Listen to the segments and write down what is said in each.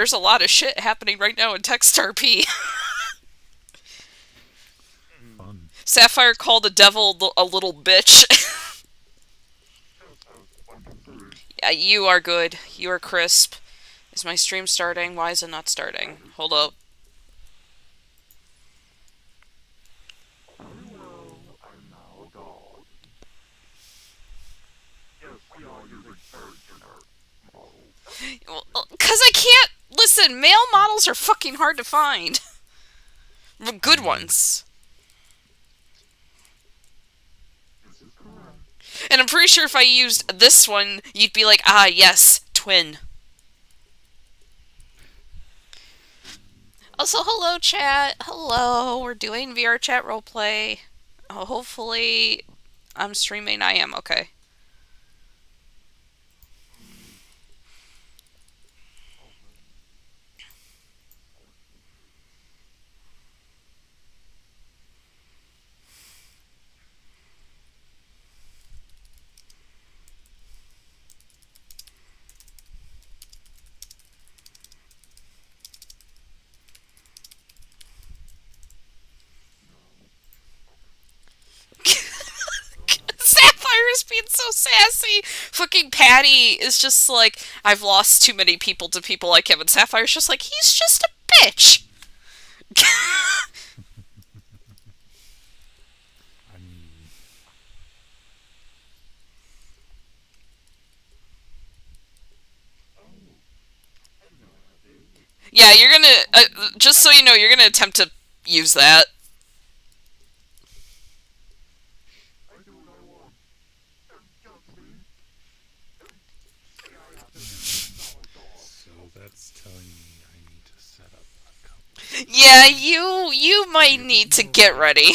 There's a lot of shit happening right now in Text RP. Fun. Sapphire called the devil a little bitch. Yeah, you are good. You are crisp. Is my stream starting? Why is it not starting? Hold up. Because I can't. Listen, male models are fucking hard to find. Good ones. And I'm pretty sure if I used this one, you'd be like, ah, yes, twin. Also, hello, chat. Hello. We're doing VRChat roleplay. Hopefully, I'm streaming. I am, okay. Sapphire is being so sassy. Fucking Patty is just like, I've lost too many people to people like him. And Sapphire's just like, he's just a bitch. I mean, Yeah, you're gonna, just so you know, you're gonna attempt to use that. so that's telling me I need to set up a couple. Yeah, you might need to get ready.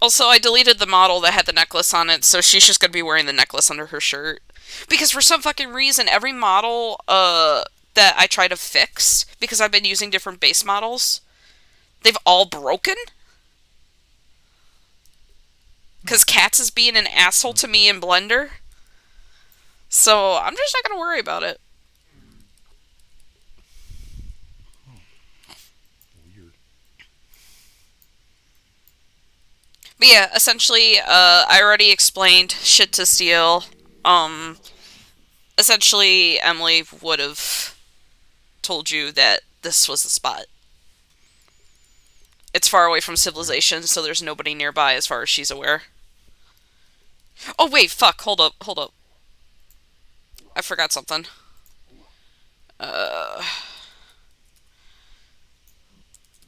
Also, I deleted the model that had the necklace on it, so she's just gonna be wearing the necklace under her shirt. Because for some fucking reason, every model, that I try to fix, because I've been using different base models, they've all broken. Because Cats is being an asshole to me Okay. in Blender. So, I'm just not gonna worry about it. Oh, weird. But yeah, essentially, I already explained shit to Steel. Um, essentially, Emily would have told you that this was the spot. It's far away from Right. civilization, so there's nobody nearby as far as she's aware. Oh wait, fuck, hold up, hold up. I forgot something. Uh,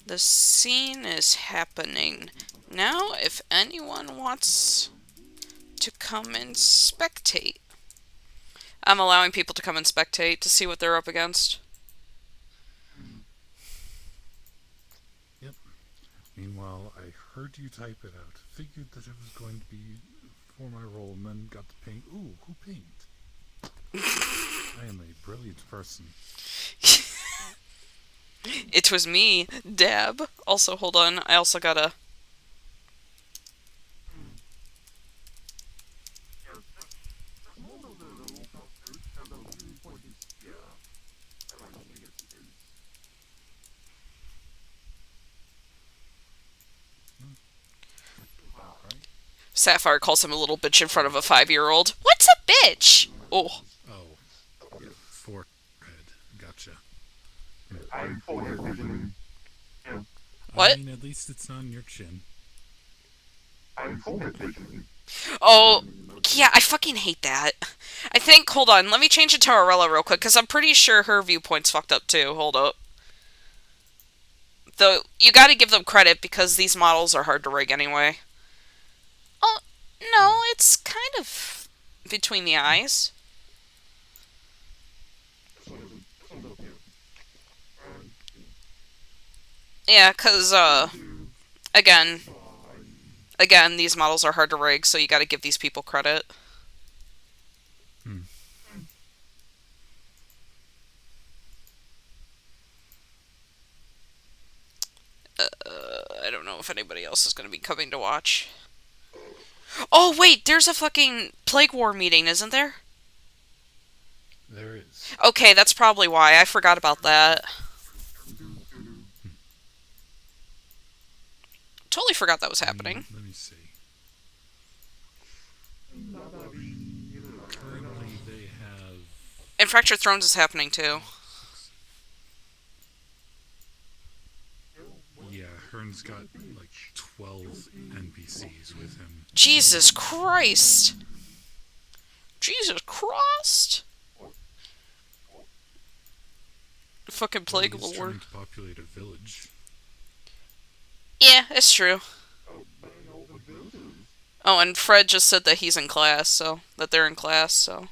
the scene is happening now. If anyone wants to come and spectate, I'm allowing people to come and spectate to see what they're up against. Yep. Meanwhile, I heard you type it out. Figured that it was going to be for my role, and then got to paint. Ooh, who paint? I am a brilliant person. It was me, Dab. Also, hold on. I also gotta. About right? Sapphire calls him a little bitch in front of a 5-year-old. What's a bitch? Oh. Oh, yeah, forehead. Gotcha. I What? mean, at least it's not on your chin. Oh. Yeah, I fucking hate that. I think. Hold on. Let me change it to Arella real quick, because I'm pretty sure her viewpoint's fucked up too. Hold up. Though, you gotta give them credit because these models are hard to rig anyway. Oh, no, it's kind of between the eyes. Yeah, because, again, these models are hard to rig, so you gotta give these people credit. Hmm. I don't know if anybody else is gonna be coming to watch. Oh, wait, there's a fucking Plague War meeting, isn't there? there is. Okay, that's probably why. I forgot about that. Totally forgot that was happening. Let me see. Currently, they have And Fractured Thrones is happening too. six. Yeah, Hearn's got like 12 NPCs with him. Jesus Christ! Jesus Christ! Fucking Well, Plague he's Lord. trying to populate a village. Yeah, it's true. Oh, and Fred just said that he's in class, so that they're in class, so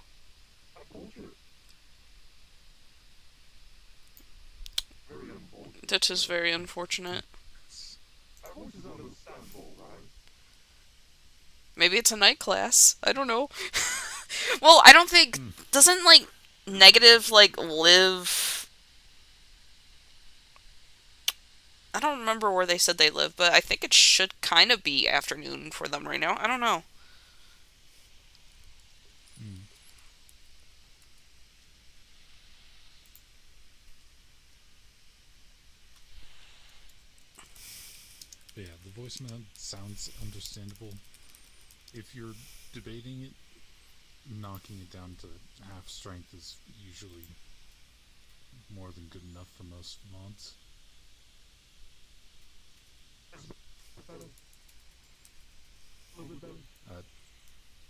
that is very unfortunate. Maybe it's a night class. I don't know. Well, I don't think Hmm. doesn't like negative like live. I don't remember where they said they live, but I think it should kind of be afternoon for them right now. I don't know. Hmm. But yeah, the voicemail sounds understandable. If you're debating it, knocking it down to half strength is usually more than good enough for most mods. Uh,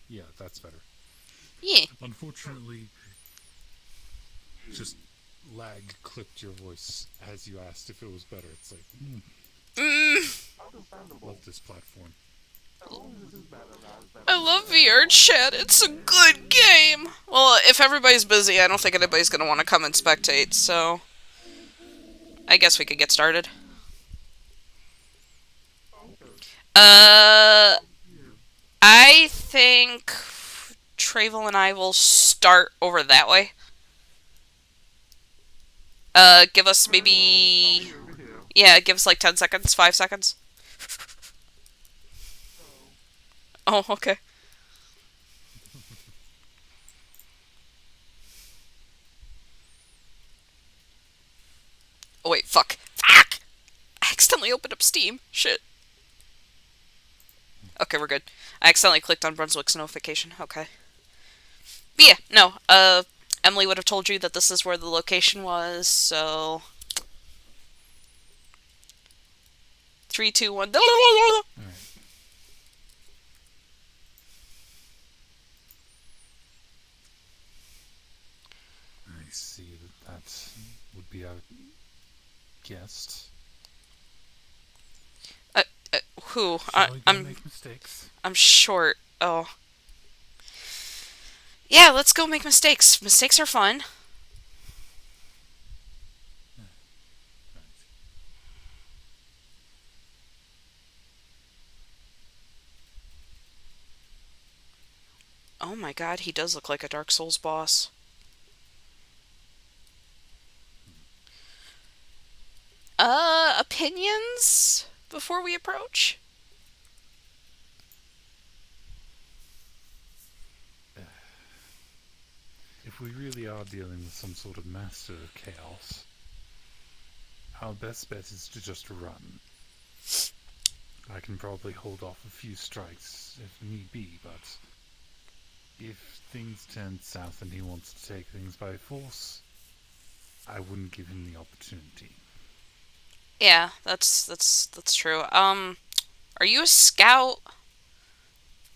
yeah, that's better. Yeah. Unfortunately, just lag clipped your voice as you asked if it was better. It's like, Mm, love this platform. I love VRChat. It's a good game. Well, if everybody's busy, I don't think anybody's gonna want to come and spectate. So I guess we could get started. Uh, I think Treyvol and I will start over that way. Give us maybe, yeah, give us like 10 seconds, 5 seconds. Oh, okay. Oh, wait, fuck. Fuck! I accidentally opened up Steam. Shit. Okay, we're good. I accidentally clicked on Brunswick's notification. Okay. But yeah, no, Emily would have told you that this is where the location was, so... 3, 2, 1... Alright, I see that would be our guest. Who? Shall we go I'm... make mistakes? I'm short. Oh. Yeah, let's go make mistakes. Mistakes are fun. Right. Oh my god, he does look like a Dark Souls boss. Opinions before we approach? If we really are dealing with some sort of master of chaos, our best bet is to just run. I can probably hold off a few strikes if need be, but if things turn south and he wants to take things by force, I wouldn't give him the opportunity. Yeah, that's true. Are you a scout?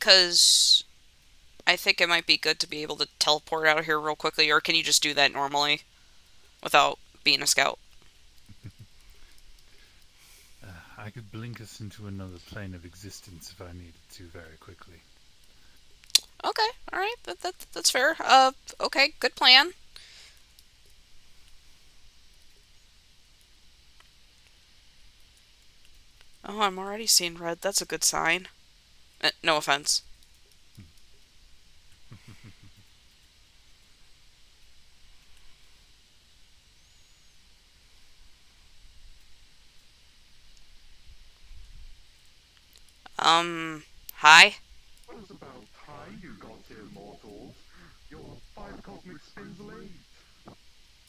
Cause I think it might be good to be able to teleport out of here real quickly, or can you just do that normally without being a scout? I could blink us into another plane of existence if I needed to very quickly. Okay, all right, that's fair. Okay, good plan. Oh, I'm already seeing red. That's a good sign. No offense. Hi.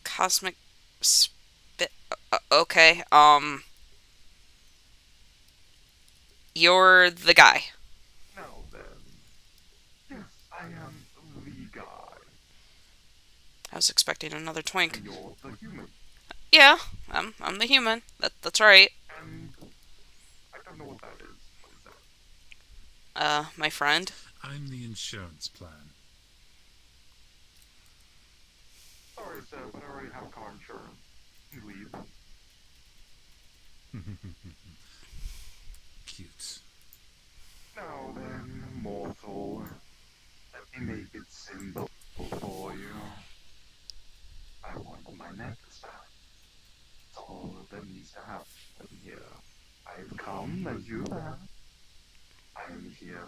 Cosmic spit. Okay. You're the guy. Now then, yes, I am the guy, I was expecting another twink. and you're the human. Yeah, I'm the human. That's right. And I don't know what that is. What is that? My friend. I'm the insurance plan. Sorry, sir, but I already have car insurance. You leave. Cute. Now then, mortal, let me make it simple for you. I want my necklace back. That's all that needs to happen here. I've come as you have. I am here.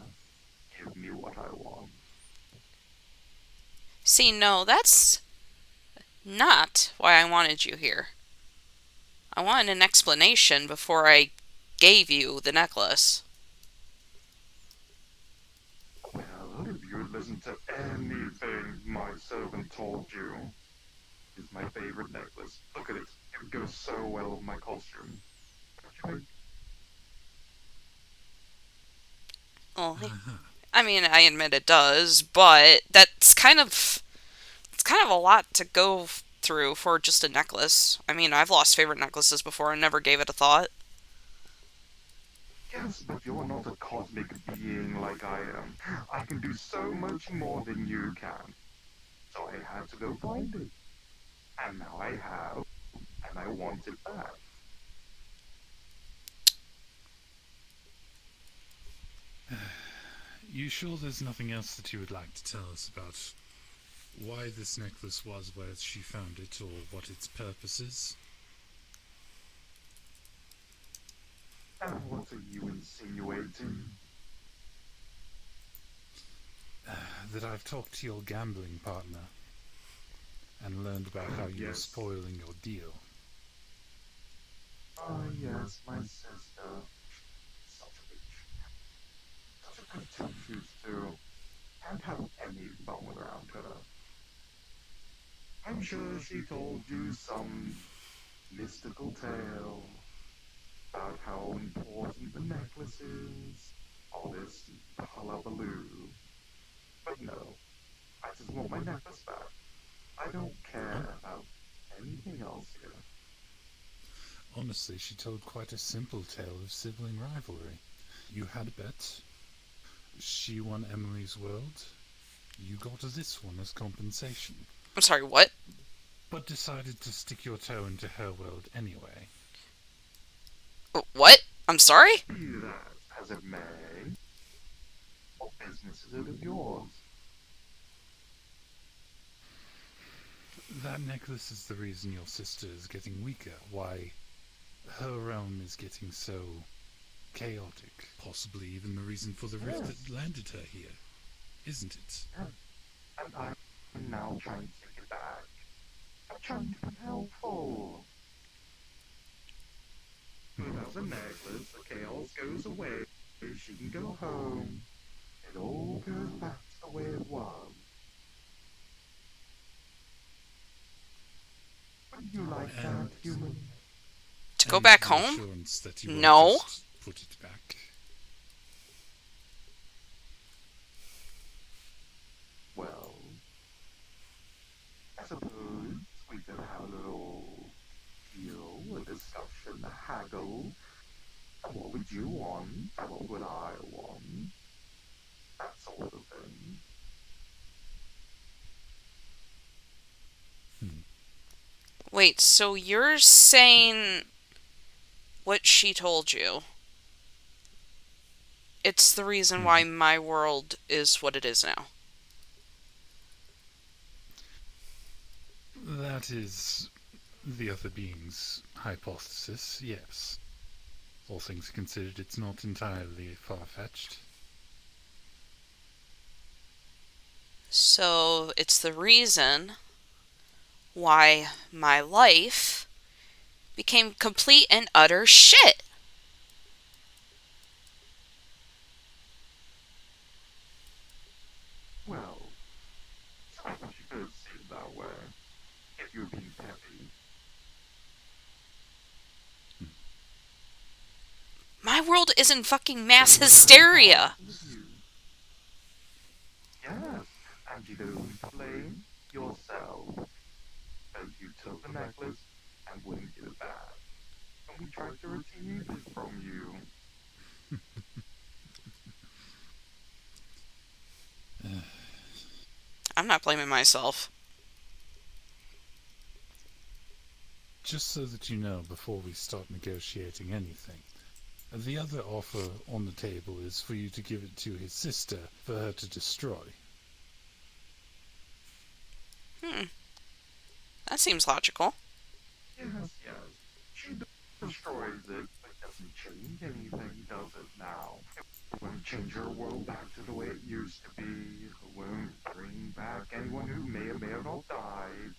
Give me what I want. See, no, that's not why I wanted you here. I wanted an explanation before I gave you the necklace. Well, if you would listen to anything my servant told you, it's my favorite necklace. Look at it. It goes so well with my costume. Don't you think? Well, Uh-huh. I mean, I admit it does, but that's kind of it's kind of a lot to go through for just a necklace. I mean, I've lost favorite necklaces before and never gave it a thought. Yes, but you're not a cosmic being like I am. I can do so much more than you can. So I had to go find it. And now I have, and I want it back. You sure there's nothing else that you would like to tell us about why this necklace was where she found it or what its purpose is? And what are you insinuating? That I've talked to your gambling partner and learned about how you were Yes. spoiling your deal. Ah, yes, my sister. Such a bitch. Such a good tooth too. Can't have any fun around her. I'm sure she told you some mystical tale about how important the necklace is, all this hullabaloo. But no, I just want my necklace back. I don't care about anything else here. Honestly, she told quite a simple tale of sibling rivalry. You had a bet. She won Emily's world. You got this one as compensation, I'm sorry, what? but decided to stick your toe into her world anyway. What? I'm sorry? Be that as it may, what business is it of yours? That necklace is the reason your sister is getting weaker, why her realm is getting so chaotic. Possibly even the reason for the rift that landed her here, isn't it? And I'm now trying to take it back. I'm trying to be helpful. Without the necklace, the chaos goes away. She can go home. It all goes back to the way it was. Would you like that, human? To go And back the home? assurance that you No. won't just put it back. Well, I suppose we could have a little deal, a discussion, a haggle. And what would you want? And what would I want? That sort of thing. Wait, so you're saying what she told you? It's the reason why my world is what it is now. That is the other being's hypothesis, yes. All things considered, it's not entirely far-fetched. So it's the reason why my life became complete and utter shit. Well, I suppose you could see it that world is in fucking mass hysteria. Yes, and you don't blame yourself. But you took the necklace and wouldn't give it back. And we tried to retrieve it from you. I'm not blaming myself. Just so that you know before we start negotiating anything, the other offer on the table is for you to give it to his sister for her to destroy. That seems logical. Yes, yes. She destroys it, but doesn't change anything, does it now? It won't change her world back to the way it used to be. It won't bring back anyone who may or may have not died.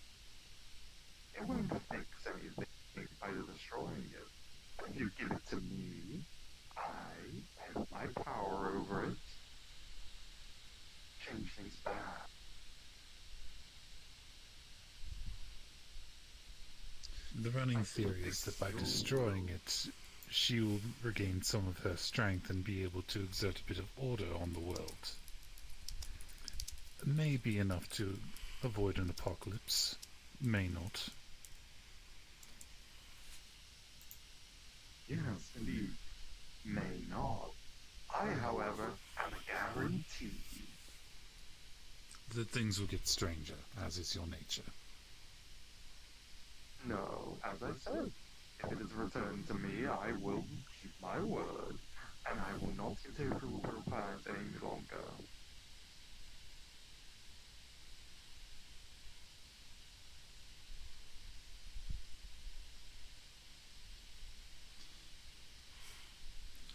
It won't fix anything by destroying it. If you give it to me, I have my power over it. Change things back. The running theory is that by destroying it, she will regain some of her strength and be able to exert a bit of order on the world. May be enough to avoid an apocalypse, may not. Yes, indeed. May not. I, however, have a guarantee. That things will get stranger, as is your nature. No, as I said, if it is returned to me, I will keep my word, and I will not continue to rule her plans any longer.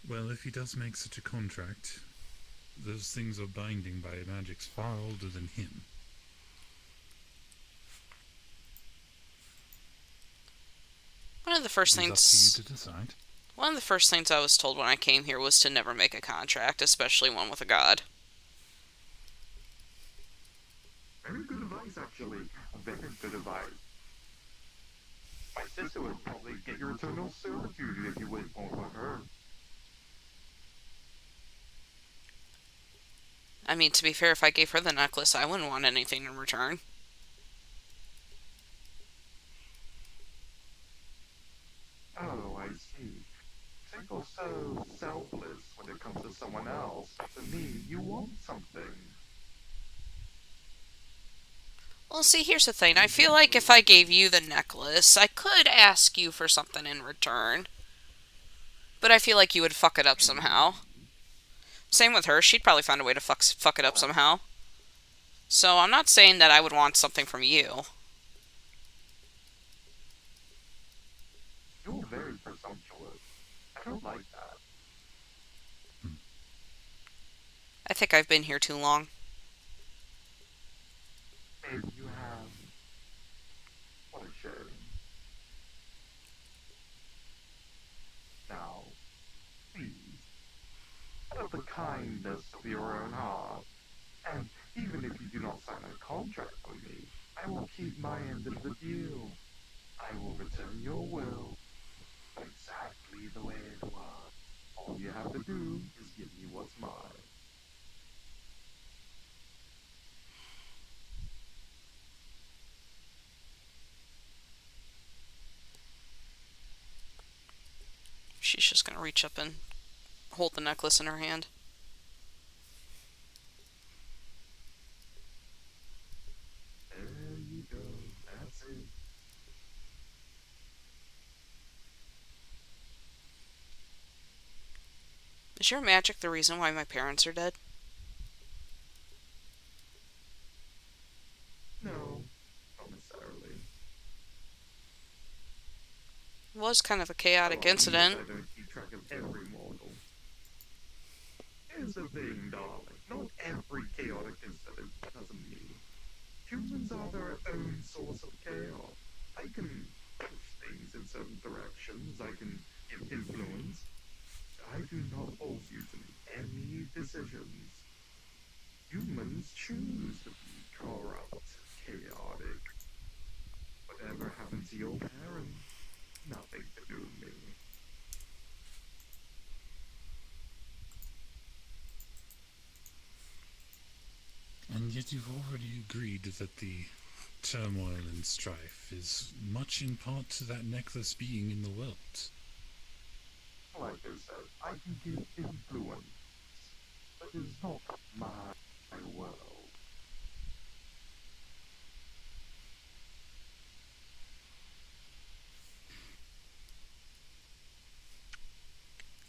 Well, if he does make such a contract, those things are binding by magics far older than him. One of the first It is things. up to you to decide. One of the first things I was told when I came here was to never make a contract, especially one with a god. Very good advice, actually. Very good advice. My sister would probably get your eternal servitude if you wait more for her. I mean, to be fair, if I gave her the necklace, I wouldn't want anything in return. Oh, I see. So you're so selfless when it comes to someone else. To me, you want something. Well, see, here's the thing. I feel like if I gave you the necklace, I could ask you for something in return. But I feel like you would fuck it up somehow. Same with her. She'd probably find a way to fuck it up somehow. So I'm not saying that I would want something from you. You're very presumptuous. I don't like that. I think I've been here too long. Maybe you have. What a shame. Now, please, out of the kindness of your own heart, and even if you do not sign a contract with me, I will keep my end of the deal. I will return your will exactly the way it was. All you have to do is give me what's mine. She's just gonna reach up and hold the necklace in her hand. There you go. That's it. Is your magic the reason why my parents are dead? No, not necessarily. It was kind of a chaotic incident. I don't keep track of every mortal. Here's the thing, darling. Not every chaotic incident doesn't mean. Humans are their own source of chaos. I can push things in certain directions. I can give influence. I do not force you to make any decisions. Humans choose to be corrupt, chaotic. Whatever happened to your parents? Nothing to do with me. yet you've already agreed that the turmoil and strife is much in part to that necklace being in the world. Like I said, I can give influence, but it's not my world.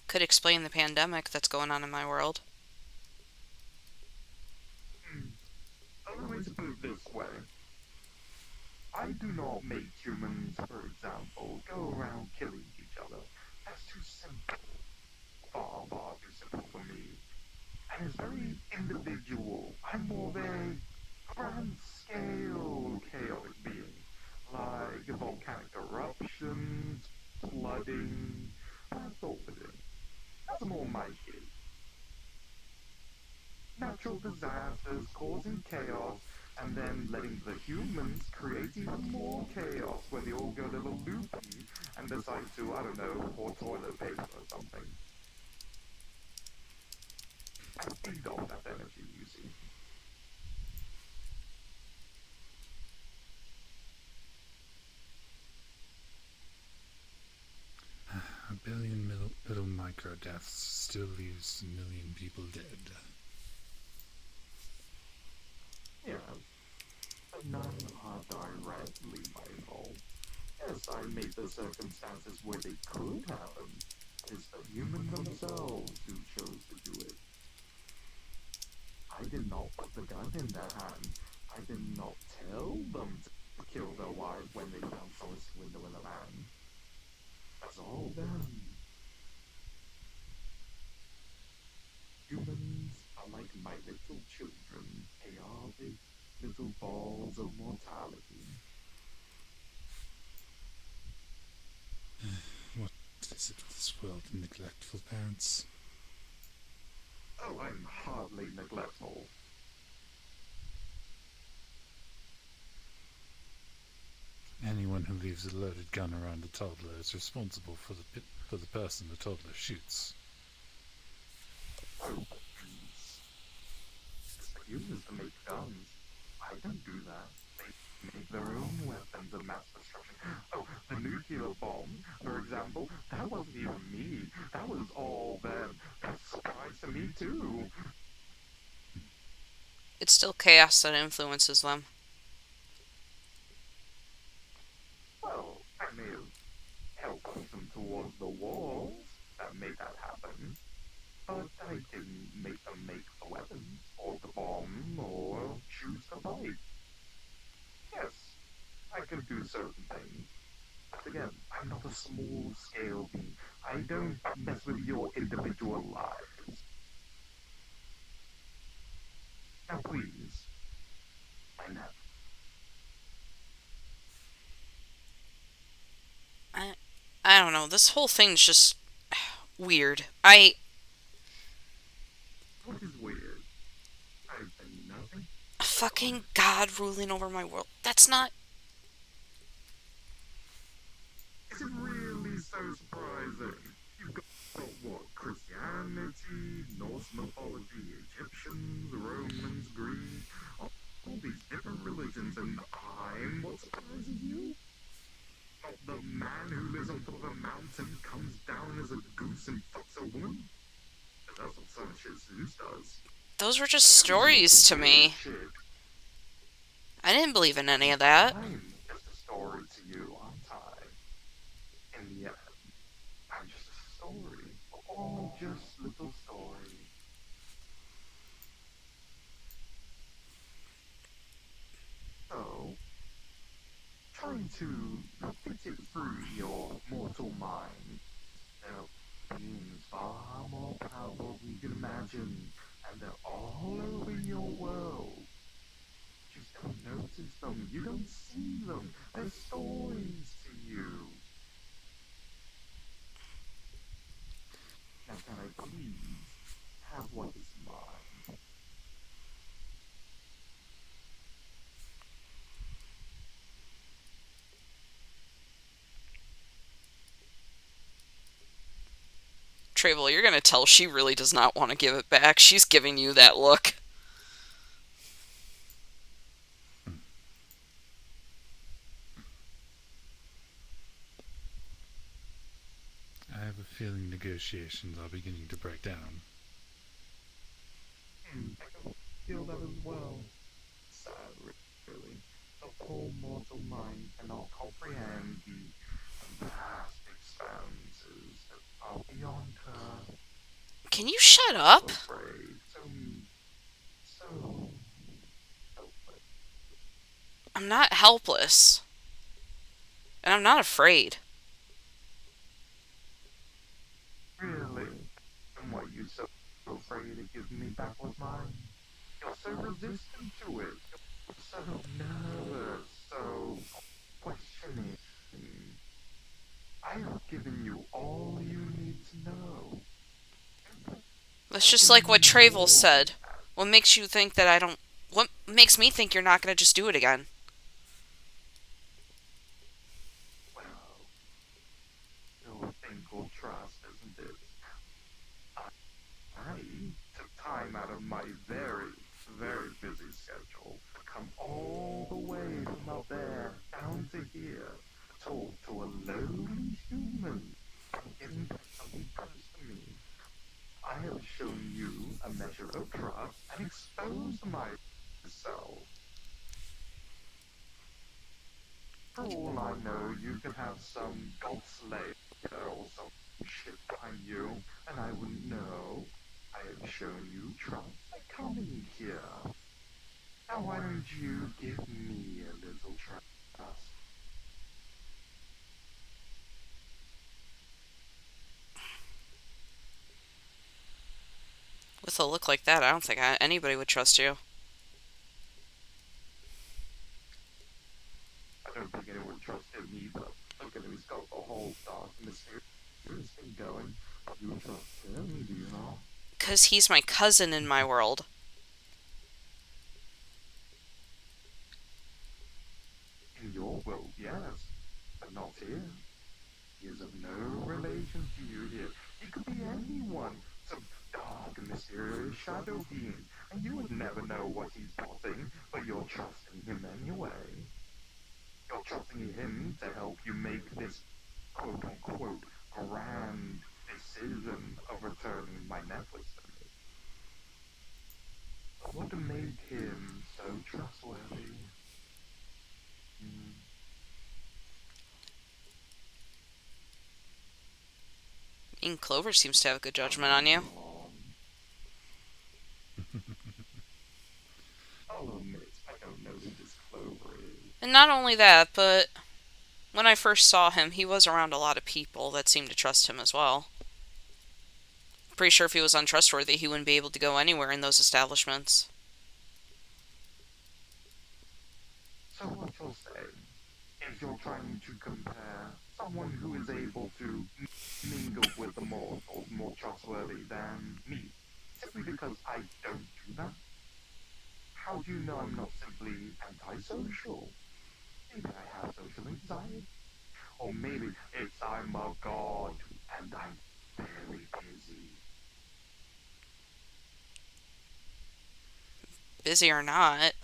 Could explain the pandemic that's going on in my world. Allow me to put it this way. I do not make humans, for example, go around killing each other. That's too simple. Far, far too simple for me. And it's very individual. I'm more of a grand scale chaotic being. Like volcanic eruptions, flooding, that sort of thing. That's more my case. Natural disasters causing chaos, and then letting the humans create even more chaos when they all go a little loopy and decide to, I don't know, pour toilet paper or something. I feed off that energy, you see. A billion little micro deaths still leaves a million people dead. Yeah, but none are directly my fault. Yes, I made the circumstances where they could happen. It's the human themselves who chose to do it. I did not put the gun in their hand. I did not tell them to kill their wife when they found someone's window in the van. That's all them. Humans are like my little children, chaotic little balls of mortality. What is it with this world and neglectful parents? Oh, I'm hardly neglectful. Anyone who leaves a loaded gun around a toddler is responsible for the person the toddler shoots. Oh, please. It's the humans that make guns. I don't do that. They make their own weapons of mass destruction. Oh, the nuclear bomb, for example, that wasn't even me. That was all them. That's a surprise to me, too. It's still chaos that influences them. Well, I may have helped push them towards the walls that made that happen, but I didn't make them make the weapons, or the bomb, or choose to fight. Yes, I can do certain things. But again, I'm not a small-scale being. I don't mess with your individual lives. Now please, my nap. I, I don't know. This whole thing's just weird. I What is weird? I've done nothing. fucking God ruling over my world. That's not. Is it really so surprising? You've got what? Christianity, Norse mythology, Egyptians, Romans, Greek, all these different religions, and I'm what surprises you? Not the man who lives on top of a mountain, comes down as a goose and fucks a woman? That's what Son of Shit Zeus does. Those were just stories to me. Shit. I didn't believe in any of that. I'm just a story to you, aren't I? In the end, I'm just a story. All just little story. So, trying to fit it through your mortal mind. There are beings far more powerful than you can imagine, and they're all over your world. You just don't notice them, you don't see them, they're stories to you. Now can I please have what is mine? Treyvol, you're gonna tell she really does not want to give it back. She's giving you that look. feeling negotiations are beginning to break down. I feel that as well. Sad, really. The poor mortal mind cannot comprehend the vast expanses that are beyond her. Can you shut up? So afraid, so meek, so helpless. I'm not helpless. And I'm not afraid. Really? And why are you so afraid to give me back what's mine? You're so resistant to it. You're so nervous, so questioning. I have given you all you need to know. That's just like what Treyvol said. What makes you think that I don't... What makes me think you're not going to just do it again? Well, still a thing called trust, isn't it? I took time out of my very, very busy schedule to come all the way from out there down to here to talk to a lowly human and getting back something precious to me. I have shown you a measure of trust and exposed myself. For all I know, you could have some god slayer or some shit behind you, and I wouldn't know. I have shown you trust by coming here. Now why don't you give me a little trust? With a look like that, I don't think anybody would trust you. I don't think anyone would trust him either. Look at him, he's got the whole dark mysterious thing going. You trust him, do you not? Because he's my cousin in my world. In your world, yes, but not here. He is of no relation to you here. He could be anyone, some dark and mysterious shadow being, and you would never know what he's plotting, but you're trusting him anyway. You're trusting him to help you make this quote-unquote grand decision of returning my necklace to me. But what made him so trustworthy? Ian Clover seems to have a good judgment on you. I'll admit, I don't know who this Clover is. And not only that, but when I first saw him, he was around a lot of people that seemed to trust him as well. Pretty sure if he was untrustworthy, he wouldn't be able to go anywhere in those establishments. So what you're saying is you're trying to compare someone who is able to mingle with the mortals more trustworthy than me, simply because I don't do that? How do you know I'm not simply antisocial? Maybe I have social anxiety. Or maybe it's I'm a god and I'm very busy. Busy or not.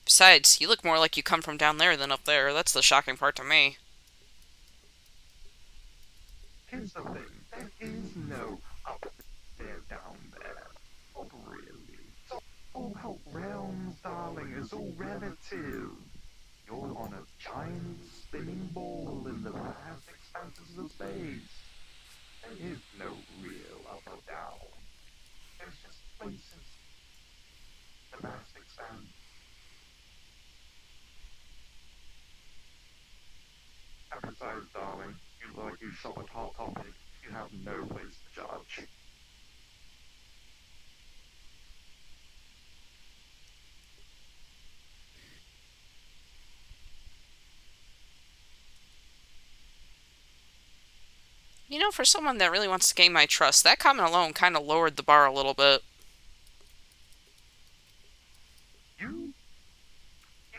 Besides, you look more like you come from down there than up there. That's the shocking part to me. Here's the thing, there is no up there, down there. Not really. It's all about realms, darling. It's all relative. You're on a giant spinning ball in the vast expanses of space. There is no real up or down. There's just places. The vast expanse. And besides, darling, you look like you shop at Hot Topic. You have no place to judge. You know, for someone that really wants to gain my trust, that comment alone kind of lowered the bar a little bit. You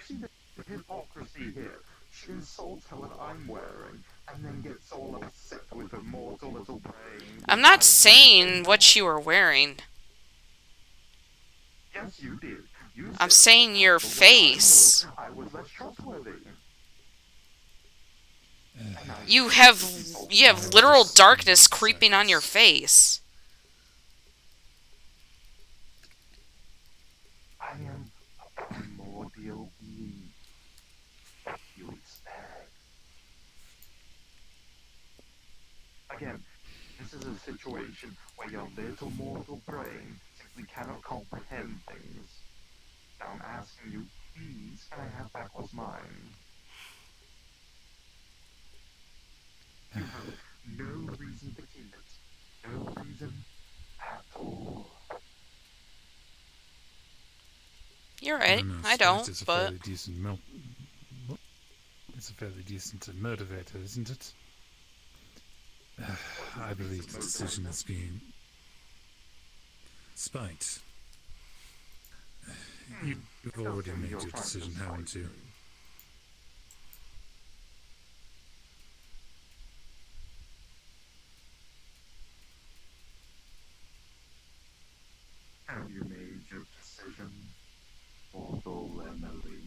see the hypocrisy here. She insults her what I'm wearing, and then gets all upset with her mortal little brain. I'm not saying what you were wearing. Yes, you did. You I'm said, saying your "The way face. I was less trustworthy." You have you have I literal always spend darkness creeping on your seconds. face. I am a primordial being. What do you expect? Again, this is a situation where your little mortal brain simply cannot comprehend things. Now I'm asking you, please, can I have back what's mine? You have no reason to keep it. No reason at all. You're I right. don't know, I spite don't, is a but... fairly decent It's a fairly decent motivator, isn't it? I believe the decision is being... Spite. You've already made your decision, haven't you? Have you made your decision, mortal Emily?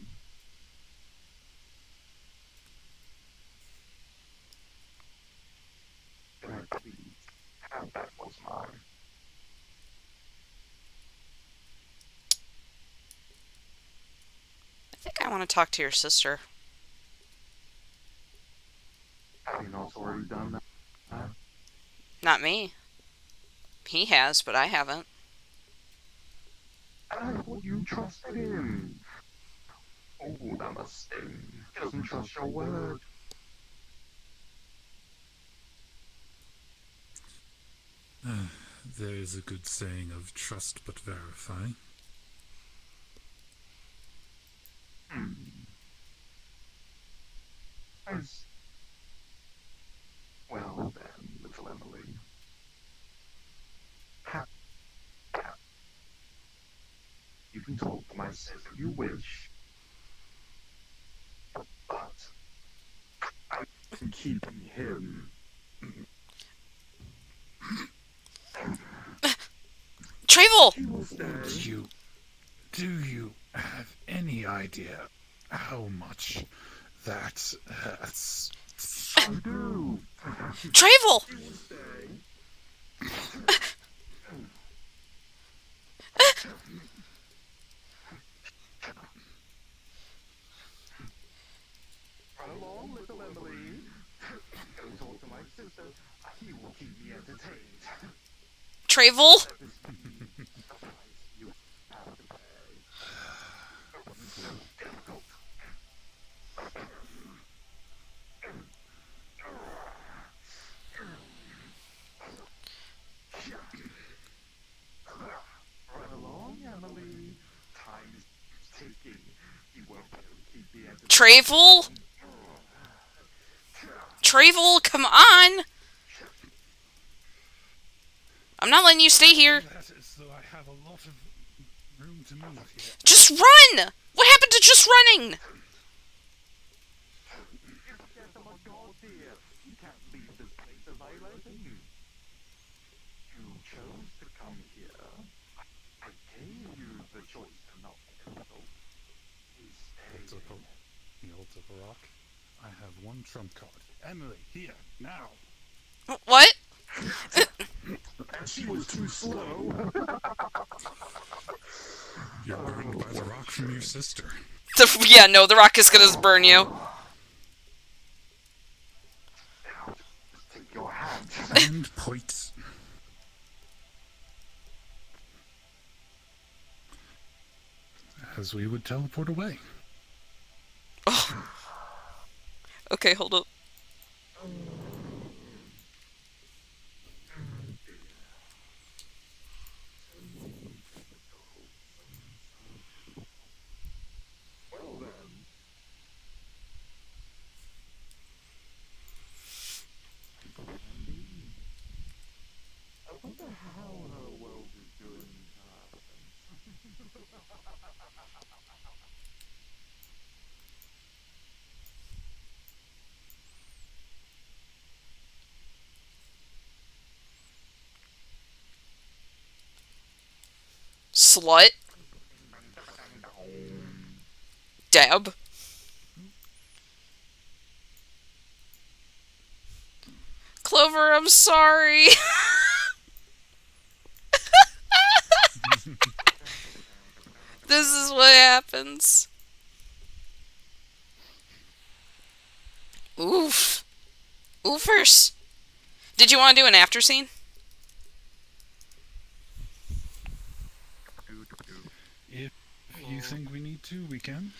Can I please have back what's mine? I think I want to talk to your sister. Have you not already done that? Not me. He has, but I haven't. And I thought you trusted him. Oh, that must sting. He doesn't trust your word. There is a good saying of trust but verify. Hmm. I see. Well then, little Emily. Ha- ha- You can talk to my sis if you wish. But I'm keeping him. Treyvol! He will stay. Do you have any idea how much that hurts? I do. Treyvol! He will stay. Run along, little Emily. Go talk to my sister. He will keep me entertained. Treyvol? That is the price you have to pay. It wasn't so difficult. Run along, Emily. Time is ticking. You won't be able to keep me entertained. Treyvol? Treyvol, come on! I'm not letting you stay here. That is though I have a lot of room to move here. Just run! What happened to just running? Yes, oh my God, dear. You can't leave this place as I let you. You chose to come here. I gave you the choice to not go. He's staying. He holds up a rock. I have one trump card. Emily, here, now. What? And she was too slow. You're burned by the rock from your sister. Yeah, no, the rock is gonna burn you. Now, just take your hand. And points. As we would teleport away. Oh. Okay, hold up. Well then. I wonder how her world is doing. Slut. Deb. Clover, I'm sorry. This is what happens. Oof. Oofers. Did you want to do an after scene? If you think we need to, we can.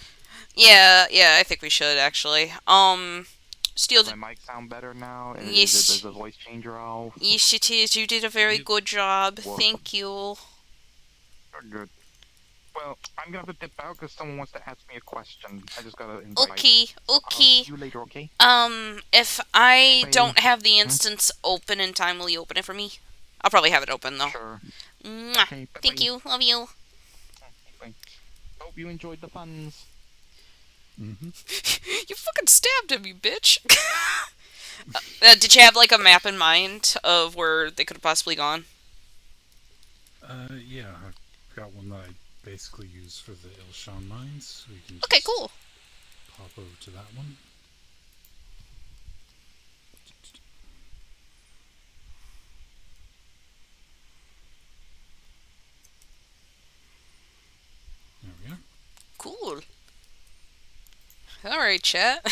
Yeah, I think we should actually. Steel. Does my mic sound better now? And Yes. Is the voice changer off? Yes, it is. You did a very good job. Thank you. Good. Well, I'm gonna have to dip out because someone wants to ask me a question. I just gotta invite. Okay. I'll see you later, okay? If I Bye. don't have the instance open in time, will you open it for me? I'll probably have it open though. Sure. Mwah. Okay, Thank bye-bye. you. Love you. Bye. Hope you enjoyed the puns. Mm-hmm. You fucking stabbed him, you bitch. Did you have like a map in mind of where they could have possibly gone? Yeah, I've got one that I basically use for the Ilshan mines. We can Okay, just cool. pop over to that one. There we are. Cool. Alright, chat.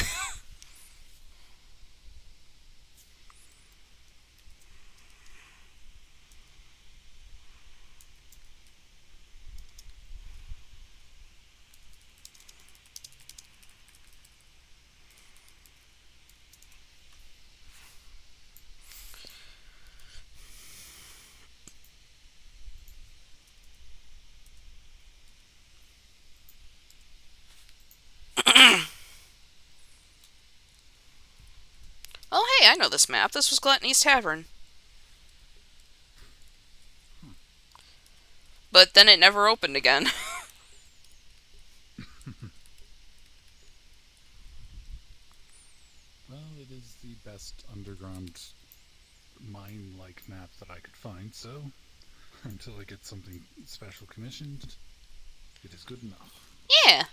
Oh, hey, I know this map. This was Gluttony's Tavern. But then it never opened again. Well, it is the best underground mine-like map that I could find, so until I get something special commissioned, it is good enough. Yeah.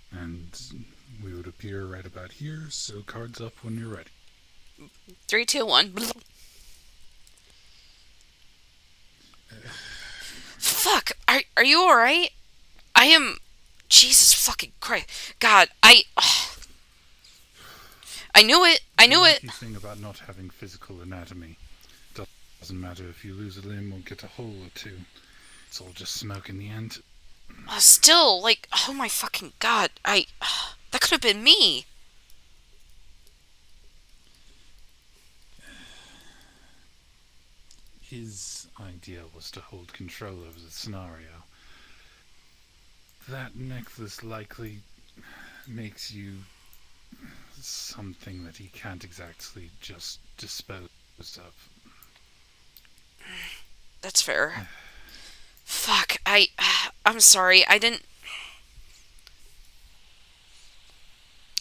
And we would appear right about here, so cards up when you're ready. 3, 2, 1. Fuck. Are you alright? I am... Jesus fucking Christ. God, I knew it. I knew it. The thing about not having physical anatomy. Doesn't matter if you lose a limb or get a hole or two. It's all just smoke in the end. Still, like, oh my fucking God. That could have been me. His idea was to hold control over the scenario. That necklace likely makes you something that he can't exactly just dispose of. That's fair. Fuck, I'm sorry. I didn't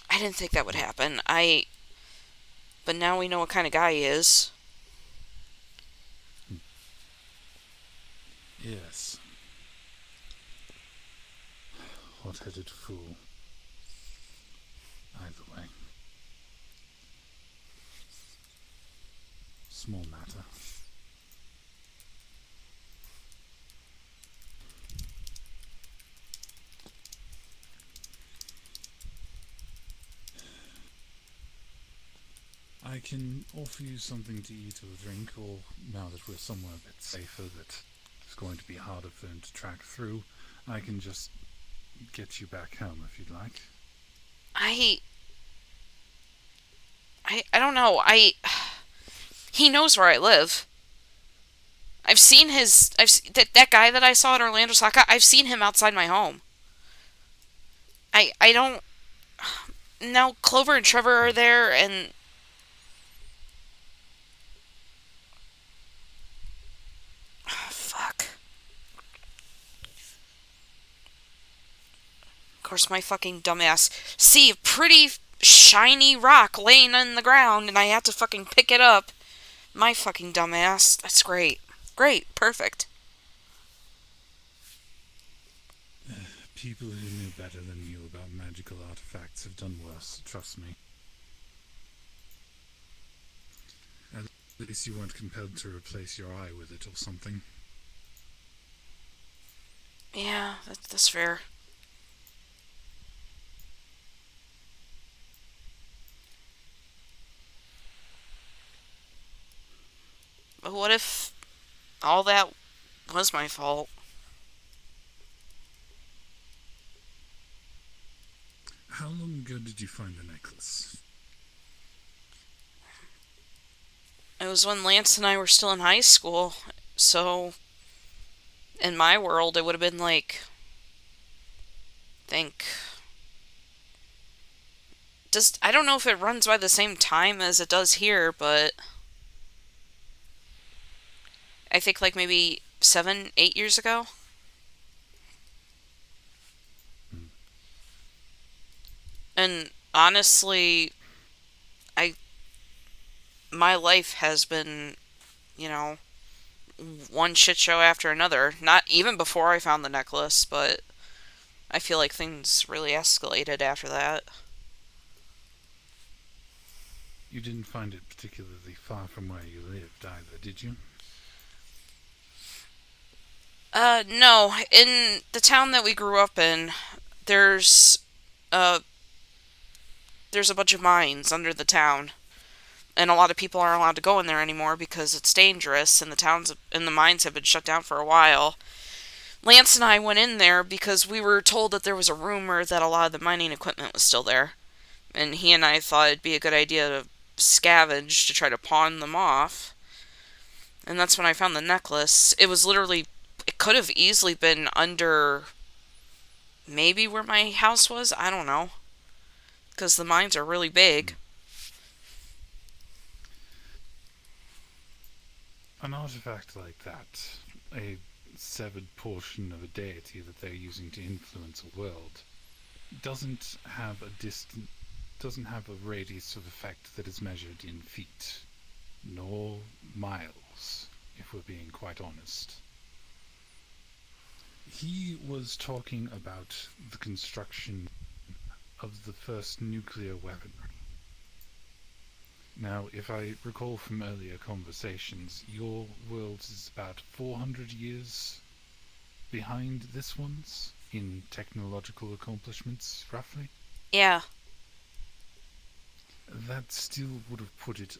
think that would happen. But now we know what kind of guy he is. Yes. Hot-headed fool. Either way. Small matter. I can offer you something to eat or drink, or now that we're somewhere a bit safer that it's going to be harder for him to track through, I can just get you back home if you'd like. I don't know. He knows where I live. I've seen that guy that I saw at Orlando Saka. I've seen him outside my home. I don't. Now Clover and Trevor are there, and fuck. Of course, my fucking dumbass see a pretty shiny rock laying on the ground, and I have to fucking pick it up. My fucking dumbass. That's great. Great. Perfect. People who knew better than you about magic magical artifacts have done worse, trust me. At least you weren't compelled to replace your eye with it or something. Yeah, that's fair. But what if all that was my fault? How long ago did you find the necklace? It was when Lance and I were still in high school, so in my world, it would have been like, think. Just I don't know if it runs by the same time as it does here, but I think like maybe 7, 8 years ago. Hmm. And honestly, I my life has been, you know, one shit show after another. Not even before I found the necklace, but I feel like things really escalated after that. You didn't find it particularly far from where you lived either, did you? No. In the town that we grew up in, there's, uh, there's a bunch of mines under the town. And a lot of people aren't allowed to go in there anymore because it's dangerous, and the towns and the mines have been shut down for a while. Lance and I went in there because we were told that there was a rumor that a lot of the mining equipment was still there. And he and I thought it'd be a good idea to scavenge to try to pawn them off. And that's when I found the necklace. It was literally, it could have easily been under maybe where my house was. I don't know. Because the mines are really big. An artifact like that, a severed portion of a deity that they're using to influence a world, doesn't have a radius of effect that is measured in feet, nor miles, if we're being quite honest. He was talking about the construction of the first nuclear weaponry. Now, if I recall from earlier conversations, your world is about 400 years behind this one's in technological accomplishments, roughly. Yeah. That still would have put it,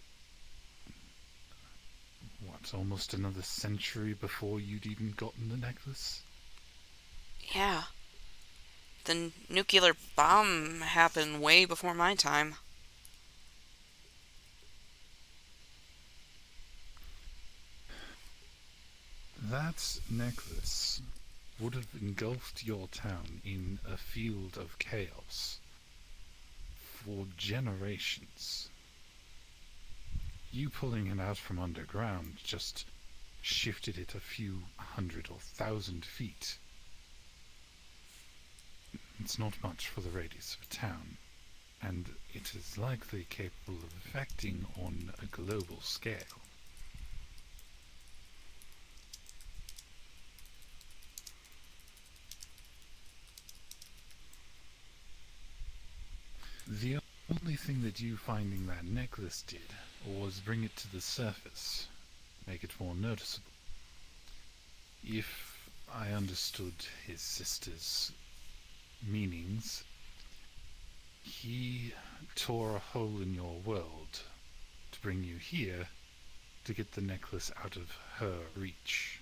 almost another century before you'd even gotten the necklace? Yeah. The nuclear bomb happened way before my time. That necklace would have engulfed your town in a field of chaos for generations. You pulling it out from underground just shifted it a few hundred or thousand feet. It's not much for the radius of a town, and it is likely capable of affecting on a global scale. The only thing that you finding that necklace did was bring it to the surface, make it more noticeable. If I understood his sister's meanings, he tore a hole in your world to bring you here to get the necklace out of her reach.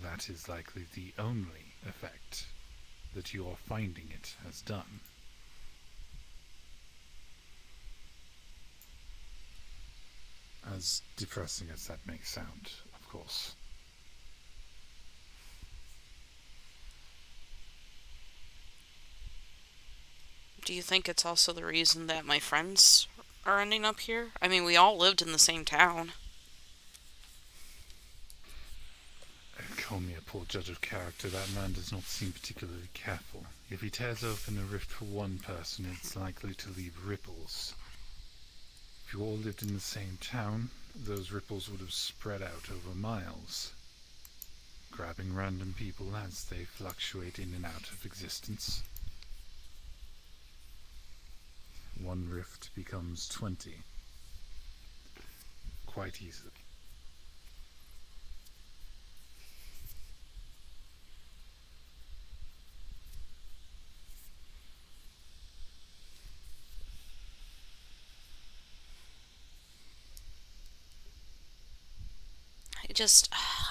That is likely the only effect that your finding it has done. As depressing as that may sound, of course. Do you think it's also the reason that my friends are ending up here? I mean, we all lived in the same town. Call me a poor judge of character, that man does not seem particularly careful. If he tears open a rift for one person, it's likely to leave ripples. If you all lived in the same town, those ripples would have spread out over miles, grabbing random people as they fluctuate in and out of existence. one rift becomes 20. Quite easily.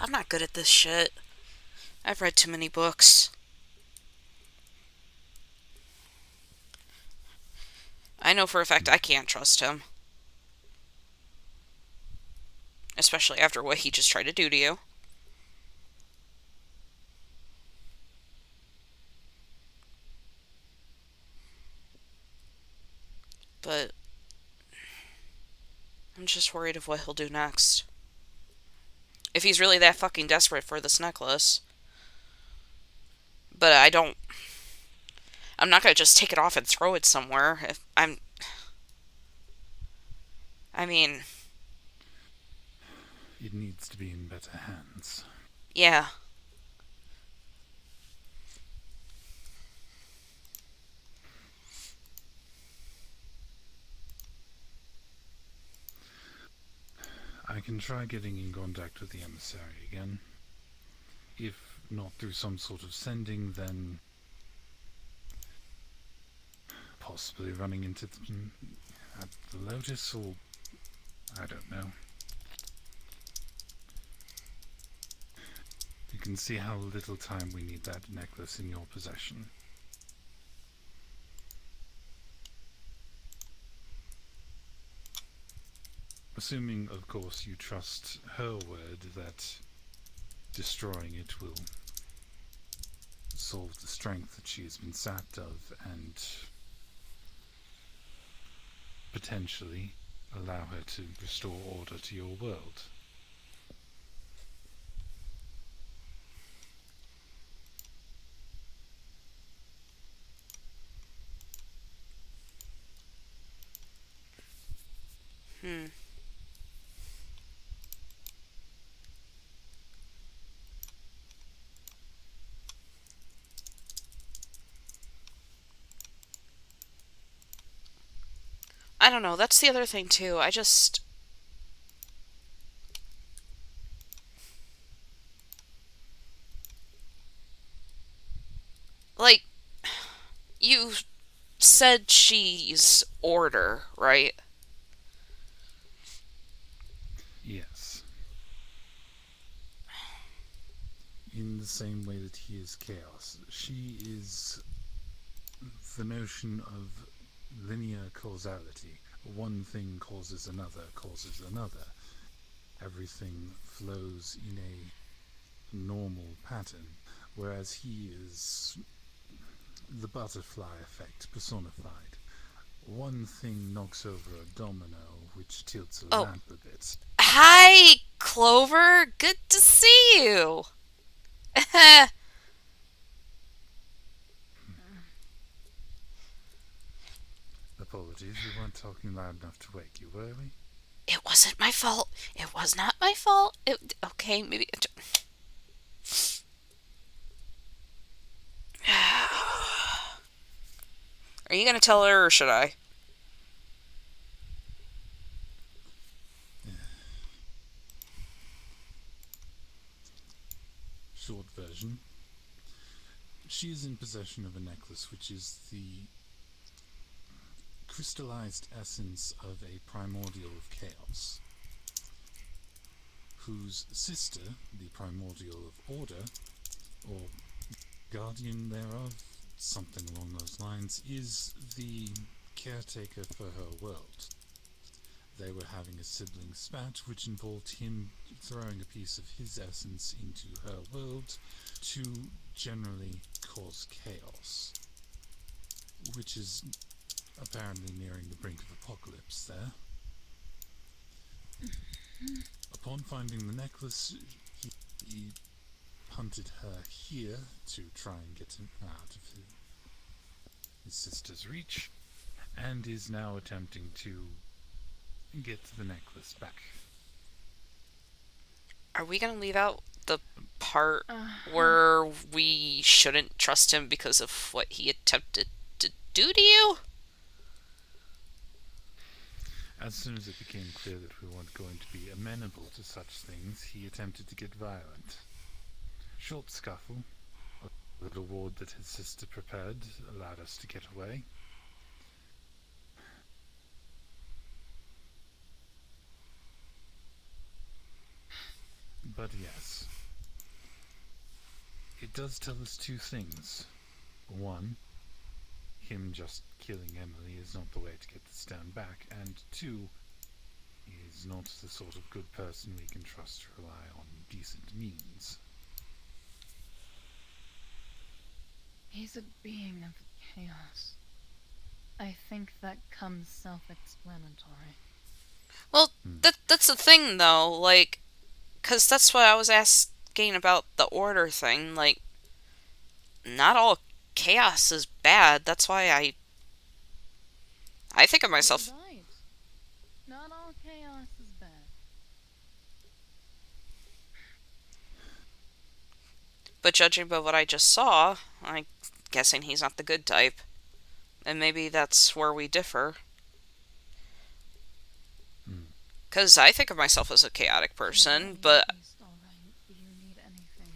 I'm not good at this shit. I've read too many books. I know for a fact I can't trust him. Especially after what he just tried to do to you. But I'm just worried of what he'll do next. If he's really that fucking desperate for this necklace. But I'm not gonna just take it off and throw it somewhere. I mean, It needs to be in better hands. yeah. I can try getting in contact with the emissary again. If not through some sort of sending, then possibly running into them at the Lotus, or I don't know. You can see how little time we need that necklace in your possession. Assuming, of course, you trust her word that destroying it will solve the strength that she has been sapped of and potentially allow her to restore order to your world. Hmm. I don't know. That's the other thing, too. Like, you said she's order, right? Yes. In the same way that he is chaos. She is the notion of linear causality. One thing causes another, causes another. Everything flows in a normal pattern, whereas he is the butterfly effect personified. One thing knocks over a domino, which tilts a Oh, lamp a bit. hi, Clover. Good to see you. Apologies, we weren't talking loud enough to wake you, were we? It wasn't my fault. It was not my fault. Okay, maybe. Are you gonna tell her or should I? Short version. She is in possession of a necklace which is the crystallized essence of a primordial of chaos, whose sister, the primordial of order, or guardian thereof, something along those lines, is the caretaker for her world. They were having a sibling spat, which involved him throwing a piece of his essence into her world to generally cause chaos, which is apparently nearing the brink of apocalypse there. Upon finding the necklace, he hunted her here to try and get him out of his sister's reach, and is now attempting to get the necklace back. Are we gonna leave out the part where we shouldn't trust him because of what he attempted to do to you? As soon as it became clear that we weren't going to be amenable to such things, he attempted to get violent. Short scuffle, a little ward that his sister prepared, allowed us to get away. But yes, it does tell us two things. One, him just killing Emily is not the way to get this down back, and two, he is not the sort of good person we can trust to rely on decent means. He's a being of chaos. I think that comes self-explanatory. Well, that's the thing, though. Like, because that's what I was asking about the order thing. Like, not all chaos is bad. That's why I think of myself. You're right. Not all chaos is bad. But judging by what I just saw, I'm guessing he's not the good type. And maybe that's where we differ. Because I think of myself as a chaotic person, but He's all right. Do you need anything?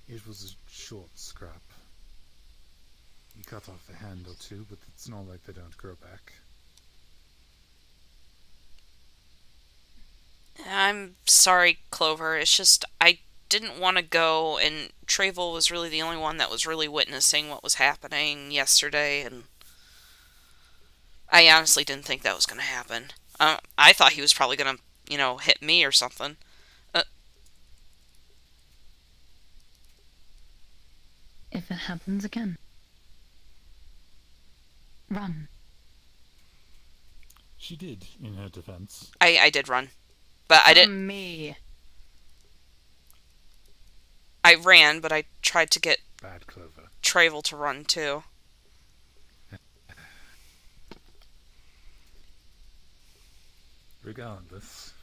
It was a short scrap. He cut off a hand or two, but it's not like they don't grow back. I'm sorry, Clover. It's just I didn't want to go, and Treyvol was really the only one that was really witnessing what was happening yesterday, and I honestly didn't think that was going to happen. I thought he was probably going to, hit me or something. If it happens again, run. She did, in her defense. I did run, but I didn't. Me. I ran, but I tried to get Bad Clover. Treyvol to run too. Regardless,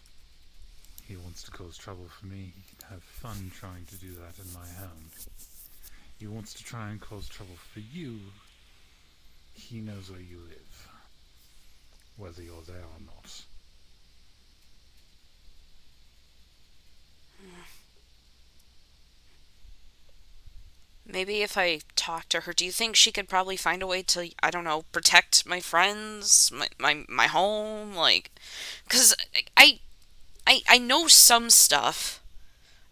he wants to cause trouble for me. He can have fun trying to do that in my home. He wants to try and cause trouble for you. He knows where you live, whether you're there or not. Maybe if I talk to her, do you think she could probably find a way to, I don't know, protect my friends, my home? Like, because I know some stuff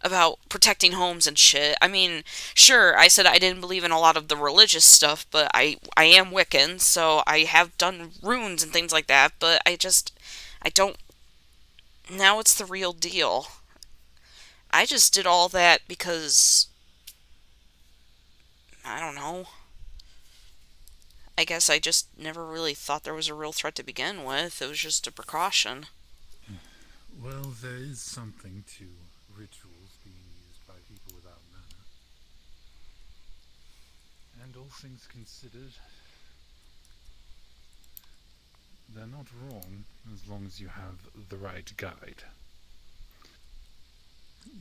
about protecting homes and shit. I mean, sure, I said I didn't believe in a lot of the religious stuff, but I am Wiccan, so I have done runes and things like that, but I don't, now it's the real deal. I just did all that because, I don't know. I guess I just never really thought there was a real threat to begin with. It was just a precaution. Well, there is something to rituals being used by people without mana. And all things considered, they're not wrong as long as you have the right guide.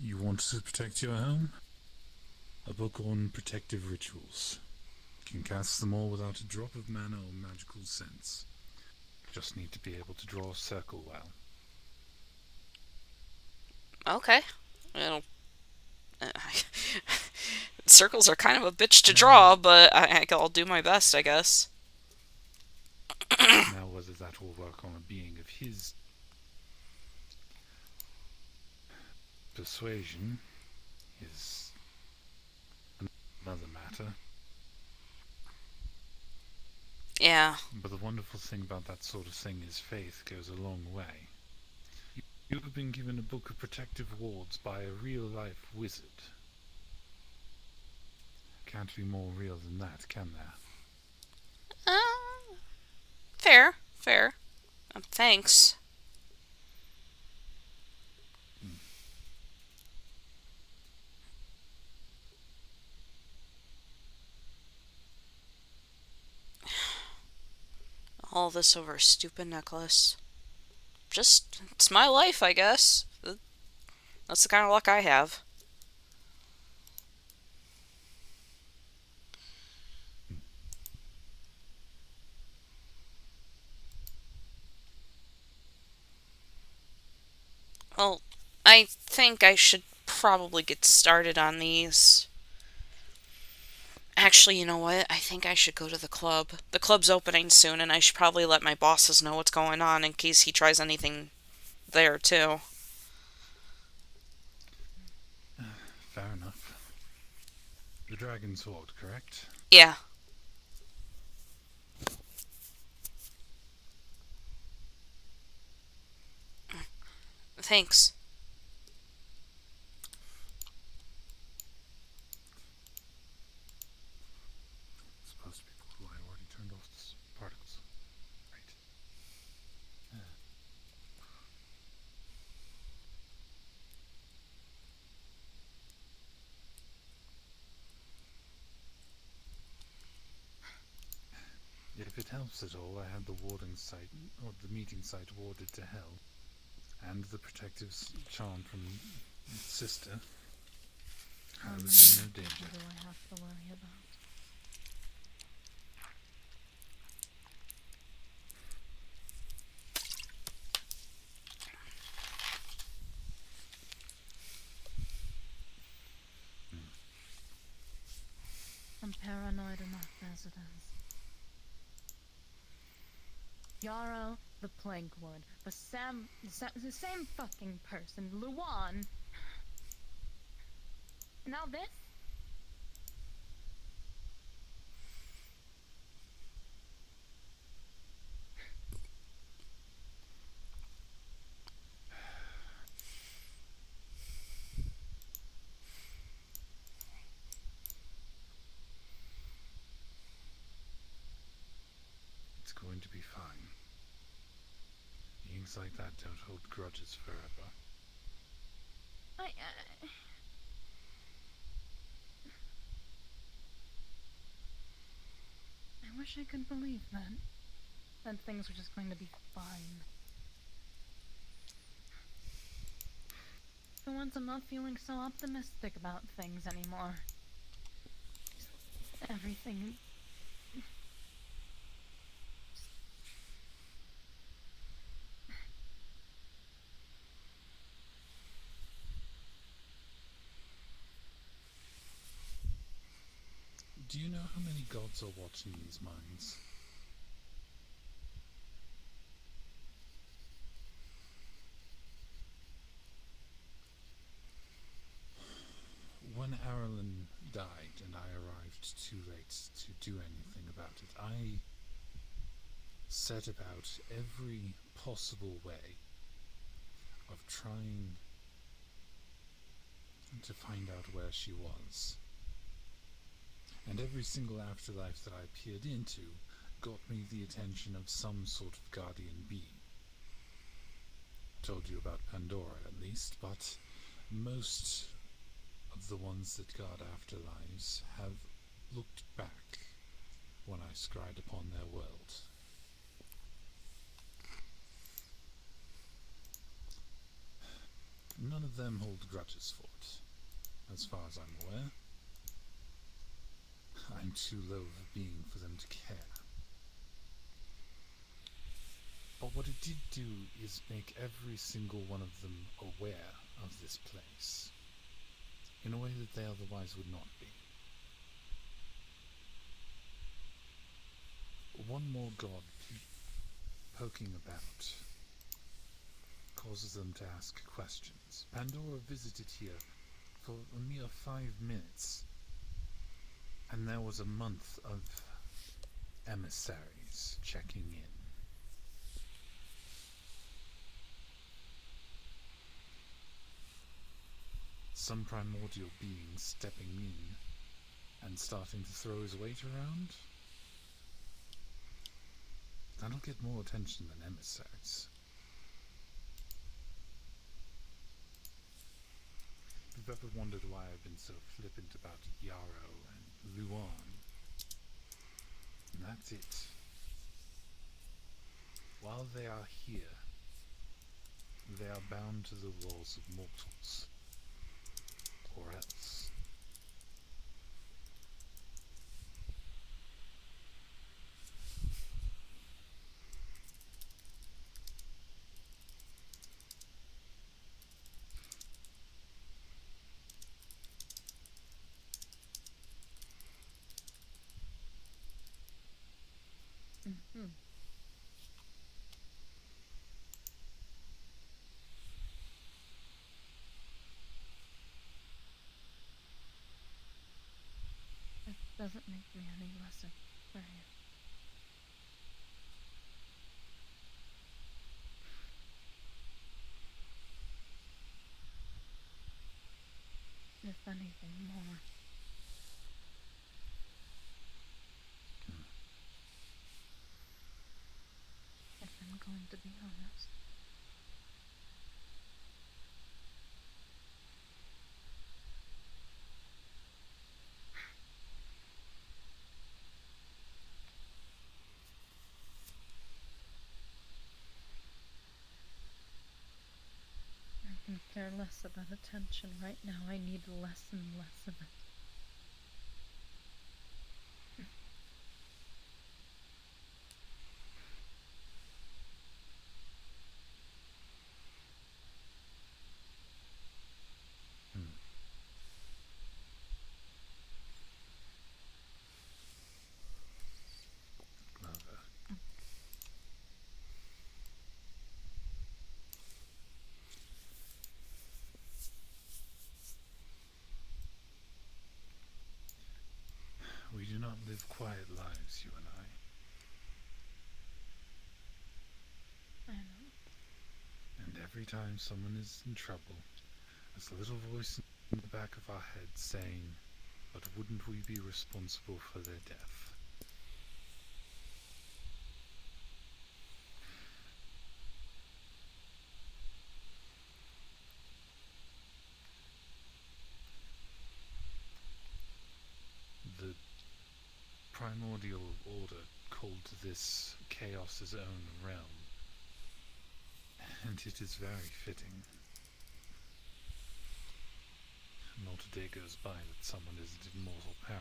You want to protect your home? A book on protective rituals. You can cast them all without a drop of mana or magical sense. Just need to be able to draw a circle well. Okay. Well, circles are kind of a bitch to draw, but I'll do my best, I guess. Now, whether that will work on a being of his persuasion is another matter. Yeah. But the wonderful thing about that sort of thing is faith goes a long way. You have been given a book of protective wards by a real-life wizard. Can't be more real than that, can there? Fair. Fair. Thanks. All this over a stupid necklace. It's my life, I guess. That's the kind of luck I have. I think I should probably get started on these. Actually, you know what? I think I should go to the club. The club's opening soon, and I should probably let my bosses know what's going on in case he tries anything there, too. Fair enough. The Dragon Sword, correct? Yeah. Thanks. It's supposed to be cool. I already turned off the particles. Right. If it helps at all, I had the warding site, or the meeting site, warded to hell, and the protective charm from Sister. How I many was in no people danger. do I have to worry about? I'm paranoid enough as it is. Yarrow, the Plankwood, the same fucking person, Luan. Now this? It's going to be fine. Beings like that don't hold grudges forever. I wish I could believe that. That things were just going to be fine. For once, I'm not feeling so optimistic about things anymore. Everything. Do you know how many gods are watching these minds? When Arlen died and I arrived too late to do anything about it, I set about every possible way of trying to find out where she was. And every single afterlife that I peered into got me the attention of some sort of guardian being. Told you about Pandora at least, but most of the ones that guard afterlives have looked back when I scried upon their world. None of them hold grudges for it, as far as I'm aware. I'm too low of a being for them to care. But what it did do is make every single one of them aware of this place, in a way that they otherwise would not be. One more god poking about causes them to ask questions. Pandora visited here for a mere 5 minutes, and there was a month of emissaries checking in. Some primordial being stepping in and starting to throw his weight around. That'll get more attention than emissaries. If you've ever wondered why I've been so flippant about Yarrow and Luan, that's it. While they are here, they are bound to the laws of mortals. Or else. doesn't make me any less afraid. If anything more. If I'm going to be honest. I can care less about attention right now. I need less and less of it. Mother. We do not live quiet lives, you and I know. And every time someone is in trouble, there's a little voice in the back of our head saying, but wouldn't we be responsible for their death? The primordial order called this chaos's own realm, and it is very fitting. Not a day goes by that someone isn't in mortal peril.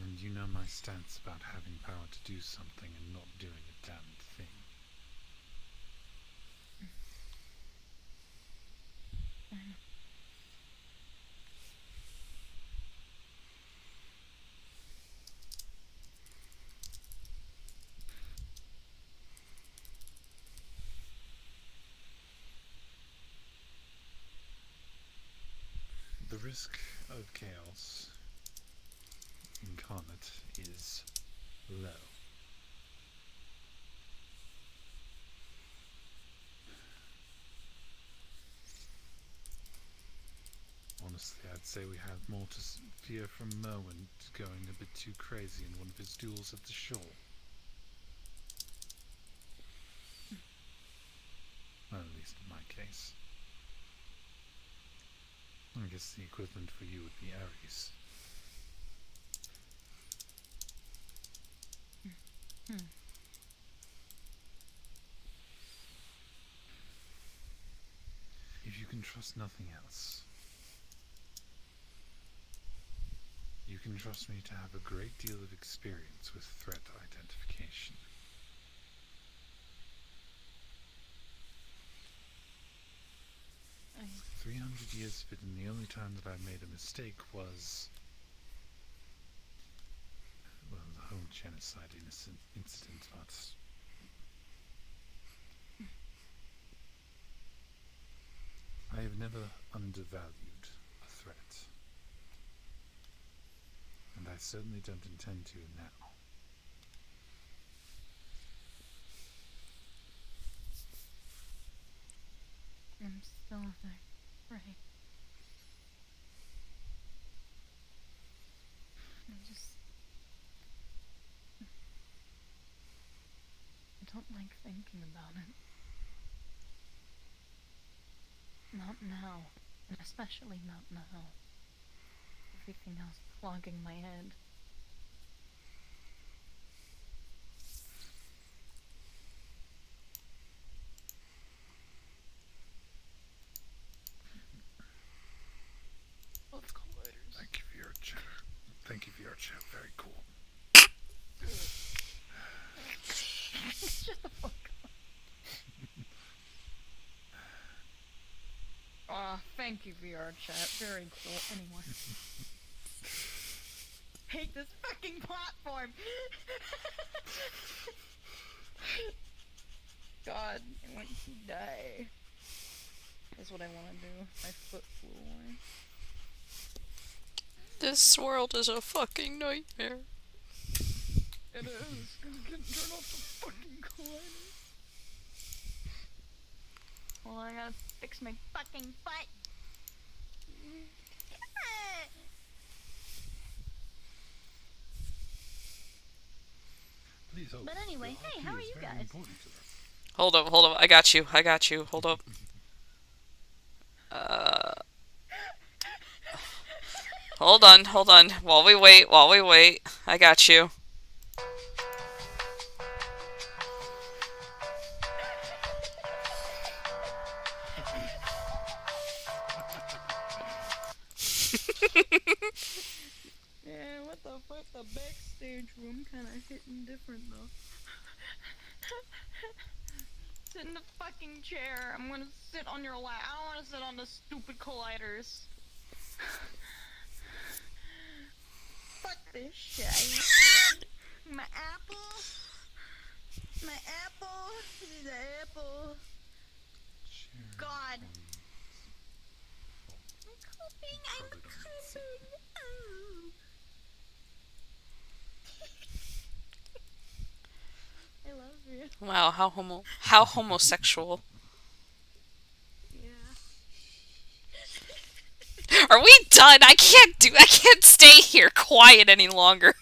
And you know my stance about having power to do something and not doing a damned thing. I know. The risk of chaos incarnate is low. Honestly, I'd say we have more to fear from Merwin going a bit too crazy in one of his duels at the shore. Well, at least in my case. I guess the equivalent for you would be Ares. If you can trust nothing else, you can trust me to have a great deal of experience with threat identification. I 300 years of it, and the only time that I made a mistake was, well, the whole genocide incident, but I have never undervalued a threat. And I certainly don't intend to now. am still afraid. I don't like thinking about it. Not now. And especially not now. Everything else clogging my head. Let's call later. Thank you for your chat. Thank you for your chat. Very cool. Shut the fuck up. Aw, thank you, VRChat. Very cool. Anyway. Hate this fucking platform! God, I want to die. I is what I want to do. My foot flew away. This world is a fucking nightmare. It is. Cause it didn't turn off the fucking collider. Well, I gotta fix my fucking butt. Please hold. But anyway, Your hey, IP how are is you very guys? important to us. Hold up. I got you. Hold up. Hold on. While we wait. I got you. Yeah, what the fuck? The backstage room kinda hitting different though. Sit in the fucking chair. I'm gonna sit on your lap. I don't wanna sit on the stupid colliders. Fuck this shit. I hate it. My apple. My apple. The apple. God. I'm coping. I'm coping. Oh. I love you. Wow, how homosexual. Yeah. Are we done? I can't stay here quiet any longer.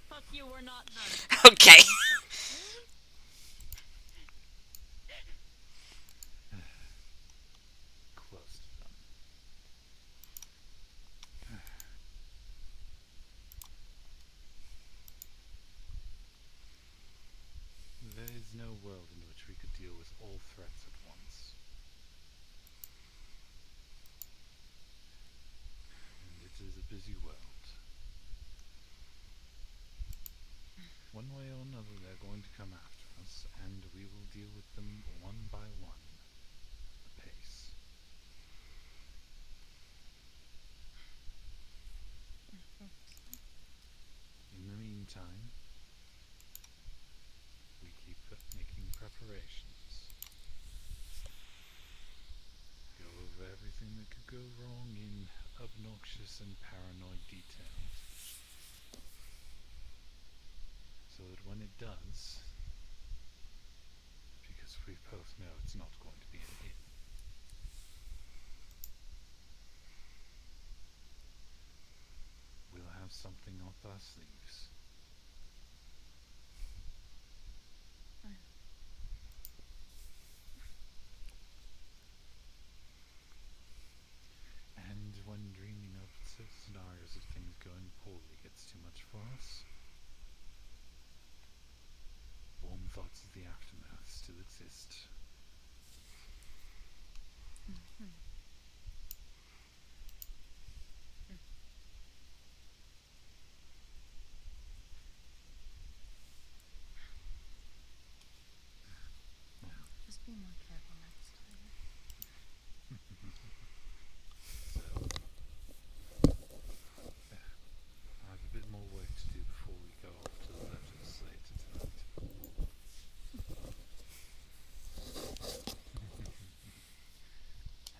Fuck you, we're not done. Okay. Close to done. There is no world in which we could deal with all threats at once. And it is a busy world. One way or another they're going to come after us, and we will deal with them one by one, apace. In the meantime, we keep making preparations. Go over everything that could go wrong in obnoxious and paranoid detail. So that when it does, because we both know it's not going to be an hit, we'll have something up our sleeves. And when dreaming of scenarios of things going poorly gets too much for us, warm thoughts of the aftermath still exist. Just be more careful next time. So, I have a bit more work to do before we go off to the legislature tonight.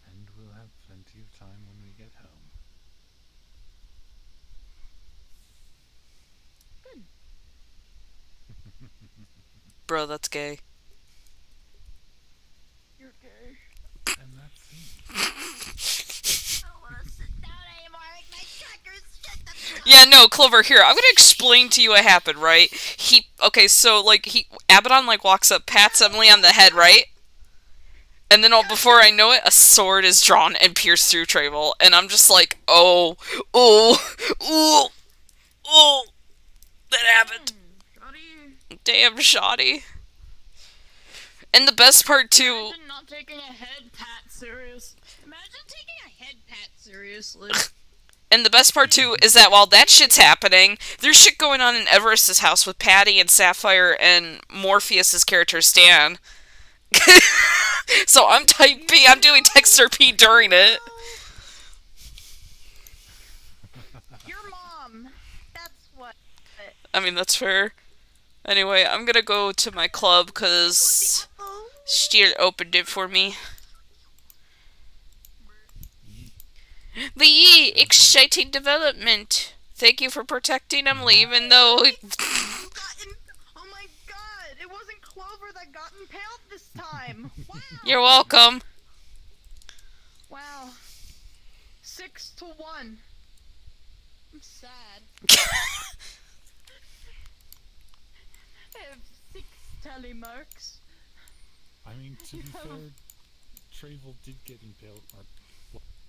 And we'll have plenty of time when we get home. Good. Bro, that's gay. You're gay. And that's it. I don't wanna sit down anymore. Like my truckers shut the fuck. Yeah, no, Clover, here, I'm gonna explain to you what happened, right? Abbadon, walks up, pats Emily on the head, right? And then before I know it, a sword is drawn and pierced through Treyvol, and I'm just like, oh, that happened. Shoddy. Damn, shoddy. And the best part, too... Imagine not taking a head pat serious. Imagine taking a head pat seriously. And the best part, too, is that while that shit's happening, there's shit going on in Everest's house with Patty and Sapphire and Morpheus's character, Stan. So I'm doing text RP during it. Your mom. That's what. I mean, that's fair. Anyway, I'm gonna go to my club, because... Still opened it for me. But yeah, exciting development. Thank you for protecting Emily, even though... Oh my god! It wasn't Clover that got impaled this time! Wow! You're welcome. Wow. 6-1. I'm sad. I have 6 telemarks. I mean, to be fair, Treyvol did get impaled.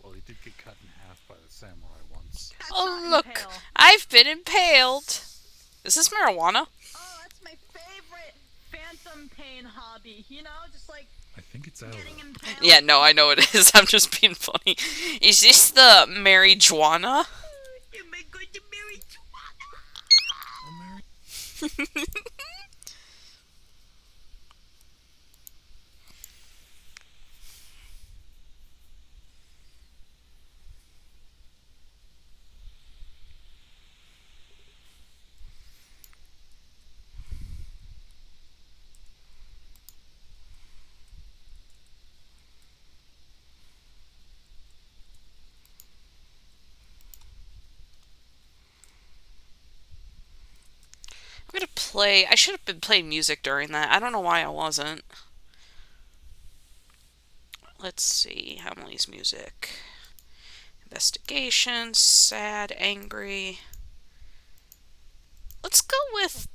Well, he did get cut in half by the samurai once. That's Oh, not look. impale. I've been impaled. Is this marijuana? Oh, that's my favorite phantom pain hobby. You know, just like I think it's out. getting impaled. Yeah, no, I know it is. I'm just being funny. Is this the marijuana? Oh my god, the marijuana! I'm gonna play... I should have been playing music during that. I don't know why I wasn't. Let's see. Emily's music. Investigation. Sad. Angry. Let's go with...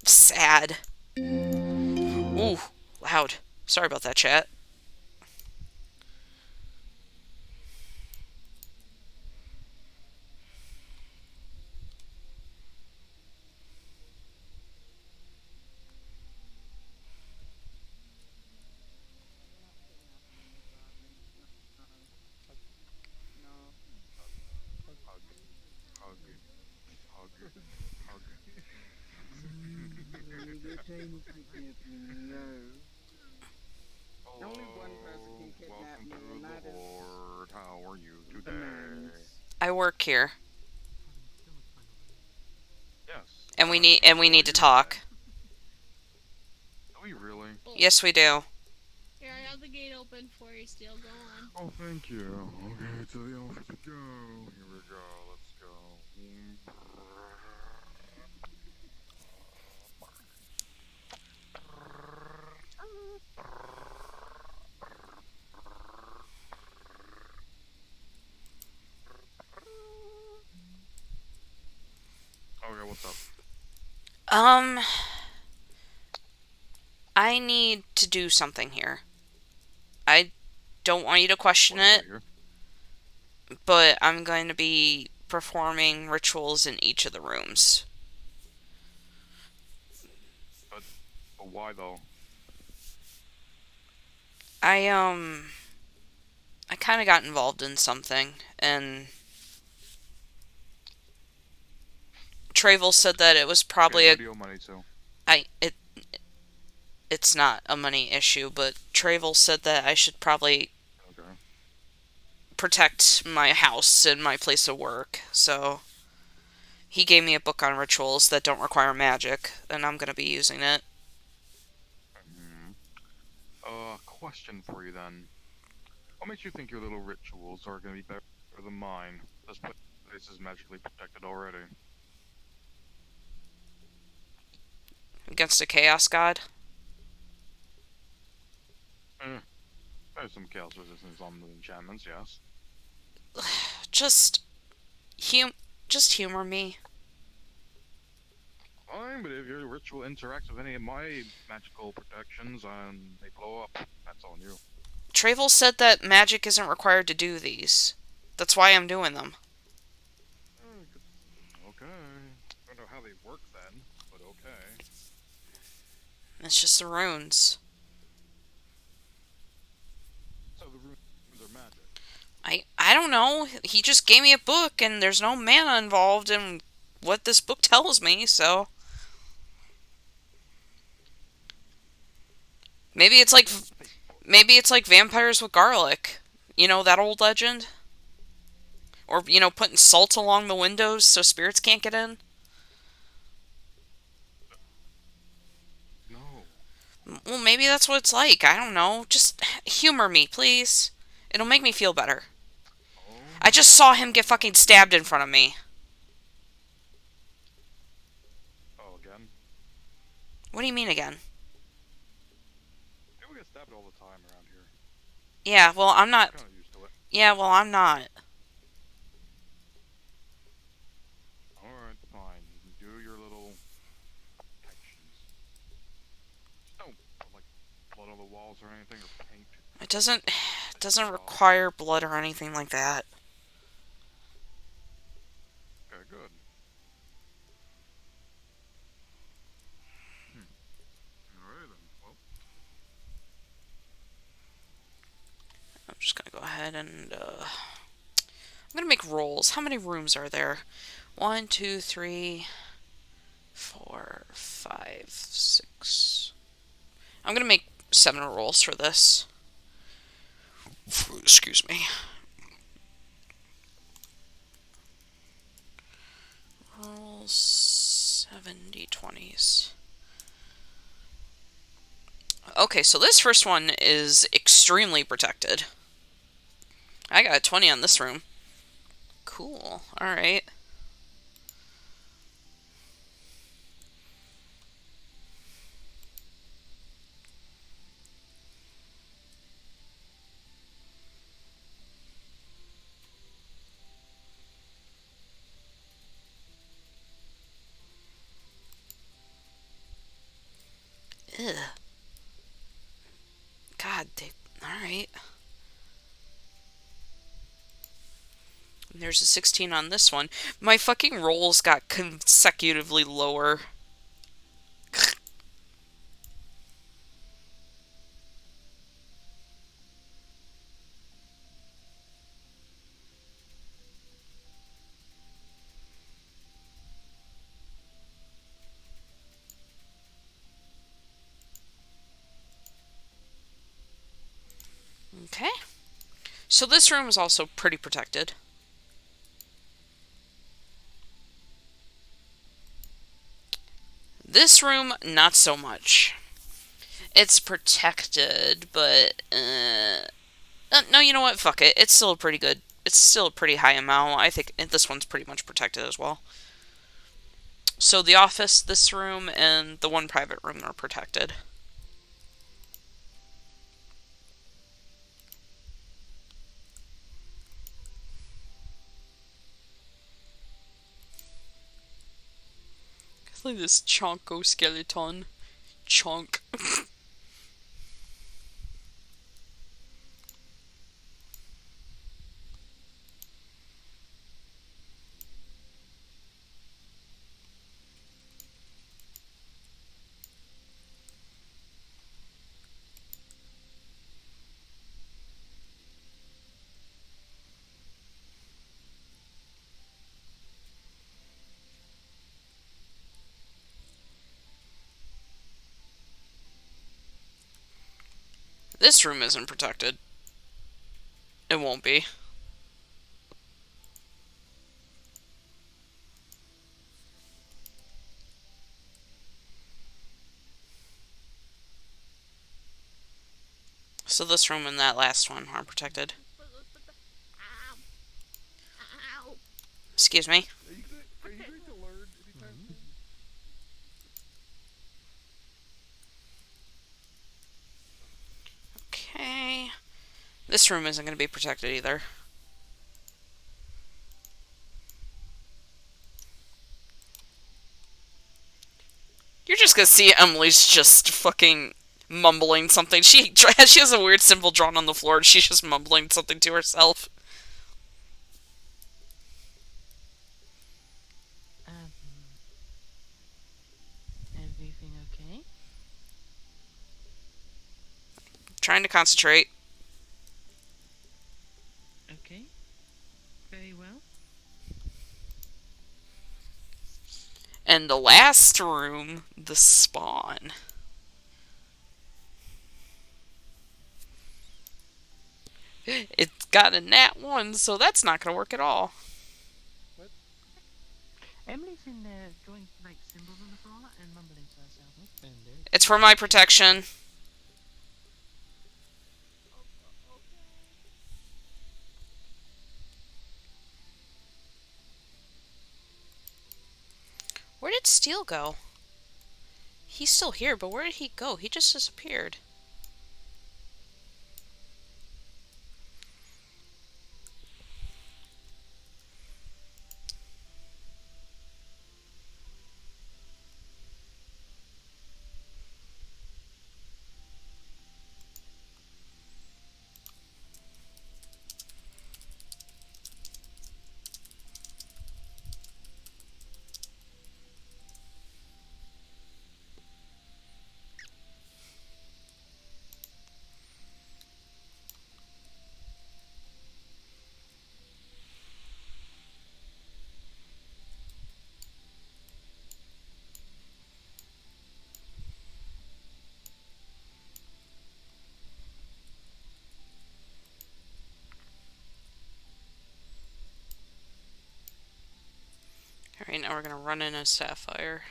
sad. Ooh. Loud. Sorry about that, chat. Only one person can kidnap me, and that is Lord, how are you the today? nuns. I work here. Yes. And we need to talk. Do we really? Yes, we do. Here, I have the gate open for you still. Go on. Oh, thank you. Okay, to the office we go. Here we go. Let's go. Okay, what's up? I need to do something here. I don't want you to question it, but I'm going to be performing rituals in each of the rooms. But why though? I kind of got involved in something, and Treyvol said that it was probably Okay, video money too. it's not a money issue, but Treyvol said that I should probably Okay. protect my house and my place of work, so he gave me a book on rituals that don't require magic, and I'm going to be using it. Question for you then. What makes you think your little rituals are going to be better than mine? This place is magically protected already. Against a chaos god? There's some chaos resistance on the enchantments, yes. Just humor me. Fine, but if your ritual interacts with any of my magical protections and they blow up, that's on you. Treyvol said that magic isn't required to do these. That's why I'm doing them. Okay. I don't know how they work then, but okay. It's just the runes. So the runes are magic. I don't know. He just gave me a book, and there's no mana involved in what this book tells me, so... Maybe it's like vampires with garlic. You know, that old legend? Or, you know, putting salt along the windows so spirits can't get in? No. Well, maybe that's what it's like. I don't know. Just humor me, please. It'll make me feel better. I just saw him get fucking stabbed in front of me. Oh, again? What do you mean again? People get stabbed all the time around here. Yeah, well, I'm not... I'm kind of used to it. Yeah, well, I'm not. Alright, fine. You can do your little actions. Just don't put, like, blood on the walls or anything, or paint. It doesn't require blood or anything like that. Okay, good. Alright then, well. I'm just gonna go ahead and, I'm gonna make rolls. How many rooms are there? 1, 2, 3, 4, 5, 6. I'm gonna make 7 rolls for this. Excuse me. Rolls 70/20s. Okay, so this first one is extremely protected. I got a 20 on this room. Cool. Alright. Ugh. God, alright. There's a 16 on this one. My fucking rolls got consecutively lower. Okay. So this room is also pretty protected. This room, not so much. It's protected, but, no, you know what? Fuck it. It's still pretty good. It's still a pretty high amount. I think this one's pretty much protected as well. So the office, this room, and the one private room are protected. It's like this chonko skeleton. Chunk. This room isn't protected. It won't be. So this room and that last one aren't protected. Excuse me. Are you going to learn anytime soon? Okay. This room isn't going to be protected either. You're just going to see Emily's just fucking mumbling something. She has a weird symbol drawn on the floor and she's just mumbling something to herself. Everything okay? Trying to concentrate. Okay. Very well. And the last room, the spawn. It's got a nat 1, so that's not going to work at all. Emily's in there drawing like symbols on the floor and mumbling to herself. It's for my protection. Steel go? He's still here, but where did he go? He just disappeared. Alright, now we're gonna run in a Sapphire.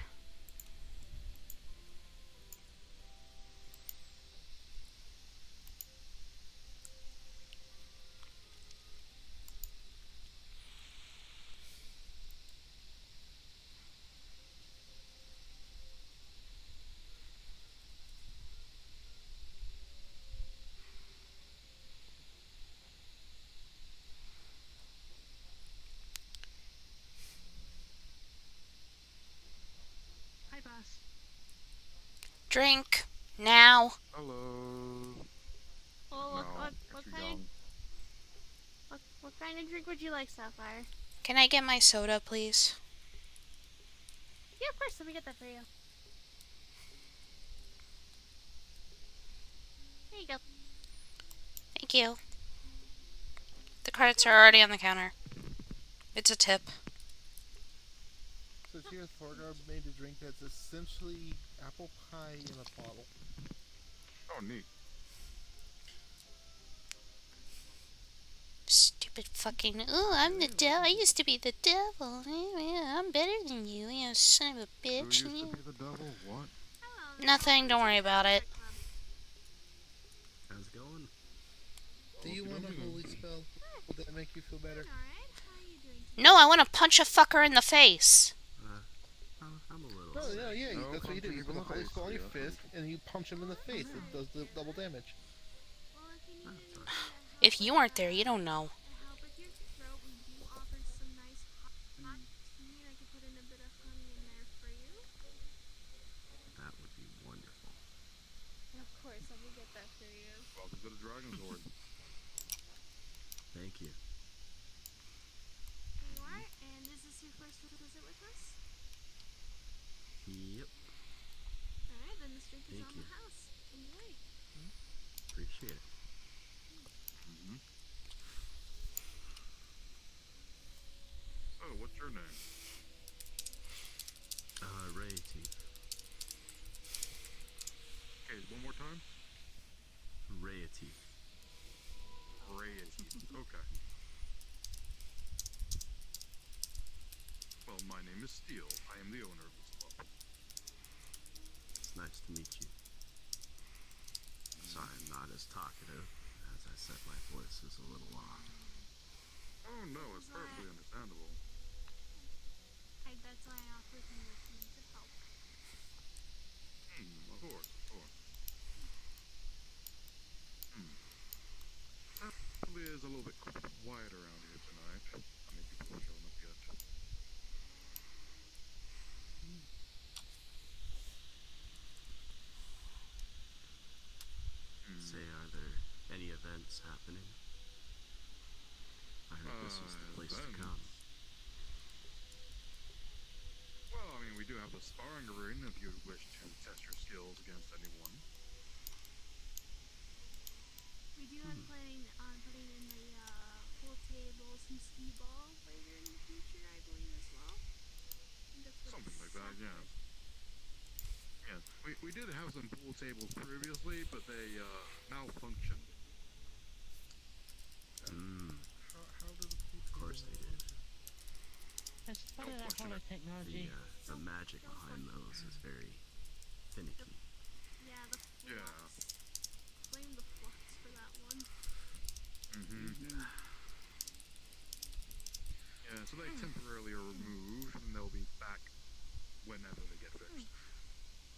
Hi, boss. Drink! Now! Hello. Well, No, what you're too kind young. what kind of drink would you like, Sapphire? Can I get my soda, please? Yeah, of course. Let me get that for you. Here you go. Thank you. The credits are already on the counter. It's a tip. So Cheers Thorgar made a drink that's essentially apple pie in a bottle. Oh, neat. Stupid fucking. Oh, I'm the devil. I used to be the devil. I'm better than you, you son of a Who bitch. used to be the devil? What? Hello. Nothing, don't worry about it. How's it going? Do you want a holy spell? Would that make you feel better? Alright. How are you doing? No, I want to punch a fucker in the face. I'm a little. Oh, yeah, No, that's what you do. You punch put a people in the holy face, spell on your yeah. fist, and you punch him in the face. It does the double damage. Well, if you need That's anything all to help If you weren't there, you don't know. help with your throat, we do offer some nice hot tea, and I can put in a bit of honey in there for you. that would be wonderful. Of course, let me get that for you. Welcome to the Dragon's Horde. Thank you. Here you are, and is this your first visit with us? Yep. Alright, then this drink is Thank on you. the house. Enjoy. Appreciate it. Mm-hmm. So, what's your name? Rarity. Okay, one more time. Rarity. Reyes. Okay. Well, my name is Steel. I am the owner of this club. It's nice to meet you. Sorry I'm not as talkative. As I said, my voice is a little off. Oh no, it's perfectly understandable. That's why I offered him the tea to help. Of course, of course. Probably is a little bit quiet around here tonight. How many people have shown up yet? Say, are there any events happening? I heard this was the place to events? come. Well, I mean, we do have the sparring arena if you wish to test your skills against anyone. We do have planning on putting in the pool tables and skee ball later in the future, I believe, as well. I think that's what Something it's like that, set yes. for. Yes, we did have some pool tables previously, but they malfunctioned. How did the Of course they did. As part of that question holo it. technology, The magic behind those is very finicky. Yeah, the flux. Yeah. Blame the flux for that one. Yeah, so they temporarily are removed, and they'll be back whenever they get fixed.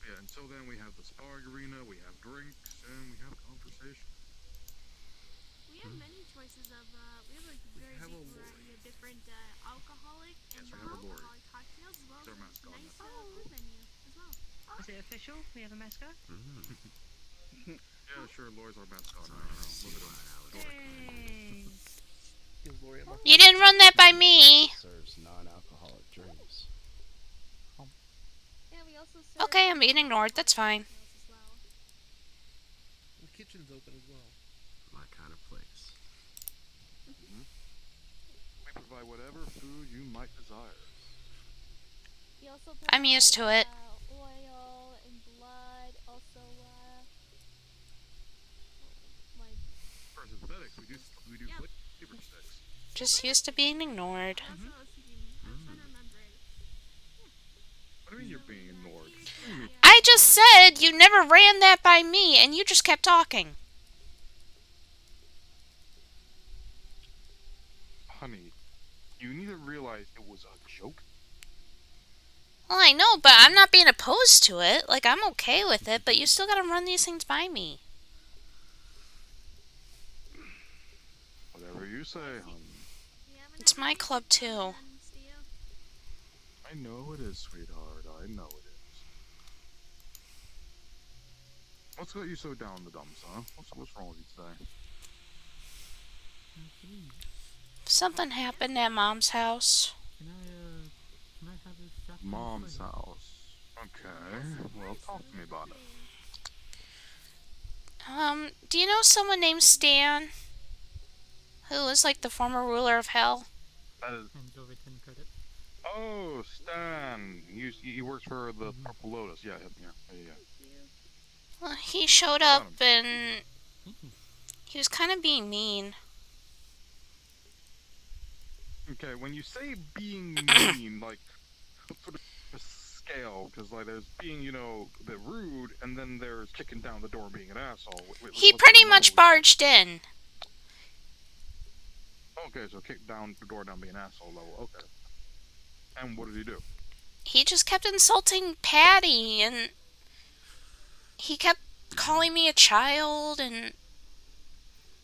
Yeah, until then we have the sparring arena, we have drinks, and we have conversation. We have many choices of, we have like a very have big a variety of different alcoholic and Yes, we have a Lori. non-alcoholic cocktails, as well as They're a mascot nice now. food menu as well. Is it official? We have a mascot? Yeah, sure, Lori's our mascot So now. I see Look at why him. I was Yay! Give Lori a muffin. You didn't run that by me. serves non-alcoholic drinks. Yeah, we also serve Okay, I'm being ignored. That's fine. cocktails as well. The kitchen's open as well. My kind of place. We provide whatever food you might desire. We also I'm used to it. Oil and blood. Also, my For synthetics, we do Yeah. flavor sticks. Just used to being ignored. I also was thinking, I was trying to remember it. What do you mean you're being ignored? What do you mean? I just said you never ran that by me, and you just kept talking. Honey, you need to realize it was a joke. Well, I know, but I'm not being opposed to it. Like, I'm okay with it, but you still gotta run these things by me. Whatever you say, honey. We have It's my club, too. I know it is, sweetheart. I know it is. What's got you so down in the dumps, huh? What's wrong with you today? Something happened at Mom's house. Can I have a shot? Mom's house. Okay. Well, talk to me about it. Do you know someone named Stan? Who was like the former ruler of hell? That is. And go return credit. Oh, Stan. He works for the Purple Lotus. Yeah. Well, he showed up and he was kind of being mean. Okay, when you say being mean, like, sort of a scale, because, like, there's being, a bit rude, and then there's kicking down the door and being an asshole. He pretty much barged in. Okay, so kick down the door down being an asshole level, okay. And what did he do? He just kept insulting Patty, and he kept calling me a child, and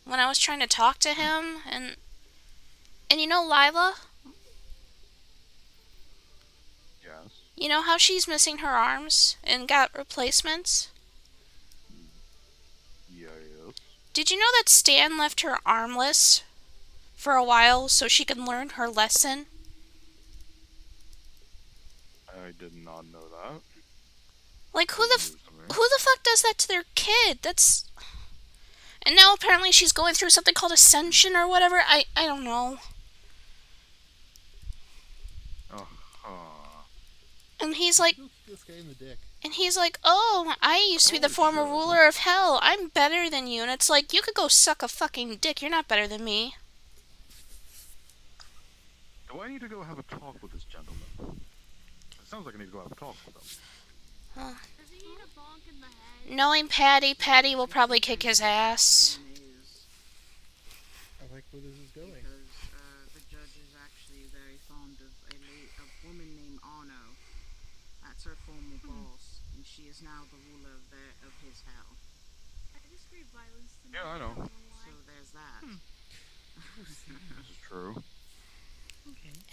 when I was trying to talk to him, and you know Lila? Yes. You know how she's missing her arms and got replacements? Yes. Did you know that Stan left her armless for a while so she could learn her lesson? I did not know that. Like, who the fuck does that to their kid? That's... And now apparently she's going through something called Ascension or whatever. I don't know. And he's like... This guy in the dick. And he's like, oh, I used to be the former ruler of hell. I'm better than you. And it's like, you could go suck a fucking dick. You're not better than me. Do I need to go have a talk with this gentleman? It sounds like I need to go have a talk with him. Does he need a bonk in the head? Knowing Patty will probably kick his ass. I like where this is going. Because the judge is actually very fond of a woman named Arno. That's her former boss, and she is now the ruler of his hell. I just crave violence to me. Yeah, I know. don't So why. there's that. This is true.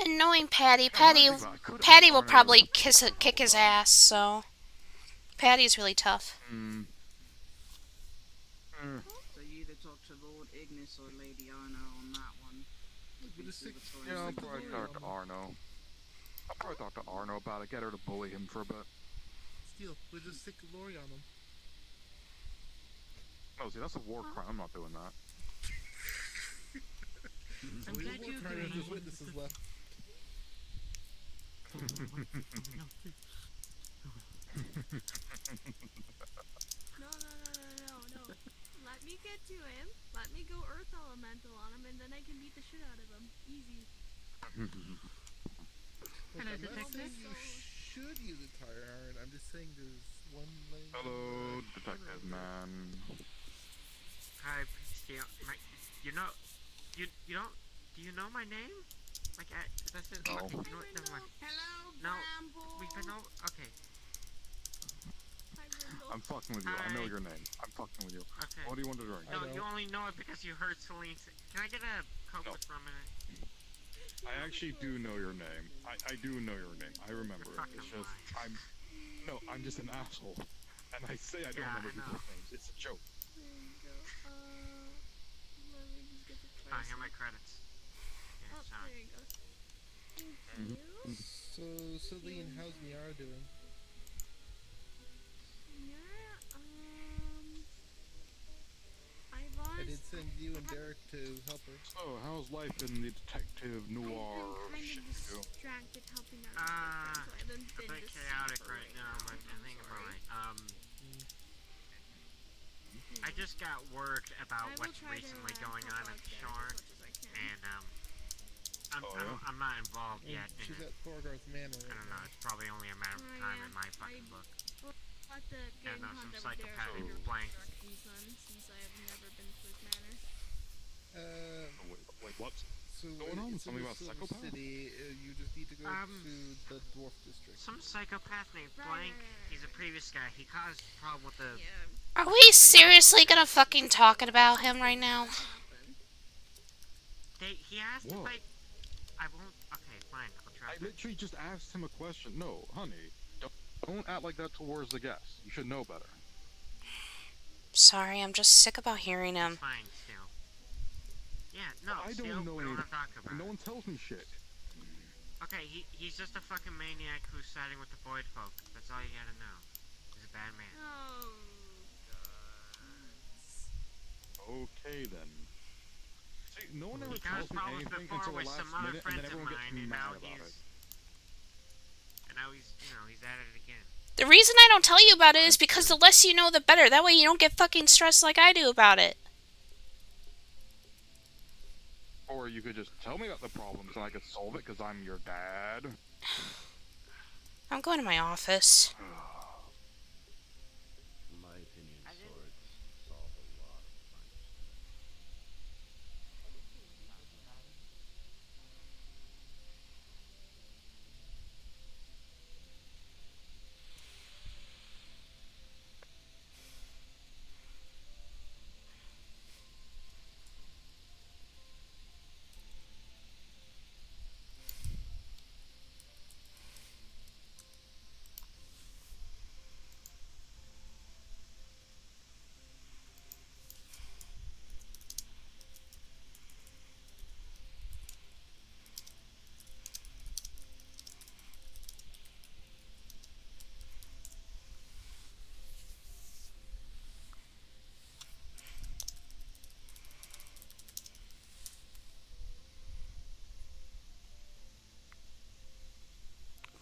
And knowing Patty will probably kick his ass, so... Patty's really tough. So you either talk to Lord Ignis or Lady Arno on that one. Yeah, I'll probably talk to Arno. I'll probably talk to Arno about it, get her to bully him for a bit. Steel, we'll just stick Lori on him. No, see, that's a war crime. I'm not doing that. I'm glad you agree. There's witnesses left. No. Let me get to him. Let me go Earth Elemental on him, and then I can beat the shit out of him. Easy. Hello, I'm not detective. saying you should use a tire iron. I'm just saying there's one lane. Hello, detective man. Hi, Steel. Do you know my name? Like, this is... No. Okay, you know what? Never mind. Hello, No, Bramble. we've been over... Okay, Hi, Brindle. I'm fucking with you. I know Hi. your name. I'm fucking with you. okay. What do you want to drink? No, I you know. only know it because you heard Celine say... Can I get a Coke No. with rum in it? I actually do know your name. I do know your name. I remember it. Fucking It's just lying. I'm just an asshole, and I say I don't Yeah, remember I know. people's names. It's a joke. There you go. Let me just get the price. Ah, here are my credits. Yeah, Oh, sorry. there you go. Thank Mhm. you. So, Celine, how's Miara doing? Yeah, I did send you and Derek to help her. So, how's life in the detective noir I've been shit kind you do? of distracted helping out my friends, so I haven't A been bit to chaotic sleep right now, but I think I'm sorry. alright. I just got word about I will what's try to, recently going help on at out the Derek shore, as much as I can. and Oh, yeah? I'm not involved And yet in she's it. at Thorgarth Manor I right don't know. now. It's probably only a matter of Oh, time yeah. in my fucking book. I'll have to Yeah, get in no, some contact with Derek psychopath and is get playing. instructions on, since I have never been to his manor. Oh, wait, what? So Going on? it's in Something the about Silver psychopath? City. You just need to go Um, to the Dwarf District. Some psychopath named Right, Blank. He's a previous guy. He caused a problem with the... Yeah. Are we seriously gonna fucking talk about him right now? He asked Whoa. if I won't... Okay, fine. I'll try. I literally just asked him a question. No, honey, don't act like that towards the guests. You should know better. Sorry, I'm just sick about hearing It's him. fine, still. Yeah, no, I still, don't know we don't anything. have to talk about No it. one tells me shit. Okay, he's just a fucking maniac who's siding with the void folk. That's all you gotta know. He's a bad man. Oh, Okay, then. See, no one ever He caused tells me problems anything before until the with last some other minute, and then friends of everyone gets mine, and mad now about it. he's at it again. The reason I don't tell you about it is because the less you know, the better. That way you don't get fucking stressed like I do about it. Or you could just tell me about the problems and I could solve it because I'm your dad. I'm going to my office. In my opinion, swords solve a lot of fights.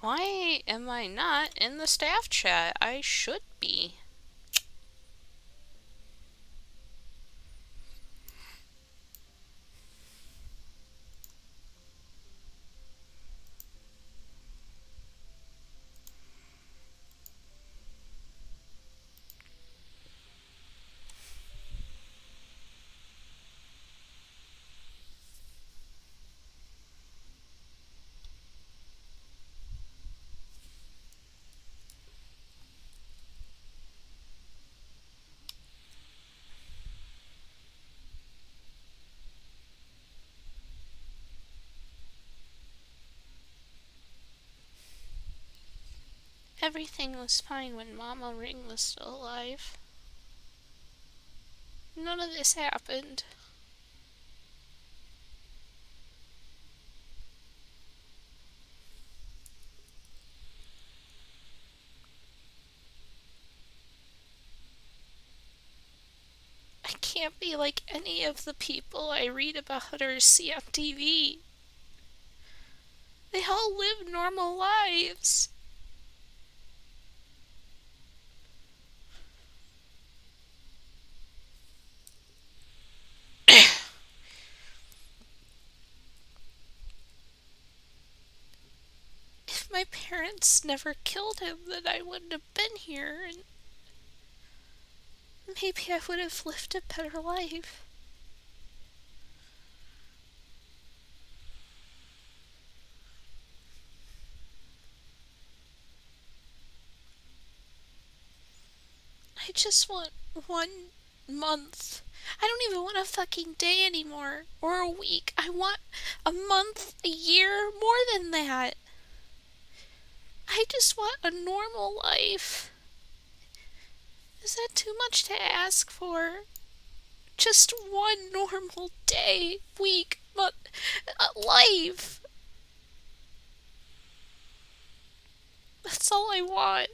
Why am I not in the staff chat? I should be. Everything was fine when Mama Ring was still alive. None of this happened. I can't be like any of the people I read about or see on TV. They all live normal lives. If my parents never killed him, then I wouldn't have been here, and maybe I would have lived a better life. I just want 1 month. I don't even want a fucking day anymore. Or a week. I want a month, a year, more than that. I just want a normal life. Is that too much to ask for? Just one normal day, week, month, life. That's all I want.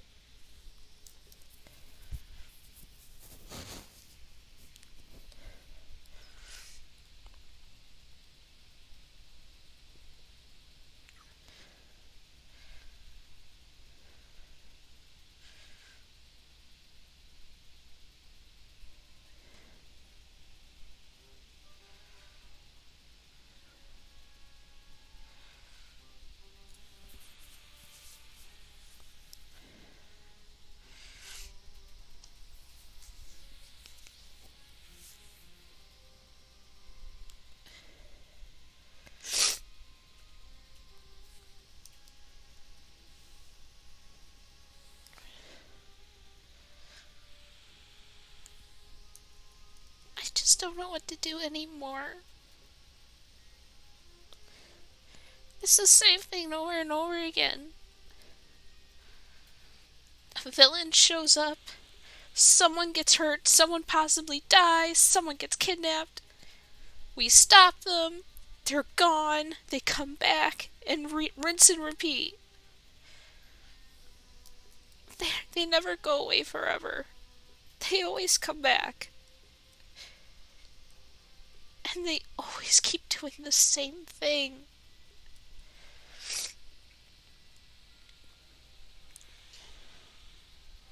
I just don't know what to do anymore. It's the same thing over and over again. A villain shows up, someone gets hurt, someone possibly dies, someone gets kidnapped. We stop them, they're gone, they come back, and rinse and repeat. They never go away forever. They always come back. And they always keep doing the same thing.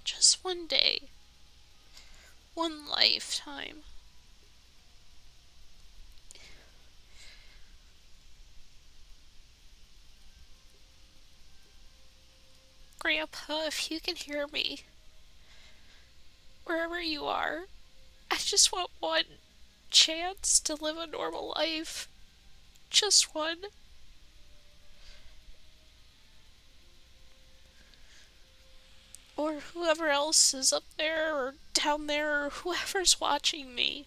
Just one day. One lifetime. Grandpa, if you can hear me, wherever you are, I just want one chance to live a normal life. Just one. Or whoever else is up there or down there or whoever's watching me.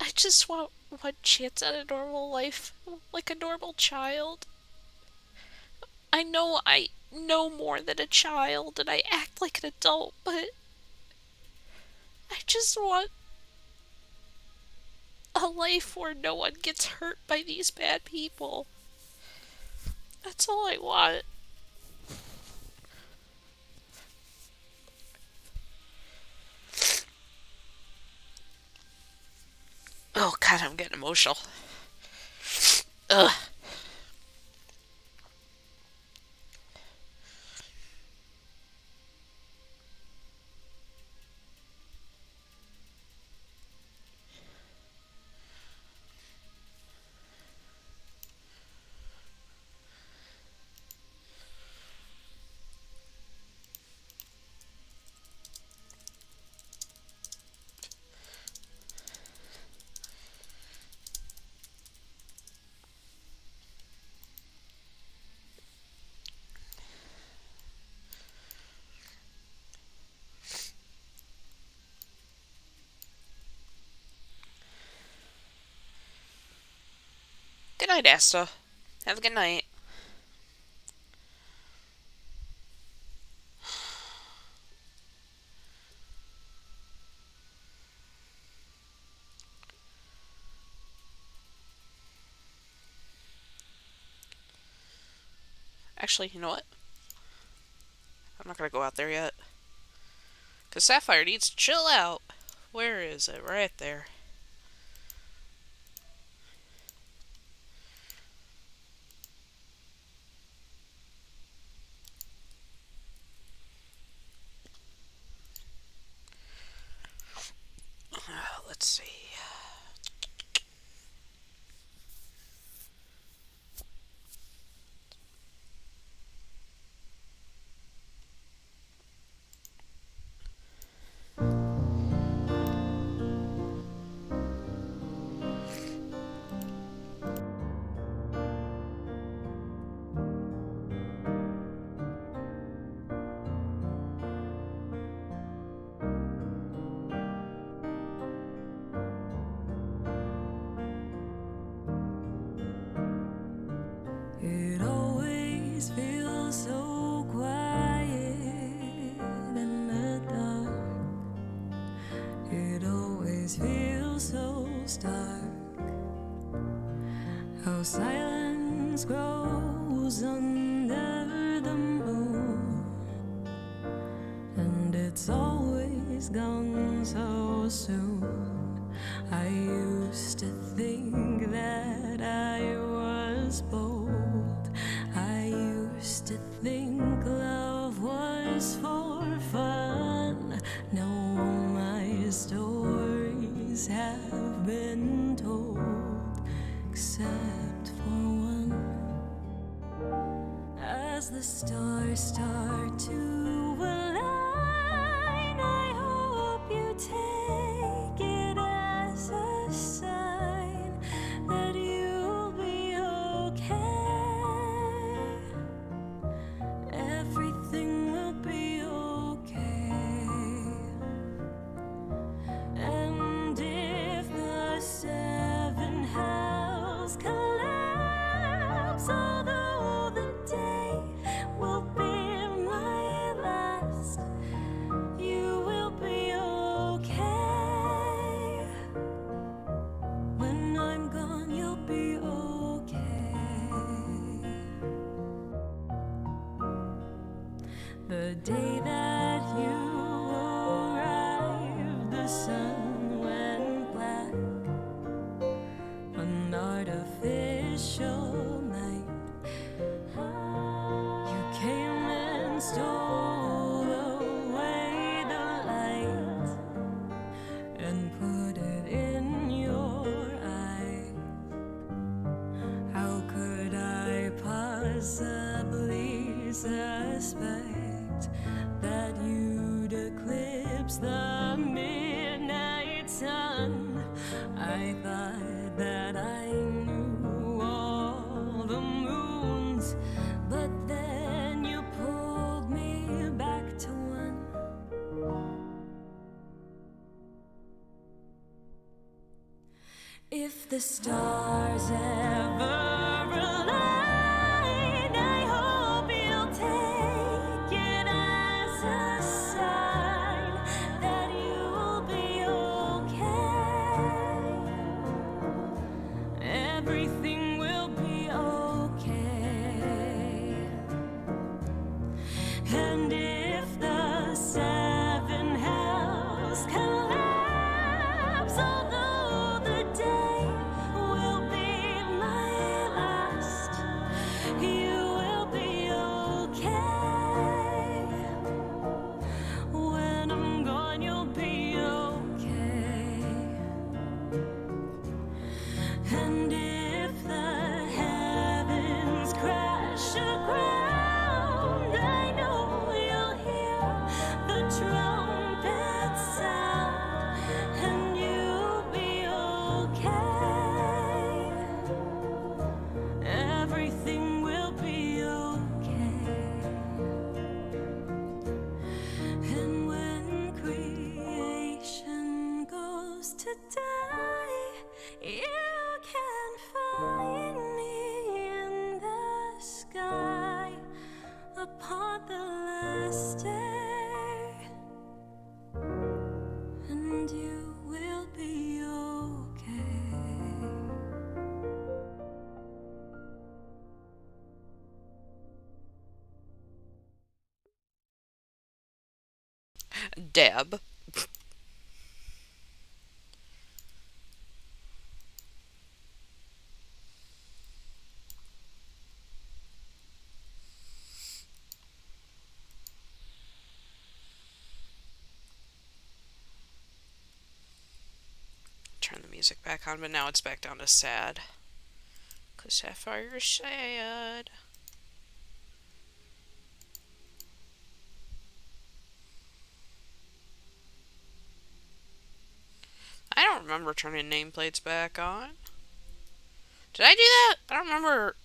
I just want one chance at a normal life, like a normal child. I know more than a child and I act like an adult, but I just want a life where no one gets hurt by these bad people. That's all I want. Oh god, I'm getting emotional. Ugh. Good night, Asta. Have a good night. Actually, you know what? I'm not gonna go out there yet. Because Sapphire needs to chill out. Where is it? Right there. Let's see. gets dark, how silence grows under the moon, and it's always gone so soon. I used to think that I was bold. I used to think love was for fun. Now all my stories have been told, except for one. As the stars start to align, I hope you take it as a sign that you'll be okay. Everything will be okay. And if the seven hells collapse, although the day will be my last, you will be okay. When I'm gone, you'll be okay. The day that you arrived, the sun went black, an artificial night. You came and stole away the light and put it in your eyes. How could I possibly suspect that you'd eclipse the midnight sun? I thought that I knew all the moons, but then you pulled me back to one. If the stars ever align, I hope you'll take it as a sign that you'll be okay. Everything will be okay. And if the seven hells collapse, although the day will be my last, you will be okay. When I'm gone, you'll be okay. And if the heavens crash aground, I know you'll hear the trumpet sound, and you'll be okay. Everything will be okay. And when creation goes to die, you can find me in the sky upon the last day, and you will be okay. Deb. Turn the music back on, but now it's back down to sad. 'Cause Sapphire's sad. I don't remember turning nameplates back on. Did I do that? I don't remember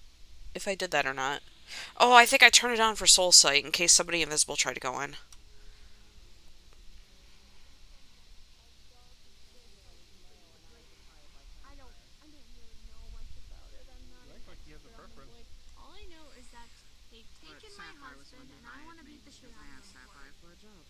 if I did that or not. Oh, I think I turned it on for Soul Sight in case somebody invisible tried to go in. I don't really know much about it. I'm not. You act like he has a preference. Like, all I know is that they've But taken my Sapphire was husband, and I want to beat the shit because out I of asked him. Sapphire for a job.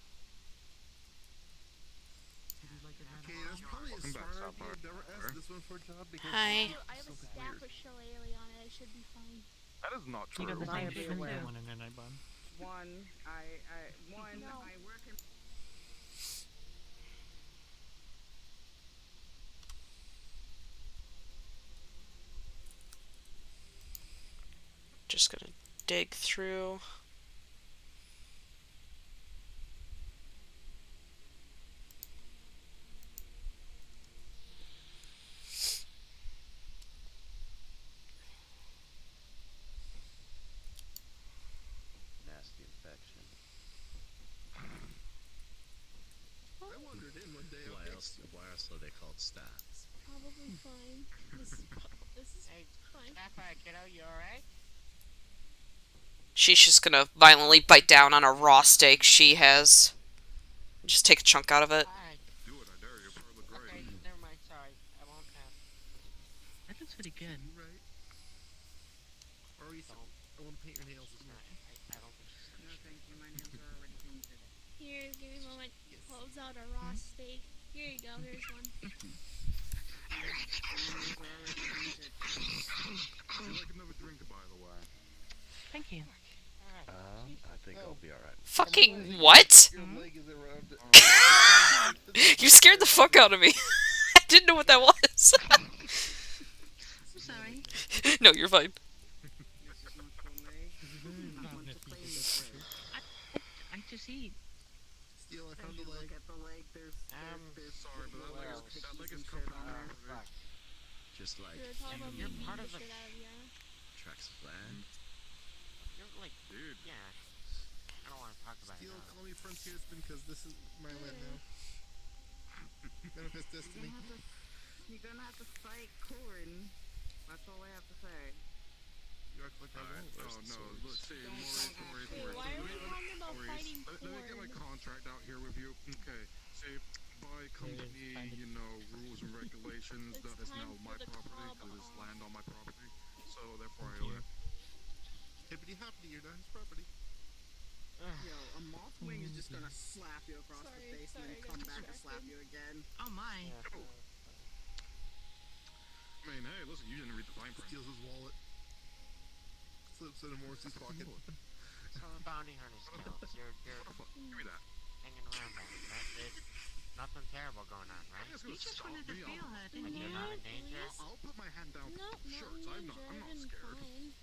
Okay, It's probably a Welcome back, smart idea. Sapphire. Never ask this one for a job because Hi. I have a something staff weird. with shillelagh on it. I should be fine. That is not true. You got the same Buyer treatment beware. too. One in a night bun. No. I work in. Just gonna dig through. Nasty infection. I wandered in one day. Why else are they called staph? It's probably fine. This is Hey, fine. Sapphire, kiddo, you alright? She's just gonna violently bite down on a raw steak she has. Just take a chunk out of it. Alright. Do it, I dare you. Probably look great. Okay, never mind, sorry. I won't have. That looks pretty good. You right? Or you I want to paint your nails as well. I don't think she's No, thank you. My nails are already painted. Here, give me a moment. Close out a raw steak. Here you go. Here's one. My nails are already painted. Would you like another drink, by the way? Thank you. I think I'll be alright. Fucking what? Your leg is around it. You scared the fuck out of me. I didn't know what that was. I'm sorry. No, you're fine. This is not your leg. I want to claim this leg. I just eat. Steel, I found If the you leg. look at the leg, there's Sorry, but that leg is cookies and coming shit on out. there. fuck. Just like You're talking about me you're beating part the of the- shit out of you. tracks of land. You're like, Dude. yeah. I don't want to talk about Steel, it. call me frontiersman because this is my land now. Manifest destiny. You're gonna have to fight Corin. That's all I have to say. You act like I Alright, won't. oh no, let's see, Maurice. Wait, why are we talking about Maurice, fighting let me get my corn? contract out here with you. Okay, see, by company, rules and regulations, It's that is time now for my the property, club because it's off. land on my property, so therefore I Thank own you. it. Hippity hoppity, you're not his property. Yo, a Mothwing is just gonna slap you across the Sorry, face sorry, and I then come got back and slap distracted. you again. Oh my. I mean, hey, listen, you didn't read the fine print. Steals his wallet. Slips it in Morris's pocket. So bounty hunter skills. You're Give me that. hanging around that. There's nothing terrible going on, right? It's You gonna just stop wanted to me. feel her, Like didn't you're you? not in danger. I'll put my hand down No, for shirts. I'm not scared. Fine.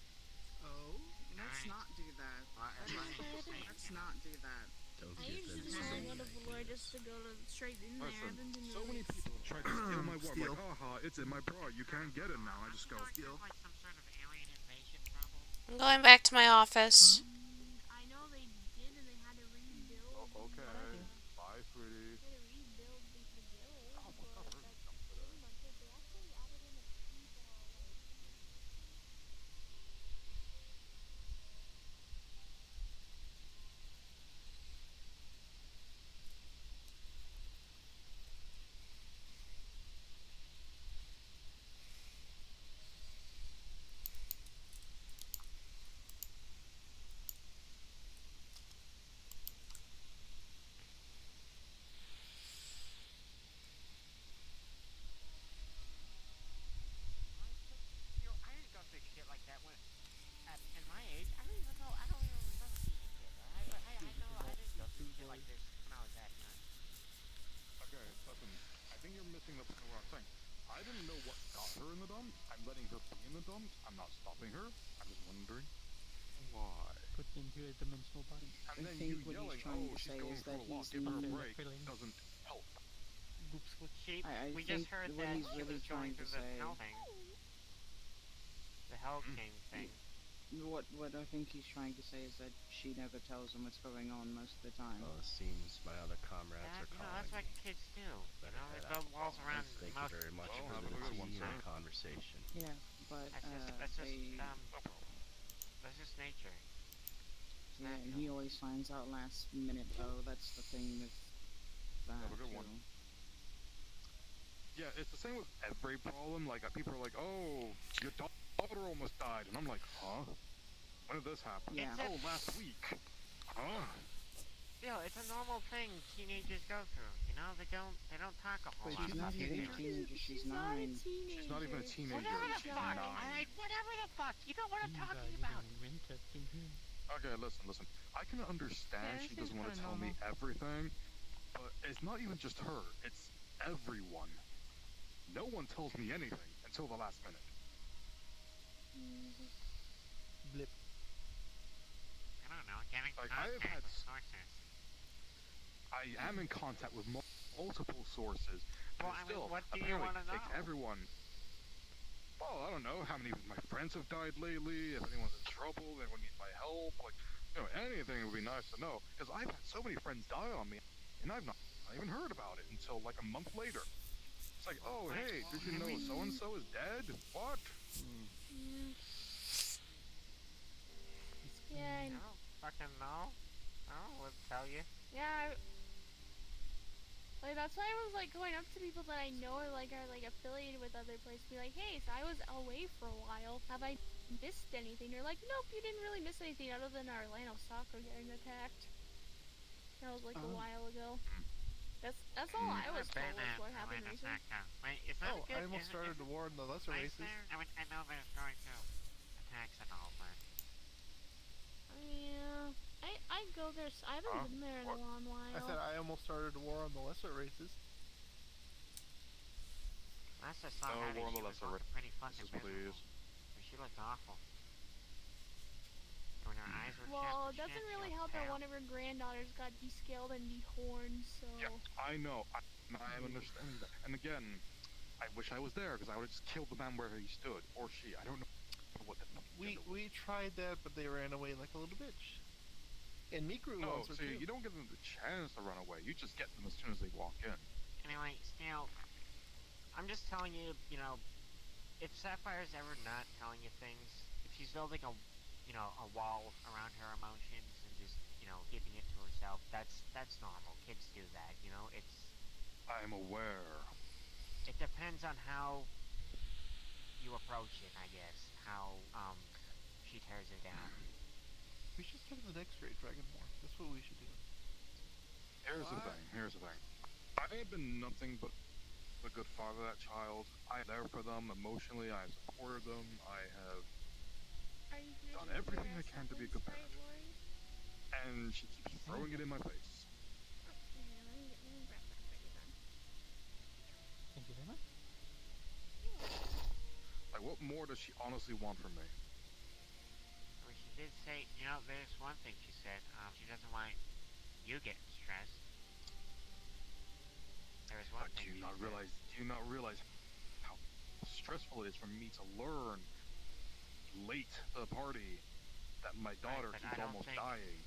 Oh? Let's Alright. not do that. Let's not do that. Don't I give usually them just any go to Valor just to go to straight in there. Listen, I've been doing so many this. people try to steal my work. Steal. Like, haha, it's in my bra. You can't get it now. I just go, Steal. Like some sort of alien invasion problem. I'm going back to my office. I know they did, and they had to rebuild. okay. Bye, sweetie. They had to rebuild the village, Oh, but God, that's pretty much it. They actually added in a speedball. You know, I didn't go through shit like that when, in my age. I don't even know. I don't even remember being a kid. Alright, but I know I didn't go through shit like this when I was that young. Okay, listen. I think you're missing the point of what I'm saying. I didn't know what got her in the dump. I'm letting her be in the dump. I'm not stopping her. I'm just wondering why. Put into a dimensional body. And then think you what he's yelling, trying oh, to she's say going is for that a walk, he's give her a not- break, Feeling. doesn't help. Boop switch. She, I we think just heard what that he's she really was trying going to through the say- hell thing. The Hell King thing. What I think he's trying to say is that she never tells him what's going on most of the time. Well, it seems my other comrades are You know, calling that's what me. kids do. You know, they Better build head out. walls around Thank most. you very much Well, for have a the good one, tea and sir. conversation. Yeah, but That's just they, that's just nature. yeah, and he always finds out last minute though. That's the thing with that Have a good too. one. Yeah, it's the same with every problem. Like, people are like, oh, your daughter almost died. And I'm like, huh? When did this happen? Yeah. Oh, last week. Huh? still, it's a normal thing teenagers go through. You know, they don't talk a whole Wait, lot. She's not even a teenager. She's not a 9. teenager. She's not even a teenager. Whatever the She's fuck. 9. Alright, whatever the fuck. You know what I'm talking about. Interesting. Okay, listen. I can understand Yeah, she it doesn't seems want to kinda tell me normal. everything, but it's not even just her. It's everyone. No one tells me anything until the last minute. Blip. I don't know, getting Like, I have contact had with sources. I am in contact with multiple sources, but Well, I mean, still, what do you apparently, wanna takes know? everyone. Well, I don't know how many of my friends have died lately. If anyone's in trouble, anyone needs my help, like, anything would be nice to know. Because I've had so many friends die on me, and I've not even heard about it until like a month later. It's like, oh hey, did you know so and so is dead? What? Yeah, I don't fucking know. I would tell you. yeah. Like that's why I was like going up to people that I know are like affiliated with other places, be like, hey, so I was away for a while. Have I missed anything? They're like, nope, you didn't really miss anything other than our Orlando soccer getting attacked. That was like a while ago. That's all I was told was what happened recently. Wait, is that Oh, a good? I almost started the war in the lesser Right races. there? I mean, I know there's going to attacks and all, but Yeah, I go there. I haven't been there in a long while. I said I almost started the war on the lesser races. last I saw No, Hattie, war on the she was lesser looking pretty fucking races, miserable. please. She looked awful. When her eyes were Well, it shut, doesn't she really looked help that pale. one of her granddaughters got descaled and dehorned, so... Yeah, I know. I am understanding that. And again, I wish I was there because I would have just killed the man where he stood, or she. I don't know what the We tried that, but they ran away like a little bitch. And Mikru No, wants her see, too. you don't give them the chance to run away. You just get them as soon as they walk in. Anyway, still, I'm just telling you, if Sapphire's ever not telling you things, if she's building a wall around her emotions and just, keeping it to herself, that's normal. Kids do that, I'm aware. it depends on how you approach it, I guess. How, she tears it down. We should get the next raid Dragon War. That's what we should do. Here's the thing. I have been nothing but a good father to that child. I'm there for them emotionally. I have supported them. I have Are you done everything I can to be a good parent. And she keeps throwing it in my face. Thank you very much. Like, what more does she honestly want from me? I mean, she did say, there's one thing she said, she doesn't want you getting stressed. There was one But thing do you not realize how stressful it is for me to learn late to the party that my daughter but I keeps don't almost think- dying?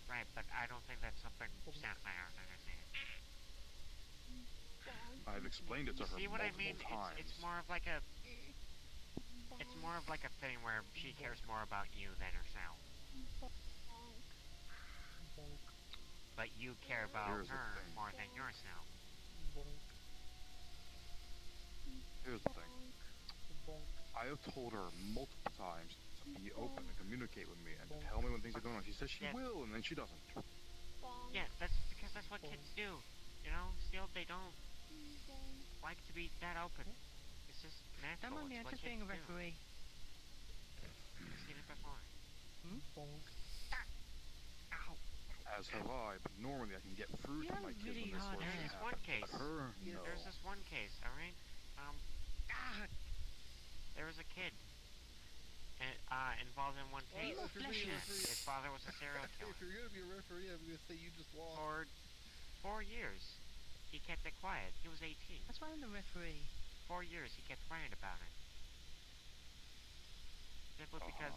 Right, but I don't think that's something Sapphire understands. I've explained it to her See what I multiple mean? times. It's more of like a thing where she cares more about you than herself. But you care about Here's the her thing. more than yourself. Here's the thing. I have told her multiple times to be open and communicate with me and tell me when things are going on. She says she will, and then she doesn't. Yeah, that's because that's what kids do. Still they don't like to be that open. It's just natural. Don't mind me, It's I'm what just kids being a do. referee. I've seen it before. Ow. As have I, but normally I can get through You to have my kids really when this hard sort of There's thing this one happens. case. But her, no. There's this one case, alright? There was a kid involved in one case. Well, if you're being a referee, His father was a serial if killer. you're gonna be a referee, I'm gonna say you just lost. For 4 years, he kept it quiet. He was 18. That's why I'm the referee. 4 years, he kept quiet about it. Simply because,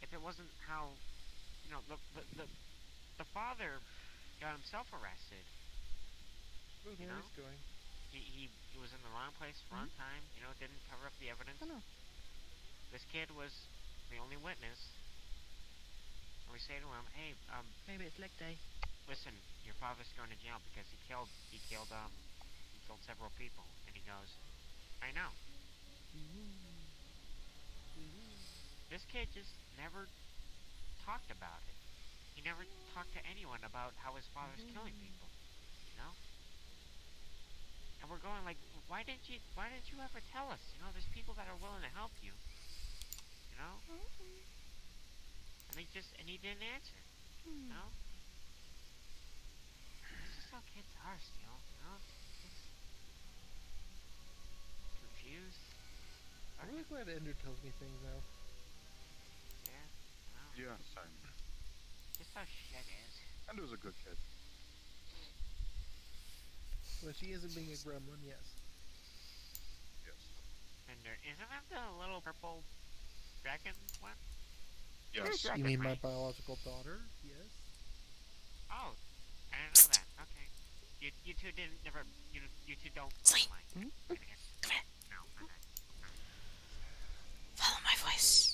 if it wasn't how, the father got himself arrested. Where's You know? Maurice going? He was in the wrong place, wrong time, didn't cover up the evidence. I know. This kid was the only witness. And we say to him, hey, Maybe it's leg day. listen, your father's going to jail because he killed several people. And he goes, I know. This kid just never talked about it. he never talked to anyone about how his father's killing people. You know? And we're going like, why didn't you ever tell us? You know, there's people that are willing to help you. You know? And he didn't answer. You know? This is how kids are still, you know? Just confused. I'm really glad Ender tells me things now. Yeah, you know? Yeah, same. Just how shit is. And was a good kid. When she isn't being a gremlin, yes. Yes. And there isn't that the little purple dragon one? Yes. You mean my biological daughter? Yes. Oh, I didn't know that. Okay. You two didn't never you two don't Sleep. like. Come here. No, okay. Follow my voice.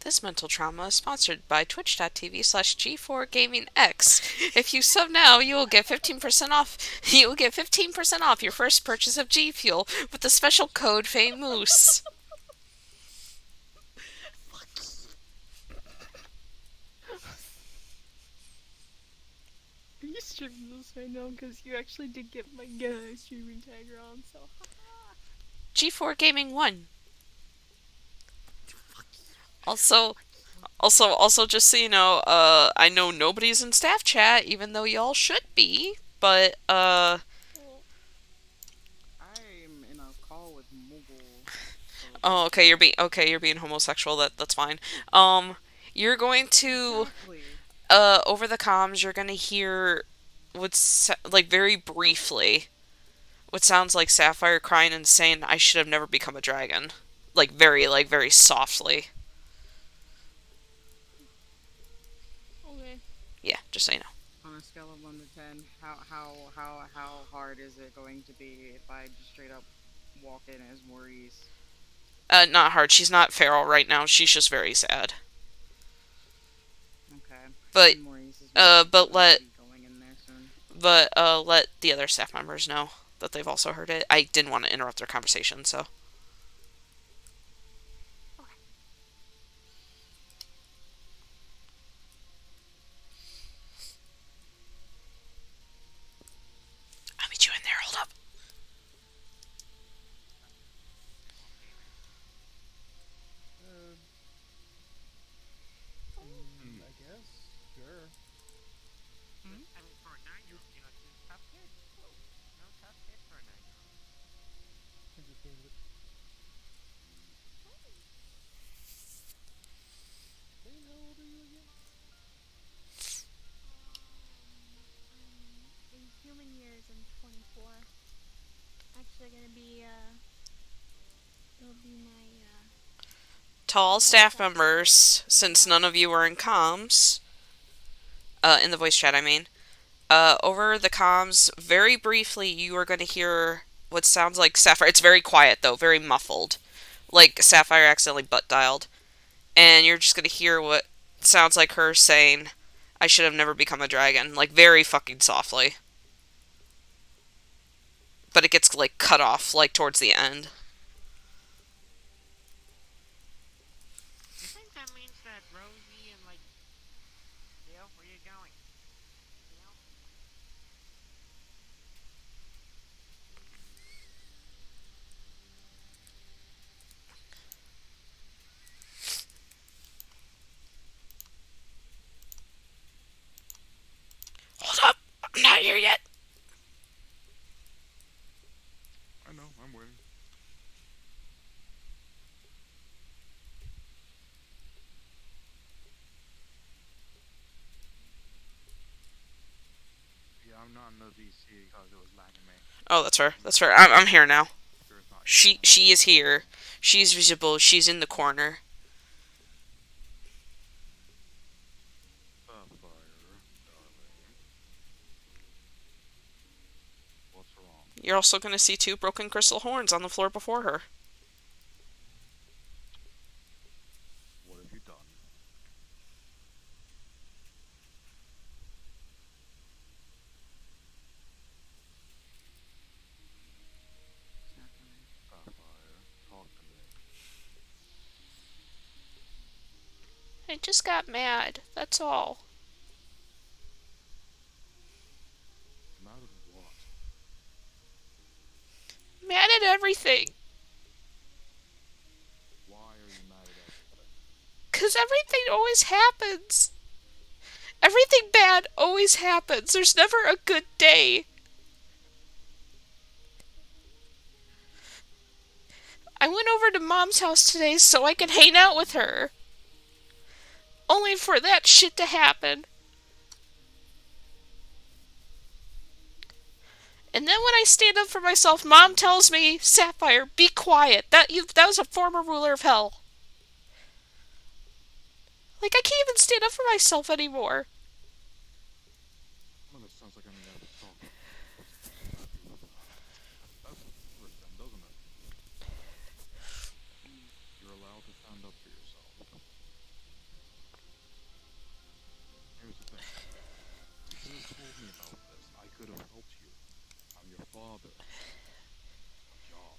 This mental trauma is sponsored by twitch.tv/G4GamingX. If you sub now, you will get 15% off. You will get 15% off your first purchase of G Fuel with the special code FAMOOSE. Are you streaming this right now? Because you actually did get my streaming tag on, so haha. G4 Gaming 1. Also, just so you know, I know nobody's in staff chat, even though y'all should be, but, I'm in a call with Moogle. Oh, okay, you're being homosexual, that's fine. You're going to, Exactly. over the comms, you're gonna hear like, very briefly, what sounds like Sapphire crying and saying, I should have never become a dragon. Like, very softly. Okay. Yeah, just so you know. On a scale of 1 to 10, how hard is it going to be if I just straight up walk in as Maurice? Not hard. She's not feral right now. She's just very sad. Okay. But, Maurice is but let going in there soon. let the other staff members know that they've also heard it. I didn't want to interrupt their conversation, so. I'll meet you in there. Hold up. I guess. Sure. I mean, for a 9-year-old, you know, she's a tough kid. You know, tough kid for a 9-year-old. I'm just being with. Hey, how old are you again? In human years, I'm 24. Actually, gonna be it'll be my To all staff members, since none of you are in comms, in the voice chat, I mean, over the comms, very briefly, you are going to hear what sounds like Sapphire. It's very quiet, though, very muffled. Like Sapphire accidentally butt dialed. And you're just going to hear what sounds like her saying, I should have never become a dragon. Like, very fucking softly. But it gets, like, cut off, like, towards the end. You think that means that Rosie and, like, Dale, where you going? Dale? Hold up! I'm not here yet! I know, I'm waiting. Yeah, I'm not in the VC because it was lagging me. Oh, that's her. That's her. I'm here now. Sure it's not She is here. She's visible. She's in the corner. Sapphire, darling. What's wrong? You're also going to see 2 broken crystal horns on the floor before her. What have you done? just got mad. That's all. Mad at what? Mad at everything. Why are you mad at everything? 'Cause everything always happens. Everything bad always happens. There's never a good day. I went over to Mom's house today so I could hang out with her. Only for that shit to happen. And then when I stand up for myself, Mom tells me, Sapphire, be quiet. That was a former ruler of hell. Like, I can't even stand up for myself anymore. Well, it sounds like I'm never talking. That's worse then, doesn't it? You're allowed to stand up for yourself. Here's the thing. You should have told me about this. I could have helped you. I'm your father. A job.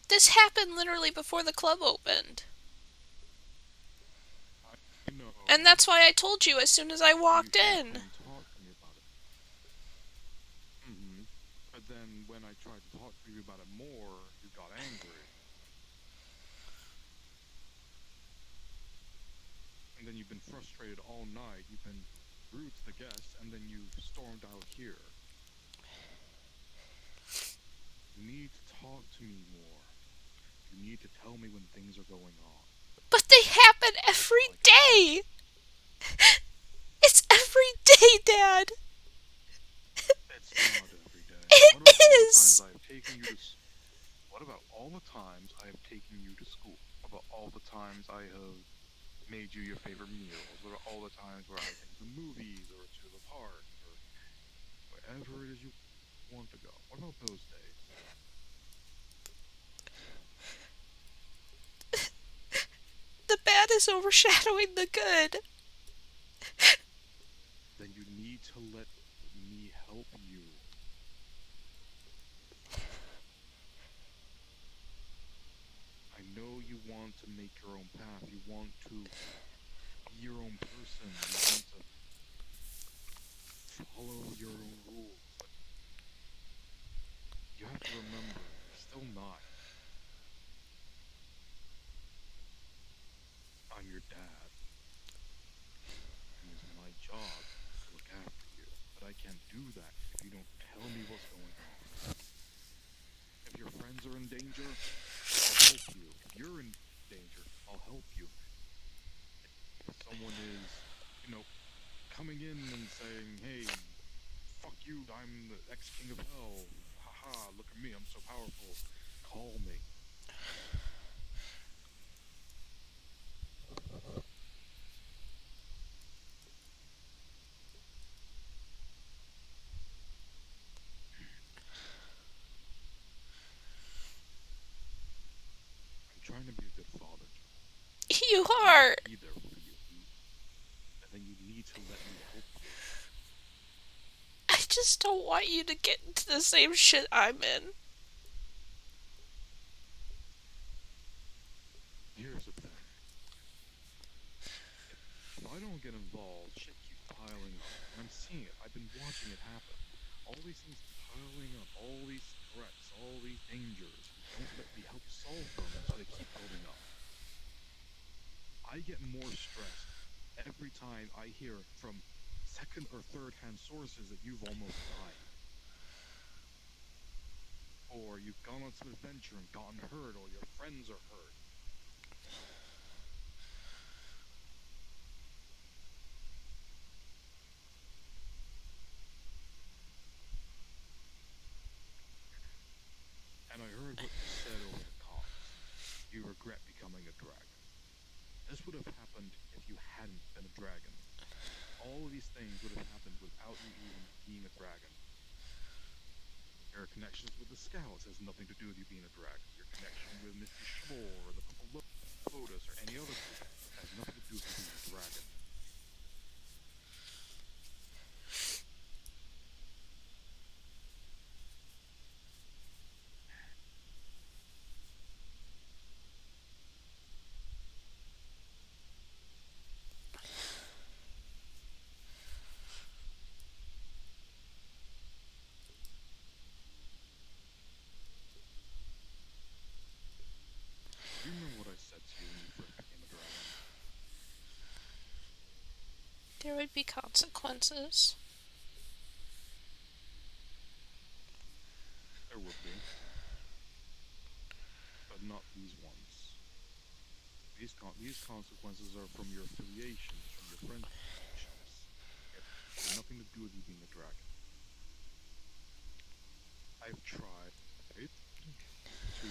This happened literally before the club opened. I know. And that's why I told you as soon as I walked in. Talk to me about it. But then when I tried to talk to you about it more, you got angry. And then you've been frustrated all night. You've been rude to the guests, and then you stormed out here. You need to talk to me more. You need to tell me when things are going on. But they happen every day! It's every day, Dad! It's not every day. It is! What about all the times I have taken you to school? What about all the times I have made you your favorite meals? What about all the times where I take the movies or to the park or wherever it is you want to go? What about those days? The bad is overshadowing the good. Then you need to let me help you. I know you want to make your own path. You want to be your own person. You want to follow your own rules. But you have to remember, you're still not. I'm your dad. And it's my job to look after you. But I can't do that if you don't tell me what's going on. If your friends are in danger, I'll help you. If you're in danger, I'll help you. If someone is, coming in and saying, hey, fuck you, I'm the ex-king of hell. Haha, look at me, I'm so powerful. Call me. I'm trying to be a good father, Joel. You are. Be there for you. And then you need to let me help you. I just don't want you to get into the same shit I'm in. Here's the thing. If I don't get involved, shit keeps piling up. And I'm seeing it. I've been watching it happen. All these things piling up. All these threats. All these dangers. Don't let me help solve them, so they keep building up. I get more stressed every time I hear from second or third hand sources that you've almost died. Or you've gone on some adventure and gotten hurt, or your friends are hurt. And I heard what you said over the comms. You regret becoming a dragon. This would have happened if you hadn't been a dragon. All of these things would have happened without you even being a dragon. Your connections with the Scouts has nothing to do with you being a dragon. Your connection with Mr. Schmore or the Purple Lotus or any other group has nothing to do with you being a dragon. be consequences. There would be. But not these ones. These consequences are from your affiliations, from your friendships. They have nothing to do with you being a dragon. I've tried to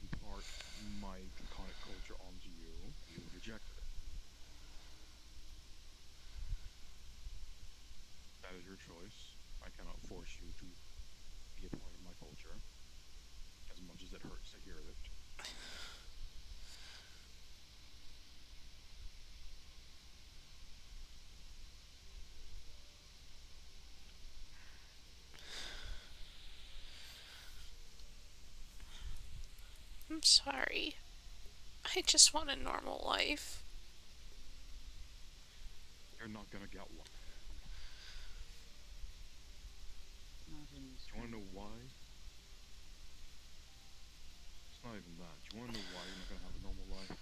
impart my draconic culture onto you, and you rejected it. That is your choice. I cannot force you to be a part of my culture, as much as it hurts to hear it. I'm sorry. I just want a normal life. You're not gonna get one. Not in this Do you wanna know one. why? It's not even that. Do you wanna know why you're not gonna have a normal life?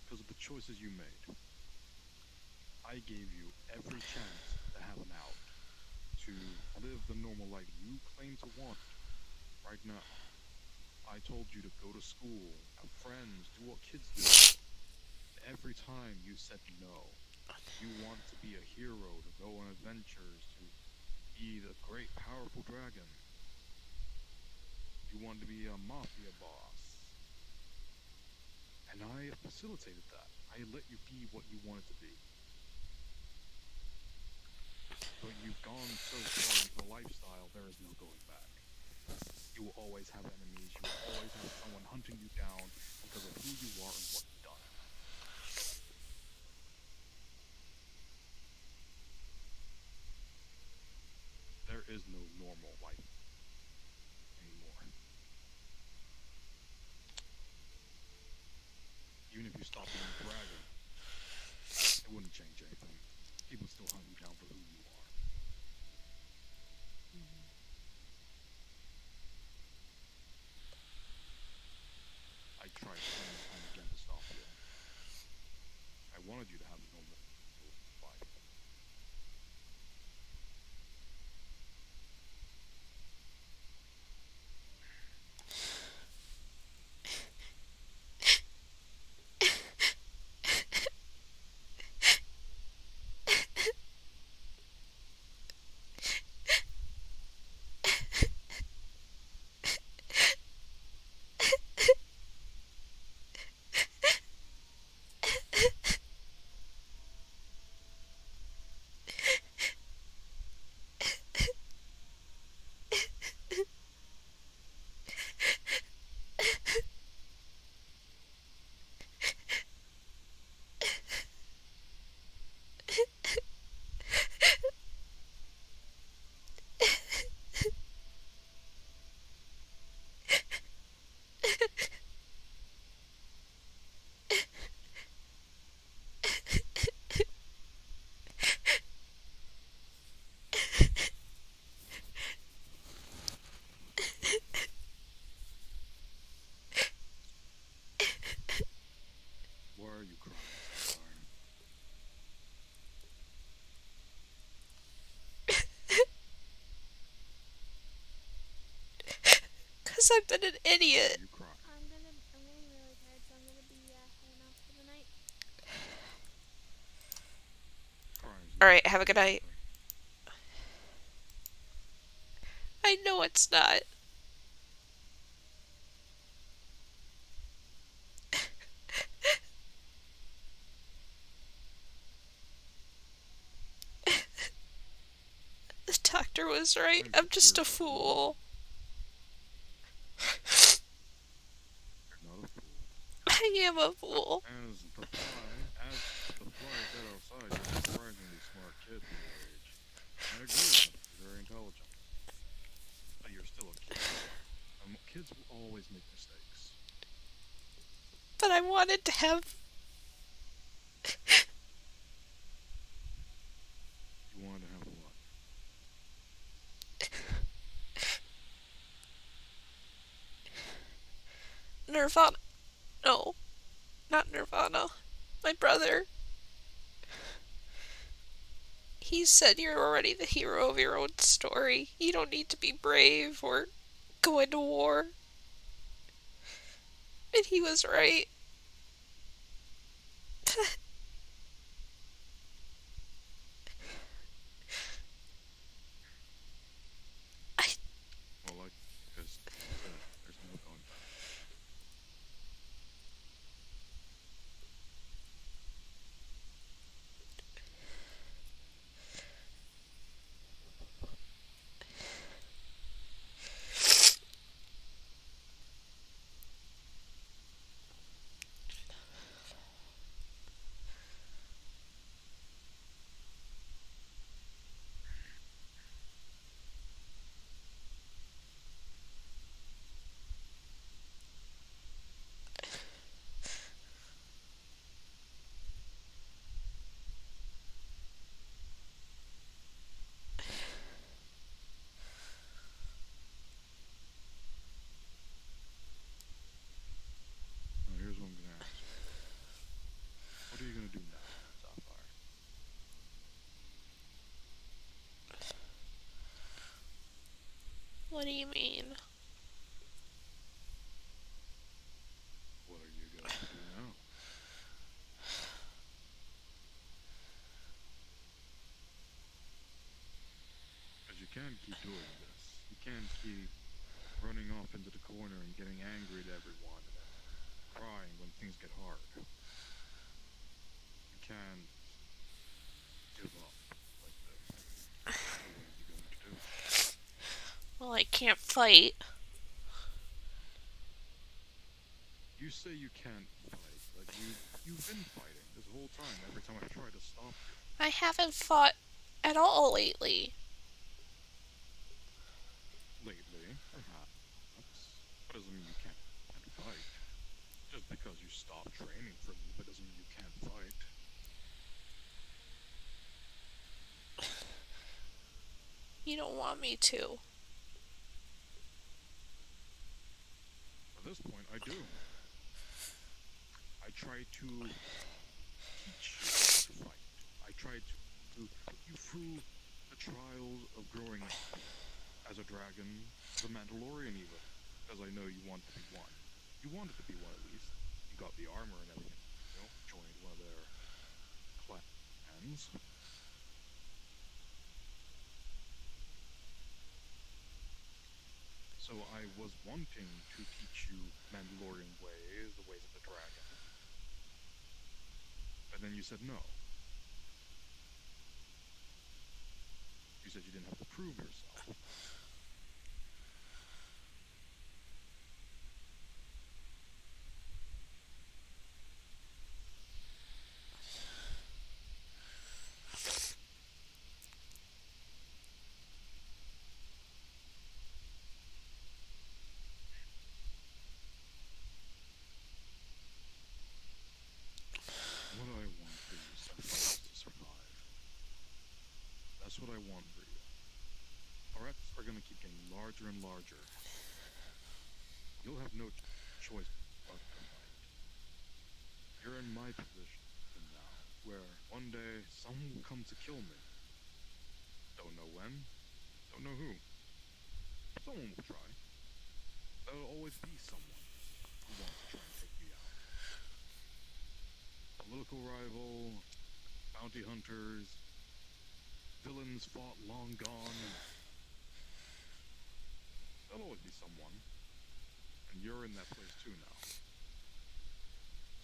Because of the choices you made. I gave you every chance to have an out, to live the normal life you claim to want right now. I told you to go to school, have friends, do what kids do. Every time you said no. You want to be a hero, to go on adventures, to be the great, powerful dragon. You want to be a mafia boss. And I facilitated that. I let you be what you wanted to be. But you've gone so far into the lifestyle, there is no going back. You will always have enemies, you will always have someone hunting you down because of who you are and what you've done. There is no normal life anymore. Even if you stop being a dragon, it wouldn't change anything. People would still hunt you down for who you are. I tried time and time again to stop you. I wanted you to have a normal life. Why are you crying, Sapphire? Because I've been an idiot. You crying. I'm getting really tired, so I'm gonna be heading off for the night. Crying's Alright, not have a good night. I know it's not. The doctor was right. I'm just a fool. You're not a fool. I am a fool. As the fly said outside, you're a surprisingly smart kid for your age. I agree with him. You're very intelligent. But you're still a kid. Kids will always make mistakes. But I wanted to have... You wanted to have what? Nirvana. No. Not Nirvana. my brother. He said you're already the hero of your own story. You don't need to be brave or go into war. And he was right. Well, like just said, there's no going back. Now, here's what I'm gonna ask you. What are you gonna do now, Sapphire? What do you mean? What are you going to do now? Because you can't keep doing this. You can't keep running off into the corner and getting angry at everyone and then crying when things get hard. You can't give up like this. So what are you going to do? Well, I can't fight. You say you can't fight, but you've been fighting this whole time every time I've tried to stop you. I haven't fought at all lately. Lately, perhaps. That doesn't mean you can't fight. Just because you stopped training for a little bit doesn't mean you can't fight. You don't want me to. At this point, I do. I try to teach you to fight. I try to put you through the trials of growing up as a dragon, as a Mandalorian even, because I know you want to be one. You wanted to be one at least. You got the armor and everything, you know, joined one of their clans. So I was wanting to teach you Mandalorian ways, the ways of the dragon. But then you said no. You said you didn't have to prove yourself. What I want for you, Sapphire, is to survive. That's what I want for you. Threats are gonna keep getting larger and larger. You'll have no choice but to fight. You're in my position now, where one day someone will come to kill me. Don't know when, don't know who. Someone will try. There'll always be someone who wants to try and take me out. Political rival, bounty hunters, villains fought long gone. There'll always be someone. And you're in that place too now.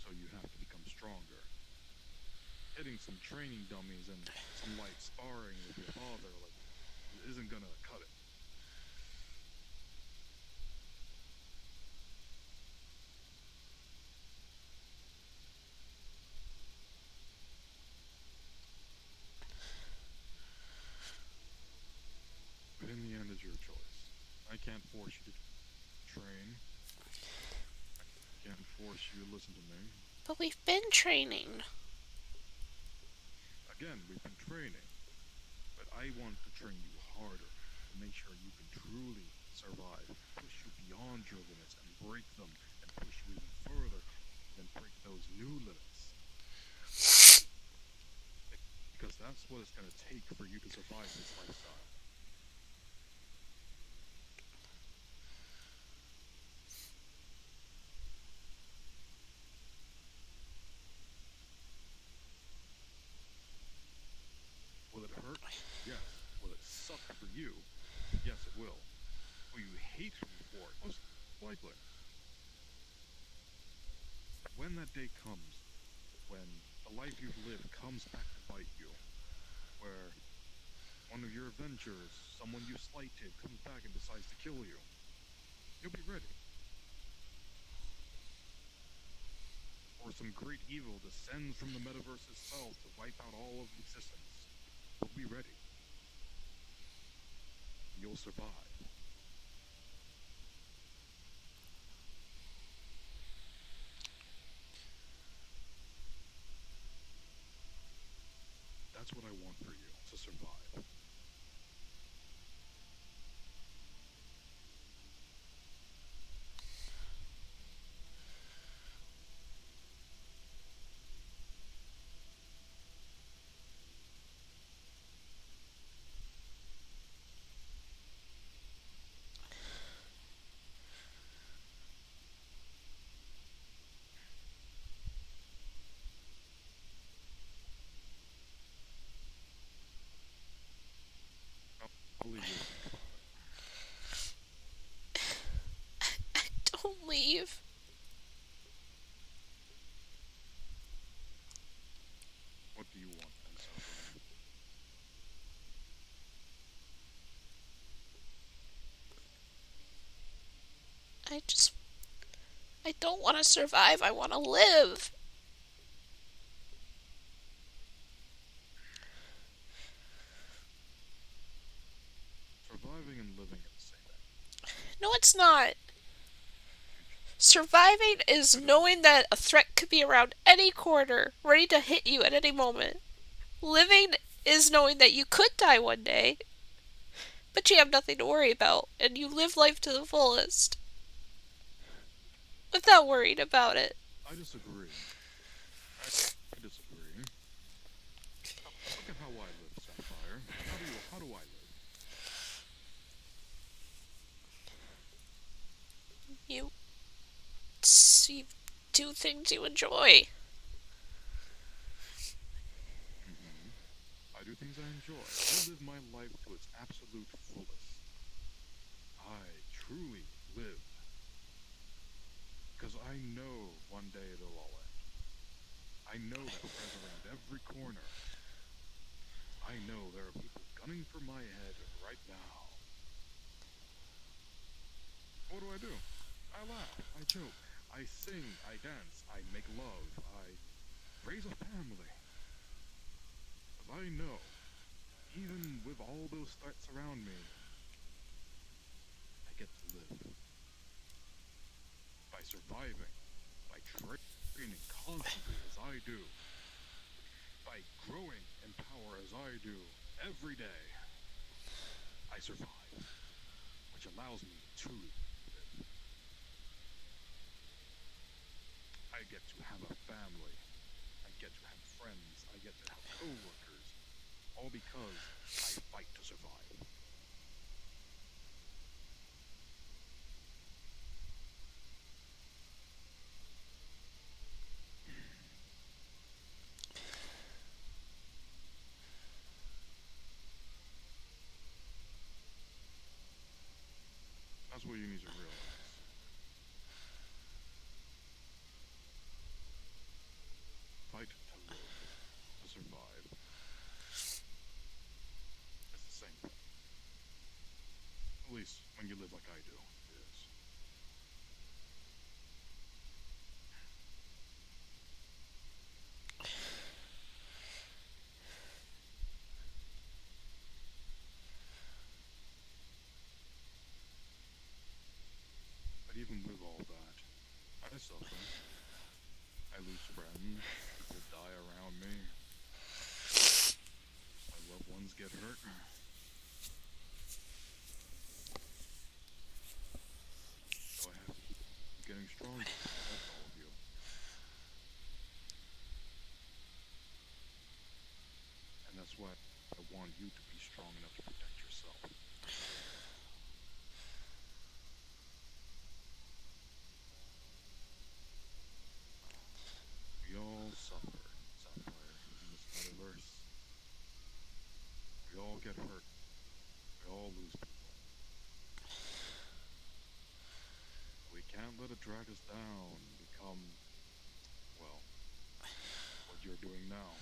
So you have to become stronger. Hitting some training dummies and some light sparring with your father, like, isn't gonna cut it. But in the end, it's your choice. I can't force you to train. I can't force you to listen to me. But we've been training. Again, we've been training. But I want to train you harder to make sure you can truly survive, push you beyond your limits and break them, and push you even further, and break those new limits. That's what it's gonna take for you to survive this lifestyle. Will it hurt? Yes. Will it suck for you? Yes, it will. Will you hate me for it? Most likely. When that day comes, when the life you've lived comes back to bite you, where one of your adventures, someone you slighted, comes back and decides to kill you, you'll be ready. Or some great evil descends from the metaverse itself to wipe out all of existence. You'll be ready. You'll survive. That's what I want for you, to survive. I'll leave you to think about it. Don't leave. What do you want then, Sapphire? I don't want to survive. I want to live. Surviving and living are the same thing. No, it's not. Surviving is knowing that a threat could be around any corner, ready to hit you at any moment. Living is knowing that you could die one day, but you have nothing to worry about, and you live life to the fullest. Without worrying about it. I disagree. I disagree. Look at how I live, Sapphire. How do I live? You do things you enjoy. I do things I enjoy. I live my life to its absolute fullest. I truly live. Because I know one day it'll all end. I know that threat around every corner. I know there are people gunning for my head right now. What do? I laugh, I joke, I sing, I dance, I make love, I raise a family. But I know, even with all those threats around me, I get to live. By surviving, by training constantly as I do, by growing in power as I do every day, I survive, which allows me to truly live. I get to have a family, I get to have friends, I get to have co-workers, all because I fight to survive. That's what you need to realize. Fight to live, to survive. It's the same thing. At least when you live like I do, it is. But even with all that, I suffer. I lose friends, people die around me. My loved ones get hurt. So I have to keep getting stronger to protect all of you. And that's That's why I want you to be strong enough to protect yourself. We all suffer, Sapphire, in this metaverse. We all get hurt. We all lose people. We can't let it drag us down and become, well, what you're doing now.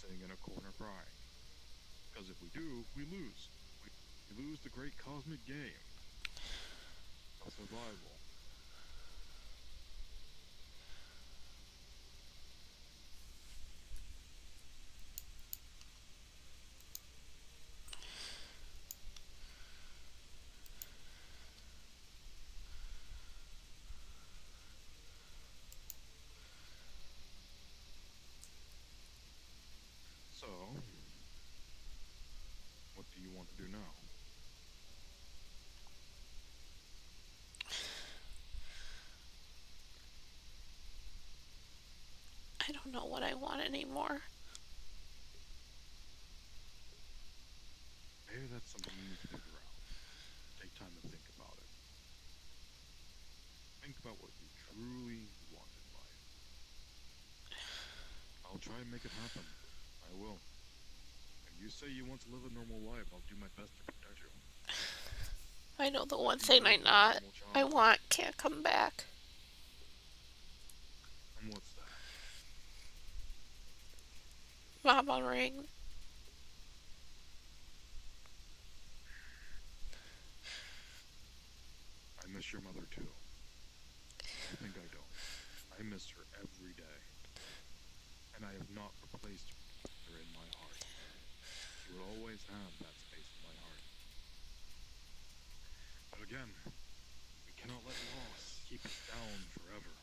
Sitting in a corner crying. Because if we do, we lose. We lose the great cosmic game of survival. So, what do you want to do now? I don't know what I want anymore. Maybe that's something you need to figure out. Take time to think about it. Think about what you truly want in life. I'll try and make it happen. I will. If you say you want to live a normal life, I'll do my best to protect you. I know the one thing I want can't come back. And what's that? Mama ring. I miss your mother too. I think I don't. I miss her every day. And I have not replaced her in my heart. She will always have that space in my heart. But again, we cannot let loss keep us down forever.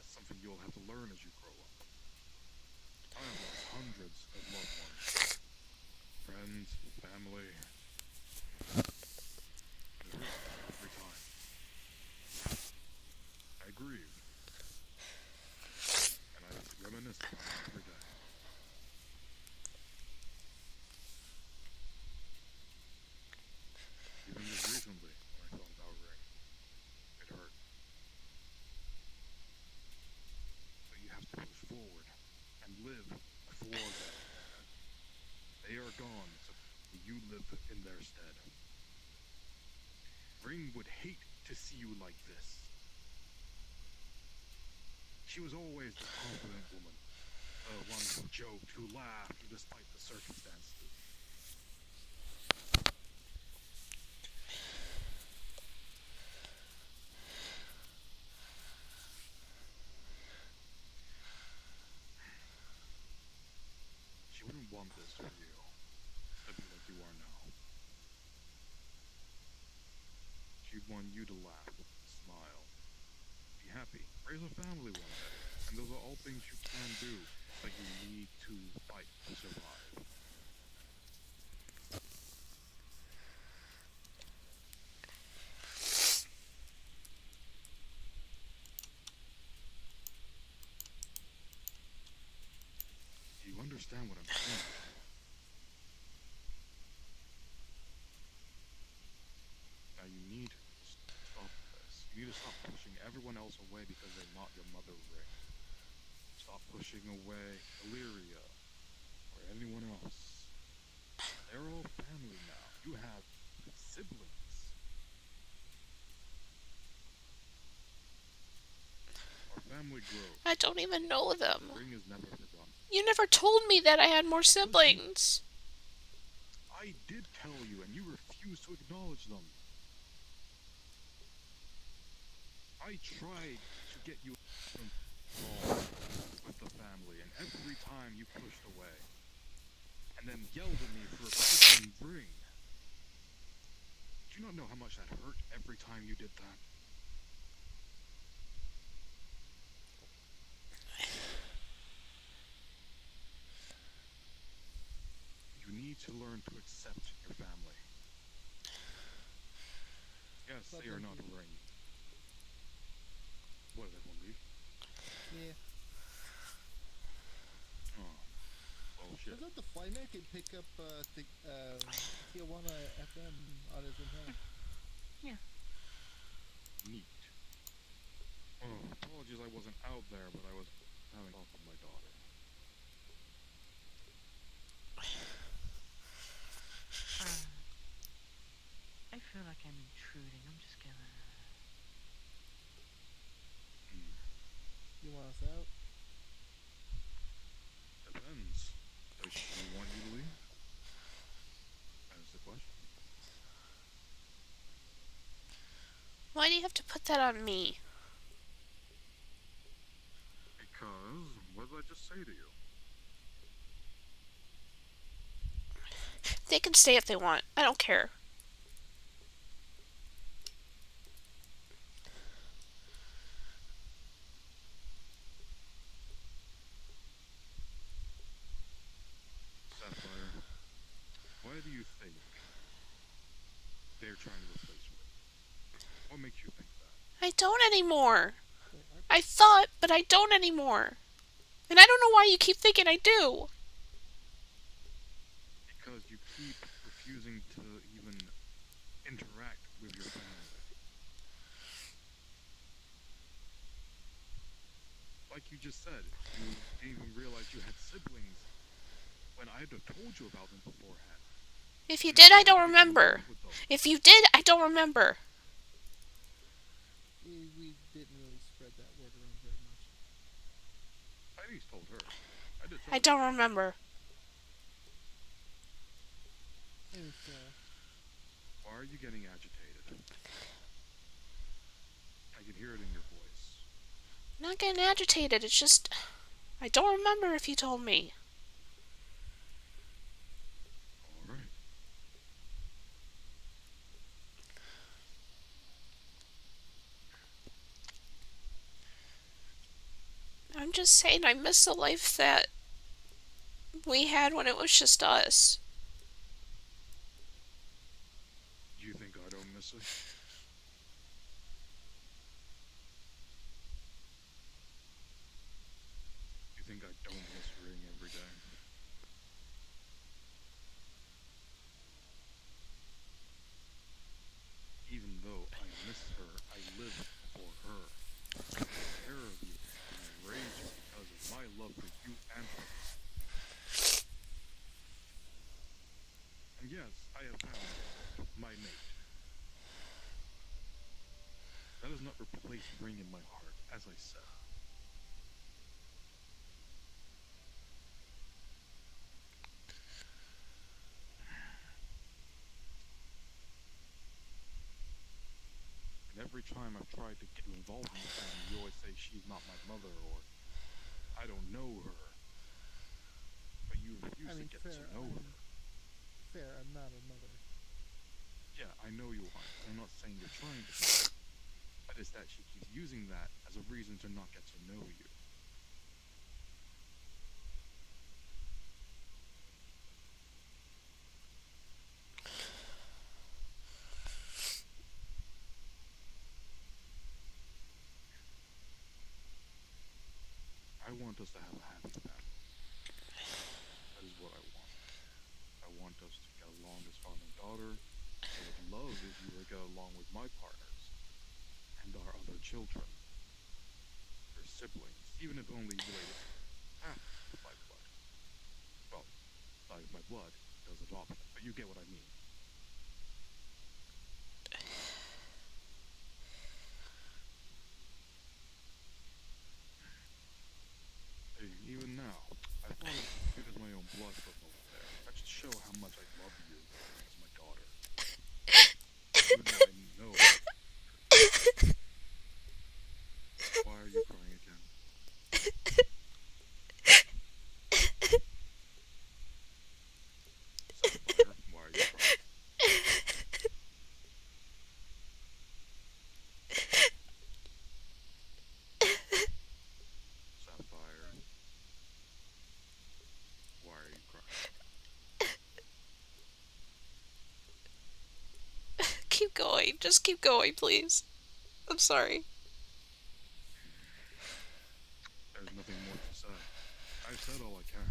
That's something you'll have to learn as you grow up. I have lost hundreds of loved ones. Friends, family. It hurts every time. I grieve. And I reminisce about it every day. Even just recently, when I thought about Ring, it hurt. But you have to push forward and live for them. They are gone, so you live in their stead. Ring would hate to see you like this. She was always the confident woman, the one who joked, who laughed, despite the circumstances. She wouldn't want this for you, to be like you are now. She'd want you to laugh, smile, be happy, raise a family one day. And those are all things you can do, but you need to fight to survive. Do you understand what I'm saying? Now you need to stop this. You need to stop pushing everyone else away because they're not your mother, Ring. Stop pushing away Illyria or anyone else. They're all family now. You have siblings. Our family grows. I don't even know them. Ring is never forgotten. You never told me that I had more siblings. I did tell you, and you refused to acknowledge them. I tried to get you involved with the family, and every time you pushed away, and then yelled at me for pushing Ring. Do you not know how much that hurt every time you did that? You need to learn to accept your family. Yes, they are not Ring. What, did everyone leave? Yeah. Oh. Well, shit. Turns out the Flyman can pick up Tijuana FM on his antenna. Neat. Oh, apologies I wasn't out there, but I was having talk with my daughter. I feel like I'm intruding. I'm just gonna. You want us out? Depends. Does she want you to leave? That's the question. Why do you have to put that on me? Because, what did I just say to you? They can stay if they want. I don't care. Sapphire, why do you think they're trying to replace me? What makes you think that? I don't anymore. I thought, but I don't anymore. And I don't know why you keep thinking I do. Because you keep refusing to even interact with your family. Like you just said, you didn't even realize you had siblings when I'd have told you about them beforehand. If you did, I don't remember. If you did, I don't remember. We didn't really spread that word around very much. I at least told her. I did tell I her. don't remember. And Why are you getting agitated? I can hear it in your voice. I'm not getting agitated. It's just, I don't remember if you told me. Alright. I'm just saying I miss the life that we had when it was just us. Do you think I don't miss it? You think I don't miss Ring every day? Even though I miss her, I live for her. I take care of you, and I raise you because of my love for you and her. And yes, I have found my mate. That does not replace Ring in my heart, as I said. And every time I've tried to get you involved in the family, you always say she's not my mother, or I don't know her. But you refuse to get to know her. Fair, I'm not a mother. Yeah, I know you aren't. I'm not saying you're trying to be. But it's that she keeps using that as a reason to not get to know you. I want us to have a happy family. That is what I want. I want us to get along as father and daughter. I would love if you would get along with my partners and our other children. Your siblings, even if only related half of my blood. Well, side of my blood does adoption, but you get what I mean. Hey, even now, I thought it was my own blood for a moment there. That should show how much I love you as my daughter. Even though I know. Why are you crying again? Sapphire, why are you crying? Sapphire, why are you crying? Keep going. Just keep going, please. I'm sorry. There's nothing more to say. I've said all I can.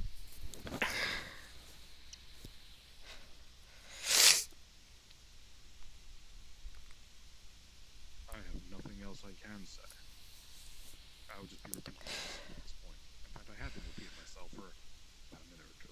would just be repeating myself at this point. In fact, I have been repeating myself for about a minute or two.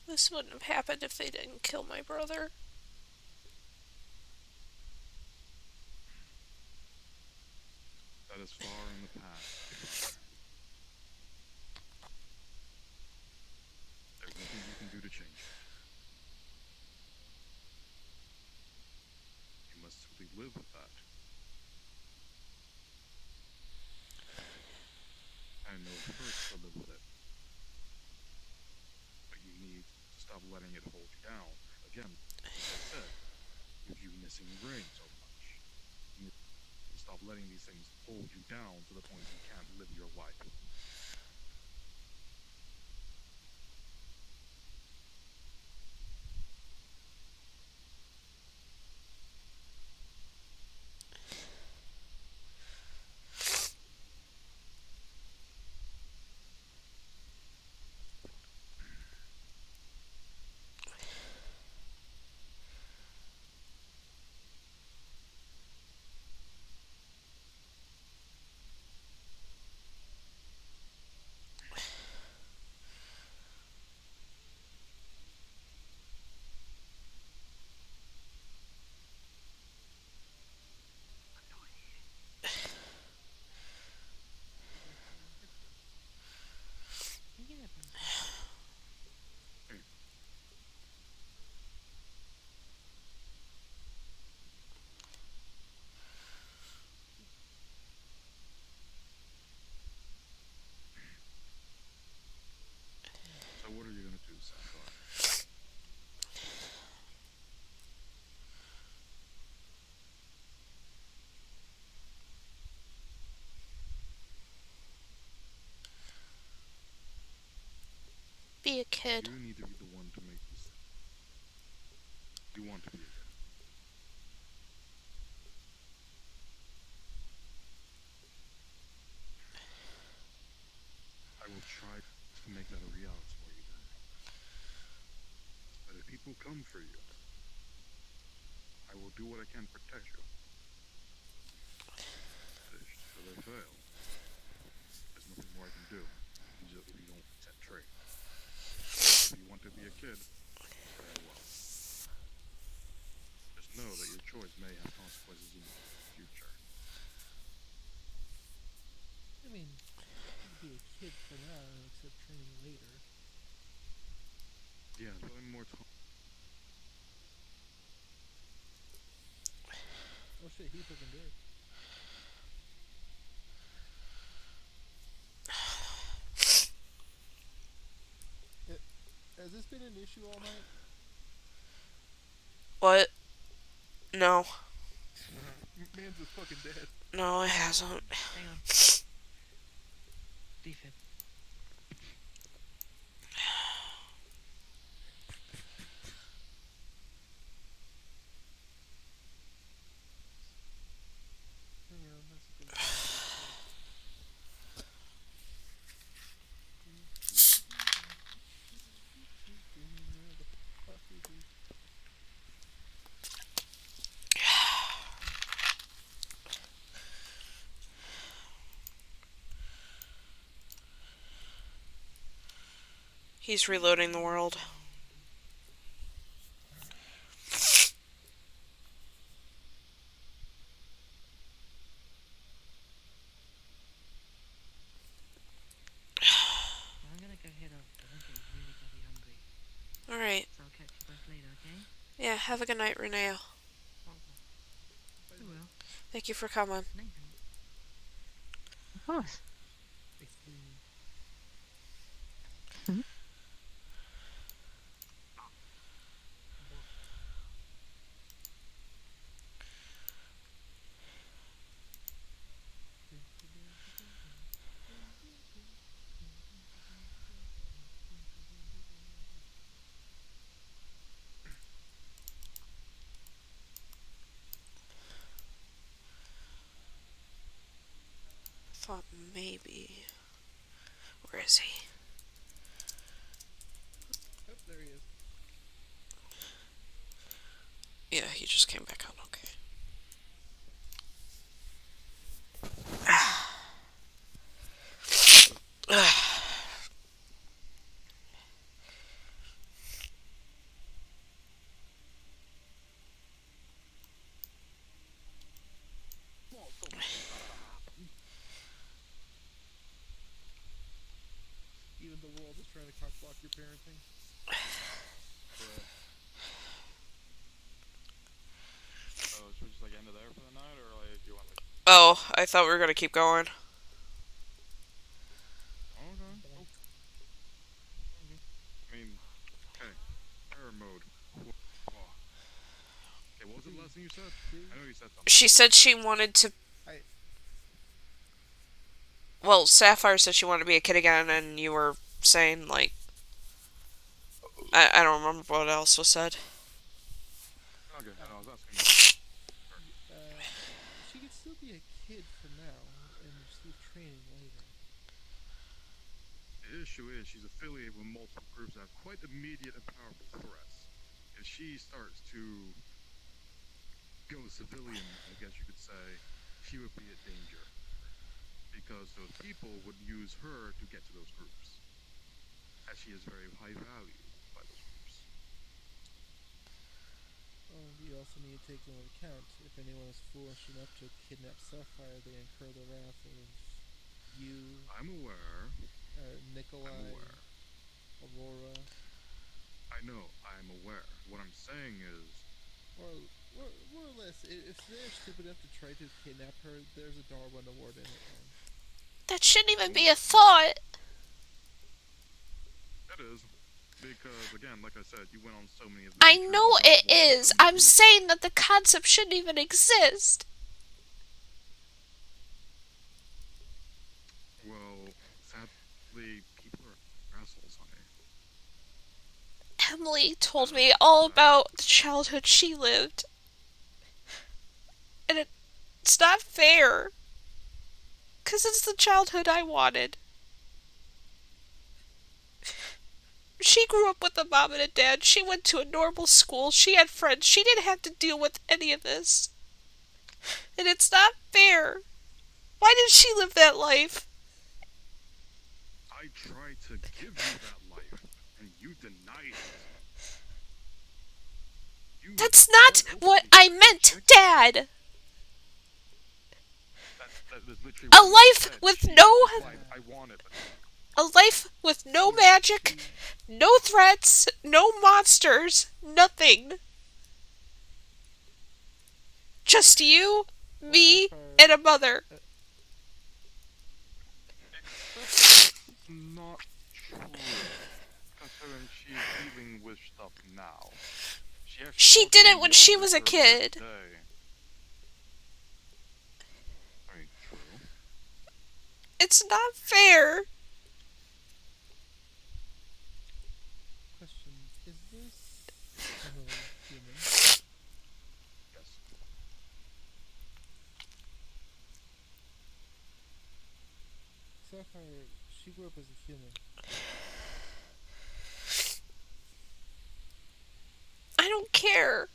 This wouldn't have happened if they didn't kill my brother. That is far in the past, Father. There's nothing you can do to change it. You must simply live with that. I know it hurts to live with it. But you need to stop letting it hold you down. Again, as I said, with you missing Ray so much. You need to stop letting these things hold you down to the point you can't live your life. So what are you gonna do, Sapphire? Be a kid. You need to be the one to make this. You want to be a kid. I will try to make that a reality for you then. But if people come for you, I will do what I can to protect you. Should they fail, there's nothing more I can do. If you don't set Trey. If you want to be a kid, very well. Just know that your choice may have consequences in the future. I mean, you can be a kid for now and accept training later. Yeah, but I'm more Oh shit, he fucking did. Has this been an issue all night? What? No. Man's just fucking dead. No, it hasn't. Hang on. Defib. Hang on, that's a good one. Where the fuck is he? He's reloading the world. I'm gonna go head up. I'm getting really bloody hungry. Alright. So I'll catch you both later, okay? Yeah, have a good night, Renee. I will. Thank you for coming. Night. Of course. maybe. Where is he? Oh, there he is. Yeah, he just came back on. Okay. Even the world is trying to cockblock your parenting. So should we just like end it there for the night, or like do you want like? Oh, I thought we were gonna keep going. Okay. Cool. I mean, okay. Error mode. Okay, what was the last thing you said? I know you said something. She said she wanted to. I- Well, Sapphire said she wanted to be a kid again, and you were saying, like. I don't remember what else was said. Okay, I was asking. She could still be a kid for now and receive training later. The issue is she's affiliated with multiple groups that have quite immediate and powerful threats. If she starts to go civilian, I guess you could say, she would be a danger. Because those people would use her to get to those groups. As she is very high value by those groups. You also need to take into account if anyone is foolish enough to kidnap Sapphire, they incur the wrath of you, I'm aware. Nikolai, I'm aware. Aurora. I know, I'm aware. What I'm saying is... Well, more or less, if they're stupid enough to try to kidnap her, there's a Darwin Award in it. That shouldn't even be a thought. It is. Because, again, like I said, you went on so many adventures. I know it is. I'm saying that the concept shouldn't even exist. Well, sadly, people are assholes, honey. Emily told me all about the childhood she lived. And it's not fair. 'Cause it's the childhood I wanted. She grew up with a mom and a dad. She went to a normal school. She had friends. She didn't have to deal with any of this. And it's not fair. Why did she live that life? I tried to give you that life, and you denied it. That's not what I meant, Dad! That is literally A what life said. with She no... was the life I wanted. A life with no magic, no threats, no monsters, nothing. Just you, me, and a mother. Except not true. Considering she's dealing with stuff now. She did it when she was a kid. Very true. It's not fair. Question, is this Emily human? Yes. Sapphire, she grew up as a human. I don't care.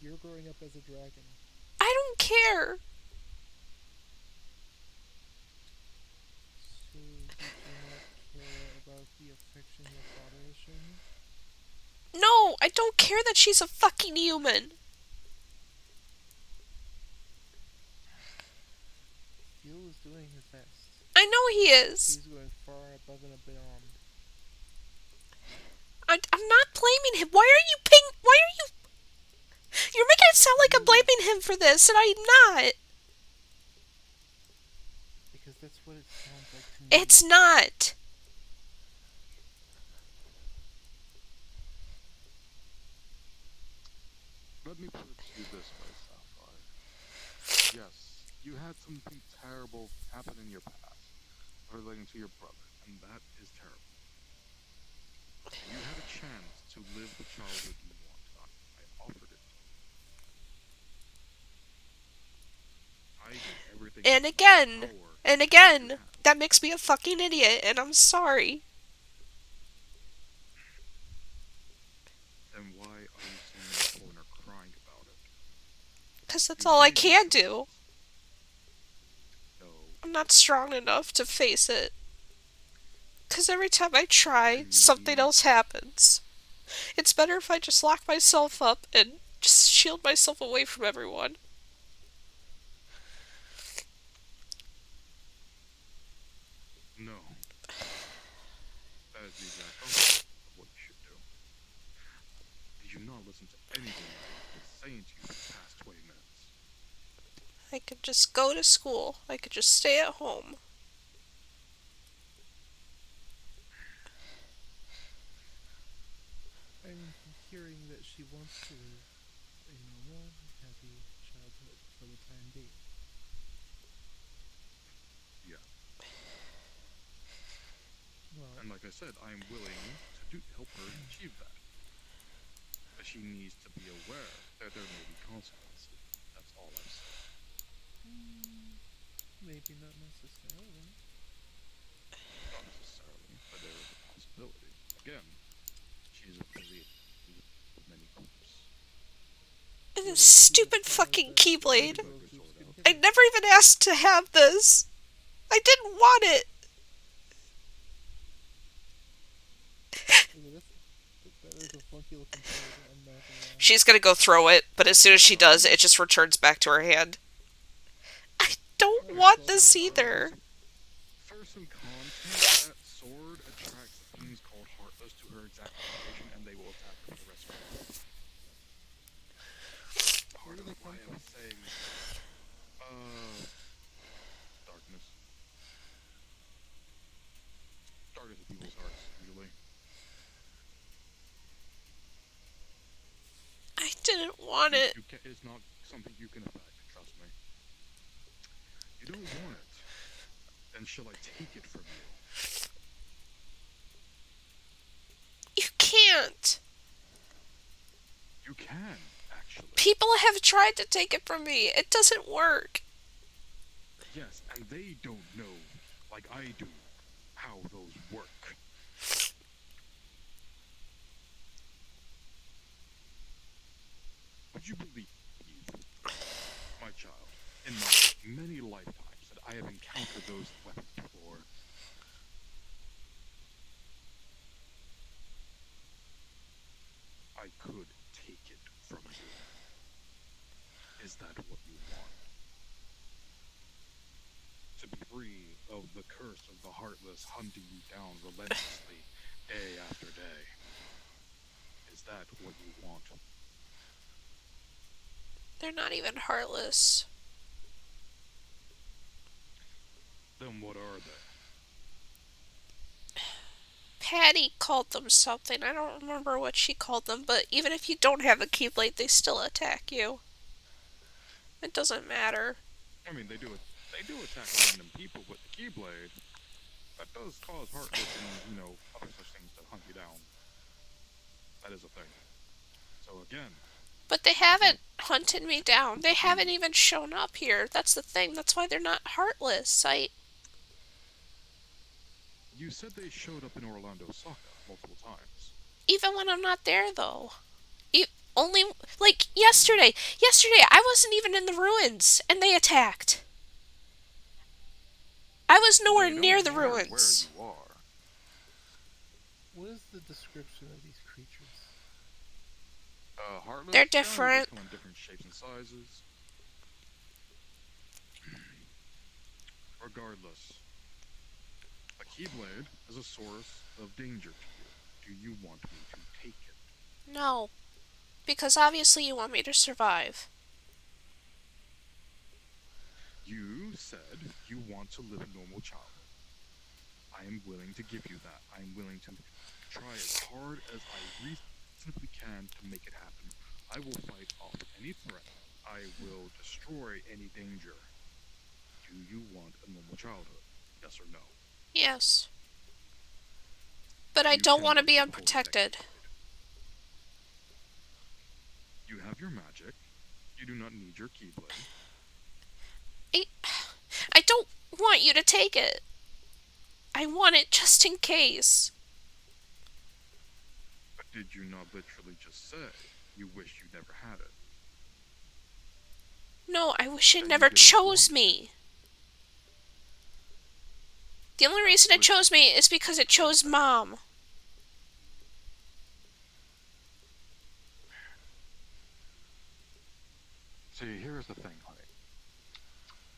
You're growing up as a dragon. I don't care. So you do not care about the affection your father has shown you? No, I don't care that she's a fucking human. Gil is doing his best. I know he is. He's going far above and beyond. I'm not blaming him. Why are you You're making it sound like I'm blaming him for this, and I'm not. Because that's what it sounds like to me. It's not. Let me put it to you this way, Sapphire. Yes, you had something terrible happen in your past relating to your brother, and that is terrible. You had a chance to live the childhood you want. I offered it. I did everything. And again, that makes me a fucking idiot, and I'm sorry. Then why are you sitting in the corner crying about it? Because that's You all I made can the do. choices. No, I'm not strong enough to face it. Because every time I try, then something else happens. It's better if I just lock myself up and just shield myself away from everyone. no. That is the exact opposite of what you should do. Did you not listen to anything I was saying to you for the past 20 minutes? I could just go to school. I could just stay at home. I'm hearing that she wants to live a normal, happy childhood for the time being. Yeah. Well, And like I said, I am willing to help her achieve that. But she needs to be aware that there may be consequences. That's all I've said. maybe not necessarily. Not necessarily, but there is a possibility. Again, she's affiliated with many groups. And this Well, let's see stupid the fucking that Keyblade. individual groups can I get. never even asked to have this. I didn't want it. Look at this. That is a funky looking card. I'm not gonna lie. She's gonna go throw it, but as soon as she does, it just returns back to her hand. I don't want this either. For some context, that sword attracts things called Heartless to her exact location, and they will attack her for the rest of her life. Part of why I was saying, darkness. Darkness of people's hearts, usually. I didn't want it. It's not something you can affect, trust me. You don't want it. Then shall I take it from you? You can't. You can, actually. People have tried to take it from me. It doesn't work. Yes, and they don't know, like I do, how those work. Would you believe, my child, in my many lifetimes that I have encountered those weapons before? I could take it from you. Is that what you want? To be free of the curse of the Heartless hunting you down relentlessly, day after day. Is that what you want? They're not even heartless. Then what are they? Patty called them something. I don't remember what she called them, but even if you don't have a Keyblade, they still attack you. It doesn't matter. I mean, they do attack random people with the Keyblade. That does cause Heartless and, other such things to hunt you down. That is a thing. So again... But they haven't hunted me down. They haven't even shown up here. That's the thing. That's why they're not heartless. You said they showed up in Orlando Saka multiple times. Even when I'm not there, though. Only, like, yesterday. Yesterday, I wasn't even in the ruins, and they attacked. I was nowhere near the ruins. Where you are. What is the description of these creatures? Heartless? They're They different. come in different shapes and sizes. Regardless, a Keyblade is a source of danger to you. Do you want me to take it? No. Because obviously you want me to survive. You said you want to live a normal childhood. I am willing to give you that. I am willing to try as hard as I reasonably can to make it happen. I will fight off any threat. I will destroy any danger. Do you want a normal childhood? Yes or no? Yes. But I don't want to be unprotected. You have your magic. You do not need your Keyblade. I don't want you to take it. I want it just in case. But did you not literally just say you wish you never had it? No, I wish it Then never you didn't want chose it. me. The only That's reason it literally chose me is because it chose Mom. See, here's the thing, honey.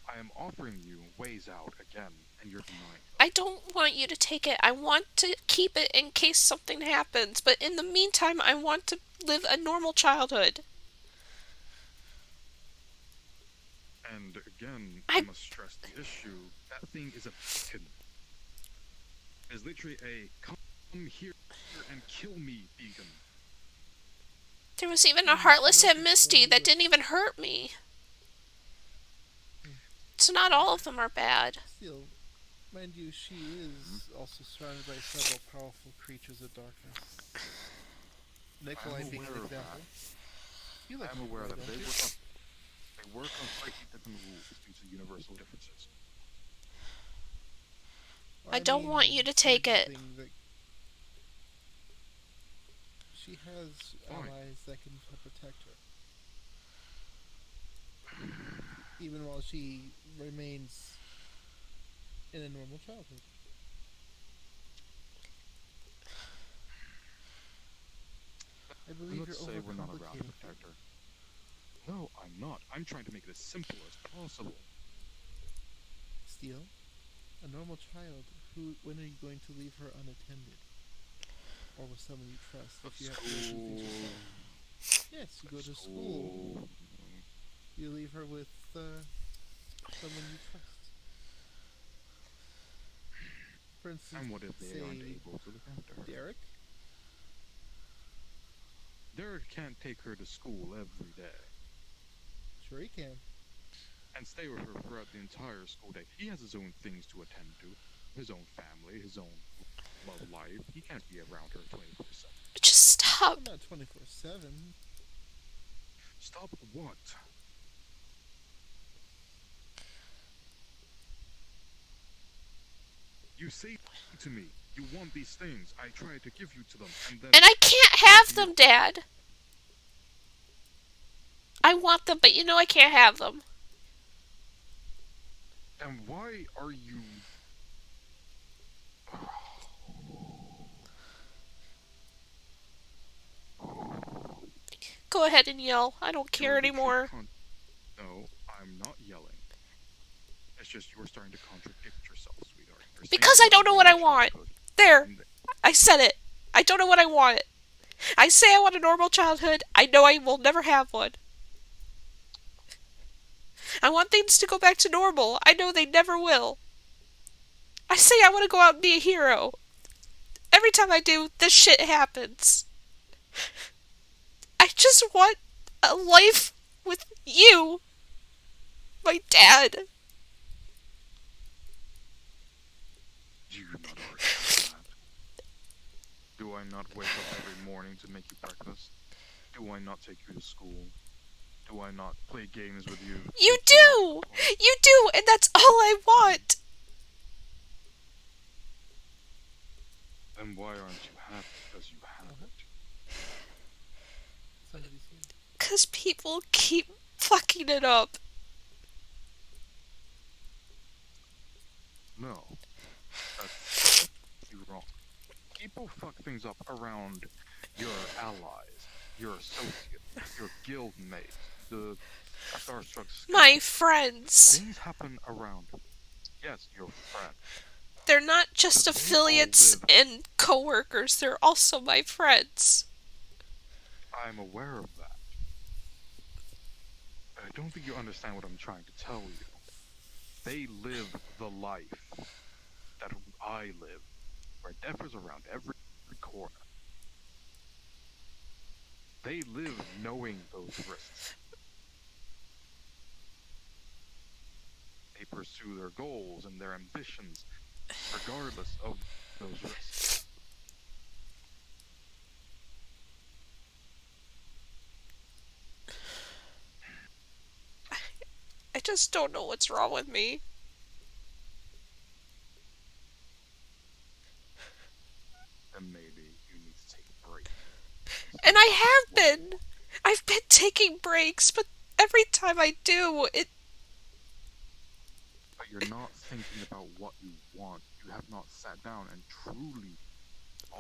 I am offering you ways out again, and you're denying. I don't want you to take it. I want to keep it in case something happens. But in the meantime, I want to live a normal childhood. And again, I must stress the issue. That thing is a beacon. It's literally a come here and kill me beacon. There was even a Heartless and Misty that didn't even hurt me. So not all of them are bad. Still, mind you, she is also surrounded by several powerful creatures of darkness. Nikolai being an example. I'm aware that they work on slightly different rules due to universal differences. I don't want you to take it. She has allies that can help protect her. Even while she remains in a normal childhood. I believe Let's you're say we're not around to overcomplicating protect her. No, I'm not. I'm trying to make it as simple as possible. Steele, a normal child, when are you going to leave her unattended? Or with someone you trust if you have to issue things yourself? Yes, you go to school. You leave her with someone you trust. For instance, And what if they aren't able to look after her? Derek? Derek can't take her to school every day. Sure he can. And stay with her throughout the entire school day. He has his own things to attend to. His own family, his own love life. He can't be around her 24/7. Just stop. Not 24/7. Stop what? You say to me, you want these things. I try to give you to them, and I can't have them, Dad. I want them, but you know I can't have them. And why are you... Go ahead and yell. I don't care anymore. No, I'm not yelling. It's just you're starting to contradict yourself, sweetheart. Because I don't know what I want. There. I said it. I don't know what I want. I say I want a normal childhood. I know I will never have one. I want things to go back to normal. I know they never will. I say I want to go out and be a hero. Every time I do, this shit happens. I just want a life with you, my dad. Do you not already know that? Do I not wake up every morning to make you breakfast? Do I not take you to school? Do I not play games with you? You do! You do, and that's all I want! Then why aren't you happy because you have it? Somebody's here. Because people keep fucking it up. No. That's wrong. People fuck things up around your allies, your associates, your guild mates, the Starstruck Scouts. My friends. Things happen around. Yes, your friends. They're not just affiliates and co-workers, they're also my friends. I'm aware of that. But I don't think you understand what I'm trying to tell you. They live the life that I live, where death is around every corner. They live knowing those risks. They pursue their goals and their ambitions, regardless of those risks. I just don't know what's wrong with me. And I have been. I've been taking breaks, but every time I do, it. But you're not thinking about what you want. You have not sat down and truly,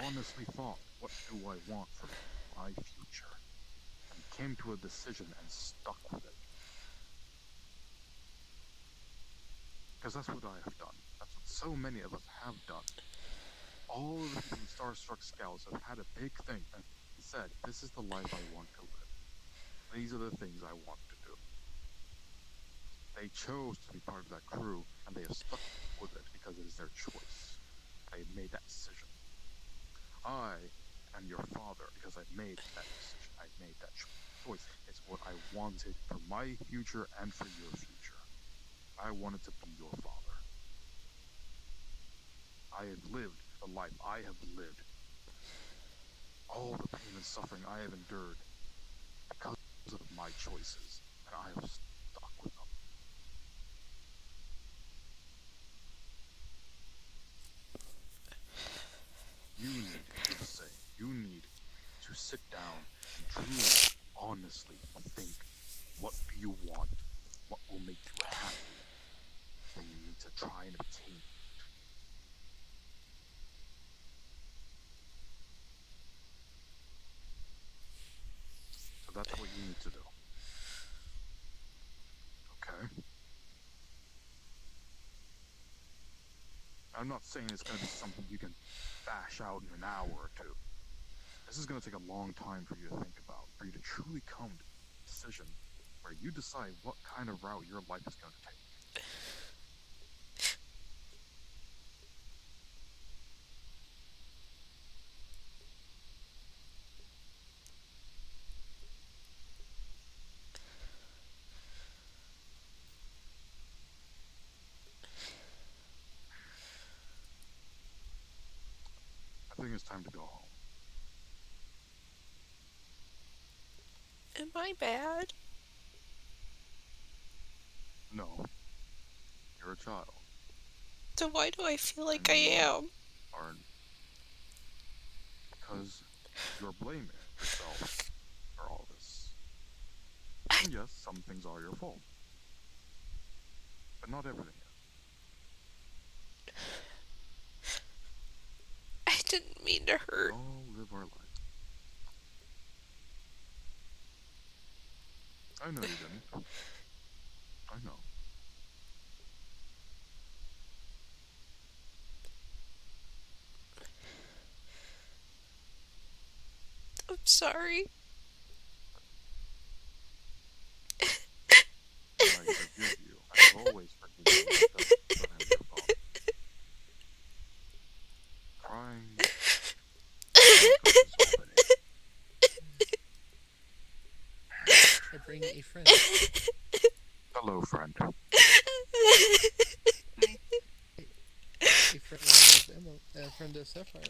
honestly thought, what do I want for my future? And came to a decision and stuck with it. Because that's what I have done. That's what so many of us have done. All of the Starstruck Scouts have had a big think and said, this is the life I want to live. These are the things I want to do. They chose to be part of that crew, and they have stuck with it because it is their choice. They made that decision. I am your father because I made that decision. I made that choice. It's what I wanted for my future and for your future. I wanted to be your father. I have lived the life I have lived. All the pain and suffering I have endured because of my choices, and I have stuck with them. You need to do the same. You need to sit down and truly, honestly think, what do you want? What will make you happy? Then you need to try and obtain it. So that's what you need to do. Okay? I'm not saying it's going to be something you can bash out in an hour or two. This is going to take a long time for you to think about, for you to truly come to a decision where you decide what kind of route your life is going to take. I think it's time to go home. Am I bad? No. You're a child. Then why do I feel like I And you am? aren't. Because you're blaming yourself for all this. And yes, some things are your fault. But not everything is. I didn't mean to hurt. We all live our life. I know you didn't. I know. I'm sorry. I forgive you. I've always forgiven you because I'm your father. Crying. I bring a friend. Hello, friend. A friend of Emma, a friend of Sapphire.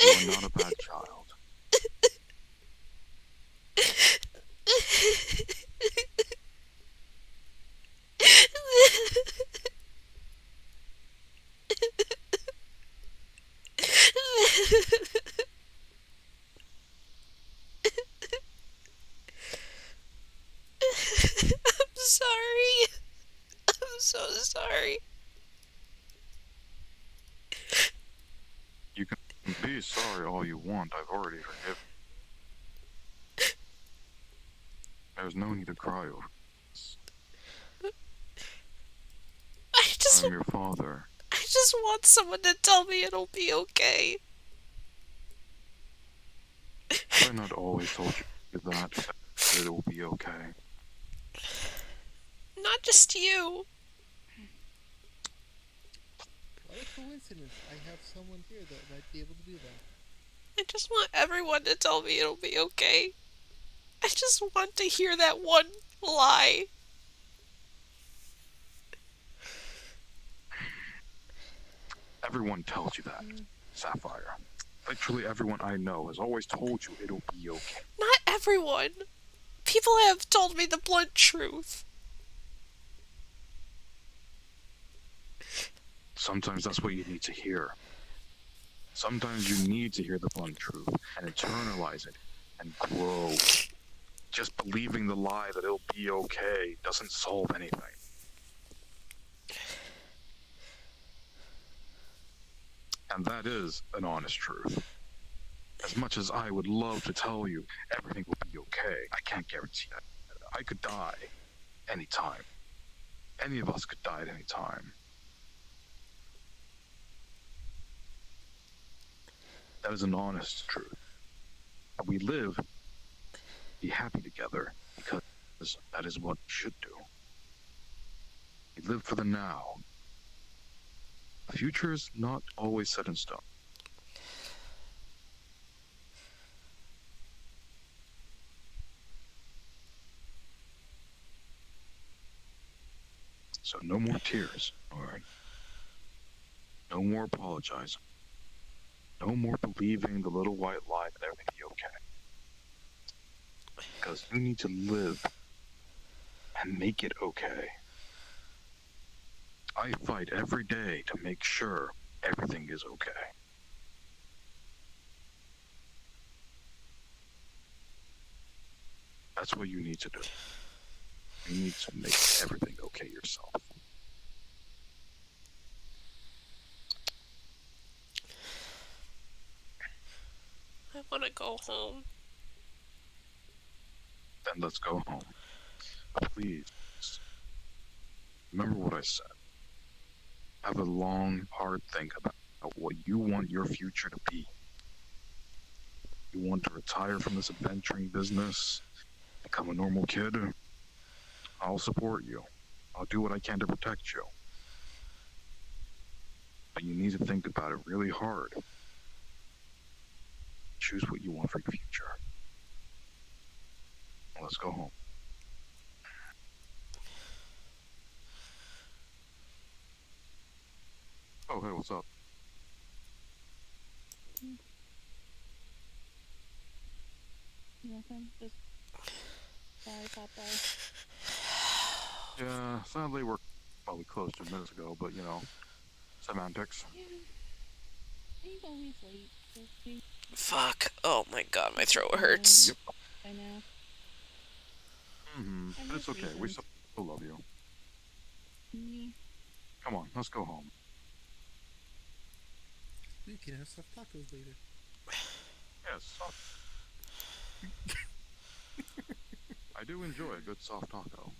You are not a bad child. I'm sorry. I'm so sorry. You can be sorry all you want. I've already forgiven. There's no need to cry over this. I'm your father. I just want someone to tell me it'll be okay. Have I not always told you that it will be okay? Not just you. What a coincidence. I have someone here that might be able to do that. I just want everyone to tell me it'll be okay. I just want to hear that one lie. Everyone tells you that, Sapphire. Literally everyone I know has always told you it'll be okay. Not everyone. People have told me the blunt truth. Sometimes that's what you need to hear. Sometimes you need to hear the blunt truth and internalize it and grow. Just believing the lie that it'll be okay doesn't solve anything. And that is an honest truth. As much as I would love to tell you everything will be okay, I can't guarantee that. I could die anytime. Any of us could die at any time. That is an honest truth. And we live, be happy together, because that is what we should do. We live for the now. The future is not always set in stone. So no more tears, alright? No more apologizing. No more believing the little white lie that everything will be okay. Because you need to live and make it okay. I fight every day to make sure everything is okay. That's what you need to do. You need to make everything okay yourself. I want to go home. Then let's go home. Please, remember what I said. Have a long, hard think about what you want your future to be. You want to retire from this adventuring business, become a normal kid? I'll support you. I'll do what I can to protect you. But you need to think about it really hard. Choose what you want for your future. Let's go home. Oh, hey, what's up? Nothing. Just sorry, Popeye. Yeah, sadly we closed 2 minutes ago, but semantics. Yeah. He's always late. So he Fuck. Oh my god, my throat hurts. Yep. by now. But it's okay. We still love you. Me. Come on, let's go home. We can have soft tacos later. Yes. I do enjoy a good soft taco.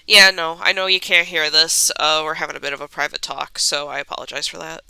Yeah, no, I know you can't hear this. We're having a bit of a private talk, so I apologize for that.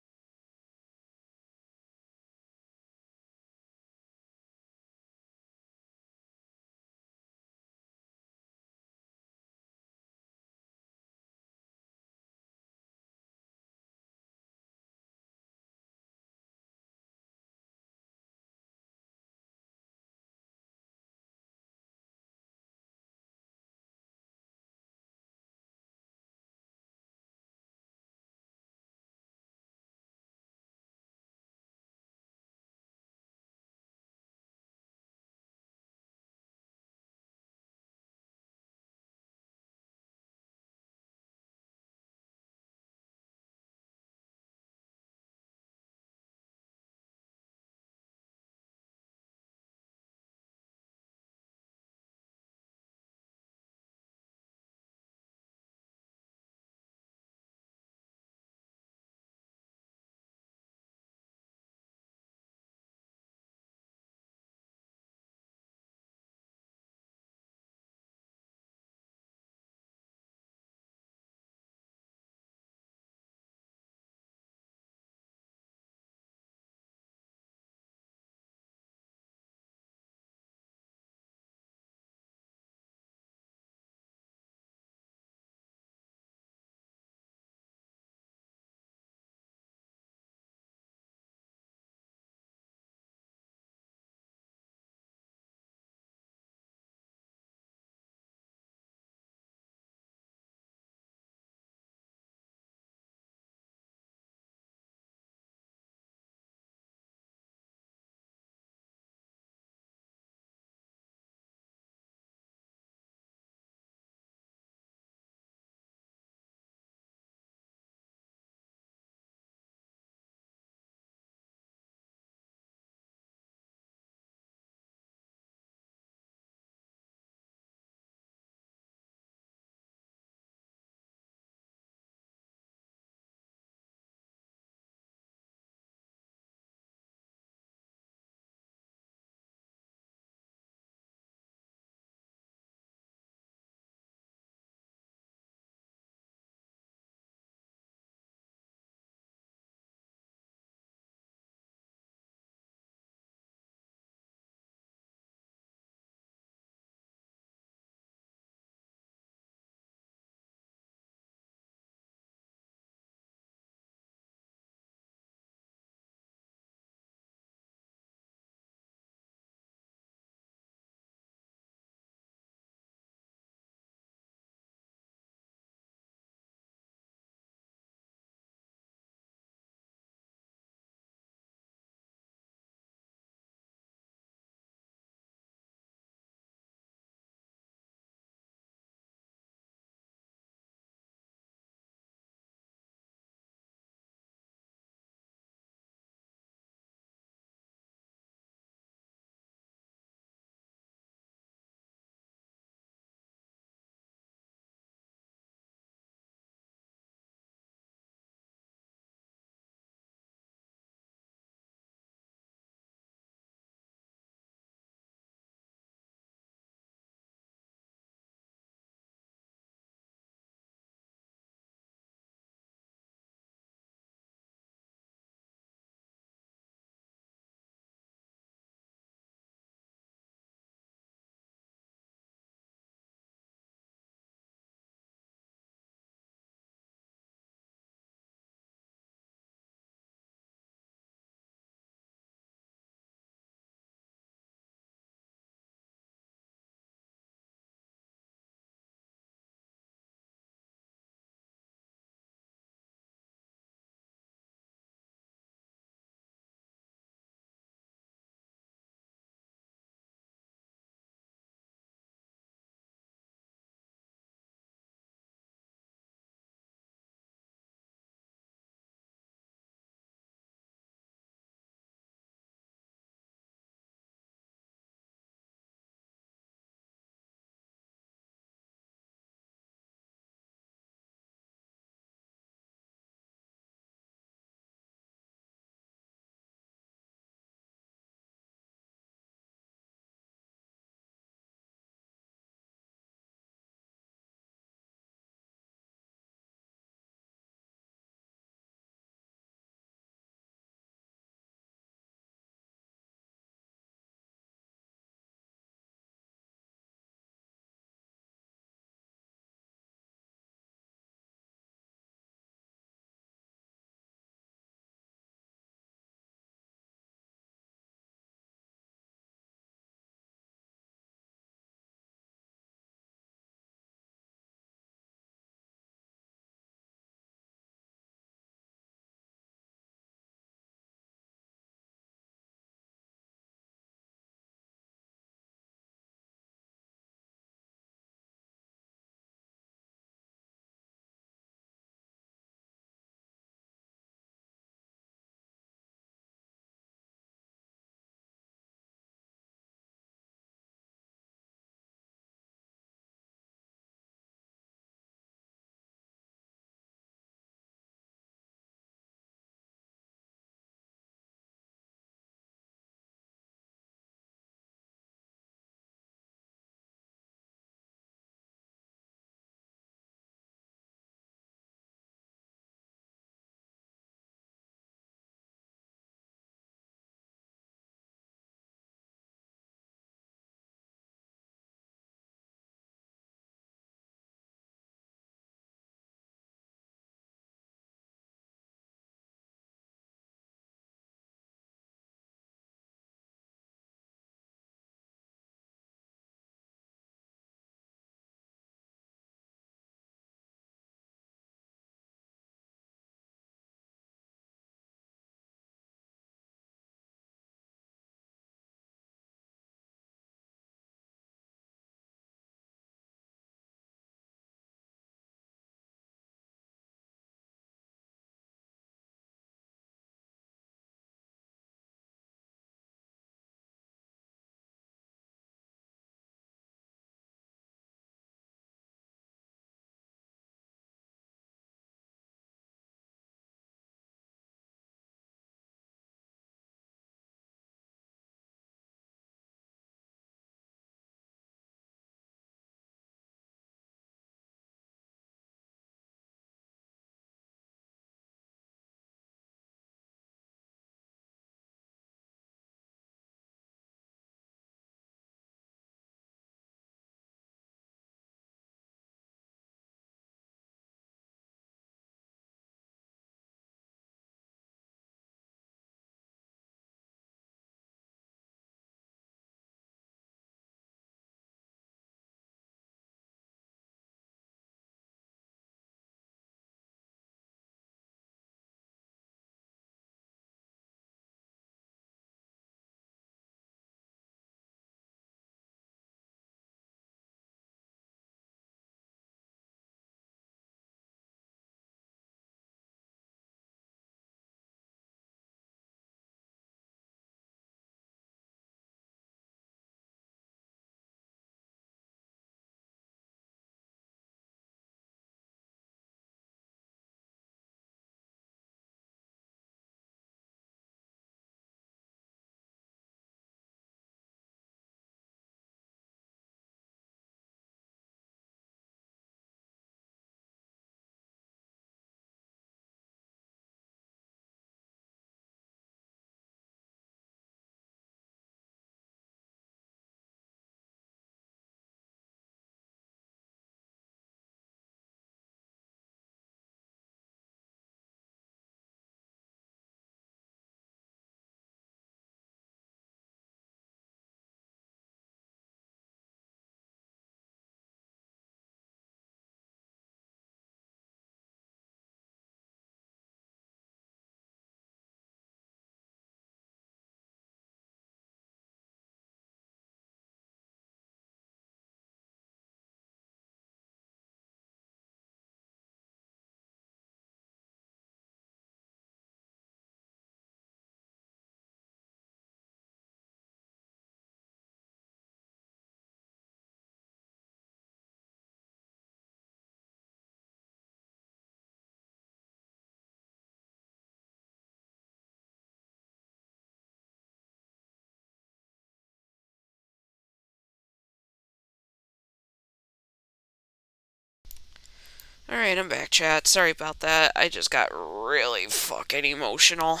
Alright, I'm back, chat. Sorry about that. I just got really fucking emotional.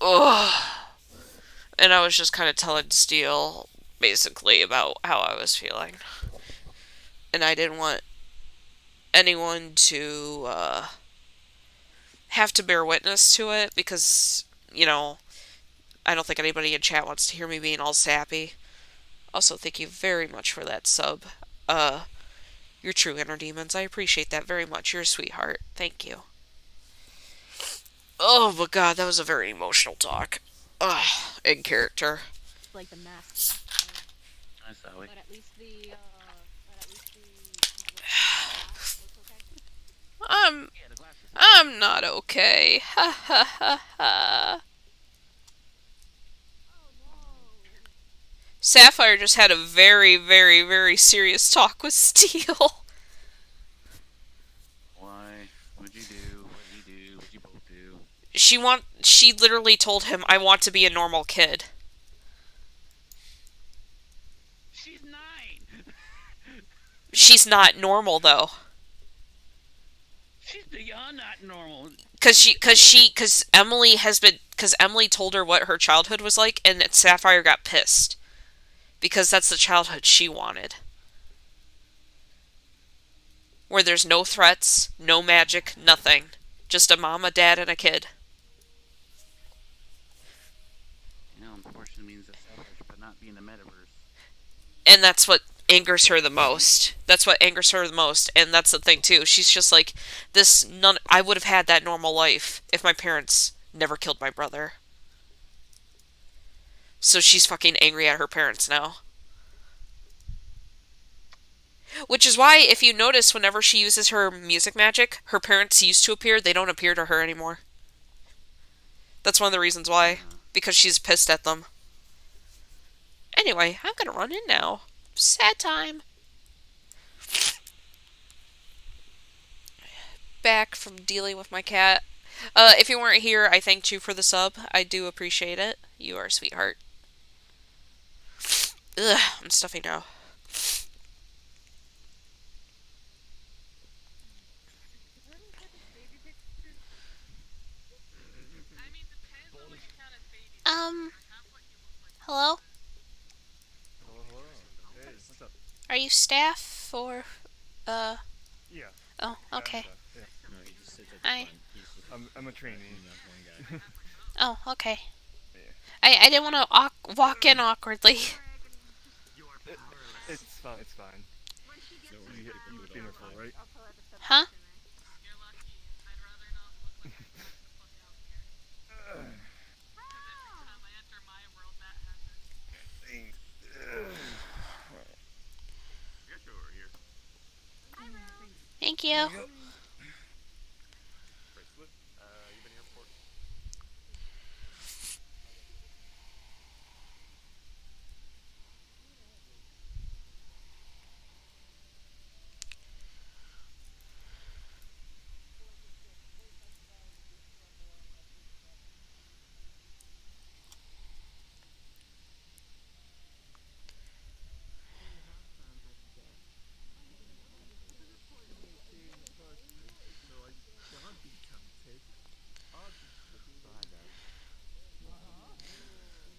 Ugh. And I was just kind of telling Steele, basically, about how I was feeling. And I didn't want anyone to, have to bear witness to it, because, I don't think anybody in chat wants to hear me being all sappy. Also, thank you very much for that sub. You're true inner demons. I appreciate that very much. You're a sweetheart. Thank you. Oh, but God, that was a very emotional talk. Ugh, in character. Like the mask. Hi, Sally. But at least the I'm not okay. Ha ha ha ha. Sapphire just had a very, very, very serious talk with Steel. Why? What'd you do? What'd you do? What'd you both do? She literally told him, I want to be a normal kid. She's 9! She's not normal, though. She's beyond not normal. Cause Emily told her what her childhood was like, and Sapphire got pissed. Because that's the childhood she wanted. Where there's no threats, no magic, nothing. Just a mom, a dad, and a kid. Unfortunately means that Sapphire should not be in the metaverse. And that's what angers her the most. And that's the thing, too. She's just like, I would have had that normal life if my parents never killed my brother. So she's fucking angry at her parents now. Which is why, if you notice, whenever she uses her music magic, her parents used to appear, they don't appear to her anymore. That's one of the reasons why. Because she's pissed at them. Anyway, I'm gonna run in now. Sad time. Back from dealing with my cat. If you weren't here, I thanked you for the sub. I do appreciate it. You are a sweetheart. Ugh, I'm stuffy now. Hello? Hello. Hey, what's up? Are you staff or, Yeah. Oh, okay. Yeah. No, he just sits at Hi. the front. I'm a trainee. One guy. Oh, okay. Yeah. I didn't want to walk in awkwardly. It's fine. It's fine. You've been here for, right? Huh? Thank you. Bracelet. You've been here before?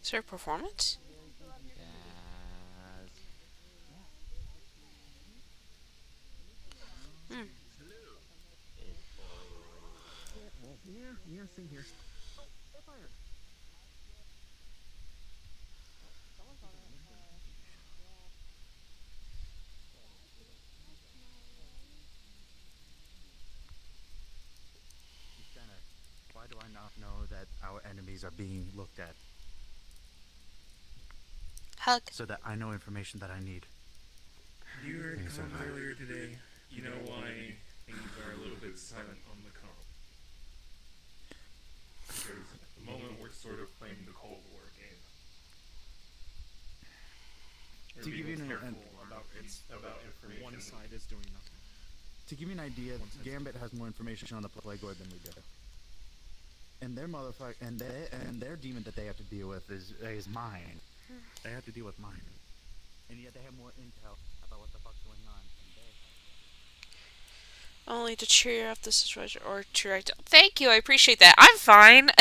Is there a performance? Hmm. Yeah, same here. Why do I not know that our enemies are being looked at? Hug. So that I know information that I need. You heard comp earlier today. You know why things are a little bit silent on the comp. Because at the moment we're sort of playing the Cold War game. We're To give you being an careful about information. One side is doing nothing. To give you an idea, Gambit has more information on the Plague Lord than we do. And their motherfucker and their demon that they have to deal with is mine. They have to deal with mine. And yet they have more intel about what the fuck's going on. Only to cheer up the situation or to write. Thank you, I appreciate that. I'm fine.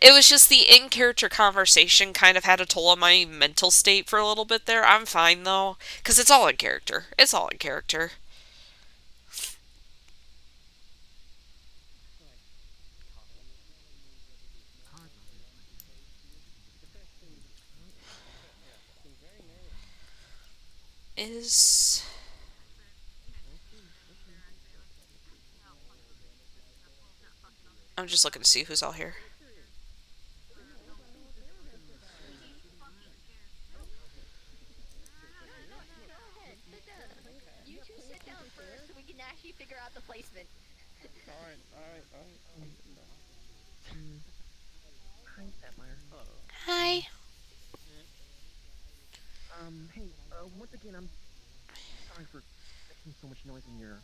It was just the in character conversation kind of had a toll on my mental state for a little bit there. I'm fine though, because it's all in character. It's all in character. Is. I'm just looking to see who's all here. You two sit down first so we can actually figure out the placement. Alright. Hi, Sapphire. Hello. Hi. Hey, once again, I'm sorry for making so much noise in your,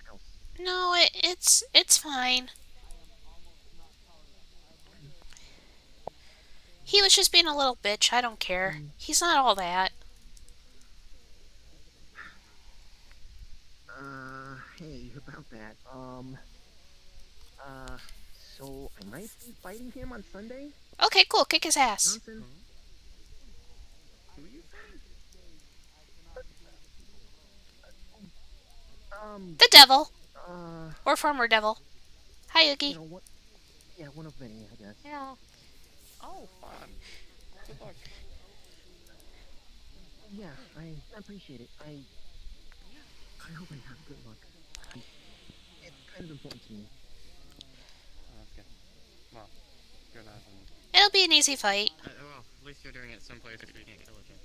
house. No, it's fine. He was just being a little bitch. I don't care. He's not all that. Hey, about that, so I might be fighting him on Sunday? Okay, cool. Kick his ass. Johnson? Who are you fighting? The devil. Uh... Or former devil. Hi, Yuki. You know what? Yeah, one of many, I guess. Yeah. Oh, fun. Good luck. Yeah, I appreciate it. I hope I have good luck. It's kind of important to me. Oh, that's good. Well, good as in... It'll be an easy fight. well, at least you're doing it someplace where you can't kill each other.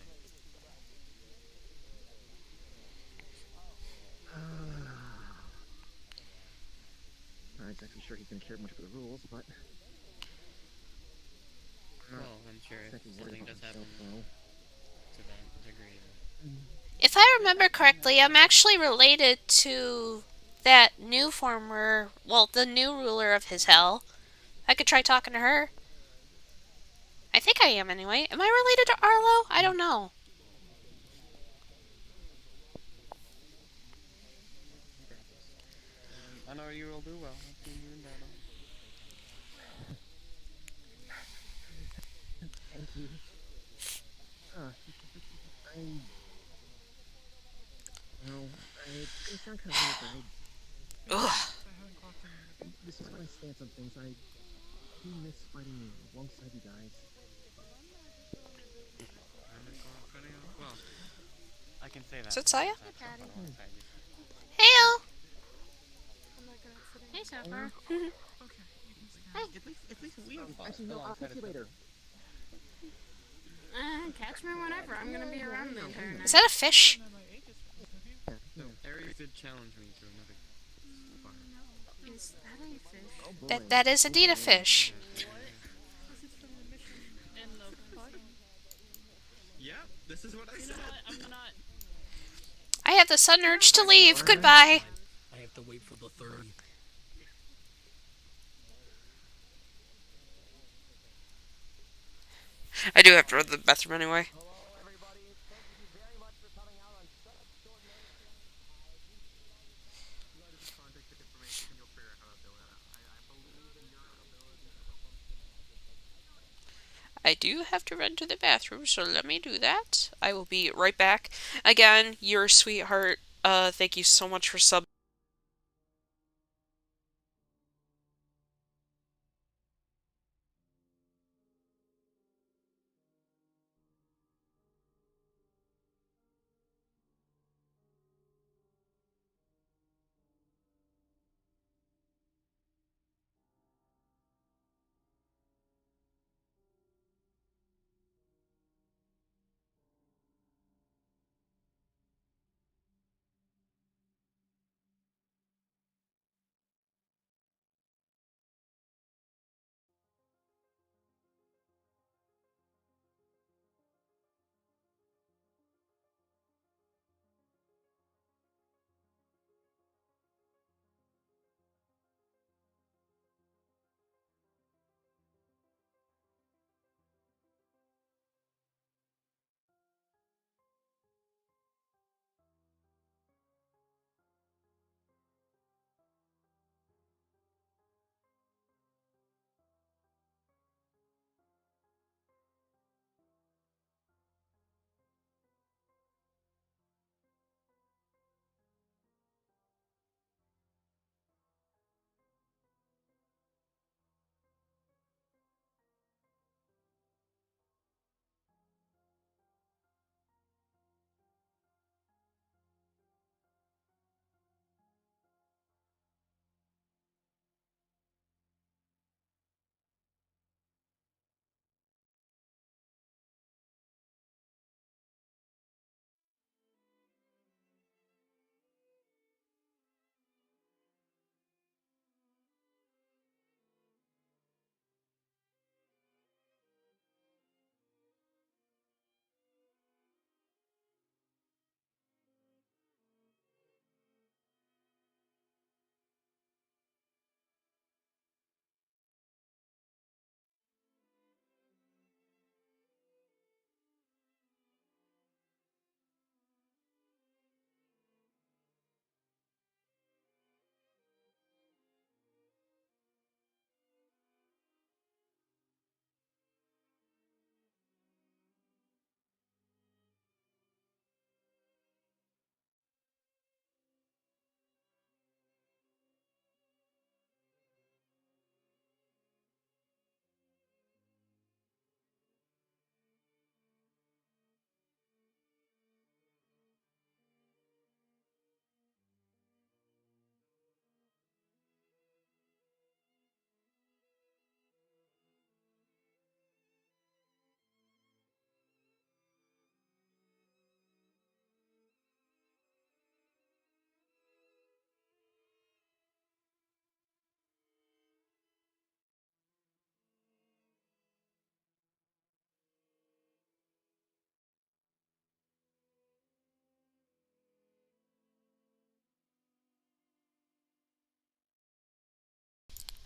I'm not exactly sure he's gonna care much for the rules, but... Well, I'm sure if something does happen to that degree... If I remember correctly, I'm actually related to that new former, well, the new ruler of his hell. I could try talking to her. I think I am anyway. Am I related to Arlo? I don't know. I know you will do well. I've seen you in battle. Thank you. It's gonna sound kind of weird, but Ugh. this is my stance on things. I do miss fighting alongside you guys. Well, I can say that. Is it Saya? Heyo. Hey, Sapphire. Hey. At least we have fun. Actually, no, I'll catch you later. Catch me whenever. I'm gonna be around the entire night. Is that a fish? No, Aries did challenge me to another fire. Is that a fish? That is indeed a fish. Yeah, this is what I said. I'm not. I have the sudden urge to leave. Goodbye. I have to wait for the 30. I do have to run to the bathroom anyway. I do have to run to the bathroom, so let me do that. I will be right back. Again, you're a sweetheart. Thank you so much for subbing.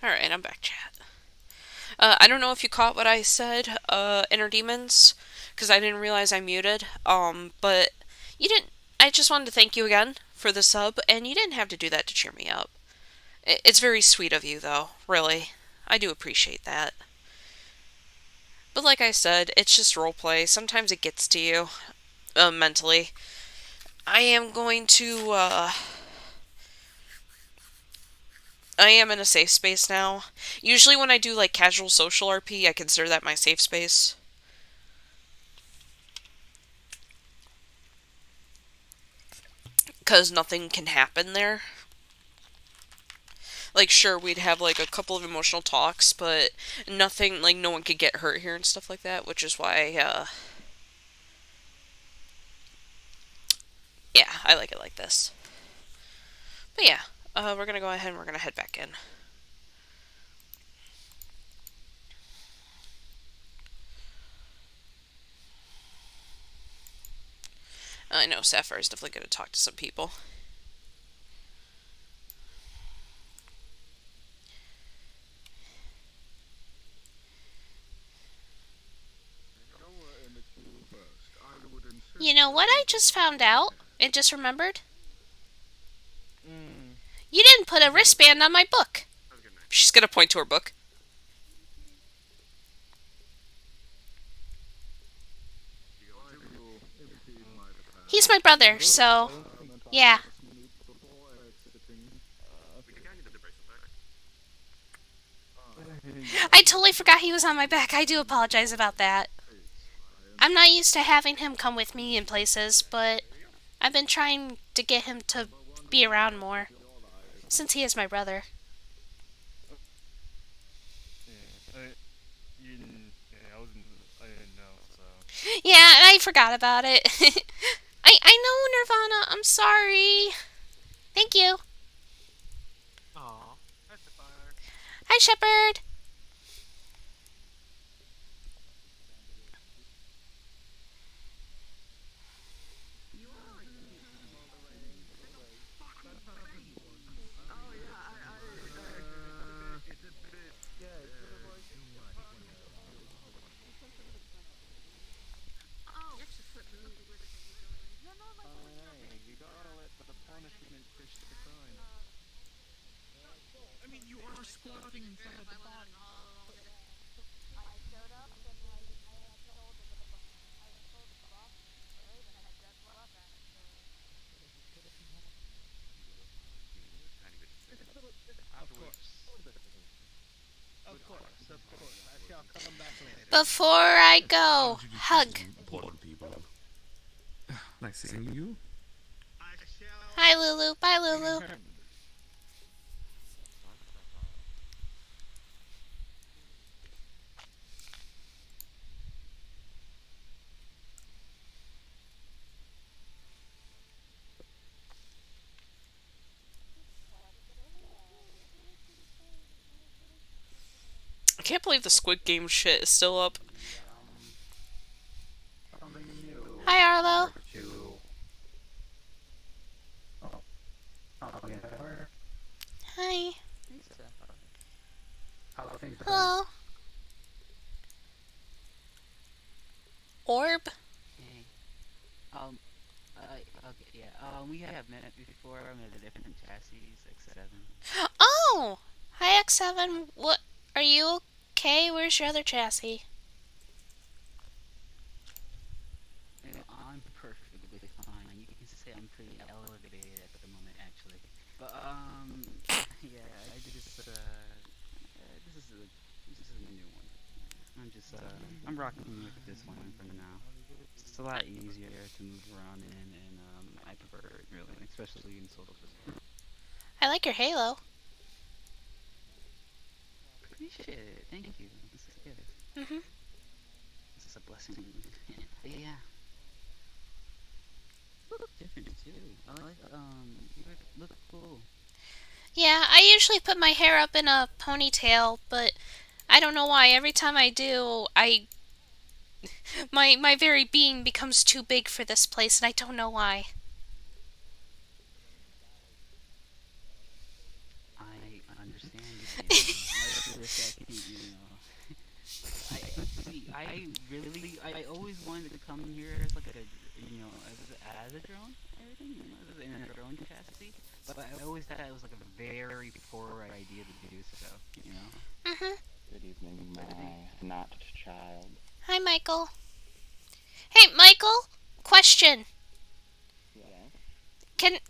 Alright, I'm back, chat. I don't know if you caught what I said, Inner Demons, because I didn't realize I muted. But you didn't. I just wanted to thank you again for the sub, and you didn't have to do that to cheer me up. It's very sweet of you, though, really. I do appreciate that. But like I said, it's just roleplay. Sometimes it gets to you, mentally. I am going to, I am in a safe space now. Usually when I do, like, casual social RP, I consider that my safe space. Because nothing can happen there. Like, sure, we'd have, like, a couple of emotional talks, but nothing, like, no one could get hurt here and stuff like that, which is why, yeah, I like it like this. But yeah, we're gonna go ahead and we're gonna head back in. I know Sapphire's definitely gonna talk to some people. You know what I just found out? I just remembered? You didn't put a wristband on my book. She's gonna point to her book. He's my brother, so... yeah. I totally forgot he was on my back. I do apologize about that. I'm not used to having him come with me in places, but I've been trying to get him to be around more, since he is my brother. I didn't know, so... Yeah, I forgot about it. I know, Nirvana. I'm sorry. Thank you. Aww. Hi, Shepard. I mean, you are squatting in front of the body. Of course. I shall come back later. Before I go, hug. Important people. Nice seeing you. Hi, Lulu. Bye, Lulu. I can't believe the Squid Game shit is still up. Hi, Arlo. Hi. Hello. Orb? Hey. Okay, yeah. We have met before. I'm at a different chassis, X7. Oh! Hi, X7. What? Are you okay? Where's your other chassis? I'm perfectly fine. You can say I'm pretty elevated at the moment, actually. But, yeah, I just, this is a new one. I'm rocking with this one for now. It's a lot easier to move around in, and, I prefer it, really, especially in solo physical. I like your halo. Appreciate it. Thank you. This is good. Mm-hmm. This is a blessing. But yeah. You look different too. I like, you look cool. Yeah, I usually put my hair up in a ponytail, but I don't know why. Every time I do, my very being becomes too big for this place, and I don't know why. I understand you. for a second, I always wanted to come here as like as a drone, everything, in a drone capacity. But I always thought it was like a very poor idea to do so. Good evening, my not child. Hi, Michael. Hey, Michael. Question. Can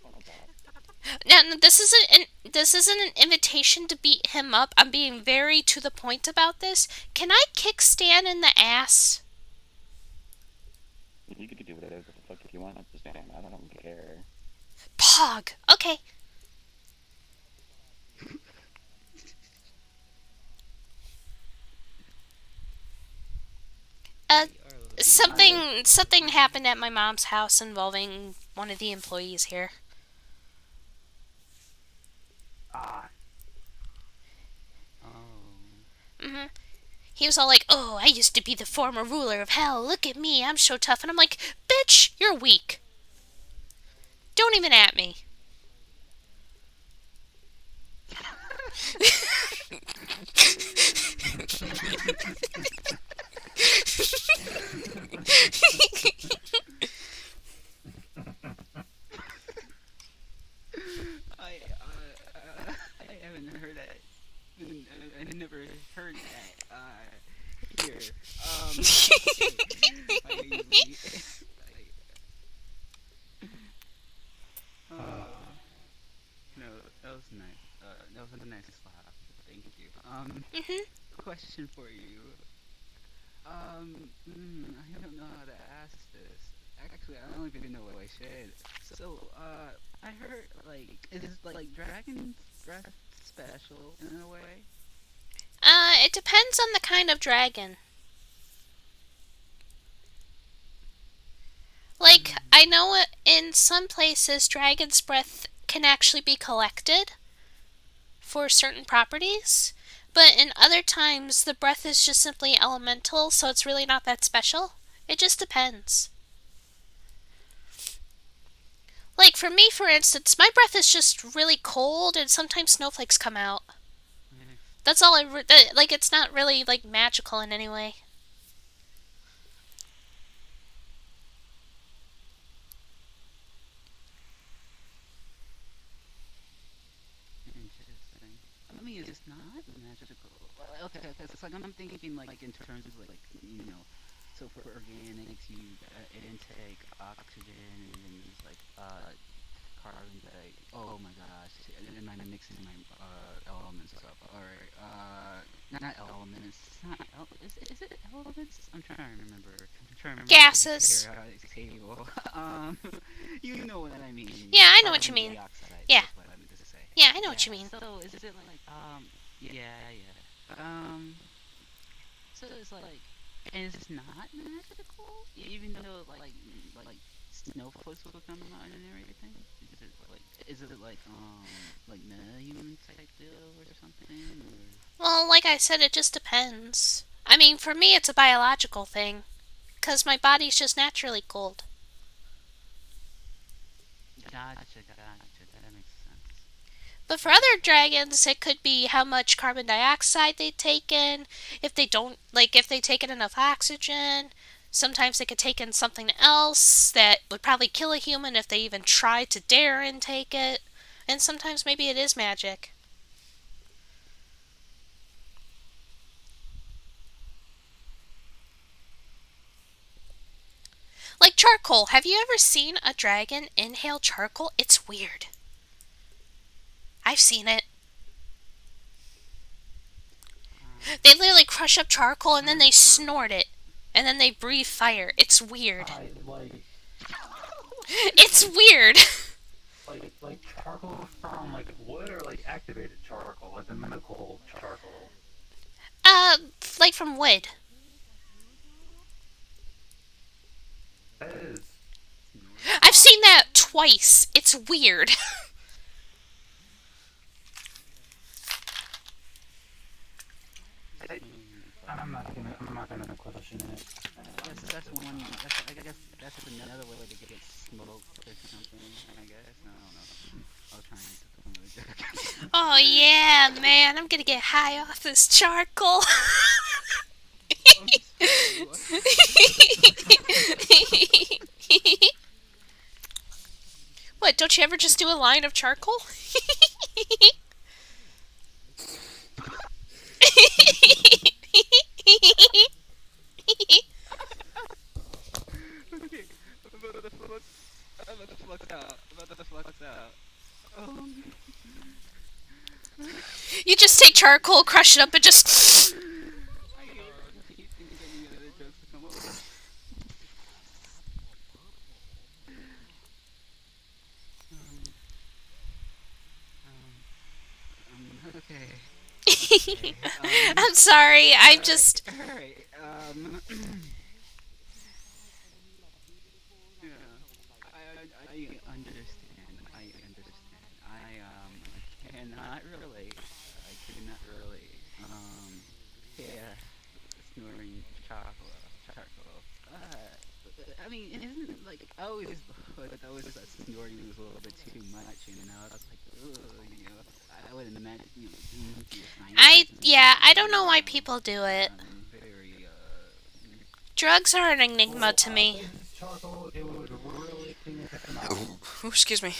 now this isn't an invitation to beat him up. I'm being very to the point about this. Can I kick Stan in the ass? You could do whatever the fuck you want to Stan. I don't care. Pog. Okay. Something happened at my mom's house involving one of the employees here. He was all like, "Oh, I used to be the former ruler of hell. Look at me, I'm so tough." And I'm like, "Bitch, you're weak. Don't even at me." I haven't heard that. I never heard that. Here. No, that was nice. That was a nice laugh. Thank you. Question for you. I don't know how to ask this. Actually, I don't even know what I should. So, I heard, is this, Dragon's Breath special in a way? It depends on the kind of dragon. I know in some places, Dragon's Breath can actually be collected for certain properties, but in other times, the breath is just simply elemental, so it's really not that special. It just depends. For me, for instance, my breath is just really cold, and sometimes snowflakes come out. That's all it's not really, magical in any way. Interesting. I mean, it's not magical. Okay, because it's I'm thinking in terms of so for organics you intake oxygen and carbon dioxide. Oh my gosh, and I'm mixing my elements up. All right, not elements. Is it elements? I'm trying to remember. Gases. The periodic table. You know what I mean. Yeah, I know what you mean. Dioxide, Yeah. That's what I meant to say. Yeah, I know what you mean. So is it so it's and it's not magical, even though snowflakes will come out and everything. Is it like meta-human type deal or something? Or? Well, like I said, it just depends. I mean, for me, it's a biological thing, because my body's just naturally cold. Gotcha. That makes sense. But for other dragons, it could be how much carbon dioxide they take in. If they don't, if they take in enough oxygen. Sometimes they could take in something else that would probably kill a human if they even tried to dare intake it. And sometimes maybe it is magic. Like charcoal. Have you ever seen a dragon inhale charcoal? It's weird. I've seen it. They literally crush up charcoal and then they snort it. And then they breathe fire. It's weird. It's weird. Like charcoal from wood or activated charcoal, like the medical charcoal? From wood. That is. I've seen that twice. It's weird. I'm not gonna question it. that's one. I guess that's another way to get smoked or something. I guess I don't know. I was trying to come with a joke. Oh yeah, man, I'm gonna get high off this charcoal. What, don't you ever just do a line of charcoal? Okay, I'm about to flux out. You just take charcoal, crush it up, and just... Okay. I'm sorry, I'm just... Alright, yeah, I understand. I cannot relate. I cannot relate. Yeah, snoring charcoal. I mean, isn't it like, I always thought that snoring was a little bit too much, you know? I was like, ugh, you know, I wouldn't imagine, you know, doing I don't know why people do it. very, Drugs are an enigma to me. Ooh, excuse me.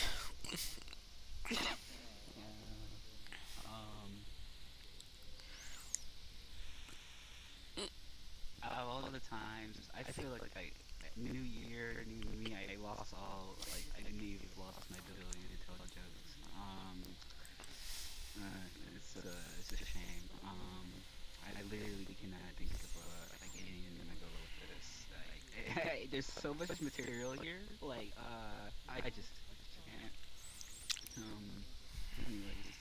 All of the times, I feel like New Year, New Me, I lost all, like, I maybe lost my ability to tell jokes. It's a shame. I literally cannot think of, like, anything I'm gonna go with this. Like, there's so much material here, like, I just can't. Anyways,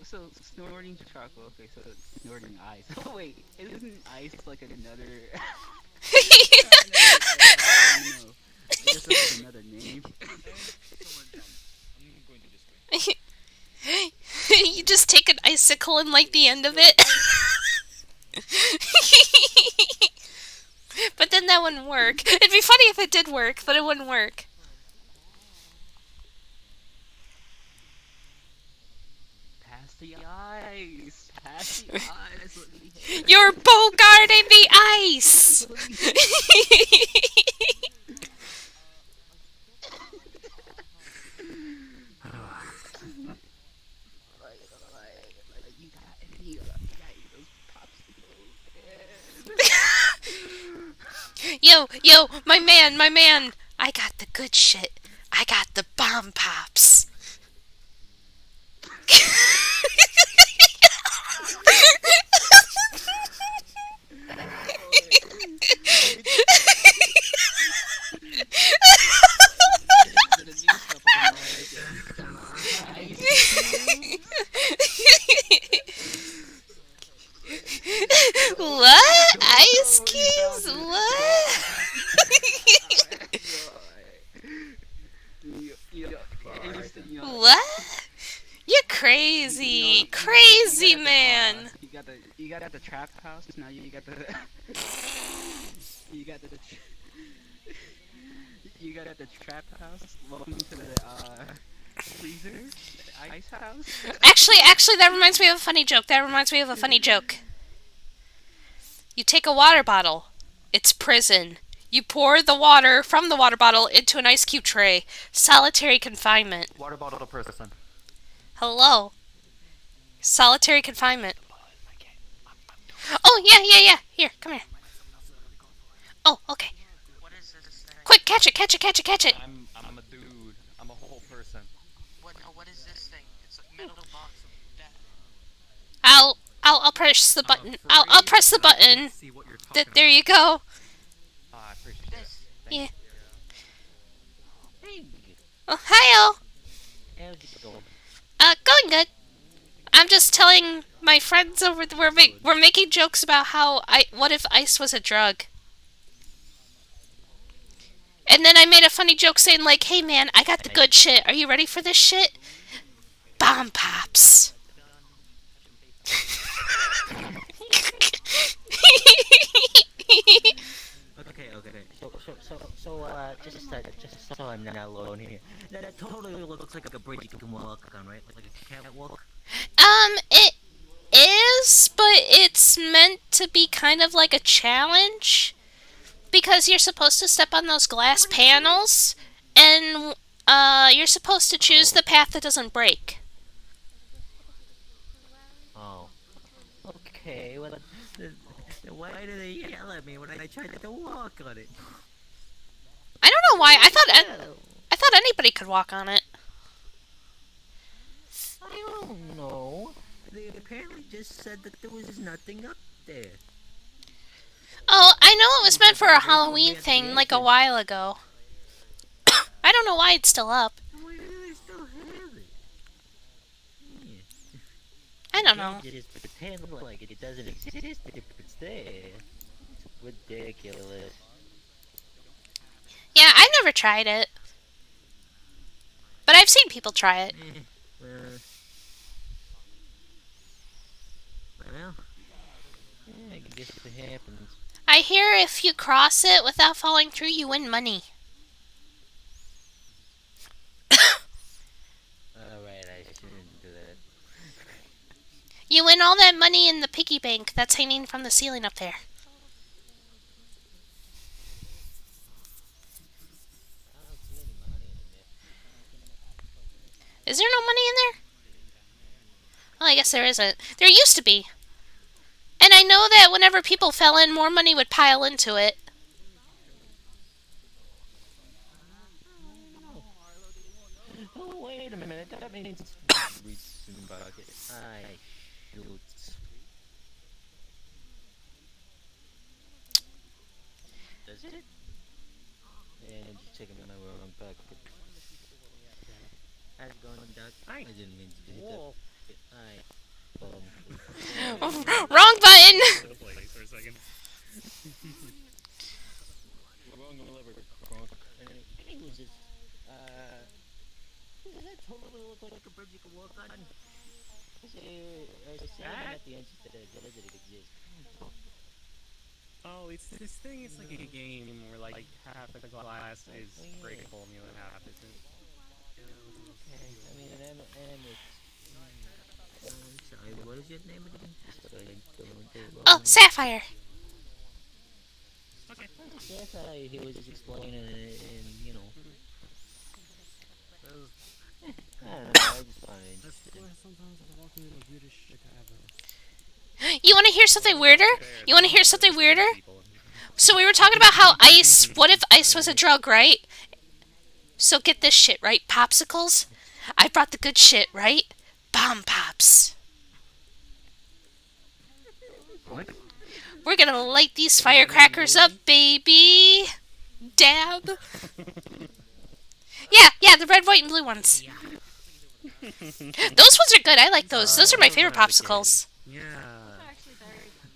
so snorting charcoal. Okay, so snorting ice. Oh wait, isn't ice like another? I don't know. There's like another name. You just take an icicle and like the end of it. But then that wouldn't work. It'd be funny if it did work, but it wouldn't work. Pass the ice. Pass the ice. You're bogarting the ice. You got those popsicles. Yo, my man. I got the good shit. I got the bomb pops. What? Ice cubes? What? What? You're crazy. Crazy, man. You got the trap house. Now you got the you got the trap house. Welcome to the freezer, the ice house. Actually, that reminds me of a funny joke. You take a water bottle. It's prison. You pour the water from the water bottle into an ice cube tray. Solitary confinement. Water bottle person. Hello. Solitary confinement. Oh, yeah. Here, come here. Oh, okay. Quick, catch it. I'm a dude. I'm a whole person. What is this thing? It's a metal box of death. I'll press the button. I'll press the button. There you go. I appreciate this. Yeah. Hey. Oh, hi-oh. How's it going? Going good. I'm just telling my friends over we're making jokes about how what if ice was a drug? And then I made a funny joke saying like, "Hey man, I got the good shit. Are you ready for this shit? Bomb pops." just so I'm not alone here. That totally looks like a bridge you can walk on, right? Like a catwalk. It is, but it's meant to be kind of like a challenge because you're supposed to step on those glass panels, and you're supposed to choose the path that doesn't break. Oh. Okay, well, then why do they yell at me when I try to walk on it? I don't know why. I thought anybody could walk on it. I don't know. They apparently just said that there was nothing up there. Oh, I know it was meant for a Halloween thing like a while ago. I don't know why it's still up. Why do they still have it? I don't know. They just pretend like it doesn't exist if it's there. It's ridiculous. Yeah, I've never tried it. But I've seen people try it. Well, yeah, I guess it happens. I hear if you cross it without falling through, you win money. Alright, I shouldn't do that. You win all that money in the piggy bank that's hanging from the ceiling up there. Is there no money in there? Well, I guess there isn't. There used to be. And I know that whenever people fell in, more money would pile into it. Oh, wait a minute. That means it's reaching bucket. I shoot. Does it? And just checking my wrong bucket. How's it going, Doc? I didn't mean to do that. Wrong button! For a second. Wrong lever, Kronk. Anyways, does that totally look like a bridge you can walk on? At the entrance to the does it exist? Oh, it's this thing. It's like a game where like half the glass is breakable and the other half isn't. I mean, I'm sorry, what is your name again? Oh, Sapphire. Okay. Sapphire, he was just explaining it, and you know. I don't know, I just find it interesting. You want to hear something weirder? You want to hear something weirder? So we were talking about how ice, what if ice was a drug, right? So get this shit, right? Popsicles? I brought the good shit, right? Bomb pops. What? We're gonna light these firecrackers up, baby! Dab! Yeah, the red, white, and blue ones. Those ones are good, I like those. Those are my favorite popsicles. Yeah.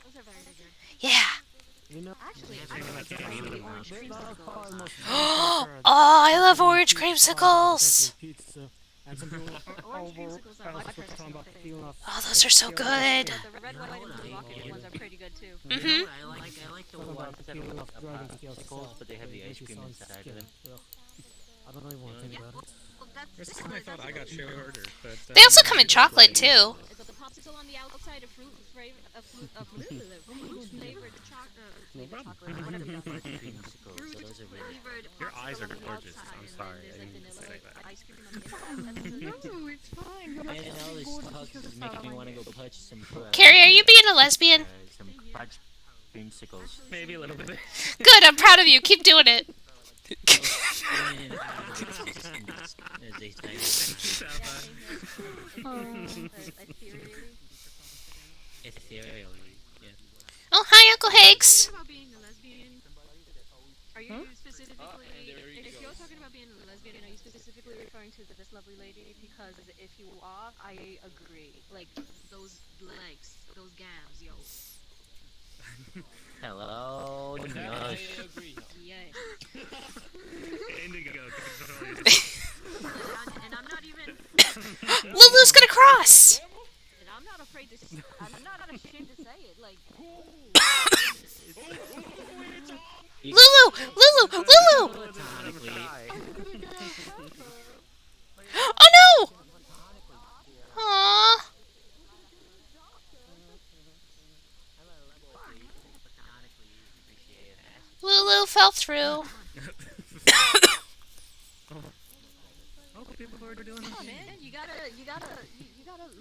Those are very good. Yeah. You know, Oh, I love orange creamsicles! Oh, those are so good. The red, white, and blue rocket ones are pretty good too. Mm-hmm. I like the ones that are popsicles, but they have the ice cream inside of them. I don't really want to think about it. First time I thought I got shit order, but They also come in chocolate, too. It's a popsicle on the outside, a fruit flavored Your eyes are gorgeous. I'm sorry, I didn't say that. No, it's fine. And all this talk is making me want to go touch some. Carrie, are you being a lesbian? Some crunch creamsicles. Maybe a little bit. Good, I'm proud of you. Keep doing it. As they say. Ethereal. Yeah. Oh, hi, Uncle Higgs. About being a lesbian, are you specifically, if you're talking about being a lesbian, are you specifically referring to this lovely lady? Because if you are, I agree. Like, those legs, those gams, yo. Hello, Josh. Yes. Indigo. And I'm not even... Lulu's gonna cross. And I'm not afraid to... I'm not ashamed to say it. Like... Lulu! Lulu! Lulu! Platonically. Oh no! Aww. Lulu fell through. Oh, people are doing Come on, this. man. You gotta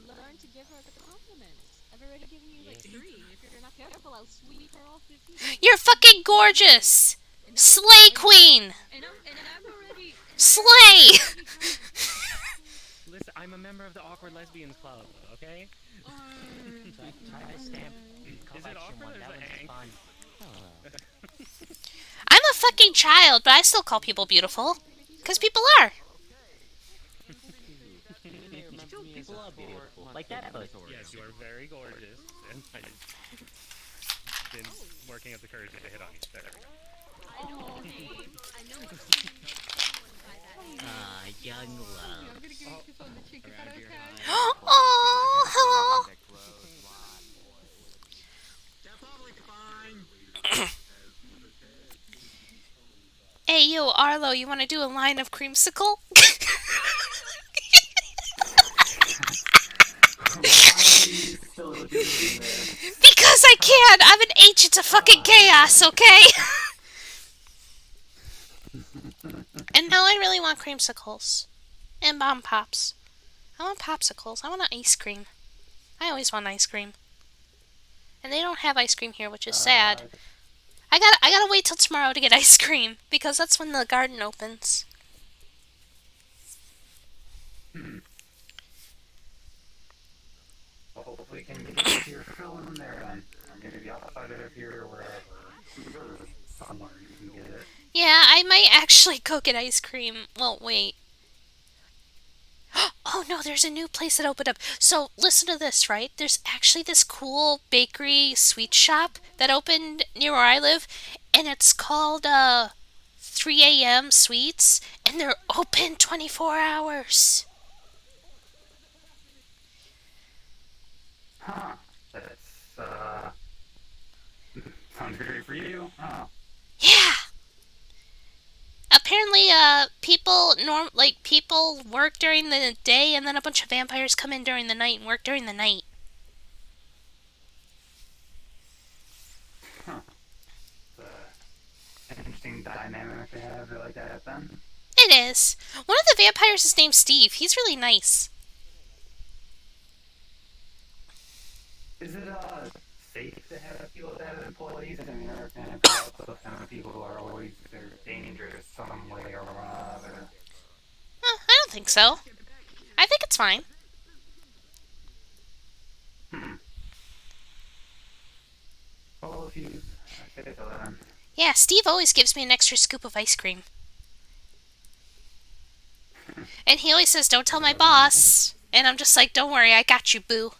learn to give her the compliments. I've already given you like 3. If you're not careful, I'll sweep her off 15. You're fucking gorgeous! Slay queen! And I'm already. Slay! Listen, I'm a member of the Awkward Lesbians Club, okay? Try to stamp Is it collection awkward one. or is That it one's Hank? fun. I'm a fucking child, but I still call people beautiful. Because people are. People are beautiful. Like that foot. Yes, you are very gorgeous. And I've been working up the courage to hit on you. There we go. Oh, babe. I know it's Young love. I'm gonna give you a kiss on the cheek. Is that okay? Oh, hello. Hey, yo, Arlo, you want to do a line of creamsicle? Because I can! I'm an agent of fucking chaos, okay? And now I really want creamsicles. And bomb pops. I want popsicles. I want an ice cream. I always want ice cream. And they don't have ice cream here, which is sad. I gotta wait till tomorrow to get ice cream, because that's when the garden opens. Hopefully can get your fill in there then. Or maybe outside of here or wherever. Somewhere you can get it. Yeah, I might actually go get ice cream. Well, wait. Oh no, there's a new place that opened up. So listen to this, right? There's actually this cool bakery sweet shop that opened near where I live, and it's called 3 a.m. Sweets, and they're open 24 hours. Huh. That's, sounds great for you. Oh. Yeah. Apparently, people work during the day, and then a bunch of vampires come in during the night and work during the night. Huh. Interesting dynamic to have it like that then. It is. One of the vampires is named Steve. He's really nice. Is it, safe to have people that have employees? I mean, there are kind of people who are always, they're dangerous some way or another. I don't think so. I think it's fine. Well, if you say so then. Yeah, Steve always gives me an extra scoop of ice cream. And he always says, "Don't tell my boss." And I'm just like, "Don't worry, I got you, boo."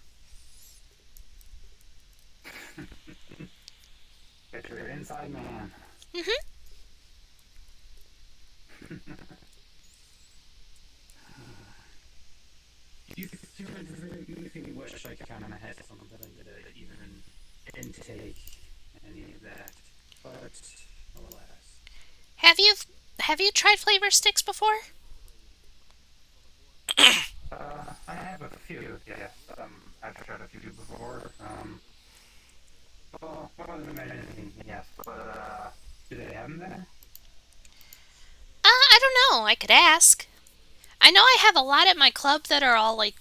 Get your inside man. Mm-hmm. You wish I kind of had something to even intake any of that, but alas. Have you tried flavor sticks before? I have a few, yes. I've tried a few before. Well, more than anything, yes, but, do they have them there? I don't know. I could ask. I know I have a lot at my club that are all, like,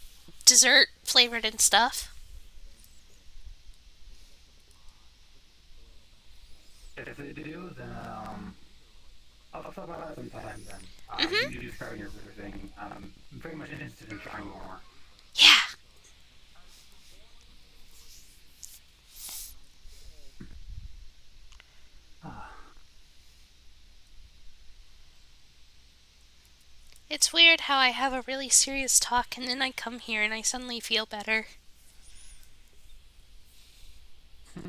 dessert flavored and stuff. If they do, then, I'll talk about that sometime then. You describe your thing. I'm pretty much interested in trying more. Yeah. It's weird how I have a really serious talk and then I come here and I suddenly feel better. I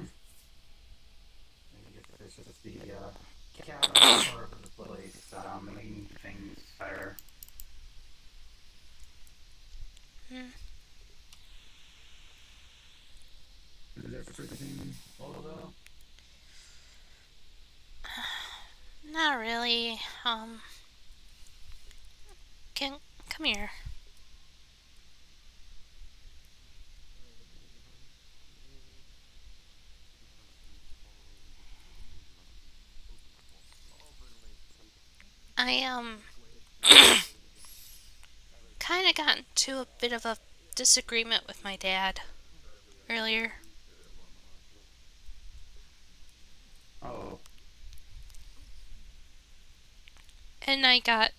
guess it's just the, cat part of the place, making things better. Is everything all though? Not really. Come here. I, kind of got into a bit of a disagreement with my dad earlier. Oh. And I got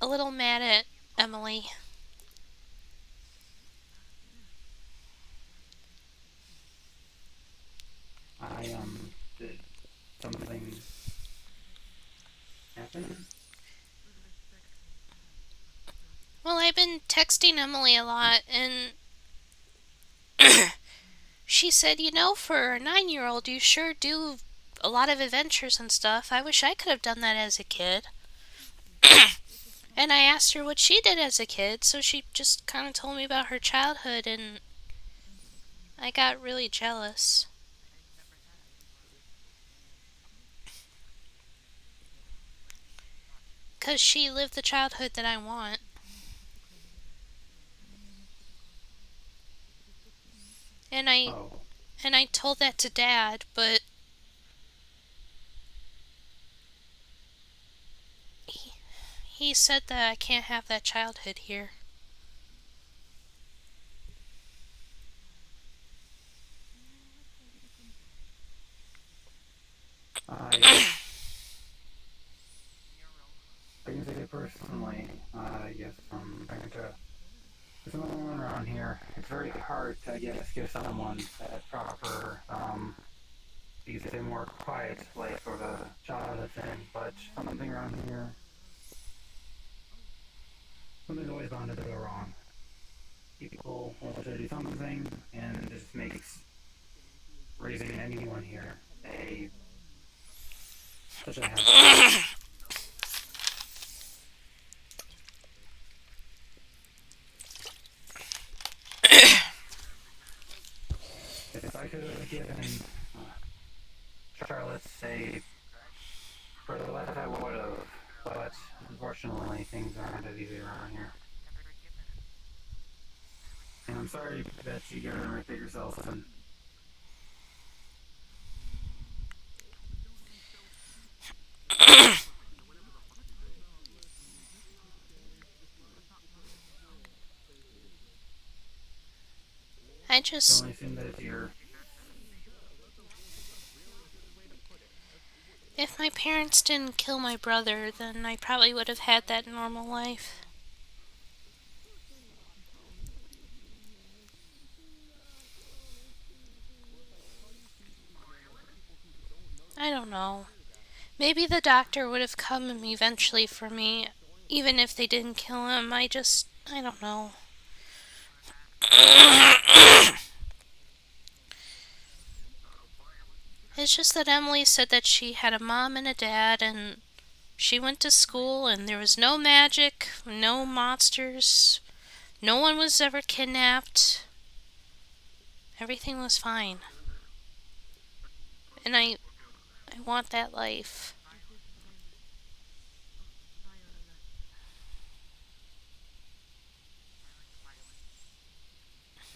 a little mad at Emily. Did something happen? Well, I've been texting Emily a lot, and she said, you know, for a 9-year-old, you sure do a lot of adventures and stuff. I wish I could have done that as a kid. And I asked her what she did as a kid, so she just kind of told me about her childhood, and I got really jealous. Because she lived the childhood that I want. And I told that to Dad, but he said that I can't have that childhood here. I can say personally, I guess from trying to someone around here, it's very hard to, I guess, give someone that proper, you could say more quiet life or the childhood thing, but something around here, something's always bound to go wrong. People want to do something, and it just makes raising anyone here such a hassle. If I could have given Charlotte, say, for the life I would have, but unfortunately things aren't as easy around here. And I'm sorry that you gotta right there yourself and I just... only assume that you're... If my parents didn't kill my brother, then I probably would have had that normal life. I don't know. Maybe the doctor would have come eventually for me, even if they didn't kill him. I don't know. It's just that Emily said that she had a mom and a dad, and she went to school, and there was no magic, no monsters, no one was ever kidnapped. Everything was fine. And I want that life.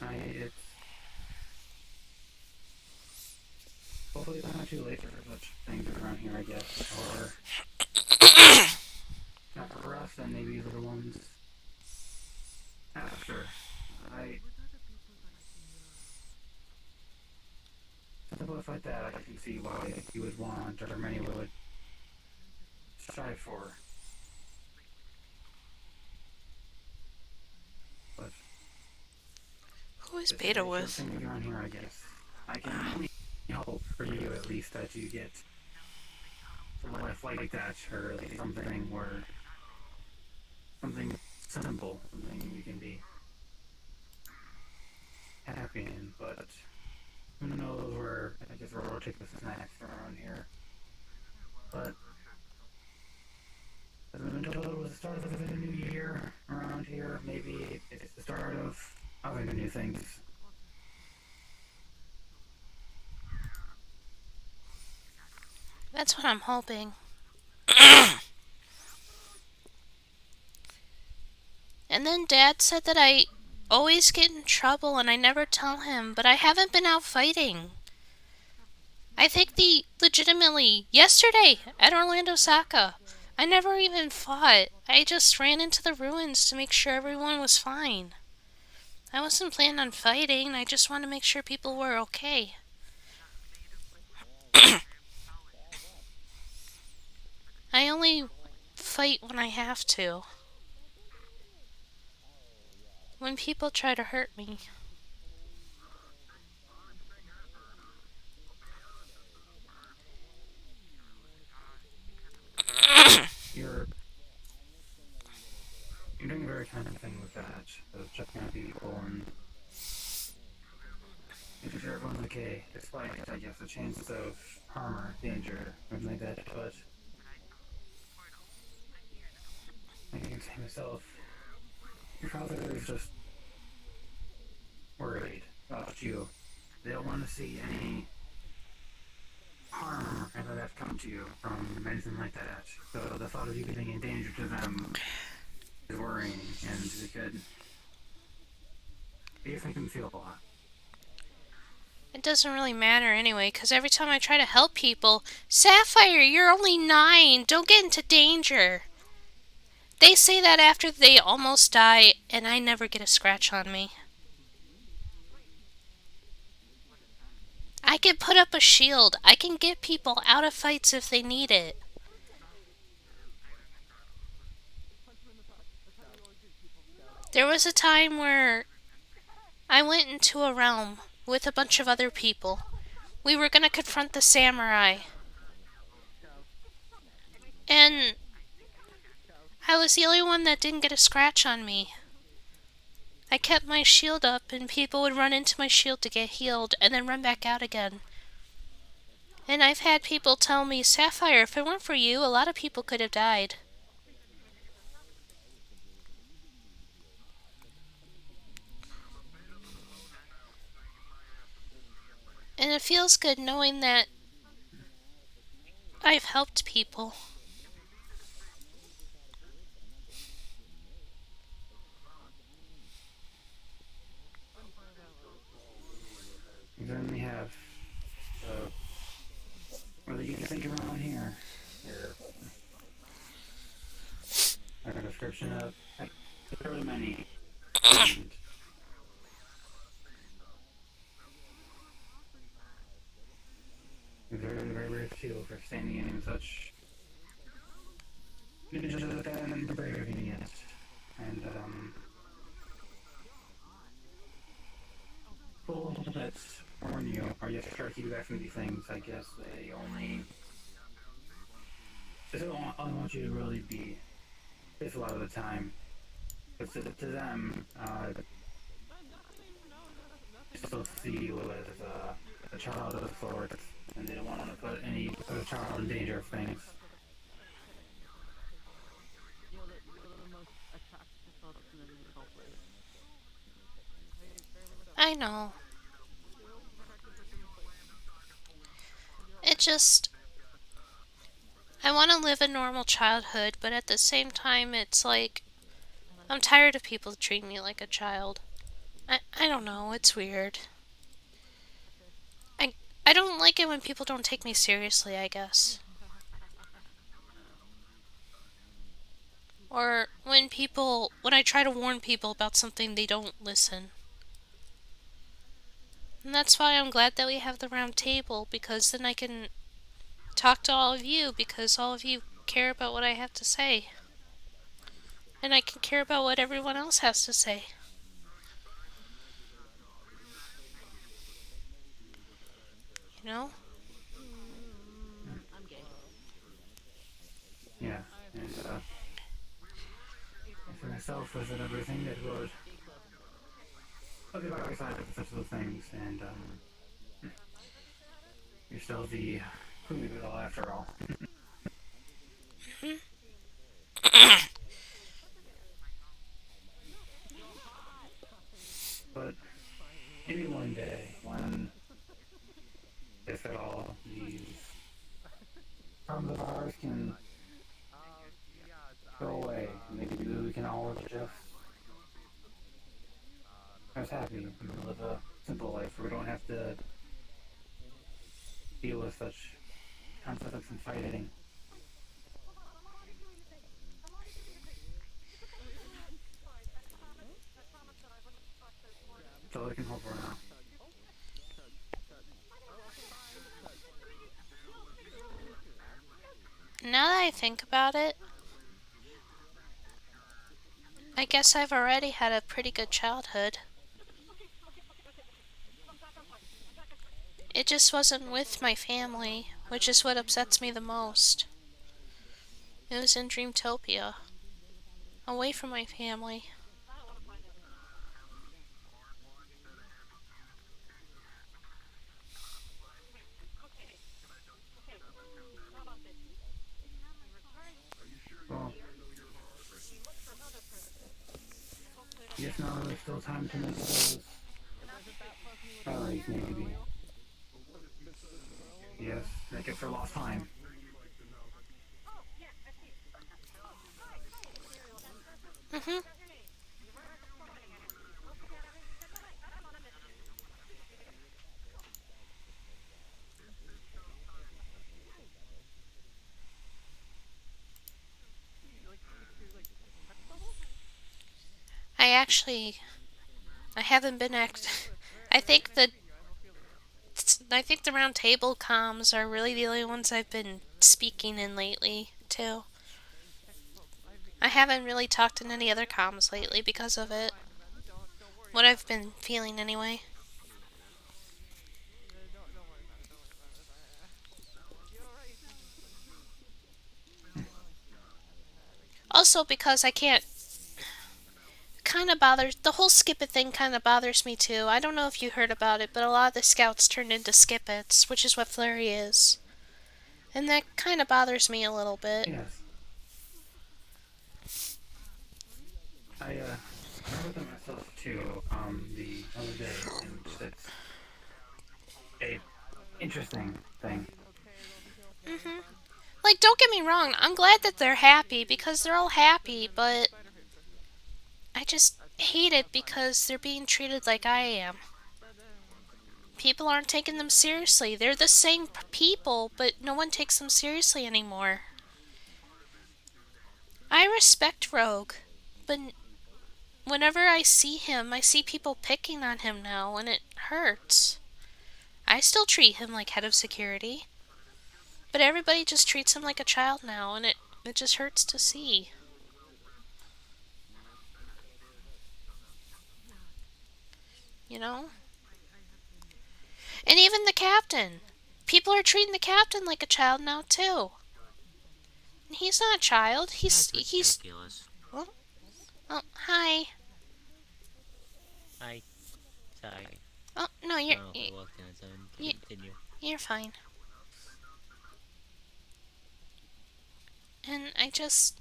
It's... Hopefully it's not too late for such things around here, I guess. Or... not for us, and maybe the ones after. Something like that, I can see why you would want, or many would strive for. But who is Beta with? Things around here, I guess. I can only hope for you, at least, that you get a life like that, or at least something where something simple, something you can be happy in. But who knows where I guess we'll take the snacks around here. But as I've been told, it was the start of a new year around here. Maybe it's the start of other new things. That's what I'm hoping. And then Dad said that I always get in trouble and I never tell him, but I haven't been out fighting. I think legitimately, yesterday at Orlando Saka, I never even fought. I just ran into the ruins to make sure everyone was fine. I wasn't planning on fighting, I just wanted to make sure people were okay. I only fight when I have to. When people try to hurt me. You're you're doing a very kind of thing with that, of checking on people and making sure everyone's okay, despite, I guess, the chances of harm or danger, something like that, but I can say myself, your father is just worried about you. They don't want to see any harm or that come to you from anything like that. So the thought of you getting in danger to them is worrying, and it could make them feel a lot. It doesn't really matter anyway, because every time I try to help people, Sapphire, you're only 9, don't get into danger. They say that after they almost die, and I never get a scratch on me. I can put up a shield. I can get people out of fights if they need it. There was a time where I went into a realm with a bunch of other people. We were gonna confront the samurai. And I was the only one that didn't get a scratch on me. I kept my shield up and people would run into my shield to get healed and then run back out again. And I've had people tell me, Sapphire, if it weren't for you, a lot of people could have died. And it feels good knowing that I've helped people. You certainly have. So, what do you think around here? Here. A description of. There are many. And very, very, very few for standing in such. And brave in it. And, people that warn you, or you have to try to keep you back from these things, I guess they only. They don't want you to really be this a lot of the time. But to them, they still see you as a child of sorts, and they don't want to put a child in danger of things. I know. It just. I want to live a normal childhood, but at the same time, it's like. I'm tired of people treating me like a child. I don't know, it's weird. I don't like it when people don't take me seriously, I guess. Or when I try to warn people about something, they don't listen. And that's why I'm glad that we have the round table, because then I can talk to all of you, because all of you care about what I have to say. And I can care about what everyone else has to say. You know? Yeah, and for myself, was it everything that would look at our side of such little things, and you're still the queen of it all after all. But maybe one day, when, if at all, these problems of ours can can all just happy and live a simple life where we don't have to deal with such conflicts and fighting. That's all we can hope for now. Now that I think about it, I guess I've already had a pretty good childhood. It just wasn't with my family, which is what upsets me the most. It was in Dreamtopia, away from my family. Well, yes, now there's still time to make those priorities, maybe. Yes, make it for lost time. Mhm. I haven't been I think the round table comms are really the only ones I've been speaking in lately, too. I haven't really talked in any other comms lately because of it. What I've been feeling anyway. Also because I can't kind of bothers the whole skip it thing kind of bothers me too. I don't know if you heard about it, but a lot of the scouts turned into skip-its, which is what Flurry is. And that kind of bothers me a little bit. Yes. I heard that myself too, the other day, and it's a interesting thing. Mhm. Like, don't get me wrong, I'm glad that they're happy because they're all happy, but I just hate it because they're being treated like I am. People aren't taking them seriously. They're the same people, but no one takes them seriously anymore. I respect Rogue, but whenever I see him, I see people picking on him now, and it hurts. I still treat him like head of security, but everybody just treats him like a child now, and it just hurts to see. You know? And even the captain. People are treating the captain like a child now, too. He's not a child. He's ridiculous. Oh, oh, hi. Hi. Sorry. Oh, no, I walked in on someone. Continue. You're fine. And it just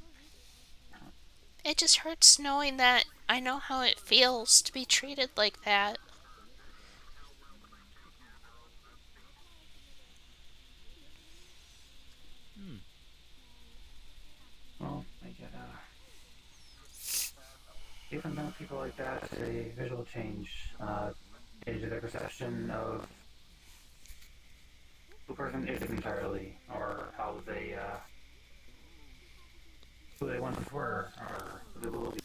hurts knowing that I know how it feels to be treated like that. Well, I get, even though people like that, a visual change, change their perception of who the person is entirely, or how who they once were, or who they will be.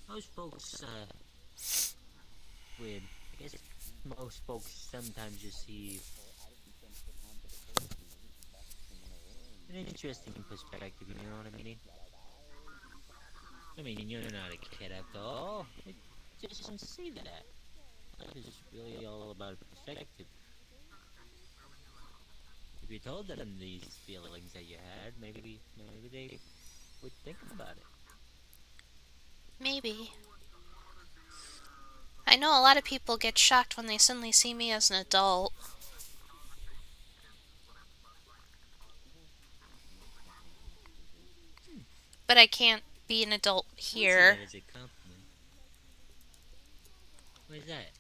Most folks, weird. I guess most folks sometimes just see an interesting perspective, you know what I mean? I mean, you're not a kid after all. It just don't see that. Life is really all about perspective. If you told them these feelings that you had, maybe they would think about it. Maybe. I know a lot of people get shocked when they suddenly see me as an adult. But I can't be an adult here. That is a compliment. What is that?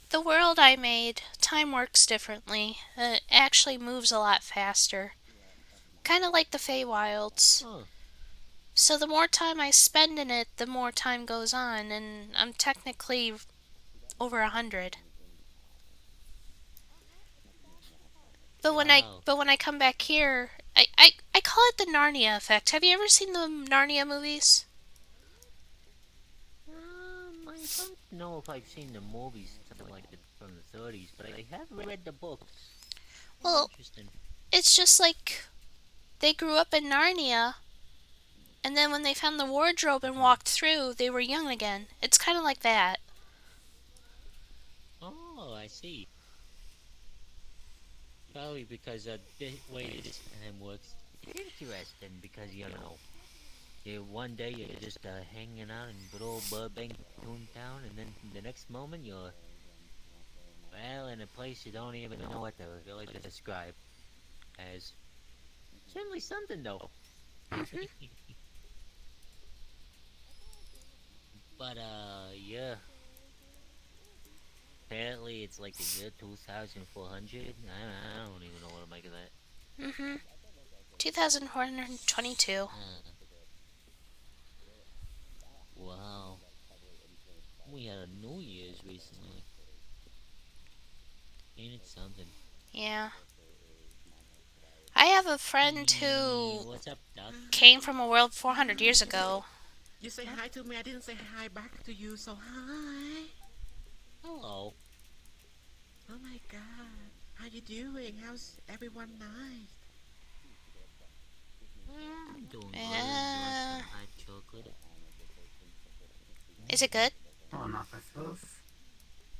The world I made, time works differently. It actually moves a lot faster. Kind of like the Feywilds. Huh. So the more time I spend in it, the more time goes on, and I'm technically over 100. Wow. But when I come back here, I call it the Narnia effect. Have you ever seen the Narnia movies? I don't know if I've seen the movies something like from the 30s, but I have read the books. Well, Interesting. it's just like they grew up in Narnia, and then when they found the wardrobe and walked through, they were young again. It's kind of like that. Oh, I see. Probably because the way this time works, it's interesting because, one day you're just hanging out in good old Burbank Toontown, and then the next moment you're, well, in a place you don't even know what to really describe as. Certainly something, though. But, yeah. Apparently it's like the year 2400. I don't even know what to make of that. Mm-hmm. 2422. Wow. We had a New Year's recently. Ain't it something? Yeah. I have a friend who What's up, Doc? came from a world 400 years ago. You say hi to me, I didn't say hi back to you, so hi. Hello. Oh my god. How you doing? How's everyone nice? I'm doing good. Enjoying some hot chocolate. Is it good? Well enough, I suppose.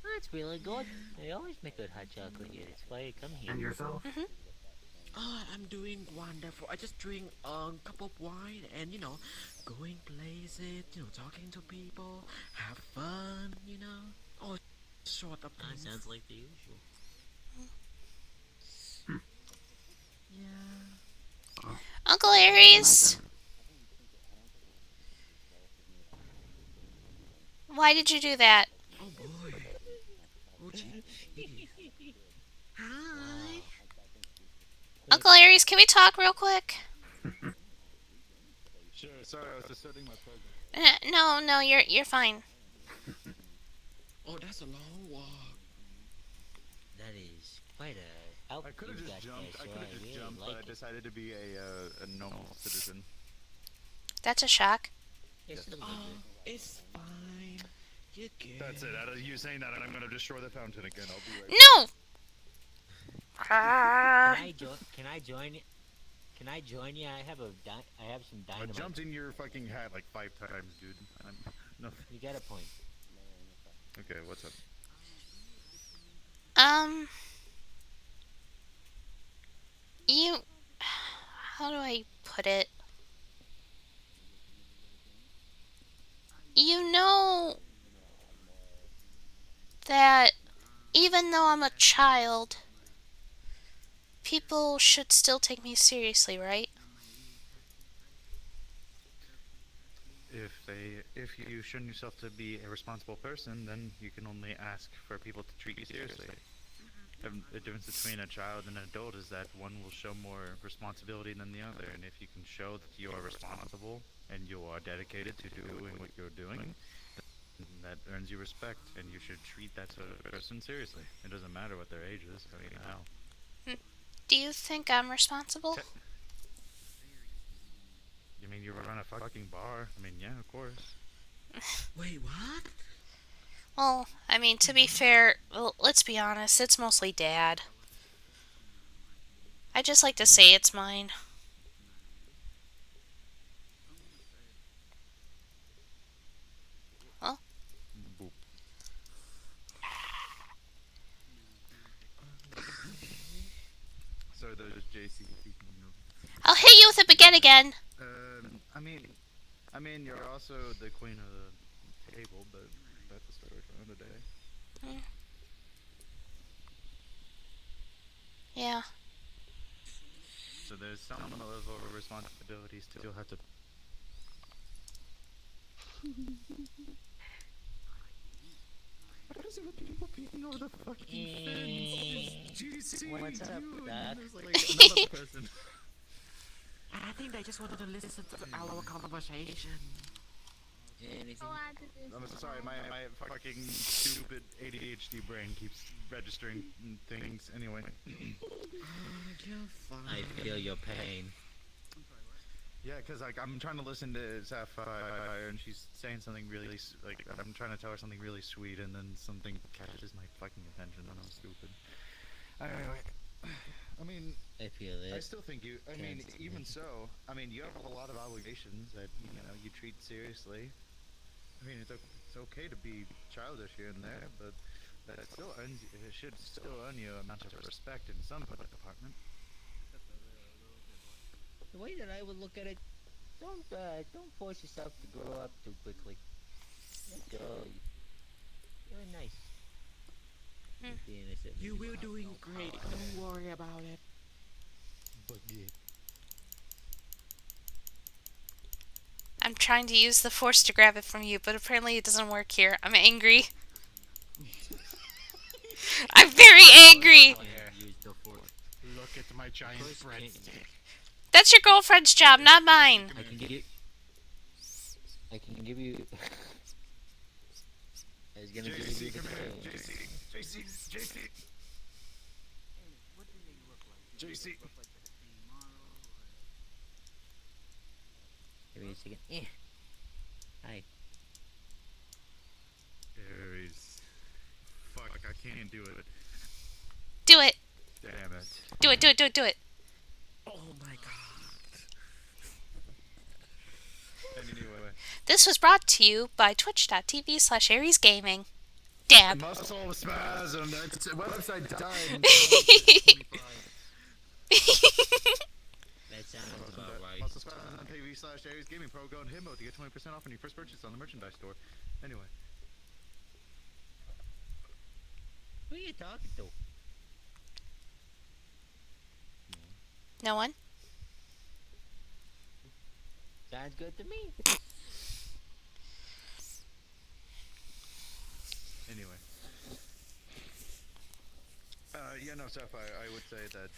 That's really good. They always make good hot chocolate here. That's why I come here. And yourself? Mm-hmm. Oh, I'm doing wonderful. I just drink a cup of wine and, going places, talking to people, have fun. All sort of things. Sounds like the usual. Yeah. Uncle Aries! Why did you do that? Oh boy. Oh gee. Hi. Uncle Aries, can we talk real quick? Sure, sorry, I was just setting my program. No, you're fine. Oh, that's a long walk. That is quite a outfit. I could have just jumped. But I decided to be a normal citizen. That's a shock. Yes. It's fine. You're good. That's it. Out of you saying that, I'm gonna destroy the fountain again. I'll be right No! Can I join you? Can I join you? I have some dynamite. I jumped in your fucking hat like 5 times, dude. No. You got a point. Okay, what's up? How do I put it? You know that even though I'm a child, people should still take me seriously, right? If you shown yourself to be a responsible person, then you can only ask for people to treat you seriously. The difference between a child and an adult is that one will show more responsibility than the other, and if you can show that you are responsible and you are dedicated to doing what you're doing, that earns you respect, and you should treat that sort of person seriously. It doesn't matter what their age is. I mean, how? Do you think I'm responsible? You mean you run a fucking bar? I mean, yeah, of course. Wait, what? Well, I mean, to be fair, let's be honest, it's mostly Dad. I just like to say it's mine. Well. Boop. So there's JC. I'll hit you with a baguette again. I mean, you're also the queen of the table, but that's a story for another day. Yeah. So there's some level of responsibility still have to. What is it with people peeking over the fucking fence? What's up, Doc? Like another person. think they just wanted to listen to our conversation. Anything? I'm sorry, my fucking stupid ADHD brain keeps registering things. Anyway. You're fine. I feel your pain. Yeah, because like I'm trying to listen to Sapphire and she's saying something really like I'm trying to tell her something really sweet and then something catches my fucking attention and I'm stupid. Anyway, I mean, I feel it. I still think you. I mean, even so, I mean, you have a lot of obligations that you treat seriously. I mean, it's okay to be childish here and there, but that still earns it should still earn you a amount of respect in some department. The way that I would look at it, don't force yourself to grow up too quickly. Let go. You're nice. You will doing great. Don't worry about it. I'm trying to use the force to grab it from you, but apparently it doesn't work here. I'm angry. I'm very angry. Look at my giant breadstick. That's your girlfriend's job, not mine. I can give you. I was gonna give you the JC. Give me a second. Hi. Aries. Fuck, I can't do it. Do it. Damn it. Do it, do it, do it, do it. Oh my god. Anyway. This was brought to you by twitch.tv/AriesGaming. Dab. Muscle spasm. That's website died. That sounds about right. Muscle spasm on TV/AriesGaming Pro. Go on Himbo to get 20% off on your first purchase on the merchandise store. Anyway. Who are you talking to? No one? Sounds good to me. Anyway. Yeah, no, Sapphire, I would say that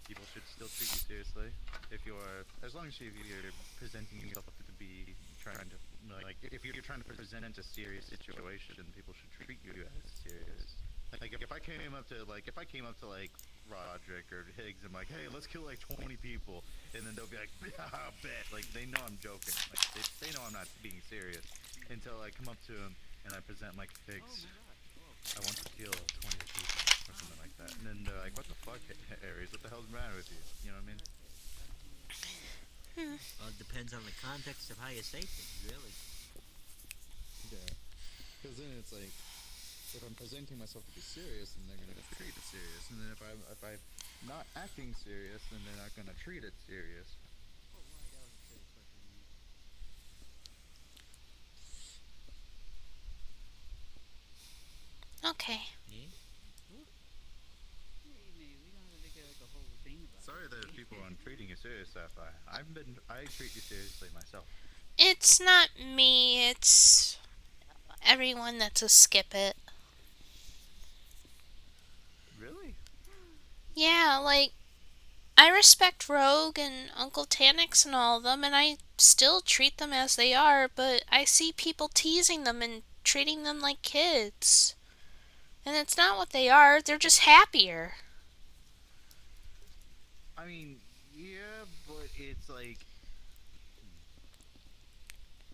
people should still treat you seriously. If you are, as long as you're presenting yourself to be trying to, like, if you're trying to present a serious situation, people should treat you as serious. Like, if I came up to, like, Roderick or Higgs, I'm like, hey, let's kill, like, 20 people, and then they'll be like, I bet. Like, they know I'm joking. Like, they know I'm not being serious until I come up to them and I present, like, Higgs, I want to kill 20 people, or something like that. And then they're like, what the fuck, Aries? What the hell's the matter with you? You know what I mean? Well, it depends on the context of how you say things, really. Yeah. Because then it's like, if I'm presenting myself to be serious, then they're gonna treat it serious. And then if I'm not acting serious, then they're not gonna treat it serious. Okay. Sorry that people aren't treating you serious, Sapphire. I treat you seriously myself. It's not me, it's everyone that's a skip it. Really? Yeah, like, I respect Rogue and Uncle Tanix and all of them, and I still treat them as they are, but I see people teasing them and treating them like kids. And it's not what they are, they're just happier. I mean, yeah, but it's like,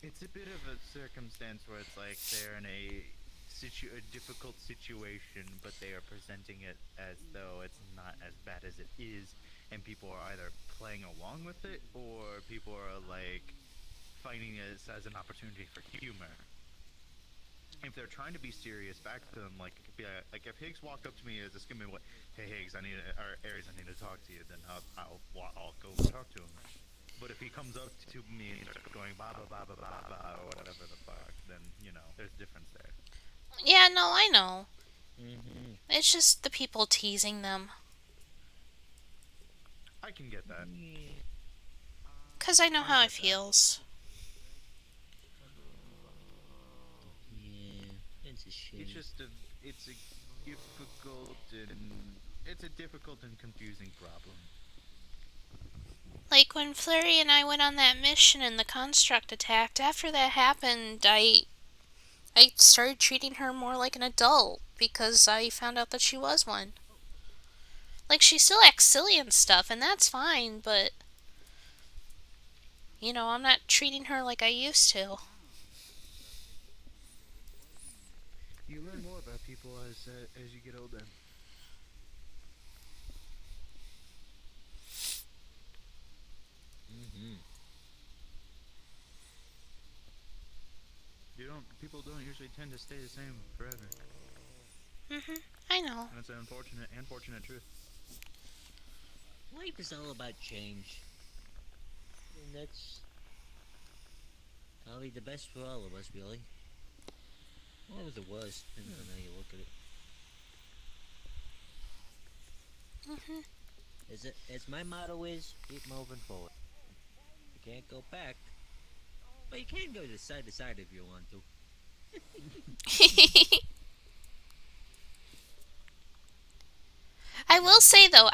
it's a bit of a circumstance where it's like they're in a difficult situation, but they are presenting it as though it's not as bad as it is, and people are either playing along with it, or people are like finding it as an opportunity for humor. If they're trying to be serious back to them, like, like if Higgs walked up to me as a skim and went, hey Higgs, or Aries, I need to talk to you, then I'll go talk to him. But if he comes up to me and starts going ba ba ba ba ba ba or whatever the fuck, then there's a difference there. Yeah, no, I know. Mm-hmm. It's just the people teasing them. I can get that. 'Cause I know how it feels. Yeah, it's a shame. It's just it's a difficult and confusing problem. Like when Flurry and I went on that mission and the construct attacked, after that happened, I started treating her more like an adult because I found out that she was one. Like, she still acts silly and stuff, and that's fine, but I'm not treating her like I used to. You learn more about people as you get older. People don't usually tend to stay the same forever. I know. And it's an unfortunate truth. Life is all about change. And that's probably the best for all of us, really. Or the worst, depending on how you look at it. As my motto is, keep moving forward. You can't go back, but you can go to side if you want to. I will say though,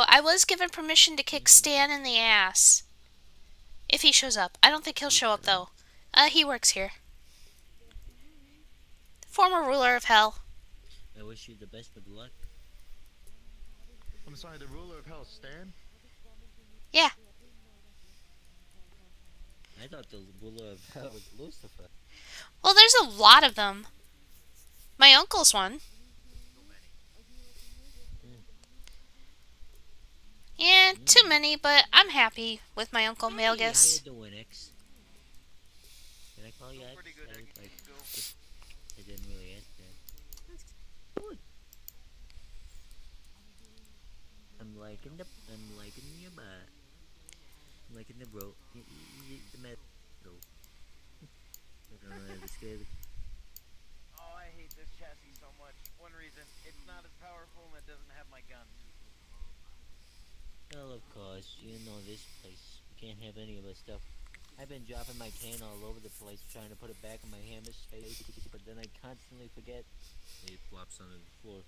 I was given permission to kick Stan in the ass. If he shows up. I don't think he'll show up though. He works here. Former ruler of hell. I wish you the best of luck. I'm sorry, the ruler of hell, Stan? Yeah. I thought the ruler of hell was Lucifer. Well, there's a lot of them. My uncle's one. Yeah, too many, but I'm happy with my Uncle Malgus. How you doing, X? Can I call you X? I didn't really ask that. That's good. I'm liking your butt. I'm liking the bro. The metal. I don't know how to describe it. Oh, I hate this chassis so much. One reason, it's not as powerful and it doesn't have my guns. Well, of course, you know this place. You can't have any of our stuff. I've been dropping my cane all over the place trying to put it back in my hammer's face, but then I constantly forget. It flops onto the floor.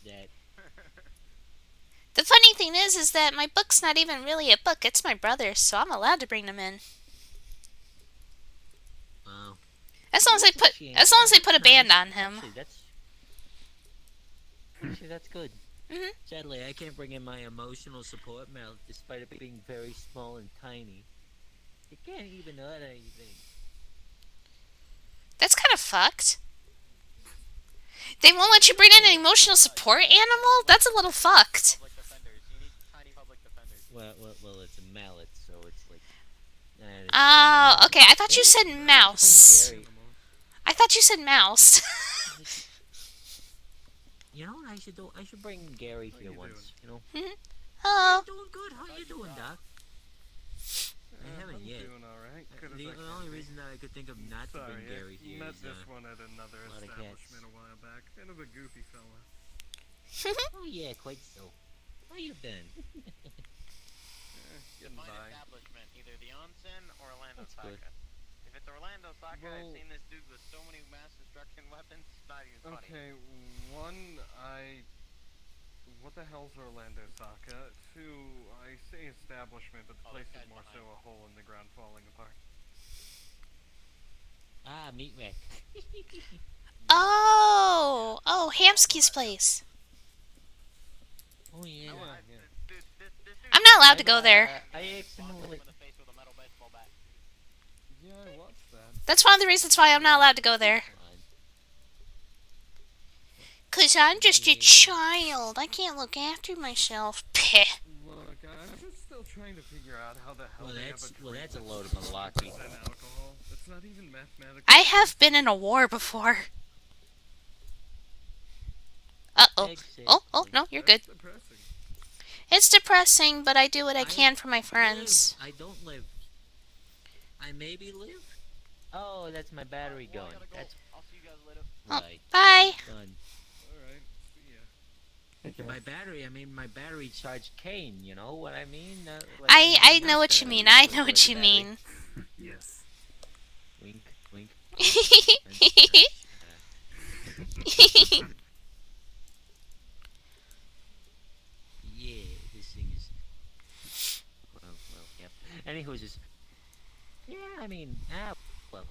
That. The funny thing is that my book's not even really a book. It's my brother's, so I'm allowed to bring them in. Wow. As long as they put a band on him. Actually, that's good. Sadly, I can't bring in my emotional support mount, despite it being very small and tiny. It can't even hurt anything. That's kind of fucked. They won't let you bring in an emotional support animal? That's a little fucked. Well, it's a mallet, so it's like... Oh, okay. I thought you said mouse. I thought you said mouse. You know what I should do? I should bring Gary here once, you know? Hello. I'm doing good. How you doing, Doc? I haven't yet. Doing alright. The only reason that I could think of not to bring Gary here met is this one at another a lot of cats. establishment a while back. Kind of a goofy fella. Oh yeah, quite so. How you been? Getting by. Establishment, either the onsen or Orlando That's Saka. good. If it's Orlando Saka, I've Well- seen this dude with so many mass destruction weapons, it's not even funny. Okay, one, what the hell's Orlando Saka? Two, I say establishment, but the place is more so a hole in the ground falling apart. Ah, meat rack. Oh, Hamsky's place. Oh yeah. I'm not allowed to go there. I accidentally... Yeah, I watched that. That's one of the reasons why I'm not allowed to go there. 'Cause I'm just a child. I can't look after myself. Peh. Look, I'm just still trying to figure out how the hell that's a load of malarkey. Alcohol. It's not even mathematical. I have been in a war before. Uh-oh. Oh, no, you're good. Depressing. It's depressing, but I do what I can for my friends. I don't live. I maybe live? Oh, that's my battery going. That's... I'll see you guys later. Right. Bye. Done. Alright, see ya. My battery charged cane, you know what I mean? I know what you mean. I know what you mean. Yes. Wink, wink. Yeah, this thing is... And he was just, yeah, I mean, well,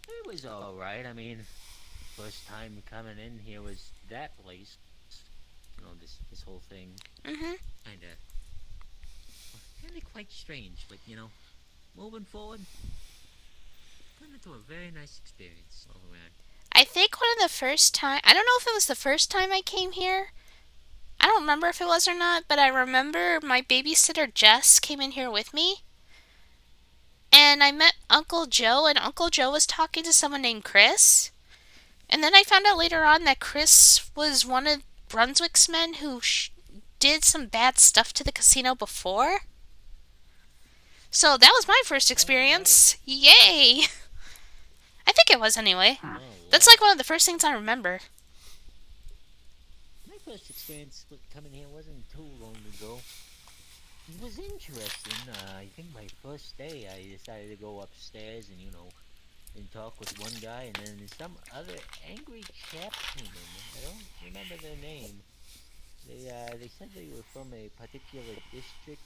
it was alright. I mean, first time coming in here was that place. You know, this whole thing. Mhm. Kinda quite strange, but you know, moving forward, turned into a very nice experience all around. I think one of the first time, I don't know if it was the first time I came here. I don't remember if it was or not, but I remember my babysitter Jess came in here with me. And I met Uncle Joe, and Uncle Joe was talking to someone named Chris. And then I found out later on that Chris was one of Brunswick's men who did some bad stuff to the casino before. So that was my first experience. Yay! I think it was anyway. That's like one of the first things I remember. My first experience with coming here wasn't too long ago. It was interesting. I think my first day I decided to go upstairs and, you know, and talk with one guy, and then some other angry chap came in. I don't remember their name. They said they were from a particular district.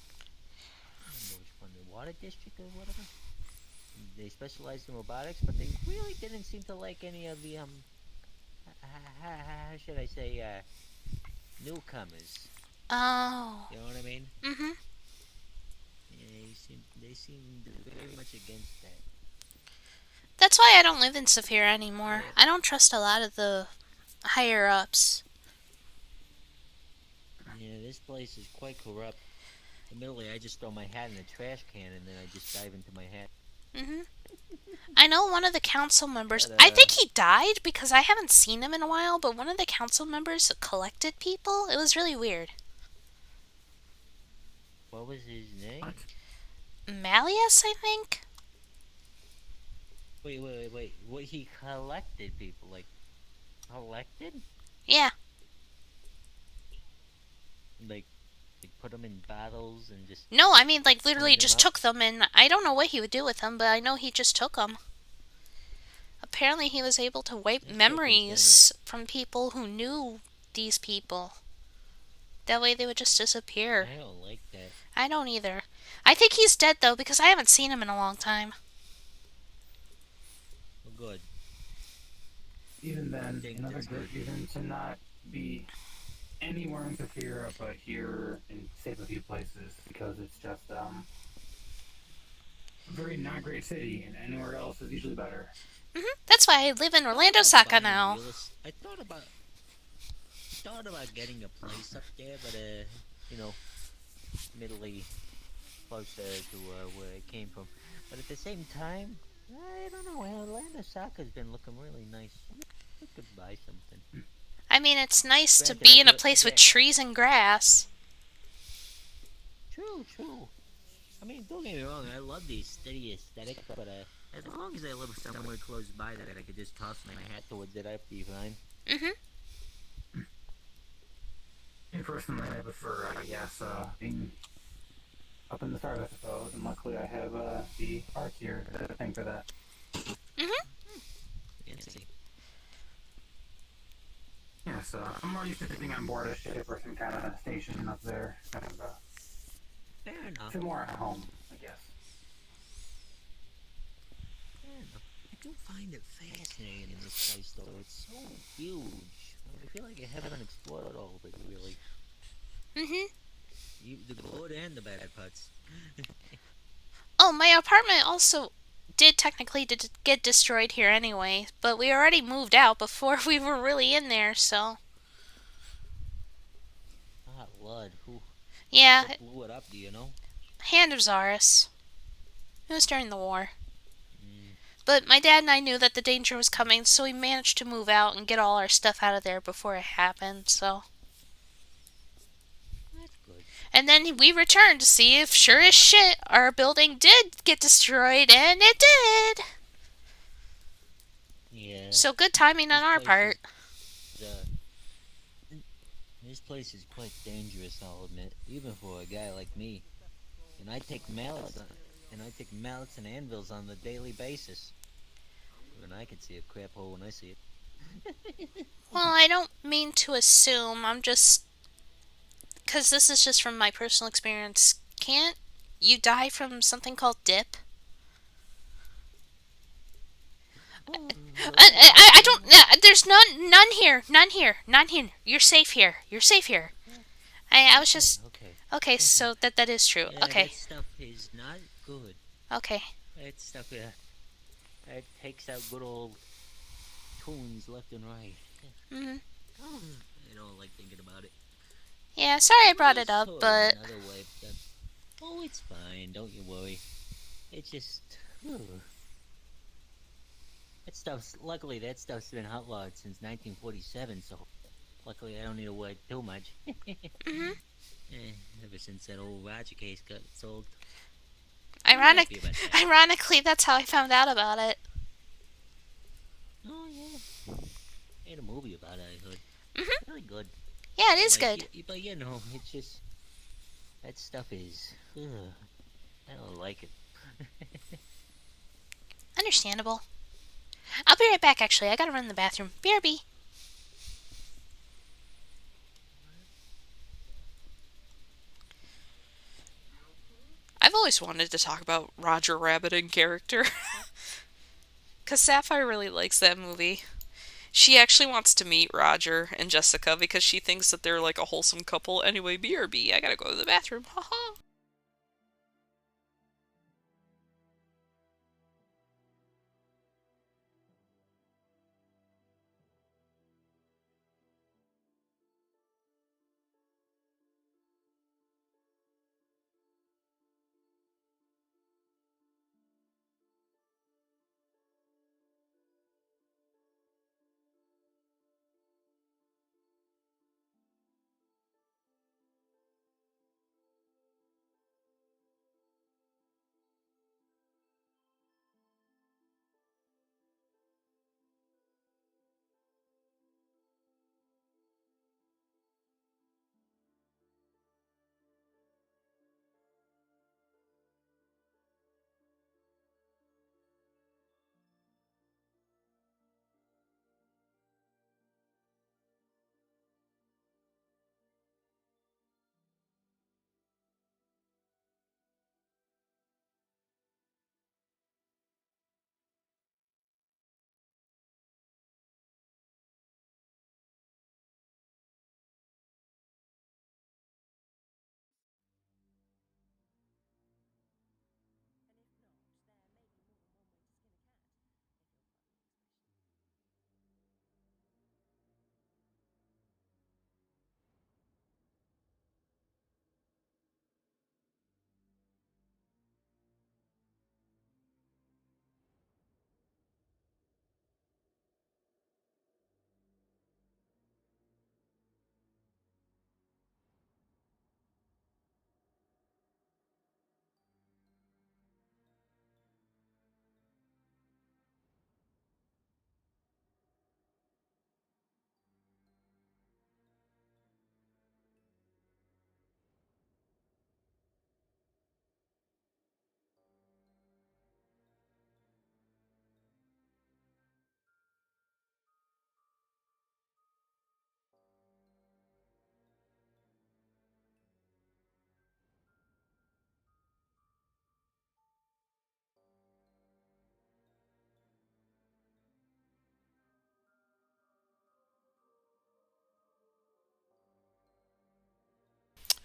I don't know which one, the water district or whatever. They specialized in robotics, but they really didn't seem to like any of the how should I say, newcomers. Oh. You know what I mean? Mhm. Yeah, they seemed very much against that. That's why I don't live in Saphira anymore. I don't trust a lot of the higher ups. Yeah, this place is quite corrupt. Admittedly, I just throw my hat in the trash can and then I just dive into my hat. Mhm. I know one of the council members. I think he died because I haven't seen him in a while. But one of the council members collected people. It was really weird. What was his name? Malleus, I think. Wait. What, he collected people? Like, collected? Yeah. Like put them in bottles and just... No, I mean, like, literally just up? took them, and I don't know what he would do with them, but I know he just took them. Apparently he was able to wipe memories from people who knew these people. That way they would just disappear. I don't like that. I don't either. I think he's dead, though, because I haven't seen him in a long time. Well, good. Even then, another good reason to not be anywhere in Saphira but here and save a few places, because it's just a very not great city, and anywhere else is usually better. That's why I live in Orlando, Saka now. I thought about getting a place up there, but you know, middly closer to where I came from. But at the same time, I don't know. Orlando Saka's been looking really nice. I could buy something. I mean, it's nice to be in a place with trees and grass. True. I mean, don't get me wrong, I love the city aesthetic, but as long as I live somewhere close by that I could just toss my hat towards it, I'd be fine. Me personally, I prefer, I guess, being up in the stars, I suppose, and luckily I have the arc here to thank for that. Yeah, so I'm more used to sitting on board a ship or some kind of station up there. Kind of, Fair enough. feel more at home, I guess. Fair enough. I do find it fascinating in this place, though. It's so huge. I feel like I haven't explored all of it, really. The good and the bad parts. Oh, my apartment also did technically get destroyed here anyway, but we already moved out before we were really in there, so... Ah, Lud, who blew it up, do you know? Hand of Zaris. It was during the war. But my dad and I knew that the danger was coming, so we managed to move out and get all our stuff out of there before it happened, so... That's good. And then we returned to see if, sure as shit, our building did get destroyed, and it did! Yeah. So good timing on our part. This place is quite dangerous, I'll admit, even for a guy like me. And I take mallets and anvils on a daily basis. And I can see a crap hole when I see it. Well, I don't mean to assume. I'm just because this is just from my personal experience, can't you die from something called dip? I don't. There's none here. None here. None here. You're safe here. You're safe here. I was just. Okay, so that is true. Yeah, Okay. that stuff is not good. Okay. That stuff, that takes out good old tunes left and right. Mhm. I don't like thinking about it. Yeah, sorry I brought it up, So but another way, oh, it's fine. Don't you worry. It's just. That stuff's. Luckily, that stuff's been outlawed since 1947, so luckily I don't need to worry too much. Mhm. Ever since that old Roger case got sold. Ironically, that's how I found out about it. Oh yeah. Made a movie about it, I heard. Mhm. Really good. Yeah, it is Like, good. But you know, it's just that stuff is. I don't like it. Understandable. I'll be right back. Actually, I gotta run in the bathroom. BRB. I've always wanted to talk about Roger Rabbit in character. Because Sapphire really likes that movie. She actually wants to meet Roger and Jessica because she thinks that they're like a wholesome couple. Anyway, BRB, I gotta go to the bathroom. Haha.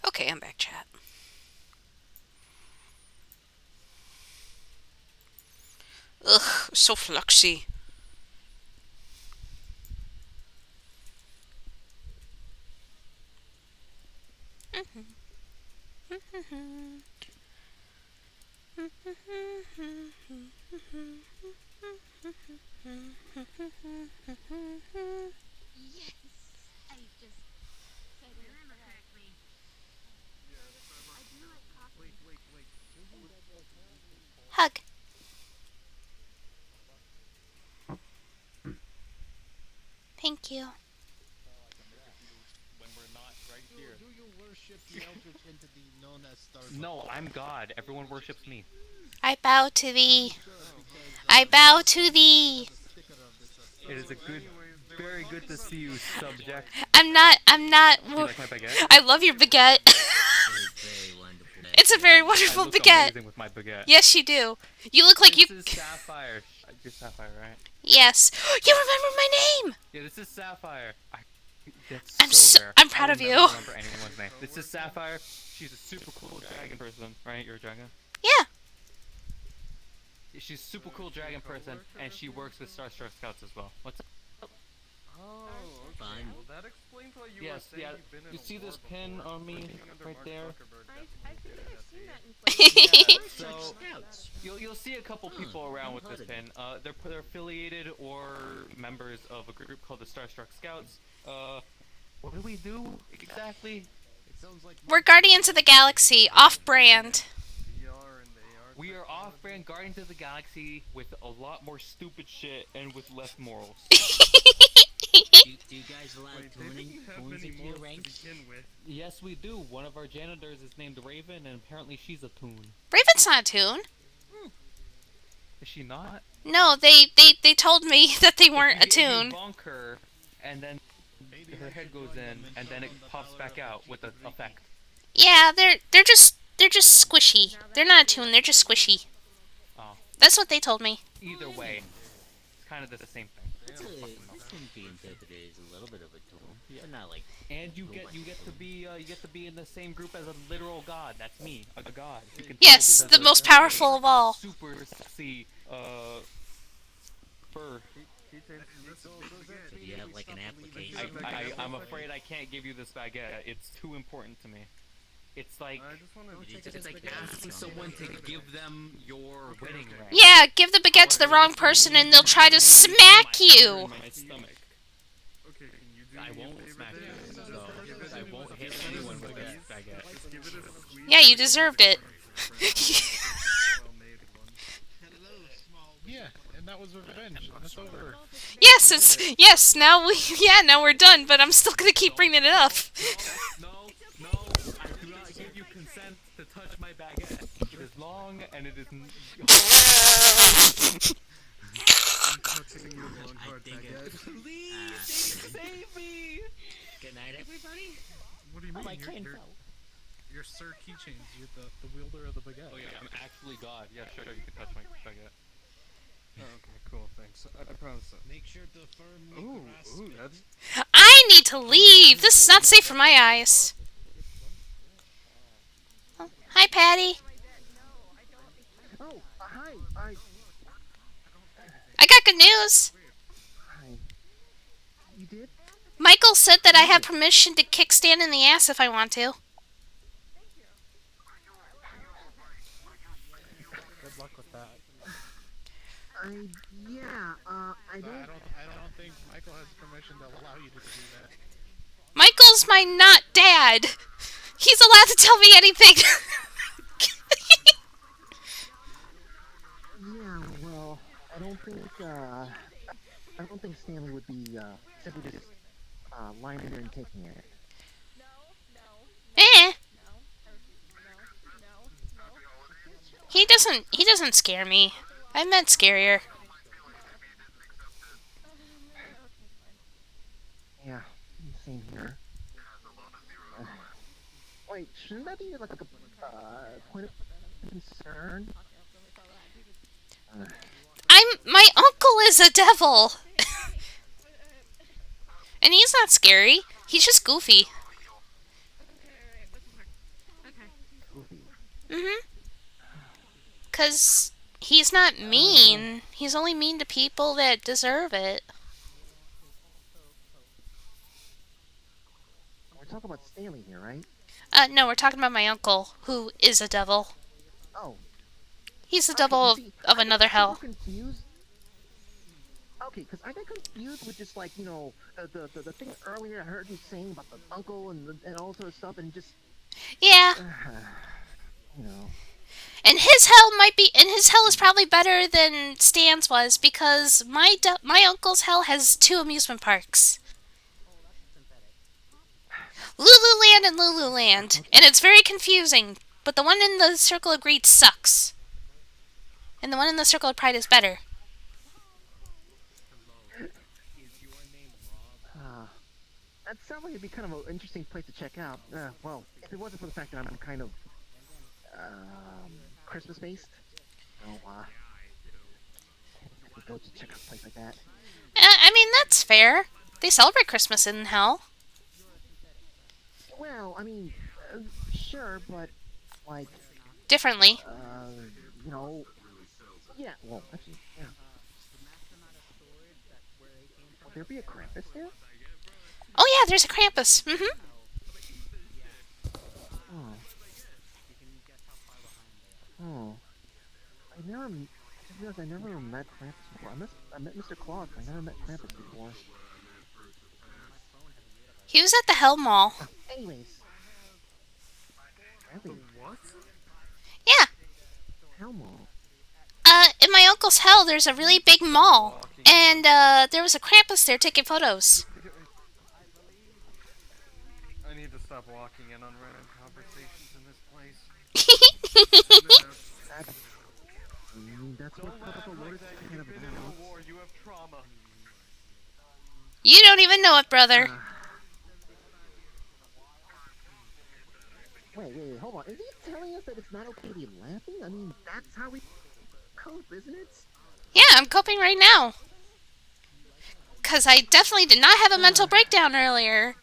Okay, I'm back, chat. Ugh, so fluxy. Yes! I just said it correctly. I do like coffee. Hug. Thank you. When we're not right here. Do you worship the eldritch entity known as Star? No, I'm God. Everyone worships me. I bow to thee. I bow to thee. It is a good, very good to see you, subject. I'm I'm not. Do you like my baguette? I love your baguette. It's a very wonderful I look baguette. amazing with my baguette. Yes, you do. You look like This you. is Sapphire. You're Sapphire, right? Yes. You remember my name. Yeah, this is Sapphire. That's I'm so rare. I'm proud I of will you. never remember anyone's name. This is Sapphire. She's a super cool dragon person, right? You're a dragon? Yeah. She's a super cool dragon person, and she works with Starstruck Scouts as well. What's up? Oh, okay. Well, that explains why you were Yes, saying yeah. you've been in You a see war this before. pin on me right there? I think I've seen that in places. So you'll see a couple people around with this pin. They're affiliated or members of a group called the Starstruck Scouts. What do we do exactly? We're Guardians of the Galaxy, off-brand. We are off-brand Guardians of the Galaxy with a lot more stupid shit and with less morals. Do you guys allow toons into your ranks? Yes, we do. One of our janitors is named Raven, and apparently she's a toon. Raven's not a toon. Is she not? No, they told me that they weren't a If you toon. bonk her, and then her head goes in, and then it pops back out with the effect. Yeah, they're just squishy. They're not a toon. They're just squishy. Oh. That's what they told me. Either way, it's kind of the same thing. This can be interpreted as a little bit of a tool, but not like. And you get to be in the same group as a literal god. That's me, a god. You can Yes, tell the because most powerful of all. Super sexy fur. So do you have like an application? I'm afraid I can't give you this baguette. It's too important to me. It's like It's like asking someone to give them your wedding ring. Yeah, give the baguette to the wrong person and they'll try to smack you. my stomach. I won't smack you, so I won't hit anyone with this baguette. Yeah, you deserved it. Yeah, and that was revenge. That's over. Yes, now we're done, but I'm still gonna keep bringing it up. No, I do not give you consent to touch my baguette. It is long and it is. Save me! Good night, everybody. What do you mean? My You're, cancel. you're Sir Keychains. You're the wielder of the baguette. Oh yeah, I'm actually God. Yeah, sure, you can touch my baguette. Oh, okay, cool, thanks. I promise. Make sure to firmly grasp it. that's... I need to leave. This is not safe for my eyes. Oh, hi, Patty. Oh, hi. I got good news. Hi. You did? Michael said that I have permission to kick Stan in the ass if I want to. Good luck with that. I don't think Michael has permission to allow you to do that. Michael's my not dad. He's allowed to tell me anything. Yeah, well, I don't think Stanley would be simply just lying there and taking it. Eh. He doesn't scare me. I meant scarier. Yeah, same here. Wait, shouldn't that be like a point of concern? My uncle is a devil. And he's not scary. He's just goofy. Mhm. 'Cause he's not mean. He's only mean to people that deserve it. We're talking about Stanley here, right? No, we're talking about my uncle, who is a devil. Oh. He's the devil of another hell. Confused. Okay, because I got confused with just like, the thing earlier I heard you saying about the uncle and all sort of stuff, and just... Yeah. And his hell is probably better than Stan's was, because my uncle's hell has 2 amusement parks. Lululand and Lululand. And it's very confusing, but the one in the Circle of Greed sucks. And the one in the Circle of Pride is better. that sounds like it'd be kind of an interesting place to check out. Well, if it wasn't for the fact that I'm kind of Christmas based, so go to check out a place like that. I mean, that's fair. They celebrate Christmas in hell. Well, I mean, sure, but like Differently. you know, yeah. Well, actually, yeah. Will there be a Krampus there? Oh yeah, there's a Krampus. Mm-hmm. Oh. I just realized I never met Krampus before. I met Mr. Claus, but I never met Krampus before. He was at the Hell Mall. Anyways. Really? What? Yeah. Hell Mall? In my uncle's hell, there's a really big mall. And, there was a Krampus there taking photos. I need to stop walking in on random conversations in this place. That's what Purple Lotus is kind of about. War, you have trauma. You don't even know it, brother. Wait, hold on. Is he telling us that it's not okay to be laughing? I mean, that's how we cope, isn't it? Yeah, I'm coping right now. Because I definitely did not have a mental breakdown earlier.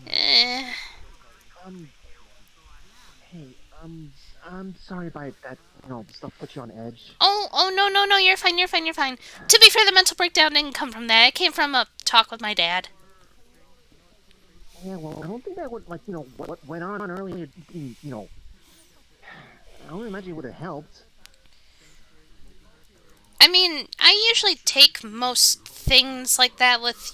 Hey, I'm sorry if that, stuff put you on edge. Oh, no, you're fine. To be fair, the mental breakdown didn't come from that. It came from a talk with my dad. Yeah, well, I don't think that would, what went on earlier, I don't imagine it would have helped. I mean, I usually take most things like that with,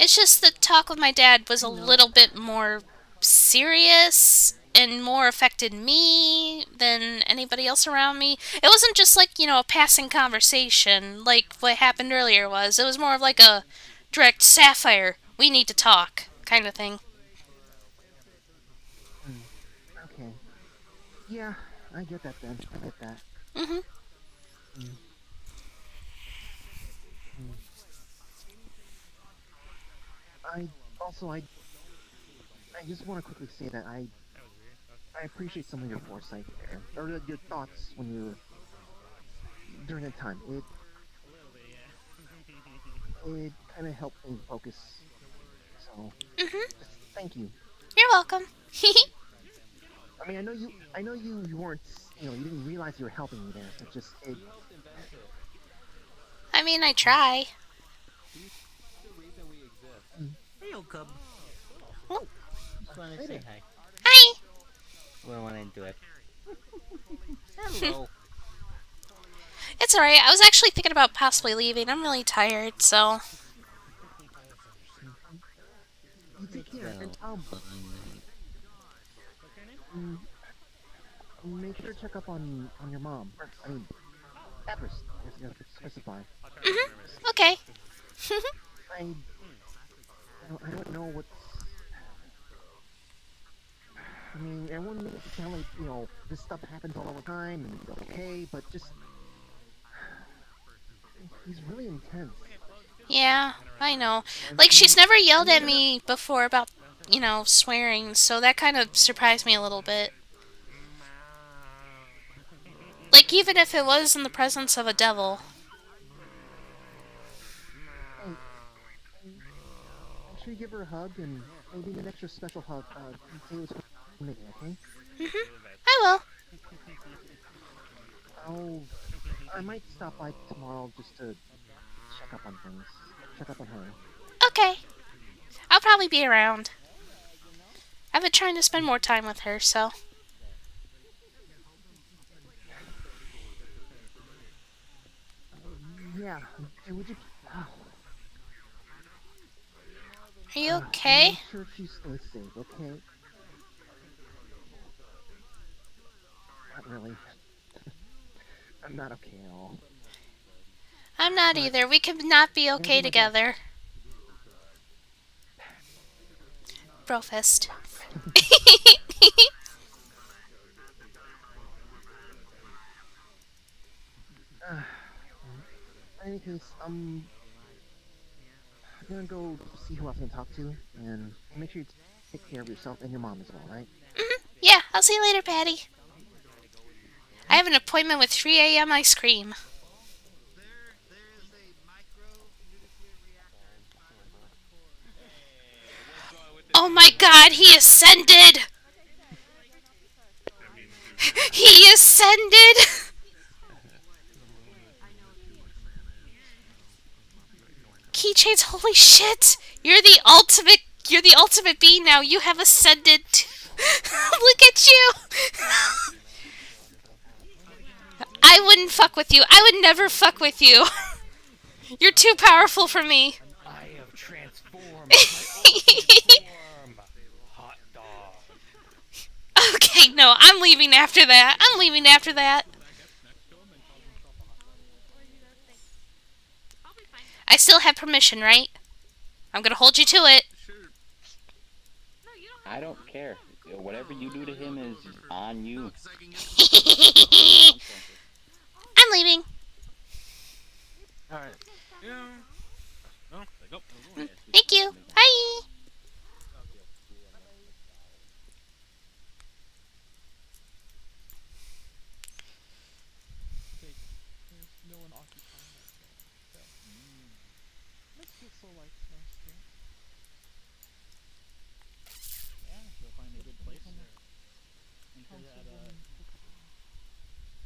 It's just the talk with my dad was a little bit more serious and more affected me than anybody else around me. It wasn't just like, a passing conversation like what happened earlier was. It was more of like a direct Sapphire, we need to talk kind of thing. Okay. Yeah, I get that then. I get that. Mm-hmm. I just want to quickly say that I appreciate some of your foresight there, or your thoughts when you were during that time. It kind of helped me focus. So, just thank you. You're welcome. I mean, I know you weren't, you didn't realize you were helping me there. I mean, I try. Hey, old cub. Oh. Just wanted to say hi. Hi. Wouldn't want to do it. Hello. It's alright. I was actually thinking about possibly leaving. I'm really tired, so. You take care, and make sure to check up on your mom. I mean, Everest. You have to specify. Okay. I don't know what's. I mean, everyone makes it sound like, this stuff happens all the time, and it's okay, but just. He's really intense. Yeah, I know. Like, she's never yelled at me before about, swearing, so that kind of surprised me a little bit. Like, even if it was in the presence of a devil. Hey, make sure you give her a hug, and maybe an extra special hug. Say it was for me, okay? I will. I might stop by tomorrow just to check up on things. Check up on her. Okay. I'll probably be around. I've been trying to spend more time with her, so. Yeah. Would you? Are you okay? Make sure she's safe, okay? Not really. I'm not okay at all. I'm not either. We could not be okay together. Brofist. any case, I'm gonna go see who else I can talk to, and make sure you take care of yourself and your mom as well, right? Yeah, I'll see you later, Patty. I have an appointment with 3 a.m. ice cream. Oh my god, he ascended! He ascended! Keychains, holy shit! You're the ultimate being now. You have ascended. Look at you! I wouldn't fuck with you. I would never fuck with you. You're too powerful for me. I have transformed my form. Hot dog. Okay, no, I'm leaving after that. I'm leaving after that. I still have permission, right? I'm gonna hold you to it. I don't care. Whatever you do to him is on you. I'm leaving. Alright. Yeah. Oh, there you go. Thank you. Bye. No one occupying that chair. Makes it so like nice too. Yeah, you'll find a good place there. Make sure that,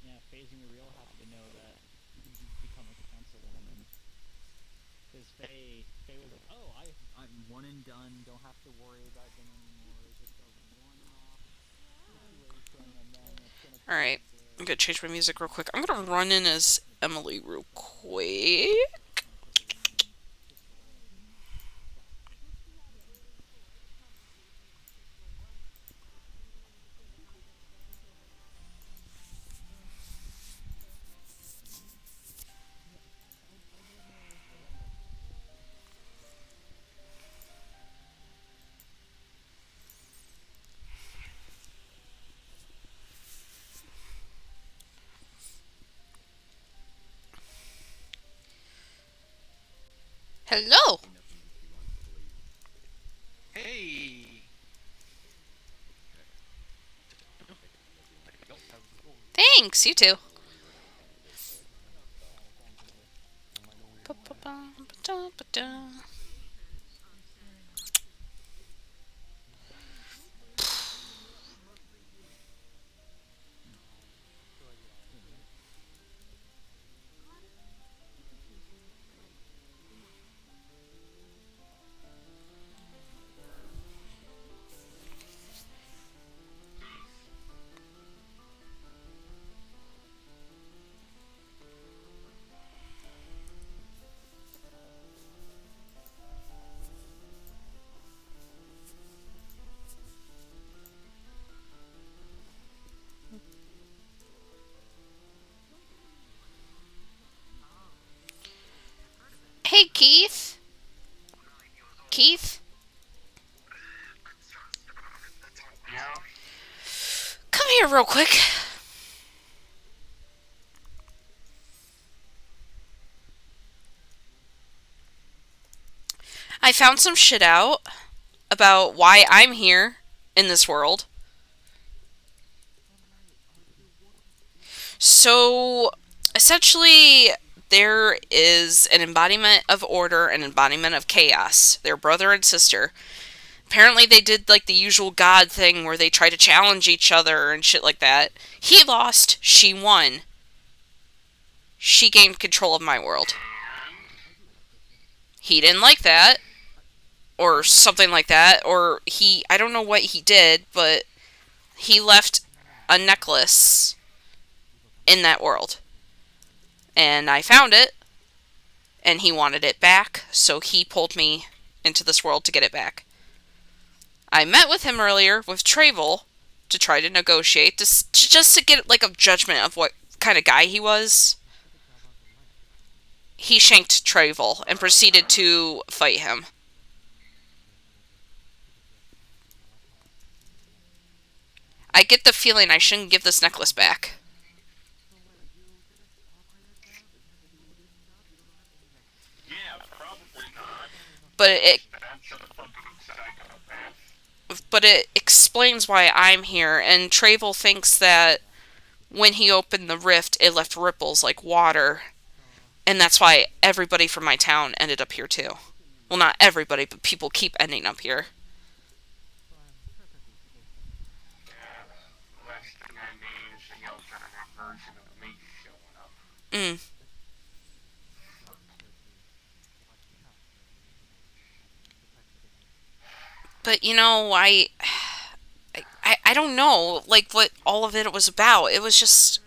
yeah, phasing the real happy to know that you've become a councilwoman. Because Faye was like, oh, I'm one and done, don't have to worry about them anymore, just a one-off situation, and then it's gonna come Alright, I'm gonna change my music real quick. I'm gonna run in as Emily real quick. Hello. Hey. Thanks, you too. Hey, Keith. Keith? Come here real quick. I found some shit out about why I'm here in this world. So, essentially, there is an embodiment of order and an embodiment of chaos. They're brother and sister. Apparently they did like the usual god thing where they try to challenge each other and shit like that. He lost, she won. She gained control of my world. He didn't like that. Or something like that. Or I don't know what he did, but he left a necklace in that world. And I found it. And he wanted it back, so he pulled me into this world to get it back. I met with him earlier with Treyvol to try to negotiate, just to get like a judgment of what kind of guy he was. He shanked Treyvol and proceeded to fight him. I get the feeling I shouldn't give this necklace back. but it explains why I'm here, and Treyvol thinks that when he opened the rift, it left ripples like water, and that's why everybody from my town ended up here too. Well, not everybody, but people keep ending up here. Mm. But, you know, I don't know, like, what all of it was about. It was just...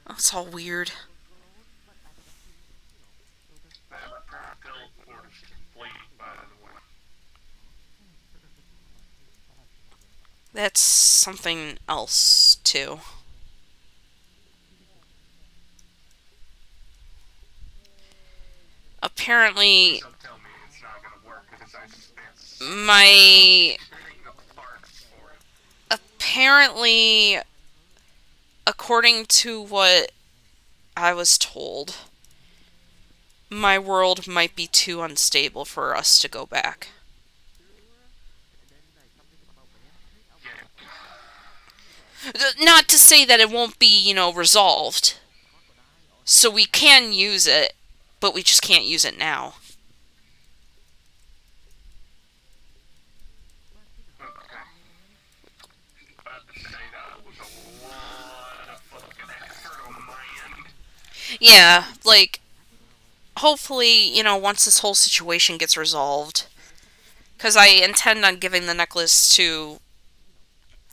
It's all weird. That's something else, too. Apparently... Apparently, according to what I was told, my world might be too unstable for us to go back. Not to say that it won't be, you know, resolved. So we can use it, but we just can't use it now. Yeah, like, hopefully, you know, once this whole situation gets resolved, because I intend on giving the necklace to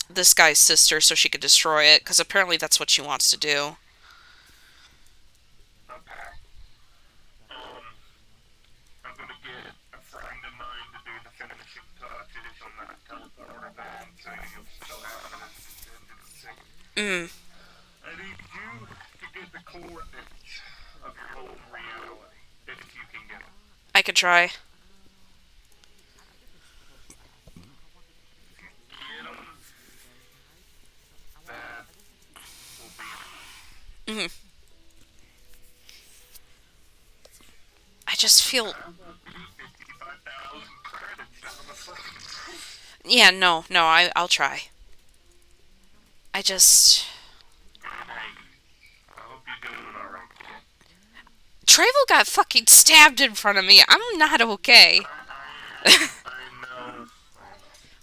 this guy's sister so she could destroy it, because apparently that's what she wants to do. I'm gonna get a friend of mine to do the finishing touches on that teleporter van, so you'll still have it as a contingency. I need you to get the coordinates of your home reality, if you can get them. I could try. Get them. That will be enough. I just feel... Yeah, no, I'll try. I just... Treyvol got fucking stabbed in front of me. I'm not okay.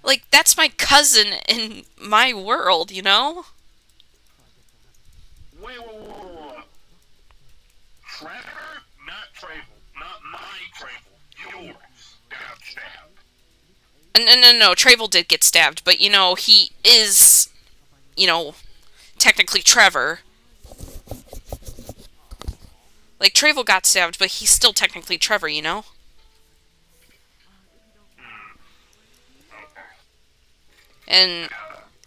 Like, that's my cousin in my world, you know? Wait. Trevor? Not Treyvol. Not my Treyvol. Yours. Got stabbed. No. Treyvol did get stabbed, but, you know, he is, you know, technically Trevor. Like, Treyvol got stabbed, but he's still technically Trevor, you know? And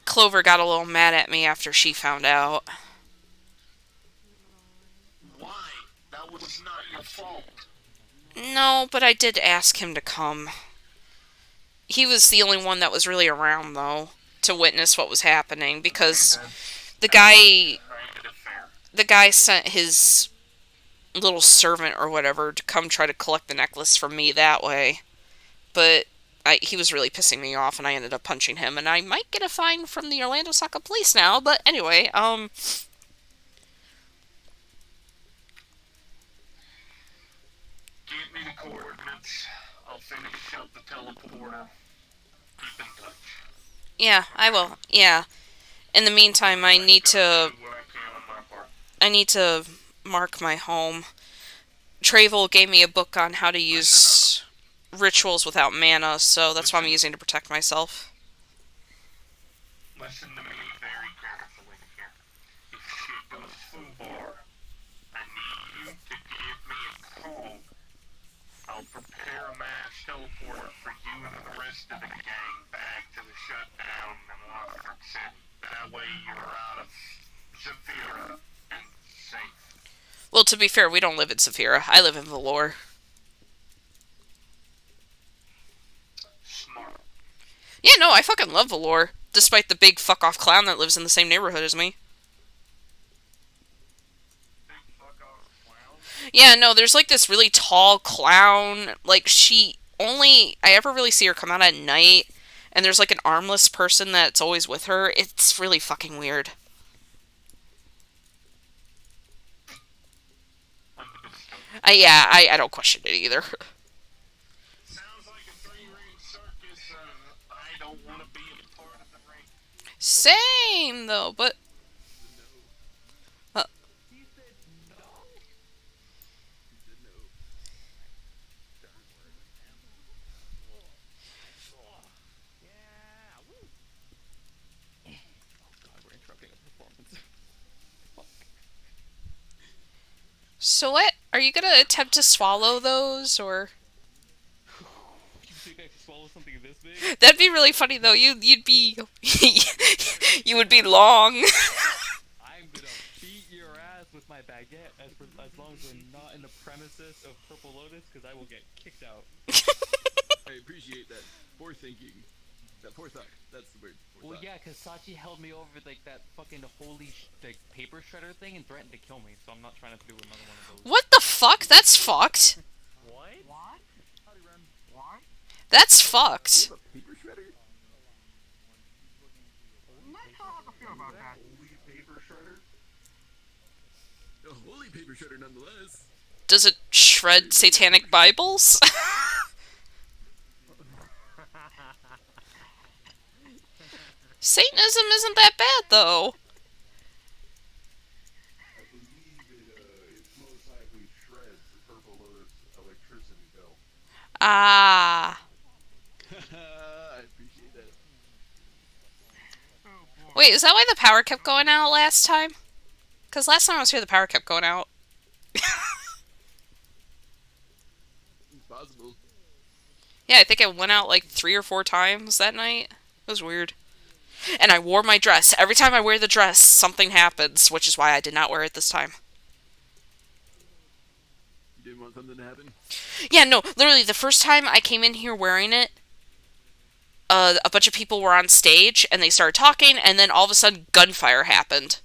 Clover got a little mad at me after she found out. Why? That was not your fault. No, but I did ask him to come. He was the only one that was really around, though, to witness what was happening, because the guy sent his little servant or whatever to come try to collect the necklace from me that way. But he was really pissing me off, and I ended up punching him, and I might get a fine from the Orlando Soccer Police now, but anyway, Give me the coordinates. I'll finish up the teleporter. Keep in touch. Yeah, I will. Yeah. In the meantime, I need to mark my home. Treyvol gave me a book on how to use rituals without mana, so that's what I'm using to protect myself. Listen to me very carefully here. If shit goes foobar, I need you to give me a code. I'll prepare a mass teleporter for you and the rest of the gang back to the shutdown in Lockford City. That way you're out of Zafira and safe. Well, to be fair, we don't live in Zafira. I live in Valor. Smart. Yeah, no, I fucking love Valor, despite the big fuck-off clown that lives in the same neighborhood as me. Yeah, no, there's like this really tall clown, like she only I ever really see her come out at night, and there's like an armless person that's always with her. It's really fucking weird. Yeah, I don't question it either. Sounds like a three-ring circus, I don't want to be a part of the ring. Same though, but We're interrupting a performance. so what? Are you gonna attempt to swallow those, or? You think I could swallow something this big? That'd be really funny though. You'd be you would be long. I'm gonna beat your ass with my baguette as long as we're not in the premises of Purple Lotus, because I will get kicked out. I appreciate that forethinking. That forethought. That's the word. Well, yeah, because Sachi held me over like that fucking holy like paper shredder thing and threatened to kill me, so I'm not trying to do another one of those. What the fuck? That's fucked. What? What? What? That's fucked. Paper shredder? I'm not sure how to feel about that. Holy paper shredder? A holy paper shredder nonetheless. Does it shred satanic Bibles? Satanism isn't that bad though. I believe it most likely shreds the Purple Lotus electricity bill. Ah. I appreciate that. Wait, is that why the power kept going out last time? Because last time I was here, the power kept going out. It's possible. Yeah, I think it went out like 3 or 4 times that night. It was weird. And I wore my dress. Every time I wear the dress, something happens, which is why I did not wear it this time. You didn't want something to happen? Yeah, no, literally, the first time I came in here wearing it, a bunch of people were on stage, and they started talking, and then all of a sudden, gunfire happened.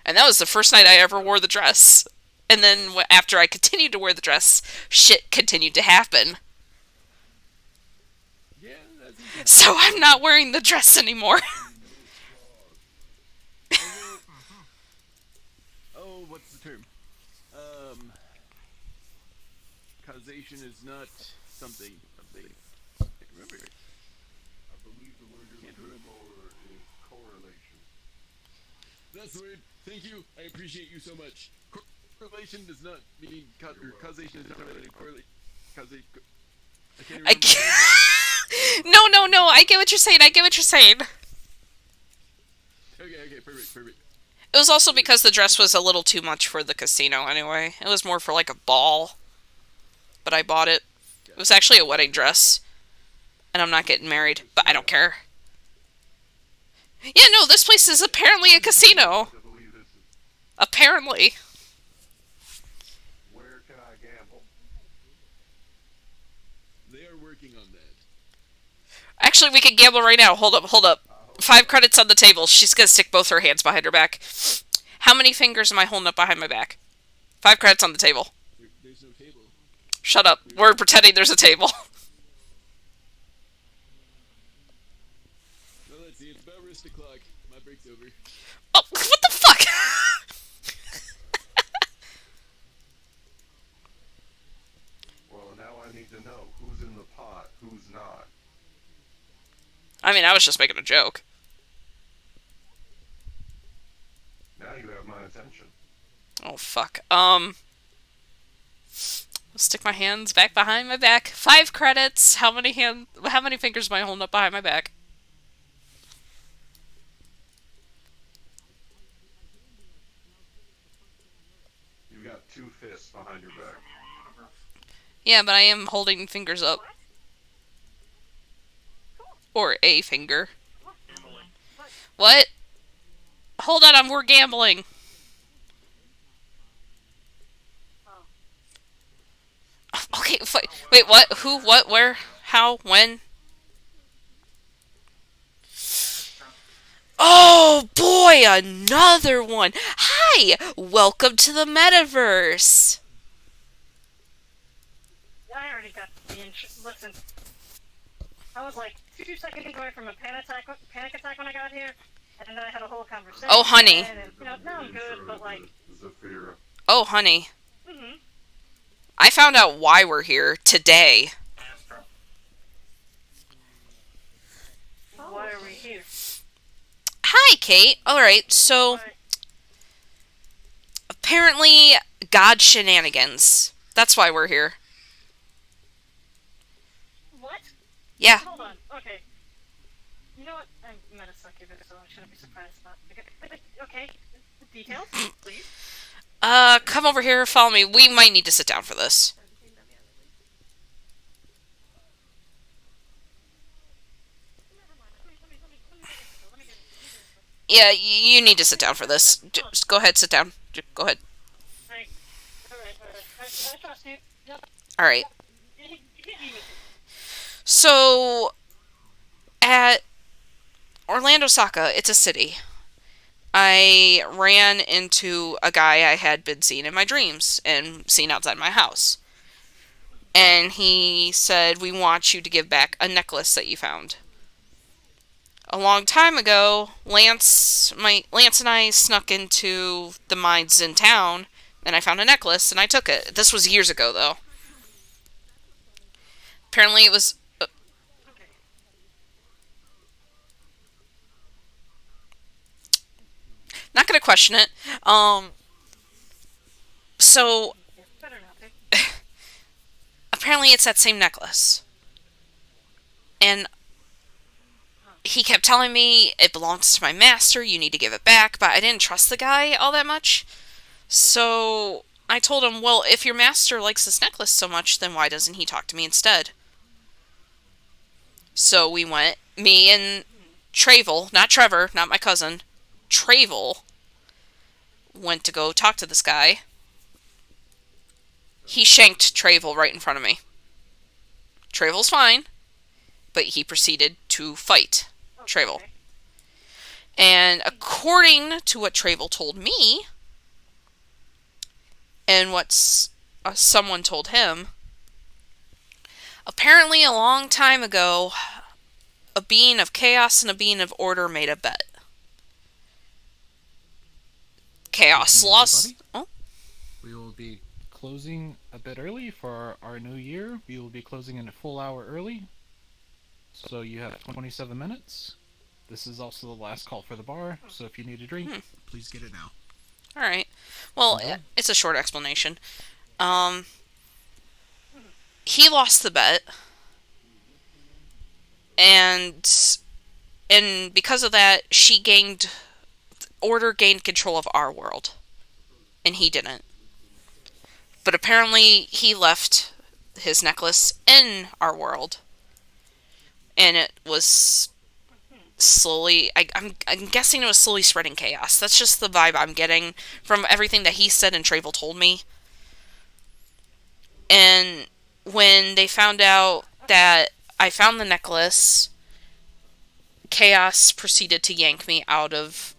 And that was the first night I ever wore the dress. And then, after I continued to wear the dress, shit continued to happen. Yeah, that's So I'm not wearing the dress anymore. Oh, what's the term? Causation is not something. I can't remember. I believe the word you're looking for is correlation. That's the word. Thank you. I appreciate you so much. Correlation does not mean causation is not related to correlation. Causation. I can't remember. No, I get what you're saying, Okay, perfect. It was also because the dress was a little too much for the casino anyway. It was more for like a ball. But I bought it. It was actually a wedding dress. And I'm not getting married, but I don't care. Yeah, no, this place is apparently a casino. Apparently. Where can I gamble? They are working on that. Actually, we can gamble right now. Hold up. 5 credits on the table. She's gonna stick both her hands behind her back. How many fingers am I holding up behind my back? 5 credits on the table. There's no table. Shut up. We're pretending there's a table. Well, let's see. It's about wrist o'clock. My break's over. Oh, what the fuck? Well, now I need to know who's in the pot, who's not. I mean, I was just making a joke. Now you have my attention. Oh, fuck. Stick my hands back behind my back. 5 credits. How many fingers am I holding up behind my back? You've got 2 fists behind your back. Yeah, but I am holding fingers up. Or a finger. What? Hold on, we're gambling. Okay, wait, what? Who, what, where, how, when? Oh boy, another one! Hi! Welcome to the metaverse! I already got the Listen, I was like 2 seconds away from a panic attack when I got here, and then I had a whole conversation. Oh, honey. And, you know, now I'm good, but like. Oh, honey. Mhm. I found out why we're here today. Why are we here? Hi, Kate. Alright, so... Apparently, God shenanigans. That's why we're here. What? Yeah. Hold on. Okay. You know what? I'm not a succubus, so I shouldn't be surprised about. Okay. Details, please. Come over here, follow me. We might need to sit down for this. Yeah, you need to sit down for this. Just go ahead, sit down. Go ahead. I trust you. Yep. Alright. So, at Orlando Saka, it's a city. I ran into a guy I had been seeing in my dreams and seen outside my house. And he said, we want you to give back a necklace that you found. A long time ago, Lance and I snuck into the mines in town, and I found a necklace, and I took it. This was years ago, though. Apparently it was... Not gonna question it. So... apparently it's that same necklace. And... he kept telling me, it belongs to my master, you need to give it back, but I didn't trust the guy all that much. So, I told him, well, if your master likes this necklace so much, then why doesn't he talk to me instead? So we went, me and Treyvol, not Trevor, not my cousin, Treyvol, went to go talk to this guy. He shanked Treyvol right in front of me. Treyvol's fine, but he proceeded to fight Treyvol. And according to what Treyvol told me, and what someone told him, apparently a long time ago, a being of chaos and a being of order made a bet. Chaos lost. Oh. We will be closing a bit early for our new year. We will be closing in a full hour early. So you have 27 minutes. This is also the last call for the bar, so if you need a drink, please get it now. Alright. Well, it's a short explanation. He lost the bet. And because of that, Order gained control of our world. And he didn't. But apparently, he left his necklace in our world. And it was slowly... I'm guessing it was slowly spreading chaos. That's just the vibe I'm getting from everything that he said and Treyvol told me. And when they found out that I found the necklace, chaos proceeded to yank me out of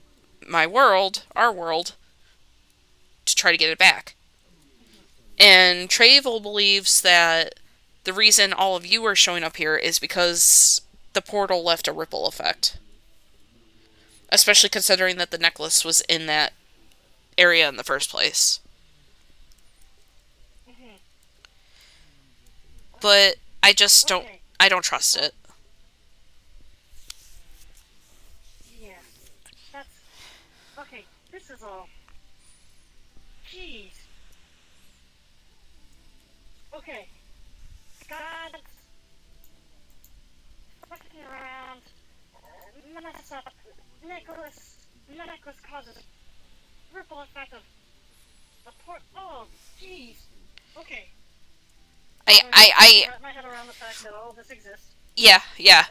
my world, our world, to try to get it back. And Treyvol believes that the reason all of you are showing up here is because the portal left a ripple effect. Especially considering that the necklace was in that area in the first place. But I just don't... I don't trust it. Yeah. That's... Okay, this is all... Jeez. Okay. God's... fucking around. Mess up. Necklace causes... ripple effect of... the port... Oh, jeez. Okay. Wrap my head around the fact that all this exists. Yeah.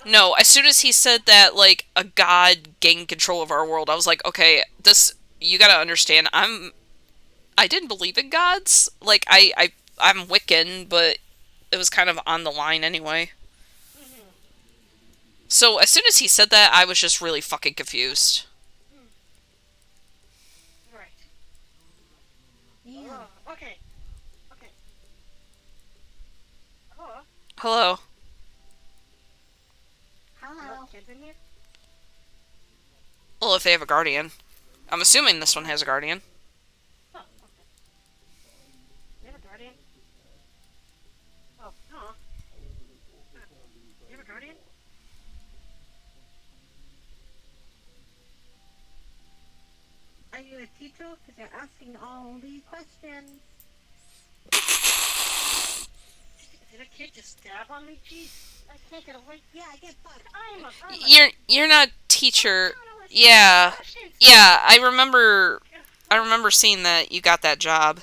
No, as soon as he said that, like, a god gained control of our world, I was like, okay, this... You gotta understand, I didn't believe in gods. Like, I'm Wiccan, but it was kind of on the line anyway. So, as soon as he said that, I was just really fucking confused. Right. Yeah. Okay. Hello. Hello. Kids in here? Well, if they have a guardian. I'm assuming this one has a guardian. Oh, okay. You have a guardian? Oh, no. You have a guardian? Are you a teacher? Because you're asking all these questions. Did a kid just stab on me? Jeez, I can't get away. Yeah, I get fucked. You're not teacher. Yeah. Yeah, I remember seeing that you got that job.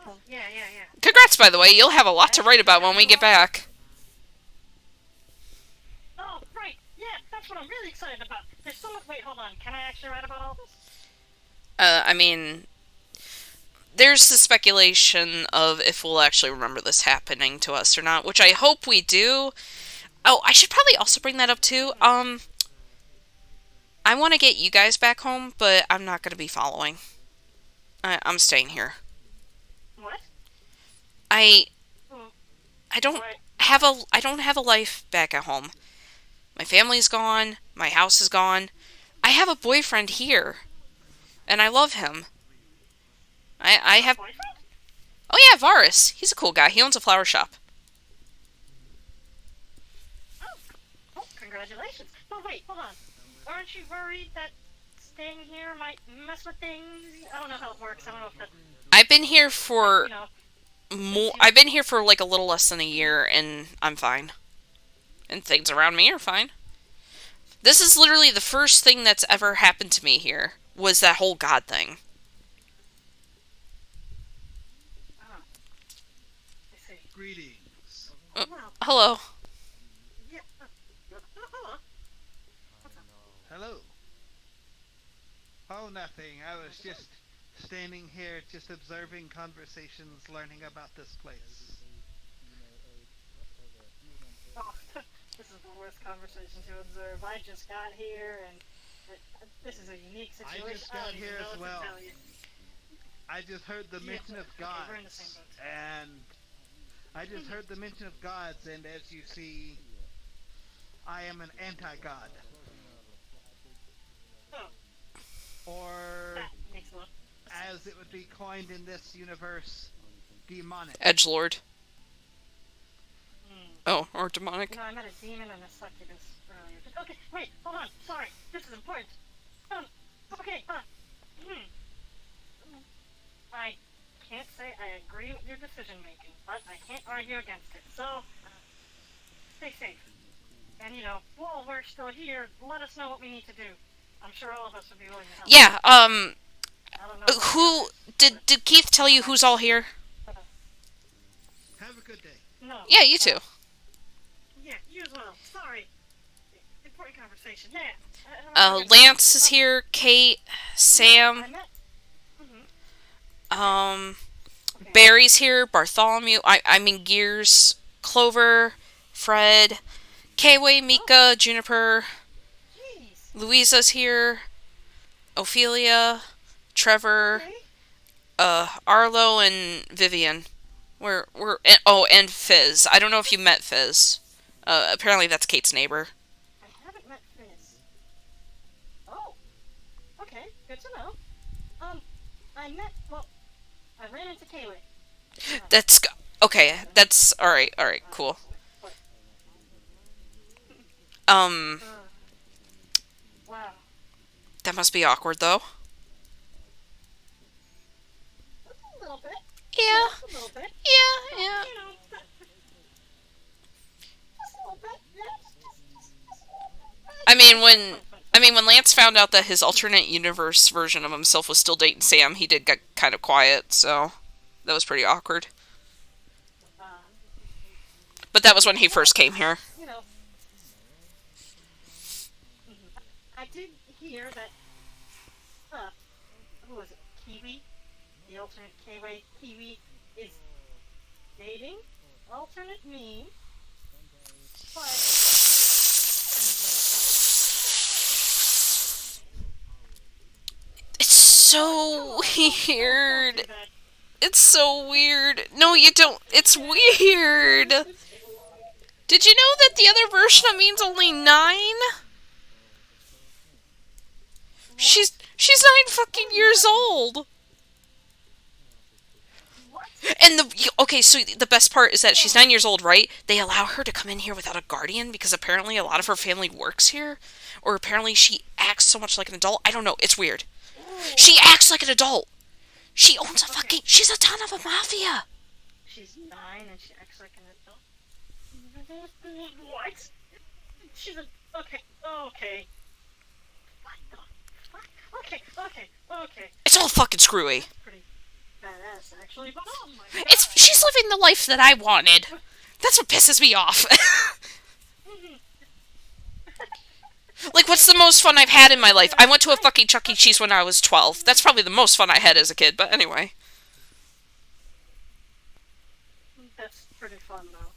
Oh, yeah. Congrats, by the way. You'll have a lot to write about when we get back. Oh, right. Yeah, that's what I'm really excited about. There's so much. Wait, hold on. Can I actually write about all this? I mean, there's the speculation of if we'll actually remember this happening to us or not, which I hope we do. Oh, I should probably also bring that up too. I want to get you guys back home, but I'm not going to be following. I'm staying here. What? I don't have a life back at home. My family's gone. My house is gone. I have a boyfriend here, and I love him. I have. Oh yeah, Varus. He's a cool guy. He owns a flower shop. Oh, congratulations. Oh, wait, hold on. Aren't you worried that staying here might mess with things? I don't know how it works. I don't know if that... I've been here for I've been here for like a little less than a year, and I'm fine. And things around me are fine. This is literally the first thing that's ever happened to me here, was that whole God thing. Greetings. Hello. Hello. Oh, nothing. I was just standing here, just observing conversations, learning about this place. Oh, this is the worst conversation to observe. I just got here, and this is a unique situation. I just got here as well. I just heard the mention of gods, we're in the same boat. and I just heard the mention of gods, and as you see, I am an anti-god. Oh. Or, That makes a lot of sense. as it would be coined in this universe, demonic. Edgelord. Oh, or demonic. No, I met a demon and a succubus earlier. Okay, wait, hold on. Sorry, this is important. Okay, I can't say I agree with your decision making, but I can't argue against it. So, stay safe. And while we're still here, let us know what we need to do. I'm sure all of us would be willing to help. Yeah, I don't know who did Keith tell you who's all here? Have a good day. No. Yeah, you too. Yeah, you as well. Sorry. Important conversation. Yeah. Lance is here, Kate, Sam. Barry's here, Bartholomew, I mean Gears, Clover, Fred, Kayway, Mika, Juniper, Louisa's here, Ophelia, Trevor, Arlo, and Vivian. And Fizz. I don't know if you met Fizz. Apparently that's Kate's neighbor. I haven't met Fizz. Oh. Okay, good to know. I ran into Kayway. Okay, that's alright, cool. Wow. That must be awkward, though. A little bit. Yeah. Just a little bit. Yeah. Just a little bit. I mean, when Lance found out that his alternate universe version of himself was still dating Sam, he did get kind of quiet, so that was pretty awkward. But that was when he first came here. I did hear that, who was it, Kiwi? The alternate Kayway Kiwi is dating alternate me, but... It's so weird. It's so weird. No, you don't. It's weird. Did you know that the other version of means only 9? She's 9 fucking years old. And so the best part is that she's 9 years old, right? They allow her to come in here without a guardian because apparently a lot of her family works here, or apparently she acts so much like an adult. I don't know. It's weird. She acts like an adult. She owns a fucking. She's a ton of a mafia. She's 9 and she acts like an adult. What? She's a. Okay. What the fuck? Okay. It's all fucking screwy. Pretty badass, actually, but oh my god. She's living the life that I wanted. That's what pisses me off. Like, what's the most fun I've had in my life? I went to a fucking Chuck E. Cheese when I was 12. That's probably the most fun I had as a kid, but anyway. That's pretty fun, though.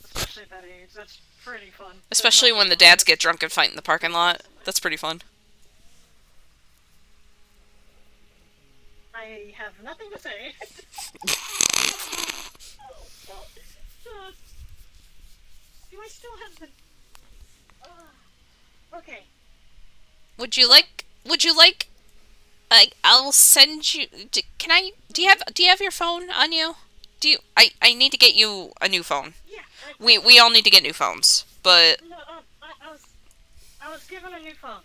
Especially at that age. That's pretty fun. Especially when the dads get drunk and fight in the parking lot. That's pretty fun. I have nothing to say. Do I still have the... Okay. Would you like, I'll send you, do you have your phone on you? I need to get you a new phone. Yeah. We all need to get new phones, but... No, I was given a new phone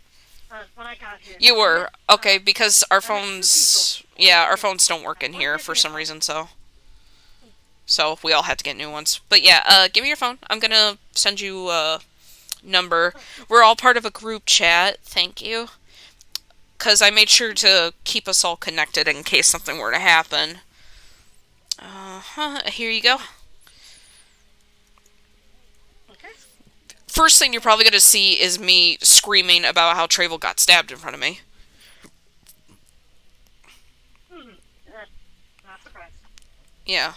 when I got here. You were? Okay, because our phones, our phones don't work in here for some reason, so we all had to get new ones. But yeah, give me your phone. I'm gonna send you a number. We're all part of a group chat, thank you. Because I made sure to keep us all connected in case something were to happen. Here you go. First thing you're probably going to see is me screaming about how Treyvol got stabbed in front of me. Not surprised. Yeah.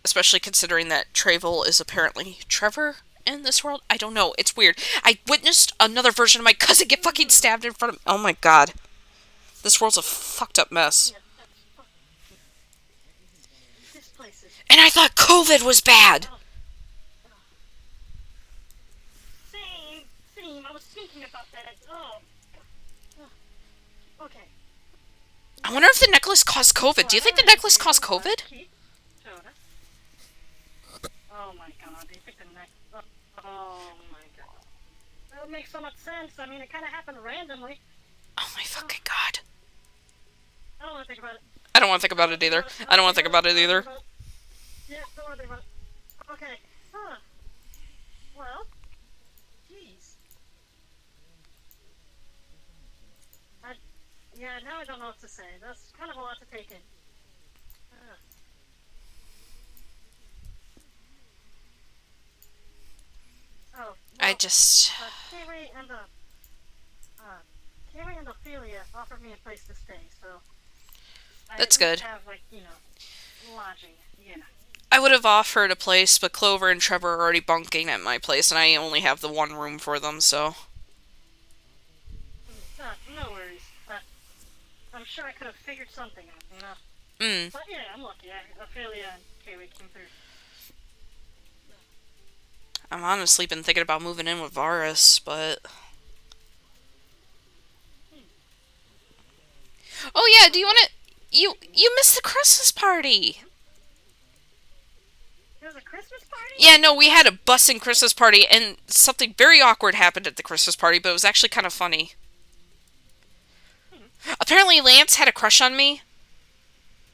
Especially considering that Treyvol is apparently Trevor in this world. I don't know. It's weird. I witnessed another version of my cousin get fucking stabbed in front of me. Oh my god. This world's a fucked up mess. And I thought COVID was bad. Same. I was thinking about that. Okay. I wonder if the necklace caused COVID. Do you think the necklace caused COVID? Oh my god, you think the necklace... Oh my god. That would make so much sense. I mean, it kind of happened randomly. Oh my fucking god. I don't want to think about it. I don't want to think about it either. I don't want to think about it either. Yeah, don't want to think about it. Okay. Well, jeez. Now I don't know what to say. That's kind of a lot to take in. Oh. I just... Kiwi and Ophelia offered me a place to stay, so... That's good. Have, lodging, yeah. I would have offered a place, but Clover and Trevor are already bunking at my place, and I only have the one room for them, so... No worries. I'm sure I could have figured something out, you know? But yeah, I'm lucky. Ophelia and Kiwi came through. I've honestly been thinking about moving in with Varus, but... Oh yeah, do you want to... You missed the Christmas party! There was a Christmas party? Yeah, no, we had a busing Christmas party, and something very awkward happened at the Christmas party, but it was actually kind of funny. Apparently Lance had a crush on me,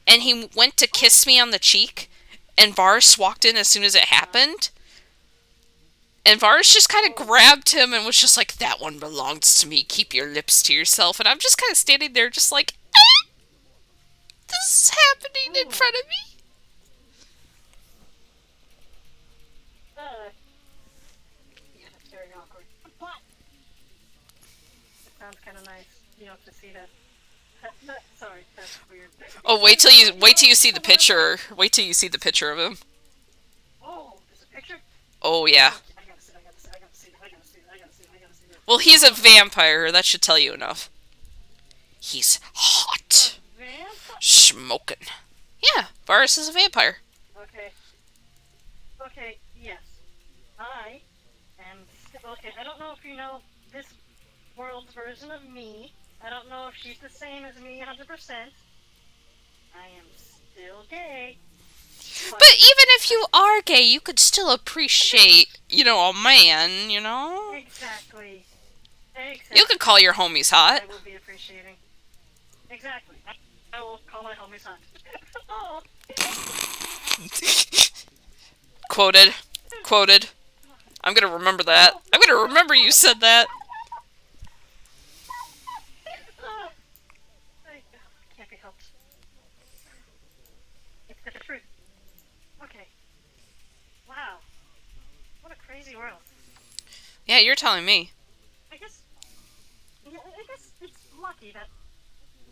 and he went to kiss me on the cheek, and Varus walked in as soon as it happened. And Varus just kind of grabbed him and was just like, that one belongs to me, keep your lips to yourself. And I'm just kind of standing there just like, this is happening in front of me. Yeah, that's very awkward. But it sounds kind of nice, to see that. Sorry, that's weird. Oh, wait till you see the picture. Wait till you see the picture of him. Oh, there's a picture? Oh, yeah. I gotta see that. Well, he's a vampire. That should tell you enough. He's hot. Smoking. Yeah, Varus is a vampire. Okay. Okay, yes. I am... Okay, I don't know if you know this world's version of me. I don't know if she's the same as me 100%. I am still gay. But even if you are gay, you could still appreciate, a man, Exactly. You could call your homies hot. I will be appreciating. Exactly. I will call my homies hot. Oh. Quoted. Quoted. I'm gonna remember that. I'm gonna remember you said that. Can't be helped. It's the truth. Okay. Wow. What a crazy world. Yeah, you're telling me. I guess it's lucky that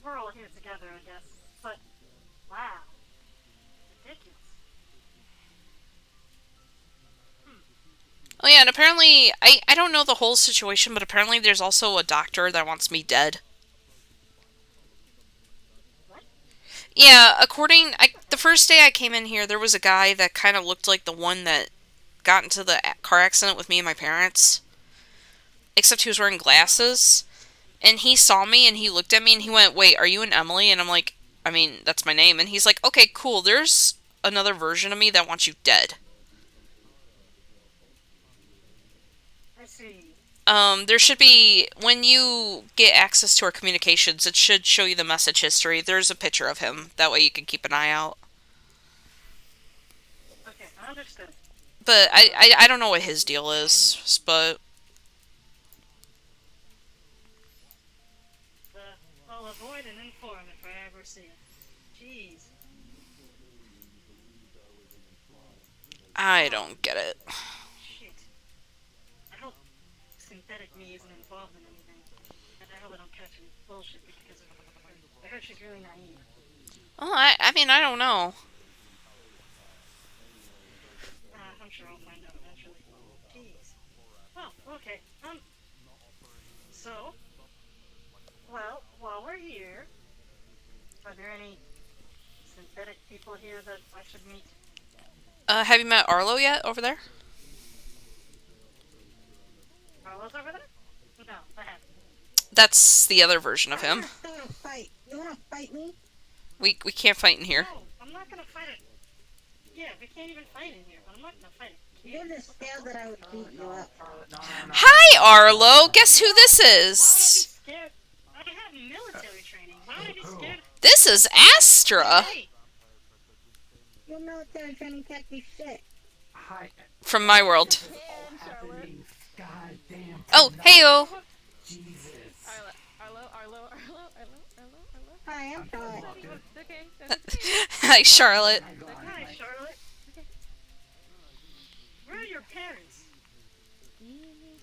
we're all here together, I guess. But, wow. Ridiculous. Oh yeah, and apparently, I don't know the whole situation, but apparently there's also a doctor that wants me dead. What? Yeah, the first day I came in here, there was a guy that kind of looked like the one that got into the car accident with me and my parents. Except he was wearing glasses. And he saw me and he looked at me and he went, "Wait, are you an Emily?" And I'm like, "I mean, that's my name." And he's like, "Okay, cool, there's another version of me that wants you dead." I see. There should be, when you get access to our communications, it should show you the message history. There's a picture of him. That way you can keep an eye out. Okay, I understood. But I don't know what his deal is, but... I'll avoid and inform if I ever see it. Jeez. I don't get it. Shit. I hope synthetic me isn't involved in anything. And I hope I don't catch any bullshit because of her. I heard she's really naive. Well, I mean, I don't know. I'm sure I'll find out eventually. Jeez. Oh, okay. So, well, while we're here, are there any synthetic people here that I should meet? Have you met Arlo yet, over there? Arlo's over there? No, I haven't. That's the other version of him. I wanna fight. You wanna fight me? We can't fight in here. No, I'm not gonna fight it. Yeah, we can't even fight in here, but I'm not gonna fight it. You're just scared that I would beat you up. Hi, Arlo! Guess who this Why would I be is? scared? I have military training. Why would I be scared? This is Astra! Hey! Your military training can't be shit. From my world. Oh, heyo! Hi, I'm Charlotte. Hi, Charlotte. Hi, Charlotte. Where are your parents?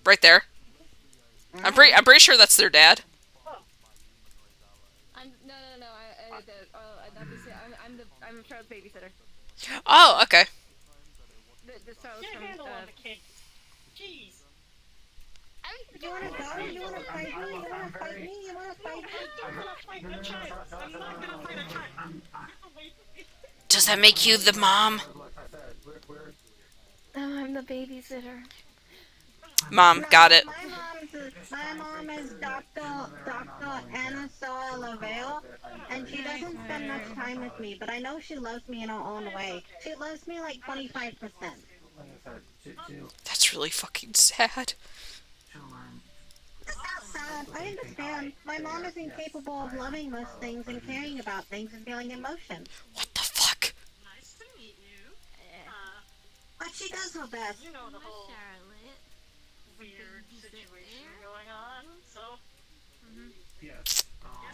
Right there. I'm pretty sure that's their dad. I'm Charlotte's babysitter. Oh, okay. This child's Can't from, handle all the kids. Jeez. You wanna go? You wanna fight me? You wanna fight me? You wanna fight me? I don't wanna fight a child. I'm not gonna fight a child. Does that make you the mom? Oh, I'm the babysitter. Mom, got it. My mom is Dr. Anna Soa Lavelle, and she doesn't spend much time with me, but I know she loves me in her own way. She loves me like 25%. That's really fucking sad. It's not sad. I understand. My mom is incapable of loving most things and caring about things and feeling emotion. What the fuck? Nice to meet you. But she does her best. You know the whole weird situation going on, so... Yes,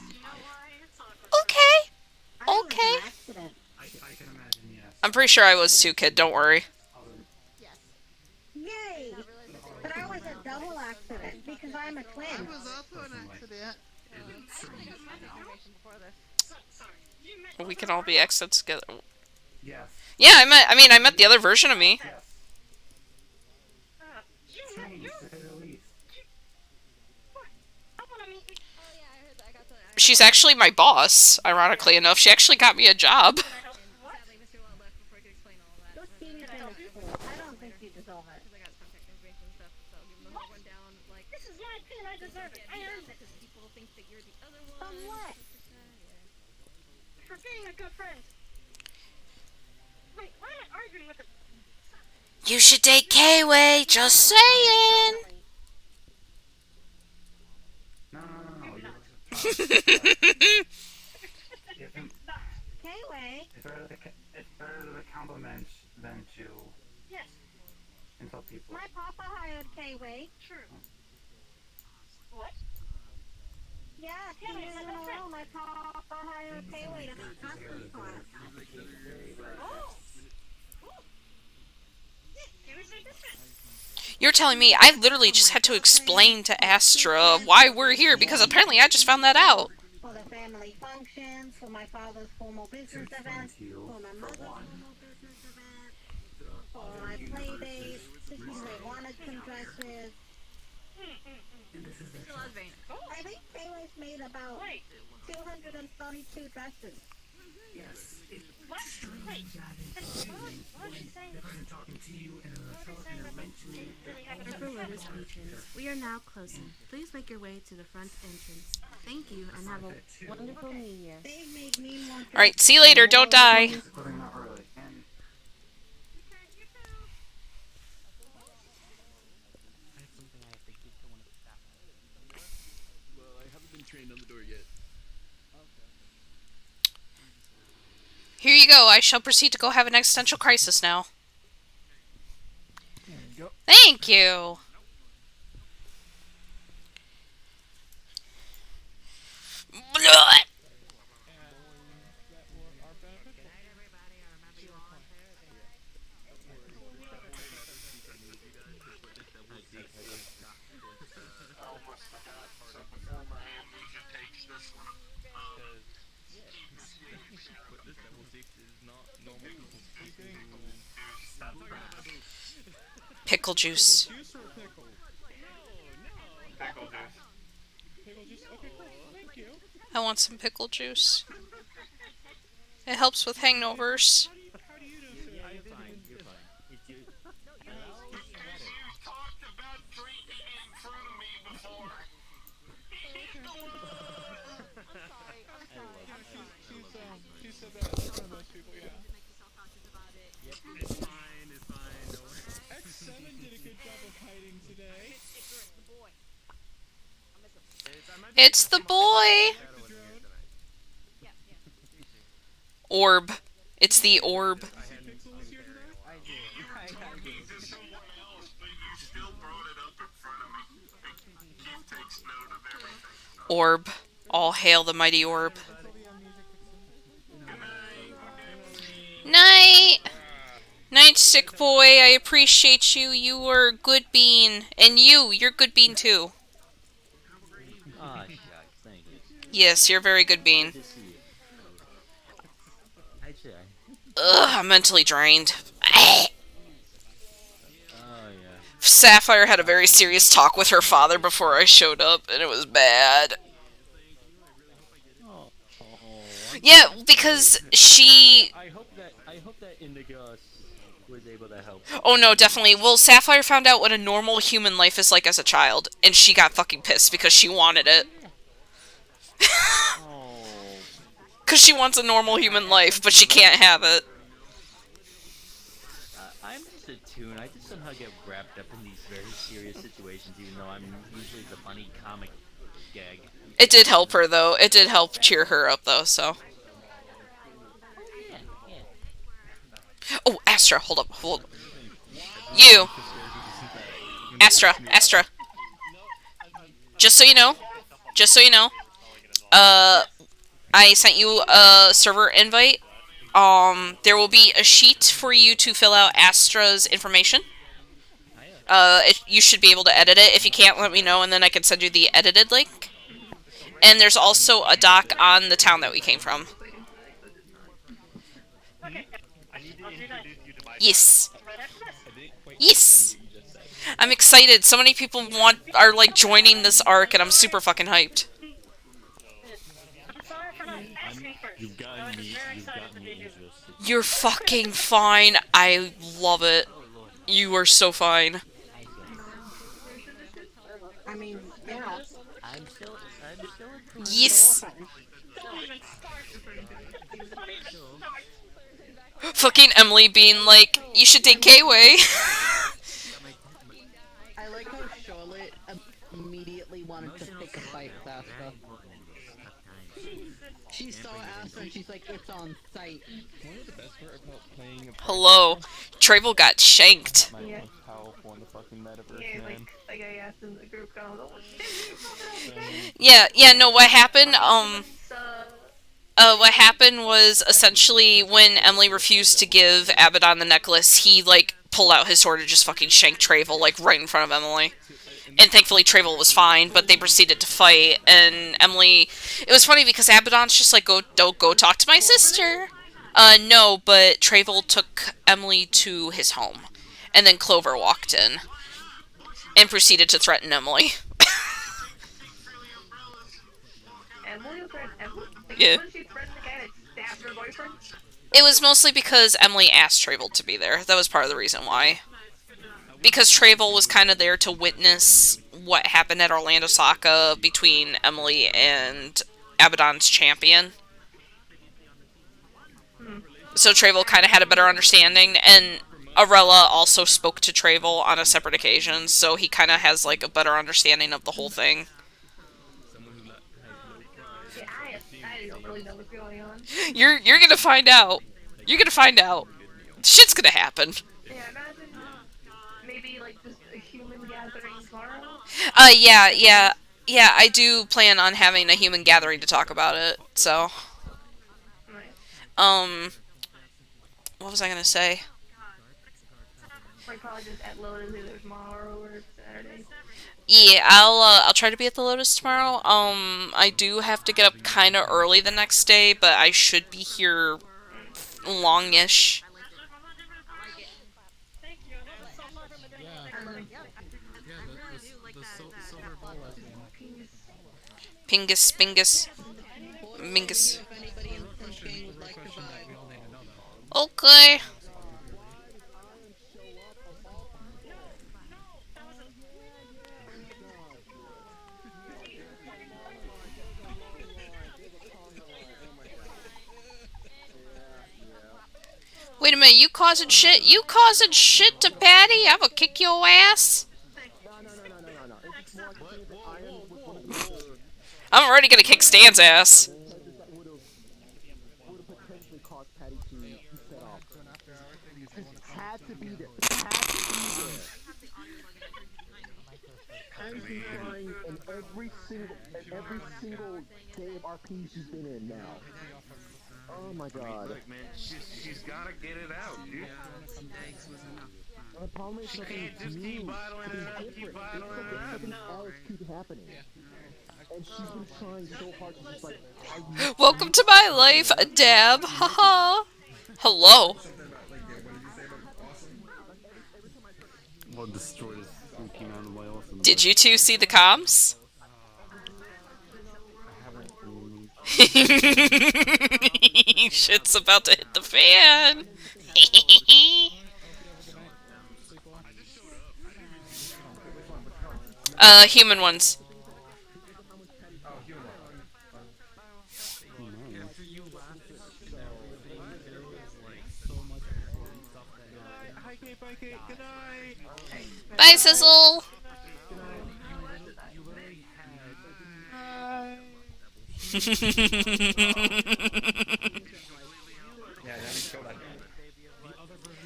you know why it's awkward. Okay. I'm pretty sure I was too, kid. Don't worry. Yay! But I was a double accident because I'm a twin. I was also an accident. We can all be accidents together. Yes. Yeah, I met the other version of me. She's actually my boss, ironically enough. She actually got me a job. motivation stuff, so give them the whole rundown. Like, This is my pin. I deserve it. I earned it. because people think that you're the other one. From what? Yeah. For being a good friend. Wait, why am I arguing with the... You should date K-Way, just saying. No. K-Way. It's better to compliment than to Yes. insult people. My papa hired K-Way. True. What? Yeah, 2 years in a row, my papa hired K-Way to make costume class. Oh! Can we say this? You're telling me I literally just had to explain to Astra why we're here because apparently I just found that out. For the family functions, for my father's formal business events, for my mother's formal business event, for my play dates, they wanted some dresses. I think K-Way's made about 232 dresses. Yes. What? Wait. What is she saying? Talking to you and mentioning For Lotus patrons, we are now closing. Please make your way to the front entrance. Thank you and have a wonderful New Year. Alright, see you later, don't die. Well, I haven't been trained on the door yet. Here you go, I shall proceed to go have an existential crisis now. Thank you! Blah! Pickle juice. I want some pickle juice. It helps with hangovers. She said that in front of most people, yeah. It's fine, it's fine. Don't worry. X7 did a good job of hiding today. It's the boy! Orb. It's the orb. Orb. All hail the mighty orb. Night! Night, sick boy. I appreciate you. You were a good bean. And you're good bean too. Ah, shucks, thank you. Yes, you're a very good bean. Good to see you. I try. Ugh, I'm mentally drained. Oh, yeah. Sapphire had a very serious talk with her father before I showed up, and it was bad. Oh. Yeah, because she... I hope that Indigo was able to help. Oh no, definitely. Well, Sapphire found out what a normal human life is like as a child, and she got fucking pissed because she wanted it. Because she wants a normal human life, but she can't have it. I'm just a toon. I just somehow get wrapped up in these very serious situations, even though I'm usually the funny comic gag. It did help her, though. It did help cheer her up, though, so... Oh, Astra, hold up, hold up. You! Astra, just so you know, I sent you a server invite. There will be a sheet for you to fill out Astra's information. You should be able to edit it. If you can't, let me know, and then I can send you the edited link. And there's also a doc on the town that we came from. Yes. Yes. I'm excited. So many people are like joining this arc, and I'm super fucking hyped. You've gotten me interested. You're fucking fine. I love it. You are so fine. I mean, yeah. I'm still approving. Yes. Don't even start. Don't even Sure. start. Fucking Emily being like, you should date K-Way. I like how Charlotte immediately wanted to pick a fight with Asta. She saw Asta and she's like, it's on sight. One of the best part about playing a Hello. Treyvol got shanked. my most powerful in the fucking metaverse, Yeah, man. like I asked in the group call. Yeah, no, what happened, what happened was essentially when Emily refused to give Abbadon the necklace, he, like, pulled out his sword and just fucking shanked Treyvol, like, right in front of Emily. And thankfully Treyvol was fine, but they proceeded to fight, and Emily... It was funny because Abbadon's just like, don't go talk to my sister. No, but Treyvol took Emily to his home. And then Clover walked in. And proceeded to threaten Emily. Emily threatened Emily? Like, Yeah. when she threatened the guy that stabbed her boyfriend? It was mostly because Emily asked Treyvol to be there. That was part of the reason why. Because Treyvol was kind of there to witness what happened at Orlando Saka between Emily and Abbadon's champion. So Treyvol kind of had a better understanding, and Arella also spoke to Treyvol on a separate occasion, so he kind of has, like, a better understanding of the whole thing. Yeah, I don't really know what's going on. You're gonna find out. You're gonna find out. Shit's gonna happen. Yeah, imagine maybe like just a human gathering tomorrow. Yeah, I do plan on having a human gathering to talk about it, so. What was I gonna say? Like probably just at Lotus either tomorrow or Saturday. Yeah, I'll try to be at the Lotus tomorrow. I do have to get up kind of early the next day, but I should be here longish. Pingus, Bingus, Mingus. Okay. Wait a minute, you causing shit? You causing shit to Patty? I will kick your ass. I'm already gonna kick Stan's ass. Had to be there. Had to be there. Patty's been crying in every single day of RP she's been in now. Oh my god. Look, man, she's gotta get it out, dude. The problem is She something can't just new, keep bottling it up, keep bottling it up. something else keep happening. And she's been trying so hard to just like... Welcome to my life, Deb. Haha. Hello. Well, destroyed his freaking out of my awesome. Did you two see the comms? Shit's about to hit the fan. Human ones. Bye, Sizzle.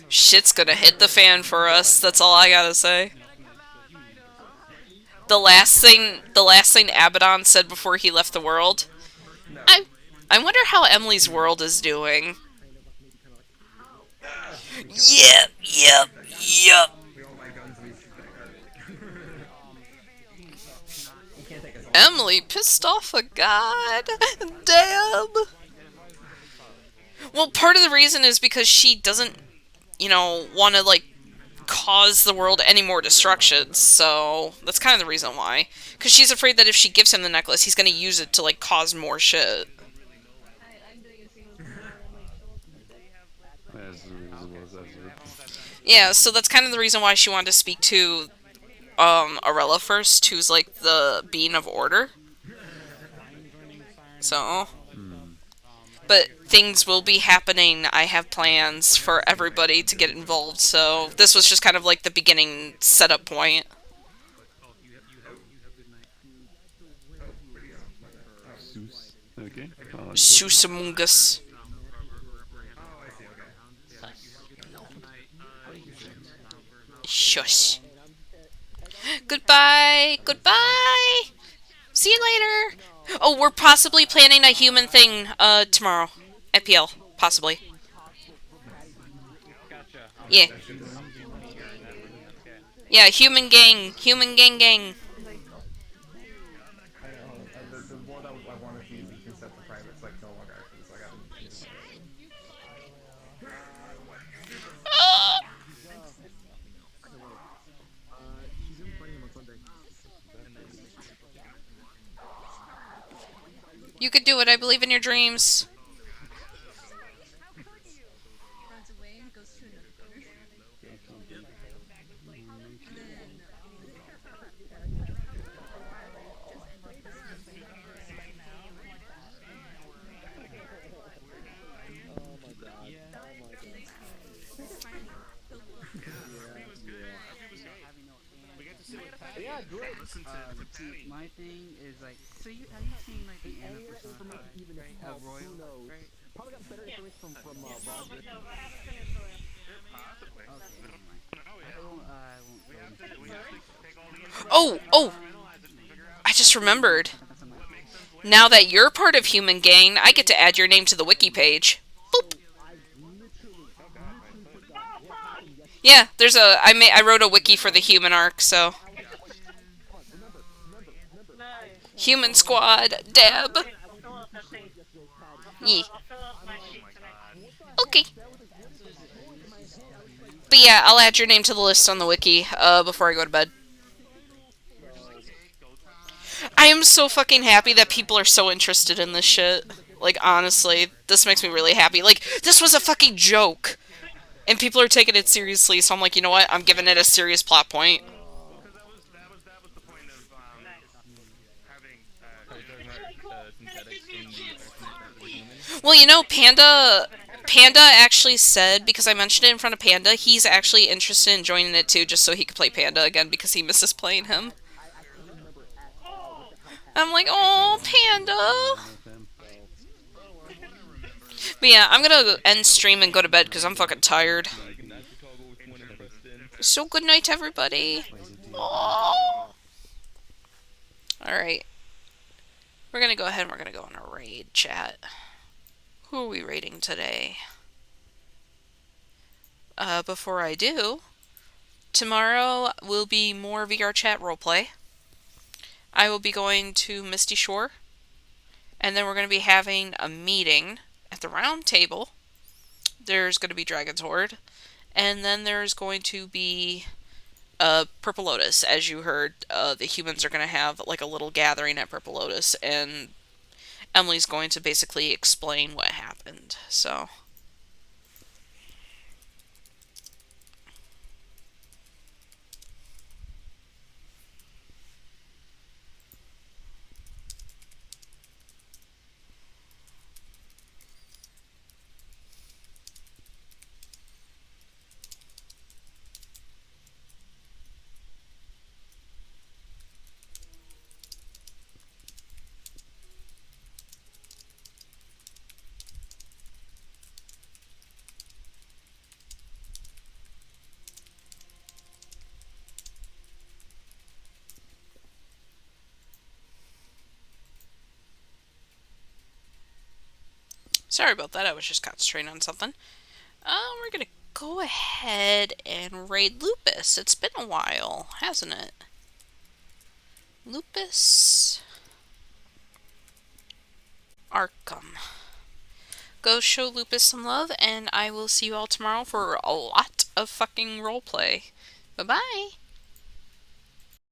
Shit's gonna hit the fan for us. That's all I gotta say. The last thing Abbadon said before he left the world. I wonder how Emily's world is doing. Yep. Emily pissed off a god. Damn. Well, part of the reason is because she doesn't, want to, like, cause the world any more destruction, so that's kind of the reason why. Because she's afraid that if she gives him the necklace, he's going to use it to, like, cause more shit. Yeah, so that's kind of the reason why she wanted to speak to Arella first, who's like the being of order. So, but things will be happening. I have plans for everybody to get involved, so this was just kind of like the beginning setup point. Zeus. Okay. Zeus among us. Shush. Goodbye. Goodbye. See you later. Oh, we're possibly planning a human thing tomorrow at PL. Possibly. Yeah. Yeah, human gang. Human gang gang. The one I want to see is you can set the privates like no longer active, so I got You could do it. I believe in your dreams. Yeah, great. My thing is like, so have you seen like the Anna persona of Royal? Right? Probably got better information from Roger. Oh! I just remembered. Now that you're part of Human Gang, I get to add your name to the wiki page. Boop. Yeah, there's I wrote a wiki for the human arc, so. Human Squad, Deb. Yeah. Okay. But yeah, I'll add your name to the list on the wiki before I go to bed. I am so fucking happy that people are so interested in this shit. Like, honestly, this makes me really happy. Like, this was a fucking joke. And people are taking it seriously, so I'm like, you know what? I'm giving it a serious plot point. Well, you know, Panda actually said, because I mentioned it in front of Panda, he's actually interested in joining it too, just so he could play Panda again, because he misses playing him. I'm like, oh, Panda! But yeah, I'm gonna end stream and go to bed, because I'm fucking tired. So good night, everybody! Alright. We're gonna go ahead and we're gonna go on a raid chat. Who are we raiding today? Before I do, tomorrow will be more VRChat roleplay. I will be going to Misty Shore, and then we're going to be having a meeting at the round table. There's going to be Dragon's Horde, and then there's going to be Purple Lotus. As you heard, the humans are going to have like a little gathering at Purple Lotus, and Emily's going to basically explain what happened. So. Sorry about that, I was just concentrating on something. We're gonna go ahead and raid Lupus. It's been a while, hasn't it? Lupus Arkham. Go show Lupus some love, and I will see you all tomorrow for a lot of fucking roleplay. Bye-bye!